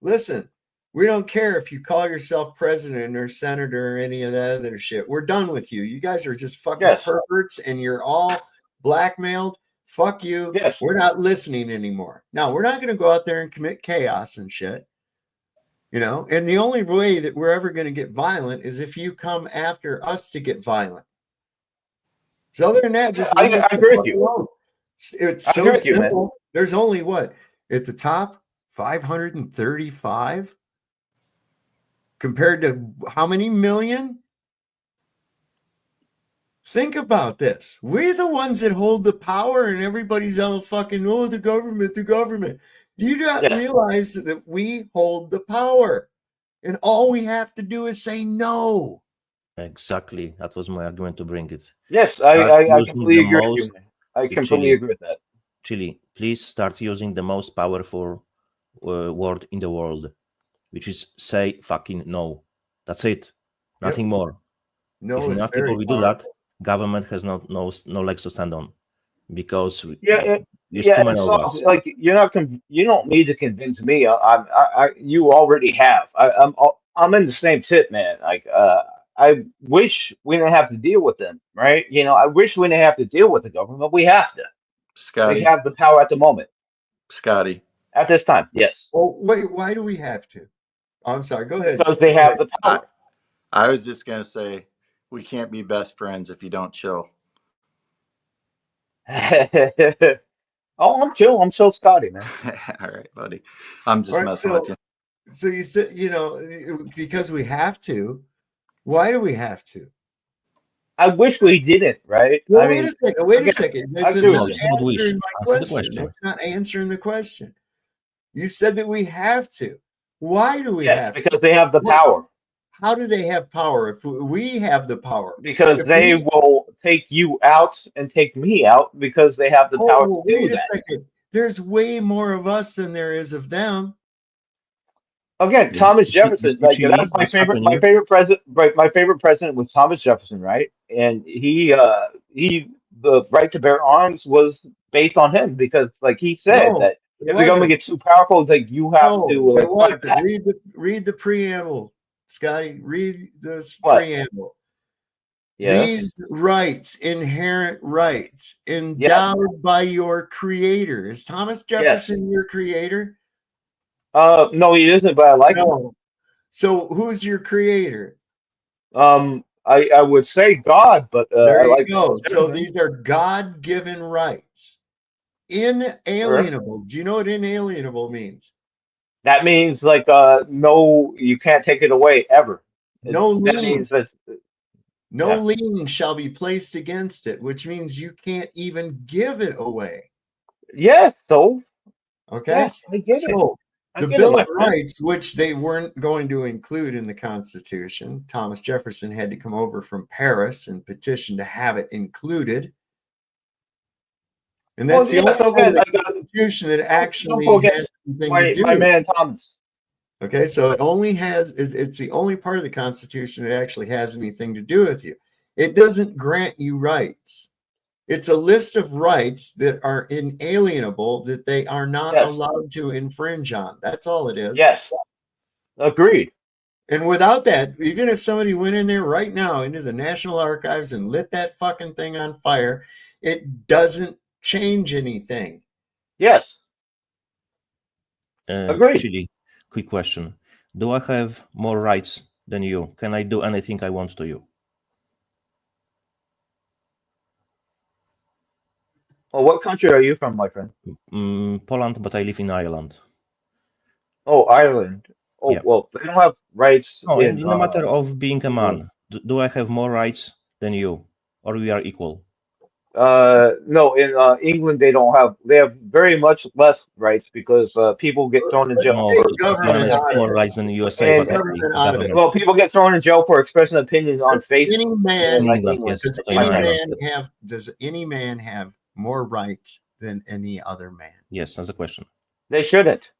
Listen, we don't care if you call yourself president or senator or any of that other shit. We're done with you. You guys are just fucking perverts and you're all blackmailed. Fuck you.
Yes.
We're not listening anymore. Now, we're not going to go out there and commit chaos and shit. You know, and the only way that we're ever going to get violent is if you come after us to get violent. So other than that, just
I agree with you.
Alone. It's so simple. There's only what at the top 535 compared to how many million? Think about this. We're the ones that hold the power, and everybody's all fucking the government, the government. Do you not realize that we hold the power, and all we have to do is say no?
Exactly. That was my argument to bring it.
Yes, I completely agree with you. I completely agree with that.
Chili, please start using the most powerful word in the world, which is say fucking no. That's it. Nothing more.
No,
if enough people will do that, government has no legs to stand on, because there's too many of
So
us.
like you don't need to convince me. You already have. I'm in the same tip, man. Like I wish we didn't have to deal with them, right? I wish we didn't have to deal with the government. We have to.
Scotty.
We have the power at the moment.
Scotty.
At this time, yes.
Well, wait, why do we have to? I'm sorry, go ahead.
Because they have the power.
I was just going to say, we can't be best friends if you don't chill.
Oh, I'm chill. I'm chill, Scotty, man.
All right, buddy. I'm just messing with you.
So you said, because we have to. Why do we have to?
I wish we didn't, right?
Well, wait a second. That's not answering my question.
question.
That's not answering the question. You said that we have to. Why do we have to?
Because they have the power.
How do they have power if we have the power?
Because they will take you out and take me out because they have the power to do
wait
that.
a second. There's way more of us than there is of them.
Again, Thomas Jefferson, that's my favorite. My favorite president. Right, my favorite president was Thomas Jefferson, right? And he, the right to bear arms was based on him because, like he said, that if the government gets too powerful, it's like you have to.
It wasn't. Read the preamble, Scotty. Read this preamble.
Yes.
These rights, inherent rights, endowed by your creator. Is Thomas Jefferson your creator?
No, he isn't, but I like him.
So who's your creator?
I would say God, but
there
I
you go. So these are God-given rights, inalienable. Do you know what inalienable means?
That means like no, you can't take it away ever.
No
that
lien.
means that
no lien shall be placed against it, which means you can't even give it away.
Yes, so
okay.
Yes, I get it.
The Bill of Rights, which they weren't going to include in the Constitution, Thomas Jefferson had to come over from Paris and petition to have it included. And that's the only part of the Constitution that actually has something to do.
My man Thomas.
Okay, so it's the only part of the Constitution that actually has anything to do with you. It doesn't grant you rights. It's a list of rights that are inalienable that they are not allowed to infringe on. That's all it is.
Yes. Agreed.
And without that, even if somebody went in there right now into the National Archives and lit that fucking thing on fire, it doesn't change anything.
Yes. Agreed.
Actually, quick question. Do I have more rights than you? Can I do anything I want to you?
Well, what country are you from, my friend?
Poland, but I live in Ireland.
Oh, Ireland. Oh, yeah. Well, they don't have rights.
No, in the matter of being a man, do I have more rights than you, or we are equal?
No, in England they don't have. They have very much less rights because people get thrown in jail.
More rights than the USA.
Well, people get thrown in jail for expressing opinions on Facebook.
Does any man have more rights than any other man?
Yes, that's the question.
They shouldn't.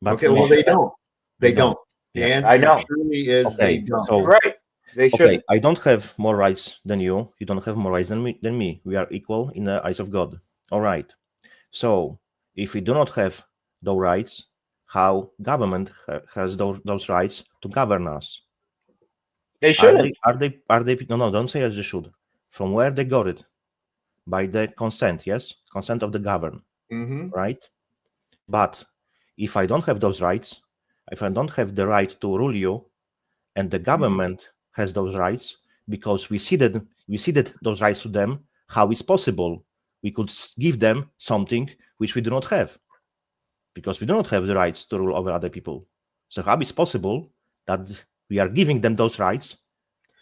But
okay, well they don't. They don't. The answer truly is they don't.
So,
right. They should.
Okay, I don't have more rights than you. You don't have more rights than me. We are equal in the eyes of God. All right. So if we do not have those rights, how government has those rights to govern us?
They shouldn't.
Are they? No, don't say as they should. From where they got it? By the consent, yes? Consent of the governed, right? But if I don't have those rights, if I don't have the right to rule you, and the government has those rights, because we ceded those rights to them, how is possible we could give them something which we do not have? Because we do not have the rights to rule over other people. So how is possible that we are giving them those rights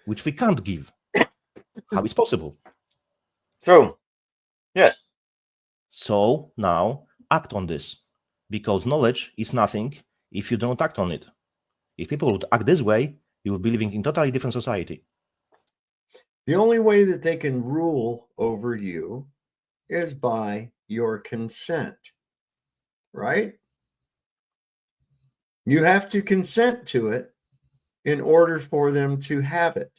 which we can't give? How is possible?
True. Yes.
So now act on this, because knowledge is nothing if you don't act on it. If people would act this way, you will be living in totally different society.
The only way that they can rule over you is by your consent, right? You have to consent to it in order for them to have it.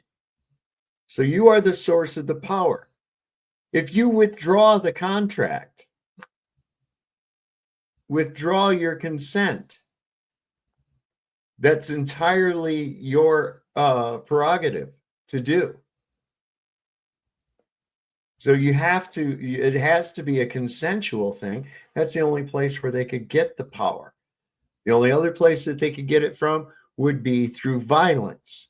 So you are the source of the power. If you withdraw the contract, withdraw your consent, that's entirely your prerogative to do. So you have to, it has to be a consensual thing. That's the only place where they could get the power. The only other place that they could get it from would be through violence.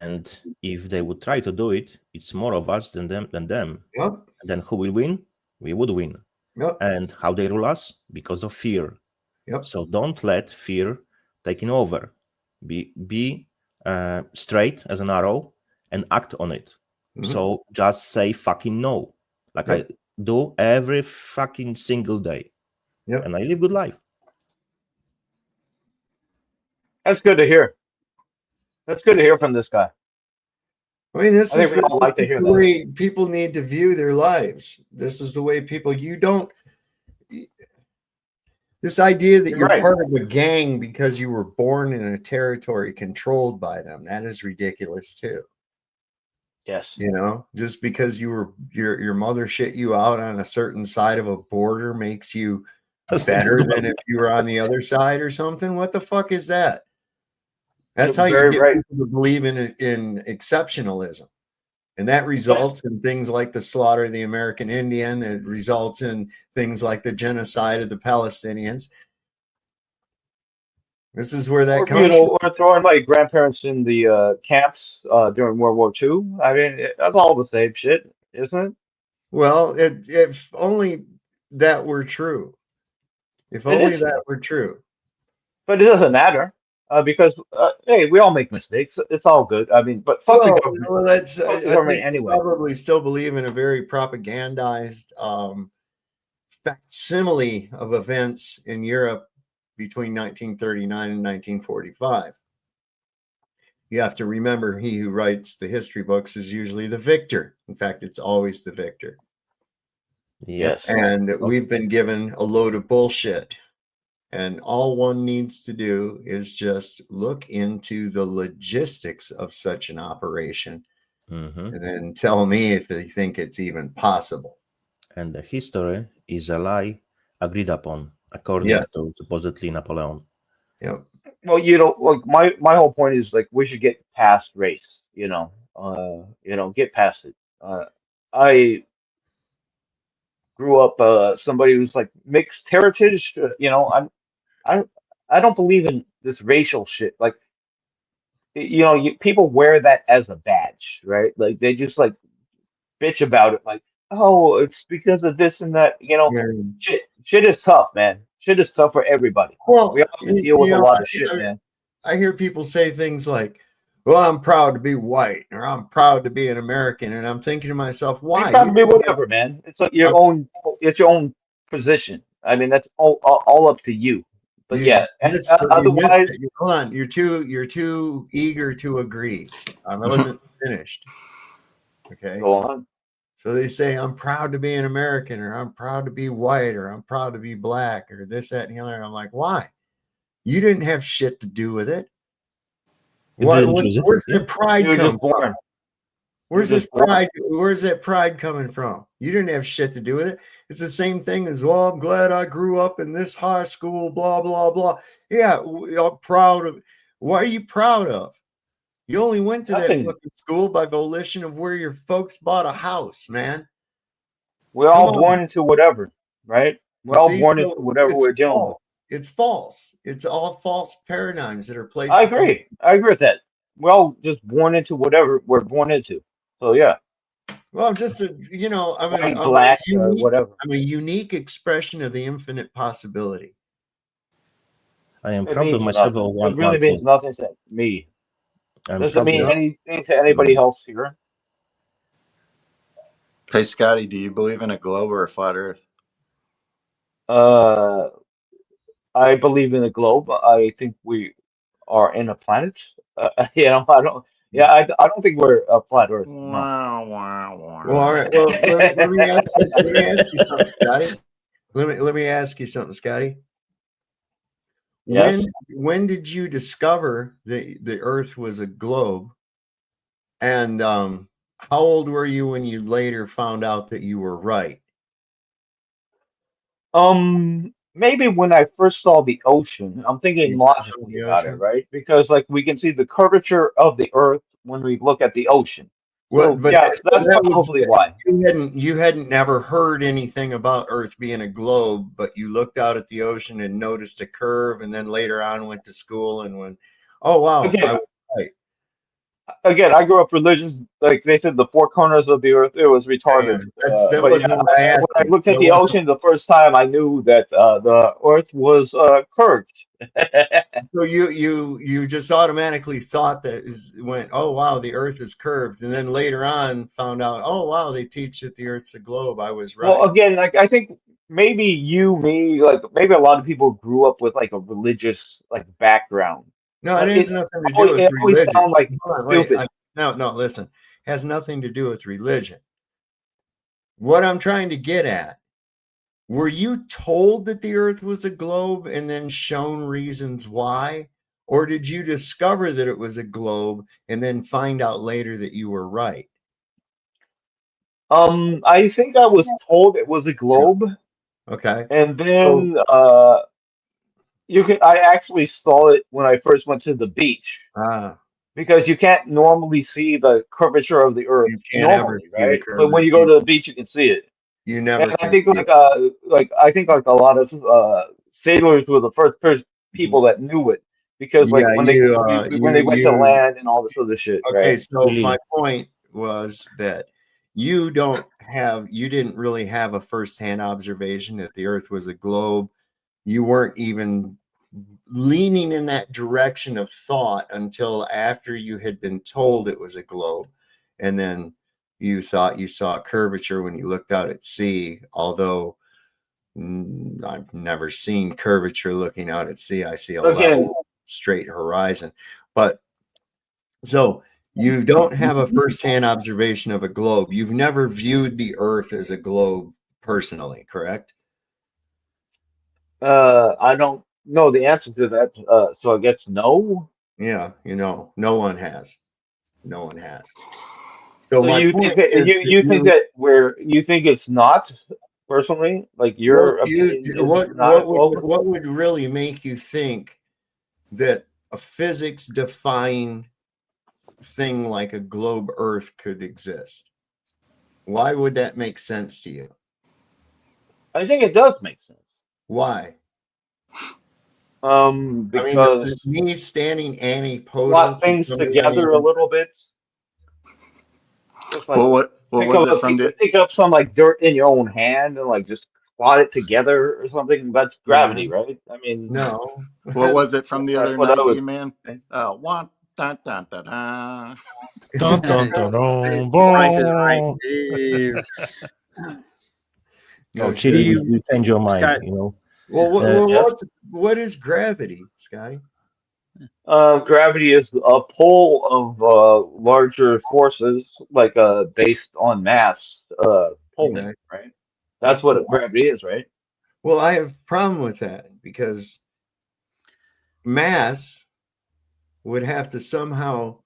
And if they would try to do it, it's more of us than them.
Yep.
And then who will win? We would win.
Yep.
And how they rule us? Because of fear.
Yep.
So don't let fear take over. Be straight as an arrow and act on it. Mm-hmm. So just say fucking no, like I do every fucking single day.
Yep.
And I live good life.
That's good to hear. That's good to hear from this guy.
I mean, this is
the
way people need to view their lives. This is the way people, this idea that you're part of a gang because you were born in a territory controlled by them, that is ridiculous too.
Yes.
Just because your mother shit you out on a certain side of a border makes you better than if you were on the other side or something. What the fuck is that? That's how you get people to believe in exceptionalism. And that results in things like the slaughter of the American Indian. It results in things like the genocide of the Palestinians. This is where that comes from.
Or throwing my grandparents in the camps during World War II. I mean, that's all the same shit, isn't it?
Well, if only that were true. If only that were true.
But it doesn't matter. Because hey, we all make mistakes. It's all good. I mean, but fuck the government.
Well, that's
fuck the government anyway.
Probably still believe in a very propagandized facsimile of events in Europe between 1939 and 1945. You have to remember, he who writes the history books is usually the victor. In fact, it's always the victor.
Yes.
And we've been given a load of bullshit. And all one needs to do is just look into the logistics of such an operation and then tell me if they think it's even possible.
And the history is a lie agreed upon, according to supposedly Napoleon.
Yep.
Well, like my whole point is like we should get past race, get past it. I grew up somebody who's like mixed heritage, I don't believe in this racial shit. Like, people wear that as a badge, right? Like they just like bitch about it, like, oh, it's because of this and that. Shit is tough, man. Shit is tough for everybody.
Well,
we have to deal with a lot of shit, man.
I hear people say things like, well, I'm proud to be white, or I'm proud to be an American, and I'm thinking to myself, why?
You're proud to be whatever, man. It's like your own position. I mean, that's all up to you. But and otherwise,
hold on, you're too eager to agree. I wasn't finished. Okay,
go on.
So they say, I'm proud to be an American, or I'm proud to be white, or I'm proud to be black, or this, that, and the other. I'm like, why? You didn't have shit to do with it. Where's the pride come from? Where's this pride? Where's that pride coming from? You didn't have shit to do with it. It's the same thing as, well, I'm glad I grew up in this high school, blah, blah, blah. Yeah, I'm proud of. What are you proud of? You only went to that fucking school by volition of where your folks bought a house, man.
We're all born into whatever, right? We're all born into whatever we're dealing with.
It's false. It's all false paradigms that are placed.
I agree. I agree with that. We're all just born into whatever we're born into. So yeah.
Well, I'm just
black or whatever.
I'm a unique expression of the infinite possibility.
I am proud of myself.
It really means nothing to me. Doesn't mean anything to anybody else here.
Hey, Scotty, do you believe in a globe or a flat Earth?
I believe in a globe. I think we are in a planet. I don't. Yeah, I don't think we're a flat Earth. No.
Well, all right. Well, let me ask you something, Scotty. Let me ask you something, Scotty.
Yes.
When did you discover the Earth was a globe? And how old were you when you later found out that you were right?
Maybe when I first saw the ocean, I'm thinking
You
logically
the
about it,
ocean?
right? Because like we can see the curvature of the Earth when we look at the ocean. So
What? But
yeah,
so
that's
that was
probably why.
you hadn't never heard anything about Earth being a globe, but you looked out at the ocean and noticed a curve, and then later on went to school and went, "Oh wow,
Again,
I was right."
I grew up religious. Like they said, the four corners of the Earth, it was retarded.
That
But yeah,
wasn't what I asked
when I
you.
looked at
That
the
wasn't.
ocean the first time, I knew that the Earth was curved.
So you just automatically thought went, oh wow, the Earth is curved, and then later on found out, oh wow, they teach that the Earth's a globe. I was right.
Well, again, like I think maybe you, me, like maybe a lot of people grew up with like a religious like background.
No, it
But
has nothing to do with
it always
religion.
sounds like
Hold on, wait.
stupid.
No, listen. It has nothing to do with religion. What I'm trying to get at, were you told that the Earth was a globe and then shown reasons why? Or did you discover that it was a globe and then find out later that you were right?
I think I was told it was a globe,
Okay.
and
So,
then I actually saw it when I first went to the beach because you can't normally see the curvature of the Earth
you can't ever
normally,
see the
right? But when
curve.
you go to the beach, you can see it.
You
And
never
I
can
think
see it.
I think like a lot of sailors were the first people that knew it because like
Yeah,
when they went to land and all this other shit,
okay,
right?
so my point was that you didn't really have a firsthand observation that the Earth was a globe. You weren't even leaning in that direction of thought until after you had been told it was a globe. And then you thought you saw a curvature when you looked out at sea, although I've never seen curvature looking out at sea. I see a level, straight horizon. But so you don't have a firsthand observation of a globe. You've never viewed the Earth as a globe personally, correct?
I don't know the answer to that, so I guess no.
Yeah, no one has. No one has. So
So
my
you
point
think that
is
you think that you think it's not personally, like your opinion is not a globe?
what would really make you think that a physics defying thing like a globe Earth could exist? Why would that make sense to you?
I think it does make sense.
Why?
Because
me standing antipotal
lot
to
things
somebody on the
together a little bit. Just like
what was it from
pick up some like dirt in your own hand and like just squat it together or something. That's gravity, right? I mean,
no.
What was it from the
that's
other
what I
night,
was.
E-Man? One, dun, dun, dun, dun. Dun, dun, dun, dun,
Price is Right,
boom.
Dave.
No,
Chili, you change your mind,
Scott-
you know.
Well, what is gravity, Scotty?
Gravity is a pull of larger forces, like based on mass pulling,
Okay.
right? That's what gravity is, right?
Well, I have a problem with that because mass would have to somehow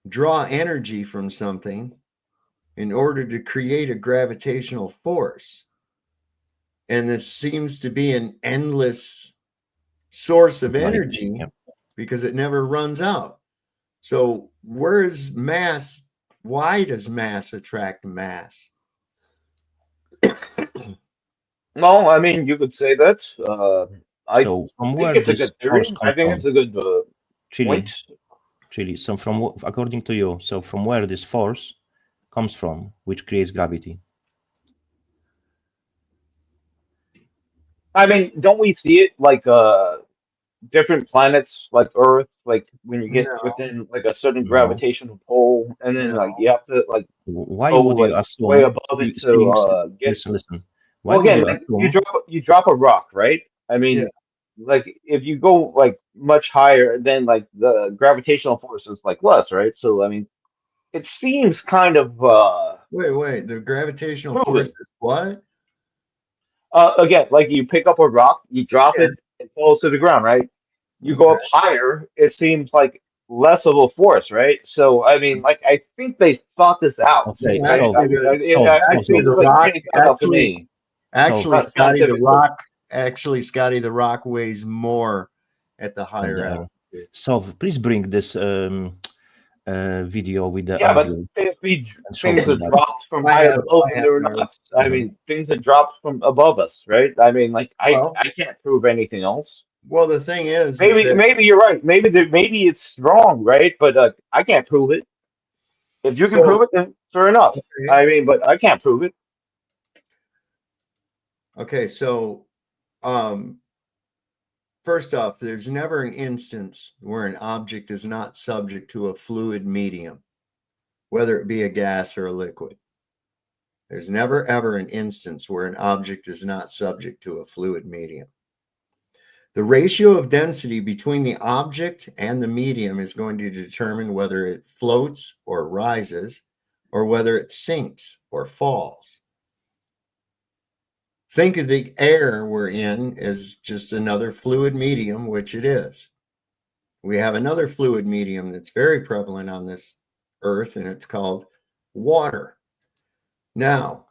draw energy from something in order to create a gravitational force. And this seems to be an endless source of energy because it never runs out. So where is mass? Why does mass attract mass?
No, I mean you could say that. I
So from
think
where
it's a
this
good
force
theory.
comes
I think it's
from?
a good point.
Chili. So according to you, so from where this force comes from, which creates gravity?
I mean, don't we see it like different planets like Earth, like when you get within like a certain gravitational pull, and then like you have to like
Why
go
would you
like way
assume?
above it to get.
Listen. Why
Well,
would
again,
you
like
assume?
you drop a rock, right? I mean, like if you go like much higher, then like the gravitational force is like less, right? So I mean, it seems kind of
Wait, the gravitational
proven.
force is what?
Again, like you pick up a rock, you drop it, it falls to the ground, right? you go up higher, it seems like less of a force, right? So I mean, like I think they thought this out,
Okay,
right?
so
I
Actually,
seems
the
like
rock
made sense out to me. Not
Scotty, the
scientifically.
rock Scotty, the rock weighs more at the higher altitude.
So please bring this video with the
Yeah, but
Anvil and show
things
him
that
that.
dropped from high above and they were not. I mean, things that dropped from above us, right? I mean, like I can't prove anything else.
Well, the thing is
Maybe you're right. Maybe it's wrong, right? But I can't prove it. If you can prove it, then fair enough. I mean, but I can't prove it.
Okay, so first off, there's never an instance where an object is not subject to a fluid medium, whether it be a gas or a liquid. There's never ever an instance where an object is not subject to a fluid medium. The ratio of density between the object and the medium is going to determine whether it floats or rises, or whether it sinks or falls. Think of the air we're in as just another fluid medium, which it is. We have another fluid medium that's very prevalent on this earth, and it's called water. Now,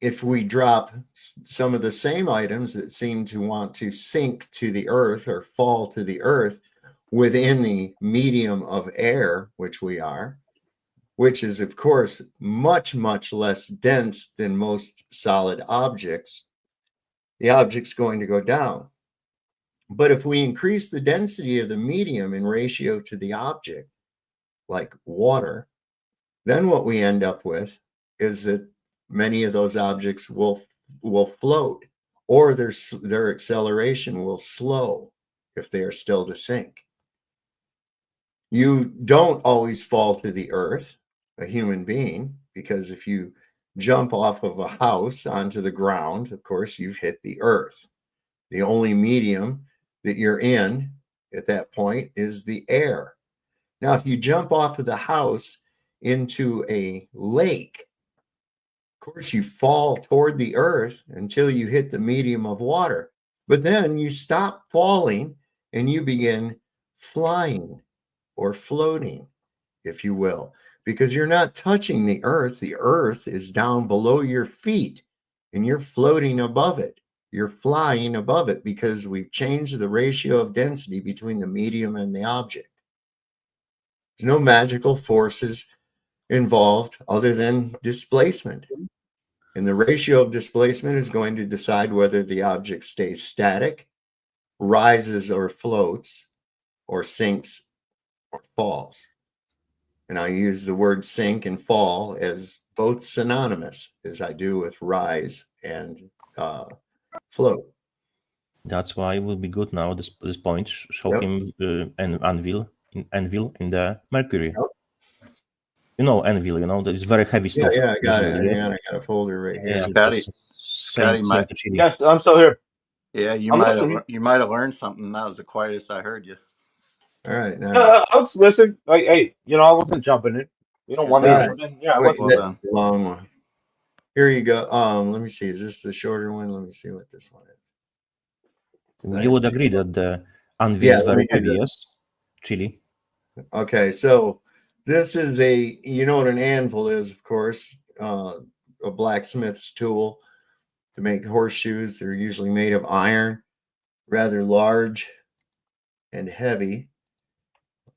if we drop some of the same items that seem to want to sink to the earth or fall to the earth within the medium of air, which we are, which is, of course, much, much less dense than most solid objects, the object's going to go down. But if we increase the density of the medium in ratio to the object, like water, then what we end up with is that many of those objects will float, or their acceleration will slow if they are still to sink. You don't always fall to the earth, a human being, because if you jump off of a house onto the ground, of course, you've hit the earth. The only medium that you're in at that point is the air. Now, if you jump off of the house into a lake, of course, you fall toward the earth until you hit the medium of water. But then you stop falling and you begin flying or floating, if you will, because you're not touching the earth. The earth is down below your feet and you're floating above it. You're flying above it because we've changed the ratio of density between the medium and the object. There's no magical forces involved other than displacement. And the ratio of displacement is going to decide whether the object stays static, rises or floats, or sinks or falls. And I use the word sink and fall as both synonymous as I do with rise and float.
That's why it will be good now, this point, show him an anvil in the mercury. You know Anvil, that is very heavy stuff.
Yeah, I got it. I got a folder right here.
Scotty might.
Yes, I'm still here.
Yeah, you might have learned something. That was the quietest I heard you.
All right. Now,
I was listening. Like, hey, I wasn't jumping in. You don't want me to. Yeah,
wait, that's the long one. Here you go. Let me see. Is this the shorter one? Let me see what this one is.
You would agree that the anvil is very heavy, yes? Chili.
Okay, so this is you know what an anvil is, of course, a blacksmith's tool to make horseshoes. They're usually made of iron, rather large and heavy.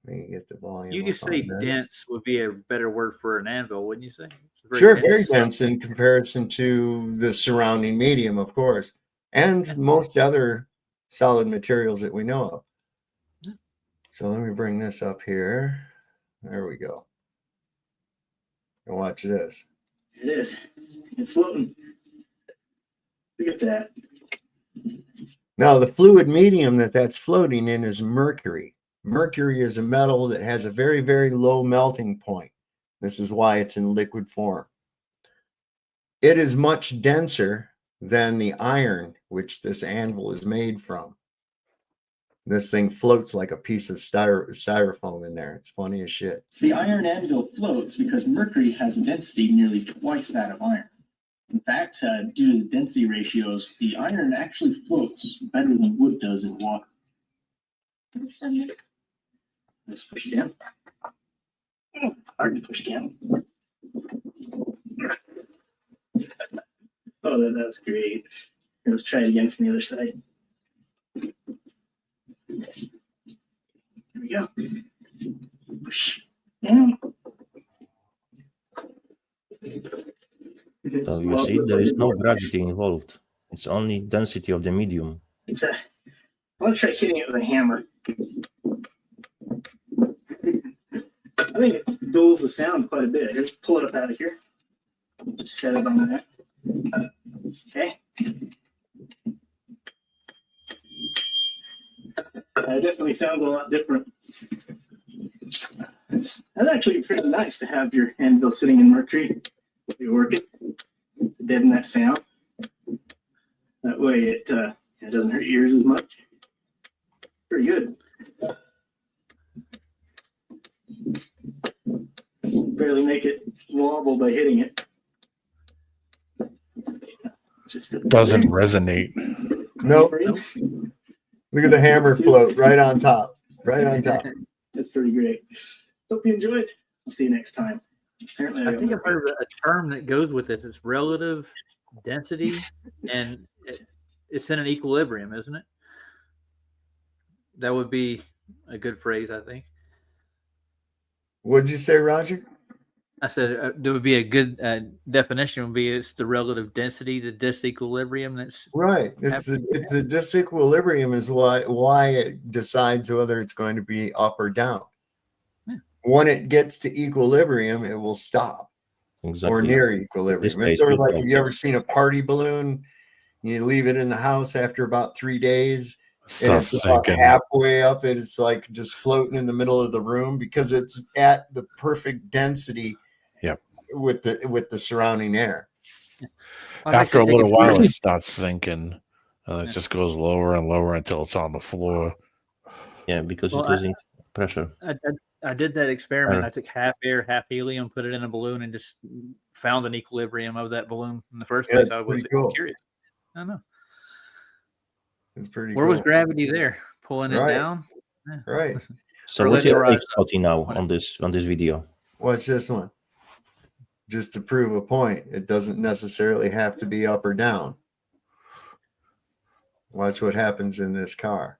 Let me get the volume.
You just say dense would be a better word for an anvil, wouldn't you say?
Very dense in comparison to the surrounding medium, of course, and most other solid materials that we know of. So let me bring this up here. There we go. And watch this.
It is. It's floating. Look at that.
Now, the fluid medium that's floating in is mercury. Mercury is a metal that has a very, very low melting point. This is why it's in liquid form. It is much denser than the iron which this anvil is made from. This thing floats like a piece of styrofoam in there. It's funny as shit.
The iron anvil floats because mercury has a density nearly twice that of iron. In fact, due to the density ratios, the iron actually floats better than wood does in water. Let's push it down. It's hard to push down. Oh, that's great. Let's try it again from the other side. Here we go. Push down.
So you see, there is no gravity involved. It's only density of the medium.
It's a. I want to try hitting it with a hammer. I think it dulls the sound quite a bit. Here, pull it up out of here. Just set it on that. Okay. It definitely sounds a lot different. That's actually pretty nice to have your anvil sitting in mercury. You work it, deaden that sound. That way it doesn't hurt your ears as much. Pretty good. Barely make it wobble by hitting it.
Doesn't resonate.
Nope. Look at the hammer float right on top. Right on top.
That's pretty great. Hope you enjoyed. I'll see you next time. Apparently,
I think I've heard of a term that goes with this. It's relative density, and it's in an equilibrium, isn't it? That would be a good phrase, I think.
What'd you say, Roger?
I said there would be a good definition. Would be it's the relative density, the disequilibrium. That's
right. It's the disequilibrium is why it decides whether it's going to be up or down. Yeah. When it gets to equilibrium, it will stop. Exactly. Or near equilibrium. It's sort of like, have you ever seen a party balloon? You leave it in the house after about 3 days. And it's about halfway up. It's like just floating in the middle of the room because it's at the perfect density.
Yep.
With the surrounding air.
After a little while, it starts sinking. It just goes lower and lower until it's on the floor.
Yeah, because it's losing pressure.
I did that experiment. I took half air, half helium, put it in a balloon, and just found an equilibrium of that balloon in the first place. I was curious. I don't know.
It's pretty.
Where was gravity there? Pulling it down.
Yeah. Right.
So what's your expertise now on this video?
Watch this one. Just to prove a point, it doesn't necessarily have to be up or down. Watch what happens in this car.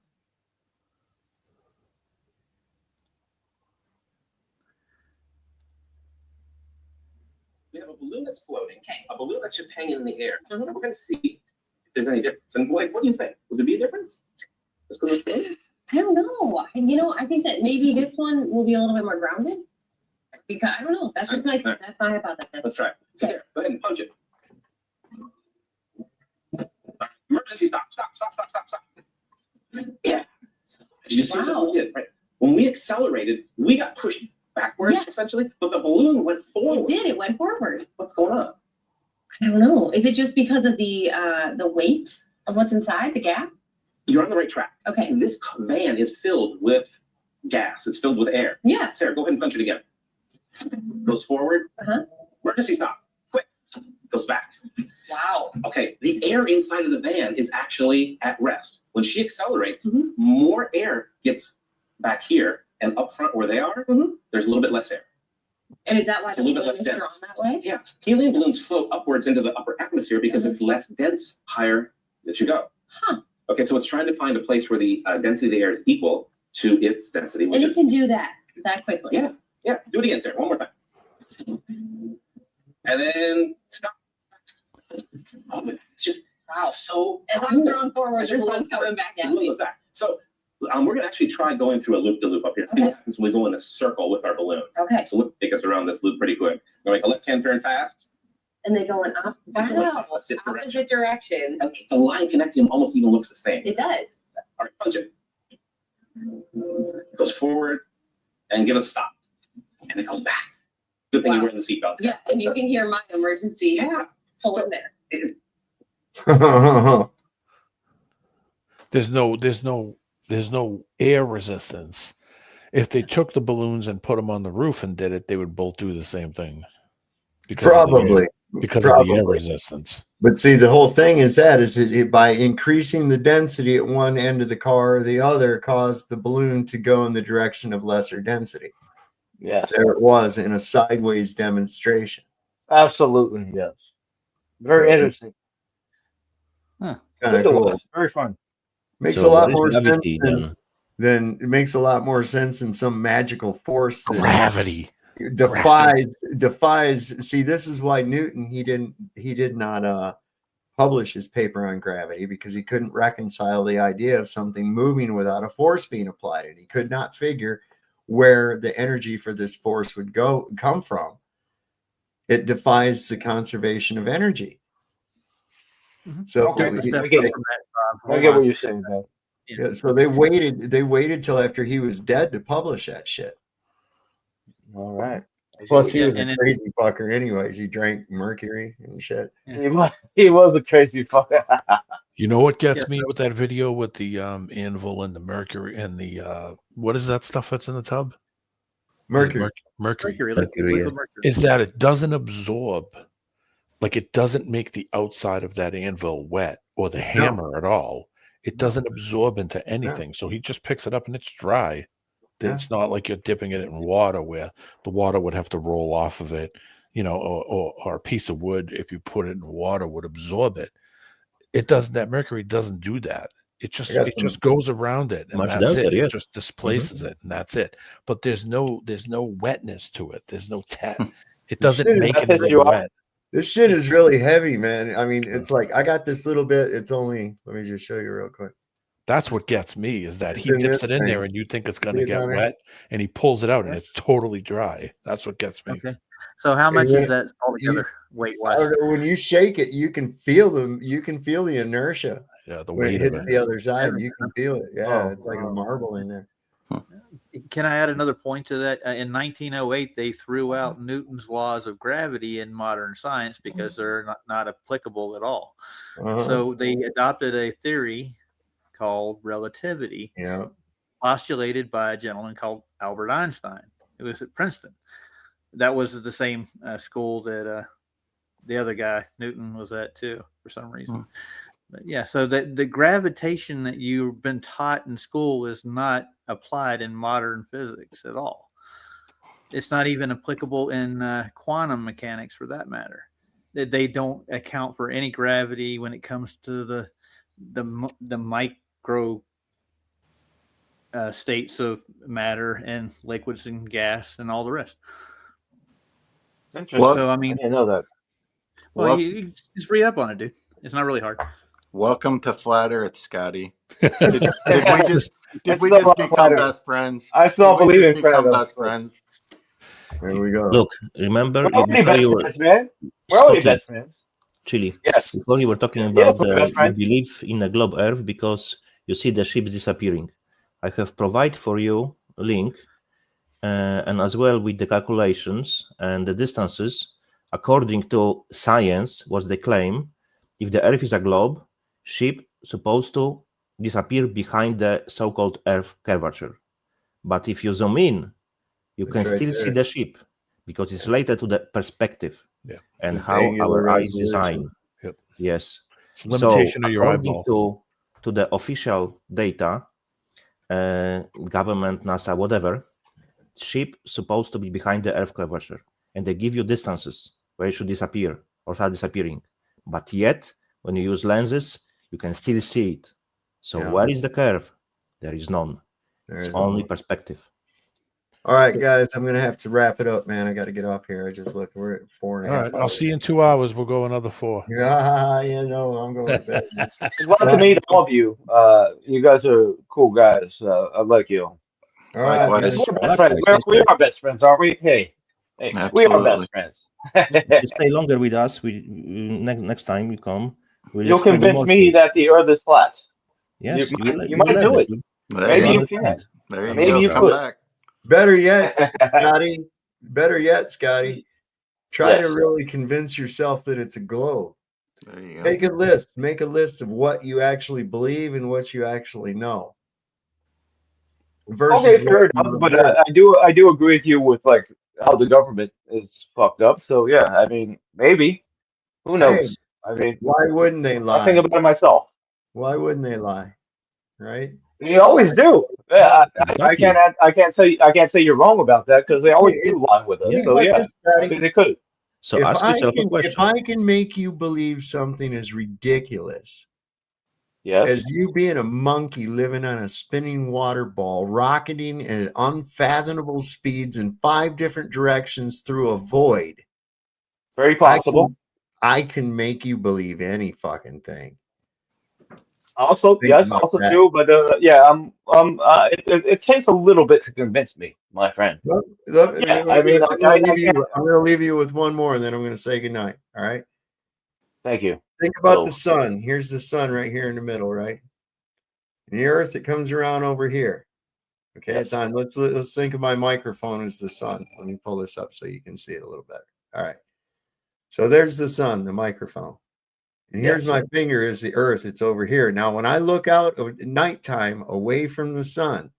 We have a balloon that's floating, a balloon that's just hanging in the air. We're going to see if there's any difference. And like, what do you think? Would there be a difference?
I don't know. I think that maybe this one will be a little bit more grounded. Because I don't know. That's just that's my hypothesis.
Let's try it. Okay. Go ahead and punch it. Emergency stop. Yeah. Did you see what we did? Right. When we accelerated, we got pushed backwards essentially, but the balloon went forward.
It did. It went forward.
What's going on?
I don't know. Is it just because of the weight of what's inside the gas?
You're on the right track.
Okay.
And this van is filled with gas. It's filled with air.
Yeah.
Sarah, go ahead and punch it again. Goes forward. Emergency stop. Quick. Goes back.
Wow.
Okay. The air inside of the van is actually at rest. When she accelerates, more air gets back here, and up front where they are, there's a little bit less air.
And is that why the balloon is drawn that way?
Yeah. Helium balloons float upwards into the upper atmosphere because it's less dense higher that you go.
Huh.
Okay, so it's trying to find a place where the density of the air is equal to its density.
And it can do that quickly.
Yeah. Yeah. Do it again, Sarah. One more time. And then stop. Oh, it's just so.
As I'm throwing forward, the balloon's coming back at me.
So we're going to actually try going through a loop-de-loop up here. See what happens when we go in a circle with our balloons.
Okay.
So look, take us around this loop pretty quick. We're going to make a left-hand turn fast.
And they go in opposite direction.
And the line connecting them almost even looks the same.
It does.
All right, punch it. It goes forward and give us a stop. And it goes back. Good thing you're wearing the seatbelt.
Yeah, and you can hear my emergency pull in there.
There's no air resistance. If they took the balloons and put them on the roof and did it, they would both do the same thing.
Probably.
because
Probably.
of the air resistance.
But see, the whole thing is that by increasing the density at one end of the car or the other caused the balloon to go in the direction of lesser density.
Yes.
There it was in a sideways demonstration.
Absolutely, yes. Very interesting.
Kind
It
of cool.
was very fun.
Makes
So
a lot
what is
more sense
gravity
than it makes a lot more sense than some magical force that
Gravity
defies. See, this is why Newton he did not publish his paper on gravity, because he couldn't reconcile the idea of something moving without a force being applied, and he could not figure where the energy for this force would come from. It defies the conservation of energy. So
Okay. I get what you're saying, man.
yeah, so they waited till after he was dead to publish that shit.
All right.
Plus, he was a crazy fucker anyways. He drank mercury and shit.
He was a crazy fucker.
You know what gets me with that video with the anvil and the mercury and the what is that stuff that's in the tub?
Mercury.
Mercury.
Mercury.
Is that it doesn't absorb, like it doesn't make the outside of that anvil wet or the hammer at all. It doesn't absorb into anything. So he just picks it up and it's dry. It's not like you're dipping it in water where the water would have to roll off of it, you know, or a piece of wood, if you put it in water, would absorb it. It doesn't. That mercury doesn't do that. It just goes around it, and
Much
that's
denser,
it.
yes.
It just displaces it, and that's it. But there's no wetness to it. There's no It doesn't make anything wet.
This shit is really heavy, man. I mean, it's like I got this little bit. It's only. Let me just show you real quick.
That's what gets me is that
It's
he
in
dips
this
it in
thing.
there and you think it's going
See
to
it
get
down there?
wet, and he pulls it out and it's totally dry. That's what gets me.
Okay. So how much is that altogether weight
I
wise?
don't know, when you shake it, you can feel them. You can feel the inertia.
Yeah, the
when it
weight of
hits
it.
the other side, you can feel it. Yeah,
Oh,
it's like a marble in there.
Can I add another point to that? In 1908, they threw out Newton's laws of gravity in modern science because they're not applicable at all. So they adopted a theory called relativity, postulated by a gentleman called Albert Einstein. It was at Princeton. That was the same school that the other guy, Newton, was at too, for some reason. But yeah, so the gravitation that you've been taught in school is not applied in modern physics at all. It's not even applicable in quantum mechanics, for that matter. They don't account for any gravity when it comes to the micro states of matter and liquids and gas and all the rest.
Interesting.
So I mean,
I didn't know that.
Well, you just read up on it, dude. It's not really hard.
Welcome to Flat Earth, Scotty. Did we just become best friends?
I still believe in
become
Flat
best
Earth.
friends.
There we go.
Look, remember
We're already best friends, man. We're already best friends.
Chili.
Yes.
Before you were talking about the belief in a globe Earth because you see the ships disappearing. I have provided for you a link and as well with the calculations and the distances according to science, what they claim. If the Earth is a globe, ship supposed to disappear behind the so-called Earth curvature. But if you zoom in, you can still see the ship because it's related to the perspective and how our eyes design. Yes.
Limitation of your
according
eyeball.
to the official data, government, NASA, whatever, ship supposed to be behind the Earth curvature, and they give you distances where it should disappear or start disappearing. But yet, when you use lenses, you can still see it. So where is the curve? There is none. It's only perspective.
All right, guys, I'm gonna have to wrap it up, man. I got to get off here. I just looked. We're at 4.5
All right, I'll see you in 2 hours. We'll go another 4.
Yeah, no, I'm going to bed.
Glad to meet all of you. You guys are cool guys. I like you.
All right,
we're best friends. We are best friends, aren't we? Hey, we are best friends.
You stay longer with us. Next time we come,
you'll convince me that the Earth is flat.
Yes,
you might do it. Maybe you can. Maybe you could.
Better yet, Scotty. Better yet, Scotty. Try to really convince yourself that it's a globe.
There you go.
Make a list. Make a list of what you actually believe and what you actually know.
Okay, fair enough. But I do agree with you with like how the government is fucked up. So yeah, I mean, maybe Who knows?
Hey,
I mean,
why wouldn't they lie?
I think about it myself.
Why wouldn't they lie? Right?
They always do. Yeah, I can't say you're wrong about that because they always do lie with us.
Think
So
about
yeah,
this,
I
Daddy.
think they could.
So ask yourself a question.
If I can make you believe something is ridiculous,
yes,
as you being a monkey living on a spinning water ball, rocketing at unfathomable speeds in 5 different directions through a void,
very possible.
I can make you believe any fucking thing.
Also, yes, also
that.
true, but yeah, it takes a little bit to convince me, my friend.
I'm
I
going to leave you with one more, and then I'm going to say goodnight. All right.
Thank you.
Think about the sun. Here's the sun right here in the middle, right? And the Earth, it comes around over here. Okay, it's on. Let's think of my microphone as the sun. Let me pull this up so you can see it a little better. All right. So there's the sun, the microphone. And here's my finger is the Earth. It's over here. Now, when I look out at nighttime away from the sun,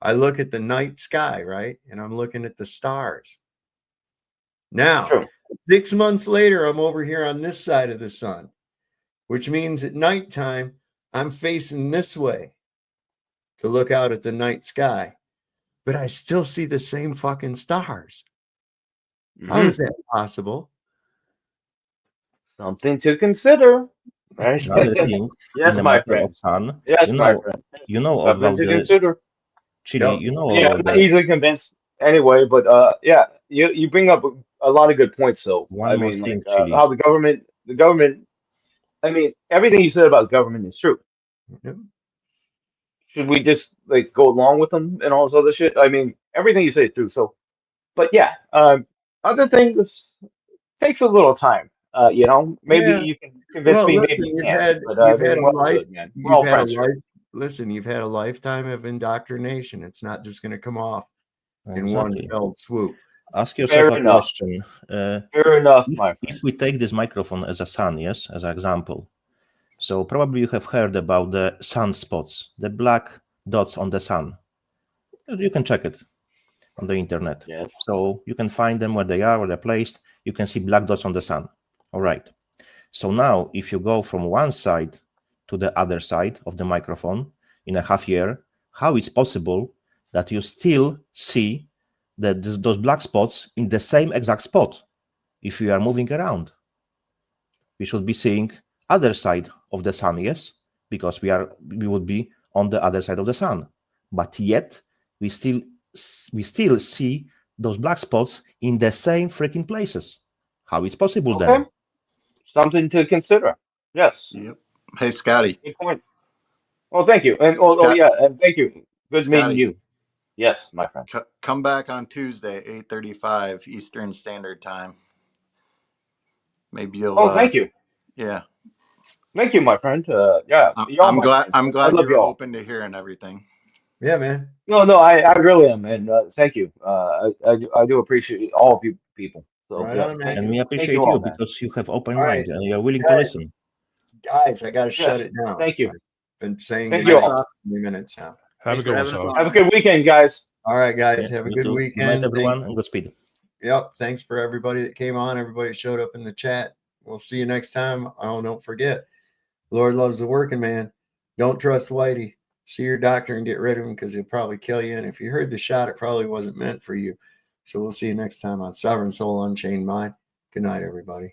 I look at the night sky, right? And I'm looking at the stars. Now, 6 months later, I'm over here on this side of the sun, which means at nighttime, I'm facing this way to look out at the night sky. But I still see the same fucking stars. How is that possible?
Something to consider. Right?
Another thing,
Yes,
in the
my
matter
friend.
of sun,
Yes,
you
my
know,
friend.
you know
Something
about
to
this.
consider.
Chile, you know
Yeah, I'm
about
not
the
easily convinced anyway, but yeah, you bring up a lot of good points. So
one
I
more
mean,
thing,
like
Chile.
how the government. I mean, everything you said about government is true. Should we just like go along with them and all this other shit? I mean, everything you say is true. So, but yeah, other things takes a little time. You know, maybe
Yeah.
you can convince
Well,
me,
listen,
maybe you
you've
can't.
had
But
you've had
then
a
we're all
life.
good, man. We're
You've
all
had a
friends here.
life. Listen, you've had a lifetime of indoctrination. It's not just going to come off in one
Exactly.
fell swoop.
Ask yourself
Fair
a
enough.
question.
Fair enough, my friend.
If we take this microphone as a sun, yes, as an example, so probably you have heard about the sunspots, the black dots on the sun. You can check it on the internet.
Yes.
So you can find them where they are, where they're placed. You can see black dots on the sun. All right. So now if you go from one side to the other side of the microphone in a half year, how it's possible that you still see those black spots in the same exact spot if you are moving around? We should be seeing other side of the sun, yes, because we would be on the other side of the sun, but yet we still see those black spots in the same freaking places. How it's possible then?
Something to consider. Yes.
Yep. Hey, Scotty.
Good point. Well, thank you, and and thank you. Good meeting
Scotty.
you. Yes, my friend.
Come back on Tuesday, 8:35 Eastern Standard Time. Maybe you'll.
Oh, thank you.
Yeah.
Thank you, my friend. Yeah,
I'm glad. I'm
I
glad
love
you're
y'all.
open to hearing everything.
Yeah, man.
No, I really am, and thank you. I do appreciate all of you people. So
Right
yeah,
on, man.
thank
And
you.
we
Thank
appreciate
all,
you
man.
because you have open
All
mind
right.
and you're willing to
Guys,
listen.
Guys, I got to
Yes.
shut it down.
Thank you.
I've been saying
Thank
goodnight
you all.
for 3 minutes now.
Have a good one, Sauce.
Have a good weekend, guys.
All right, guys.
Yeah,
have a
you
good
too.
weekend.
Good night, everyone, and Godspeed.
Yep. Thanks for everybody that came on, everybody that showed up in the chat. We'll see you next time. Oh, don't forget, Lord loves the working man. Don't trust Whitey. See your doctor and get rid of him because he'll probably kill you. And if you heard the shot, it probably wasn't meant for you. So we'll see you next time on Sovereign Soul Unchained Mind. Good night, everybody.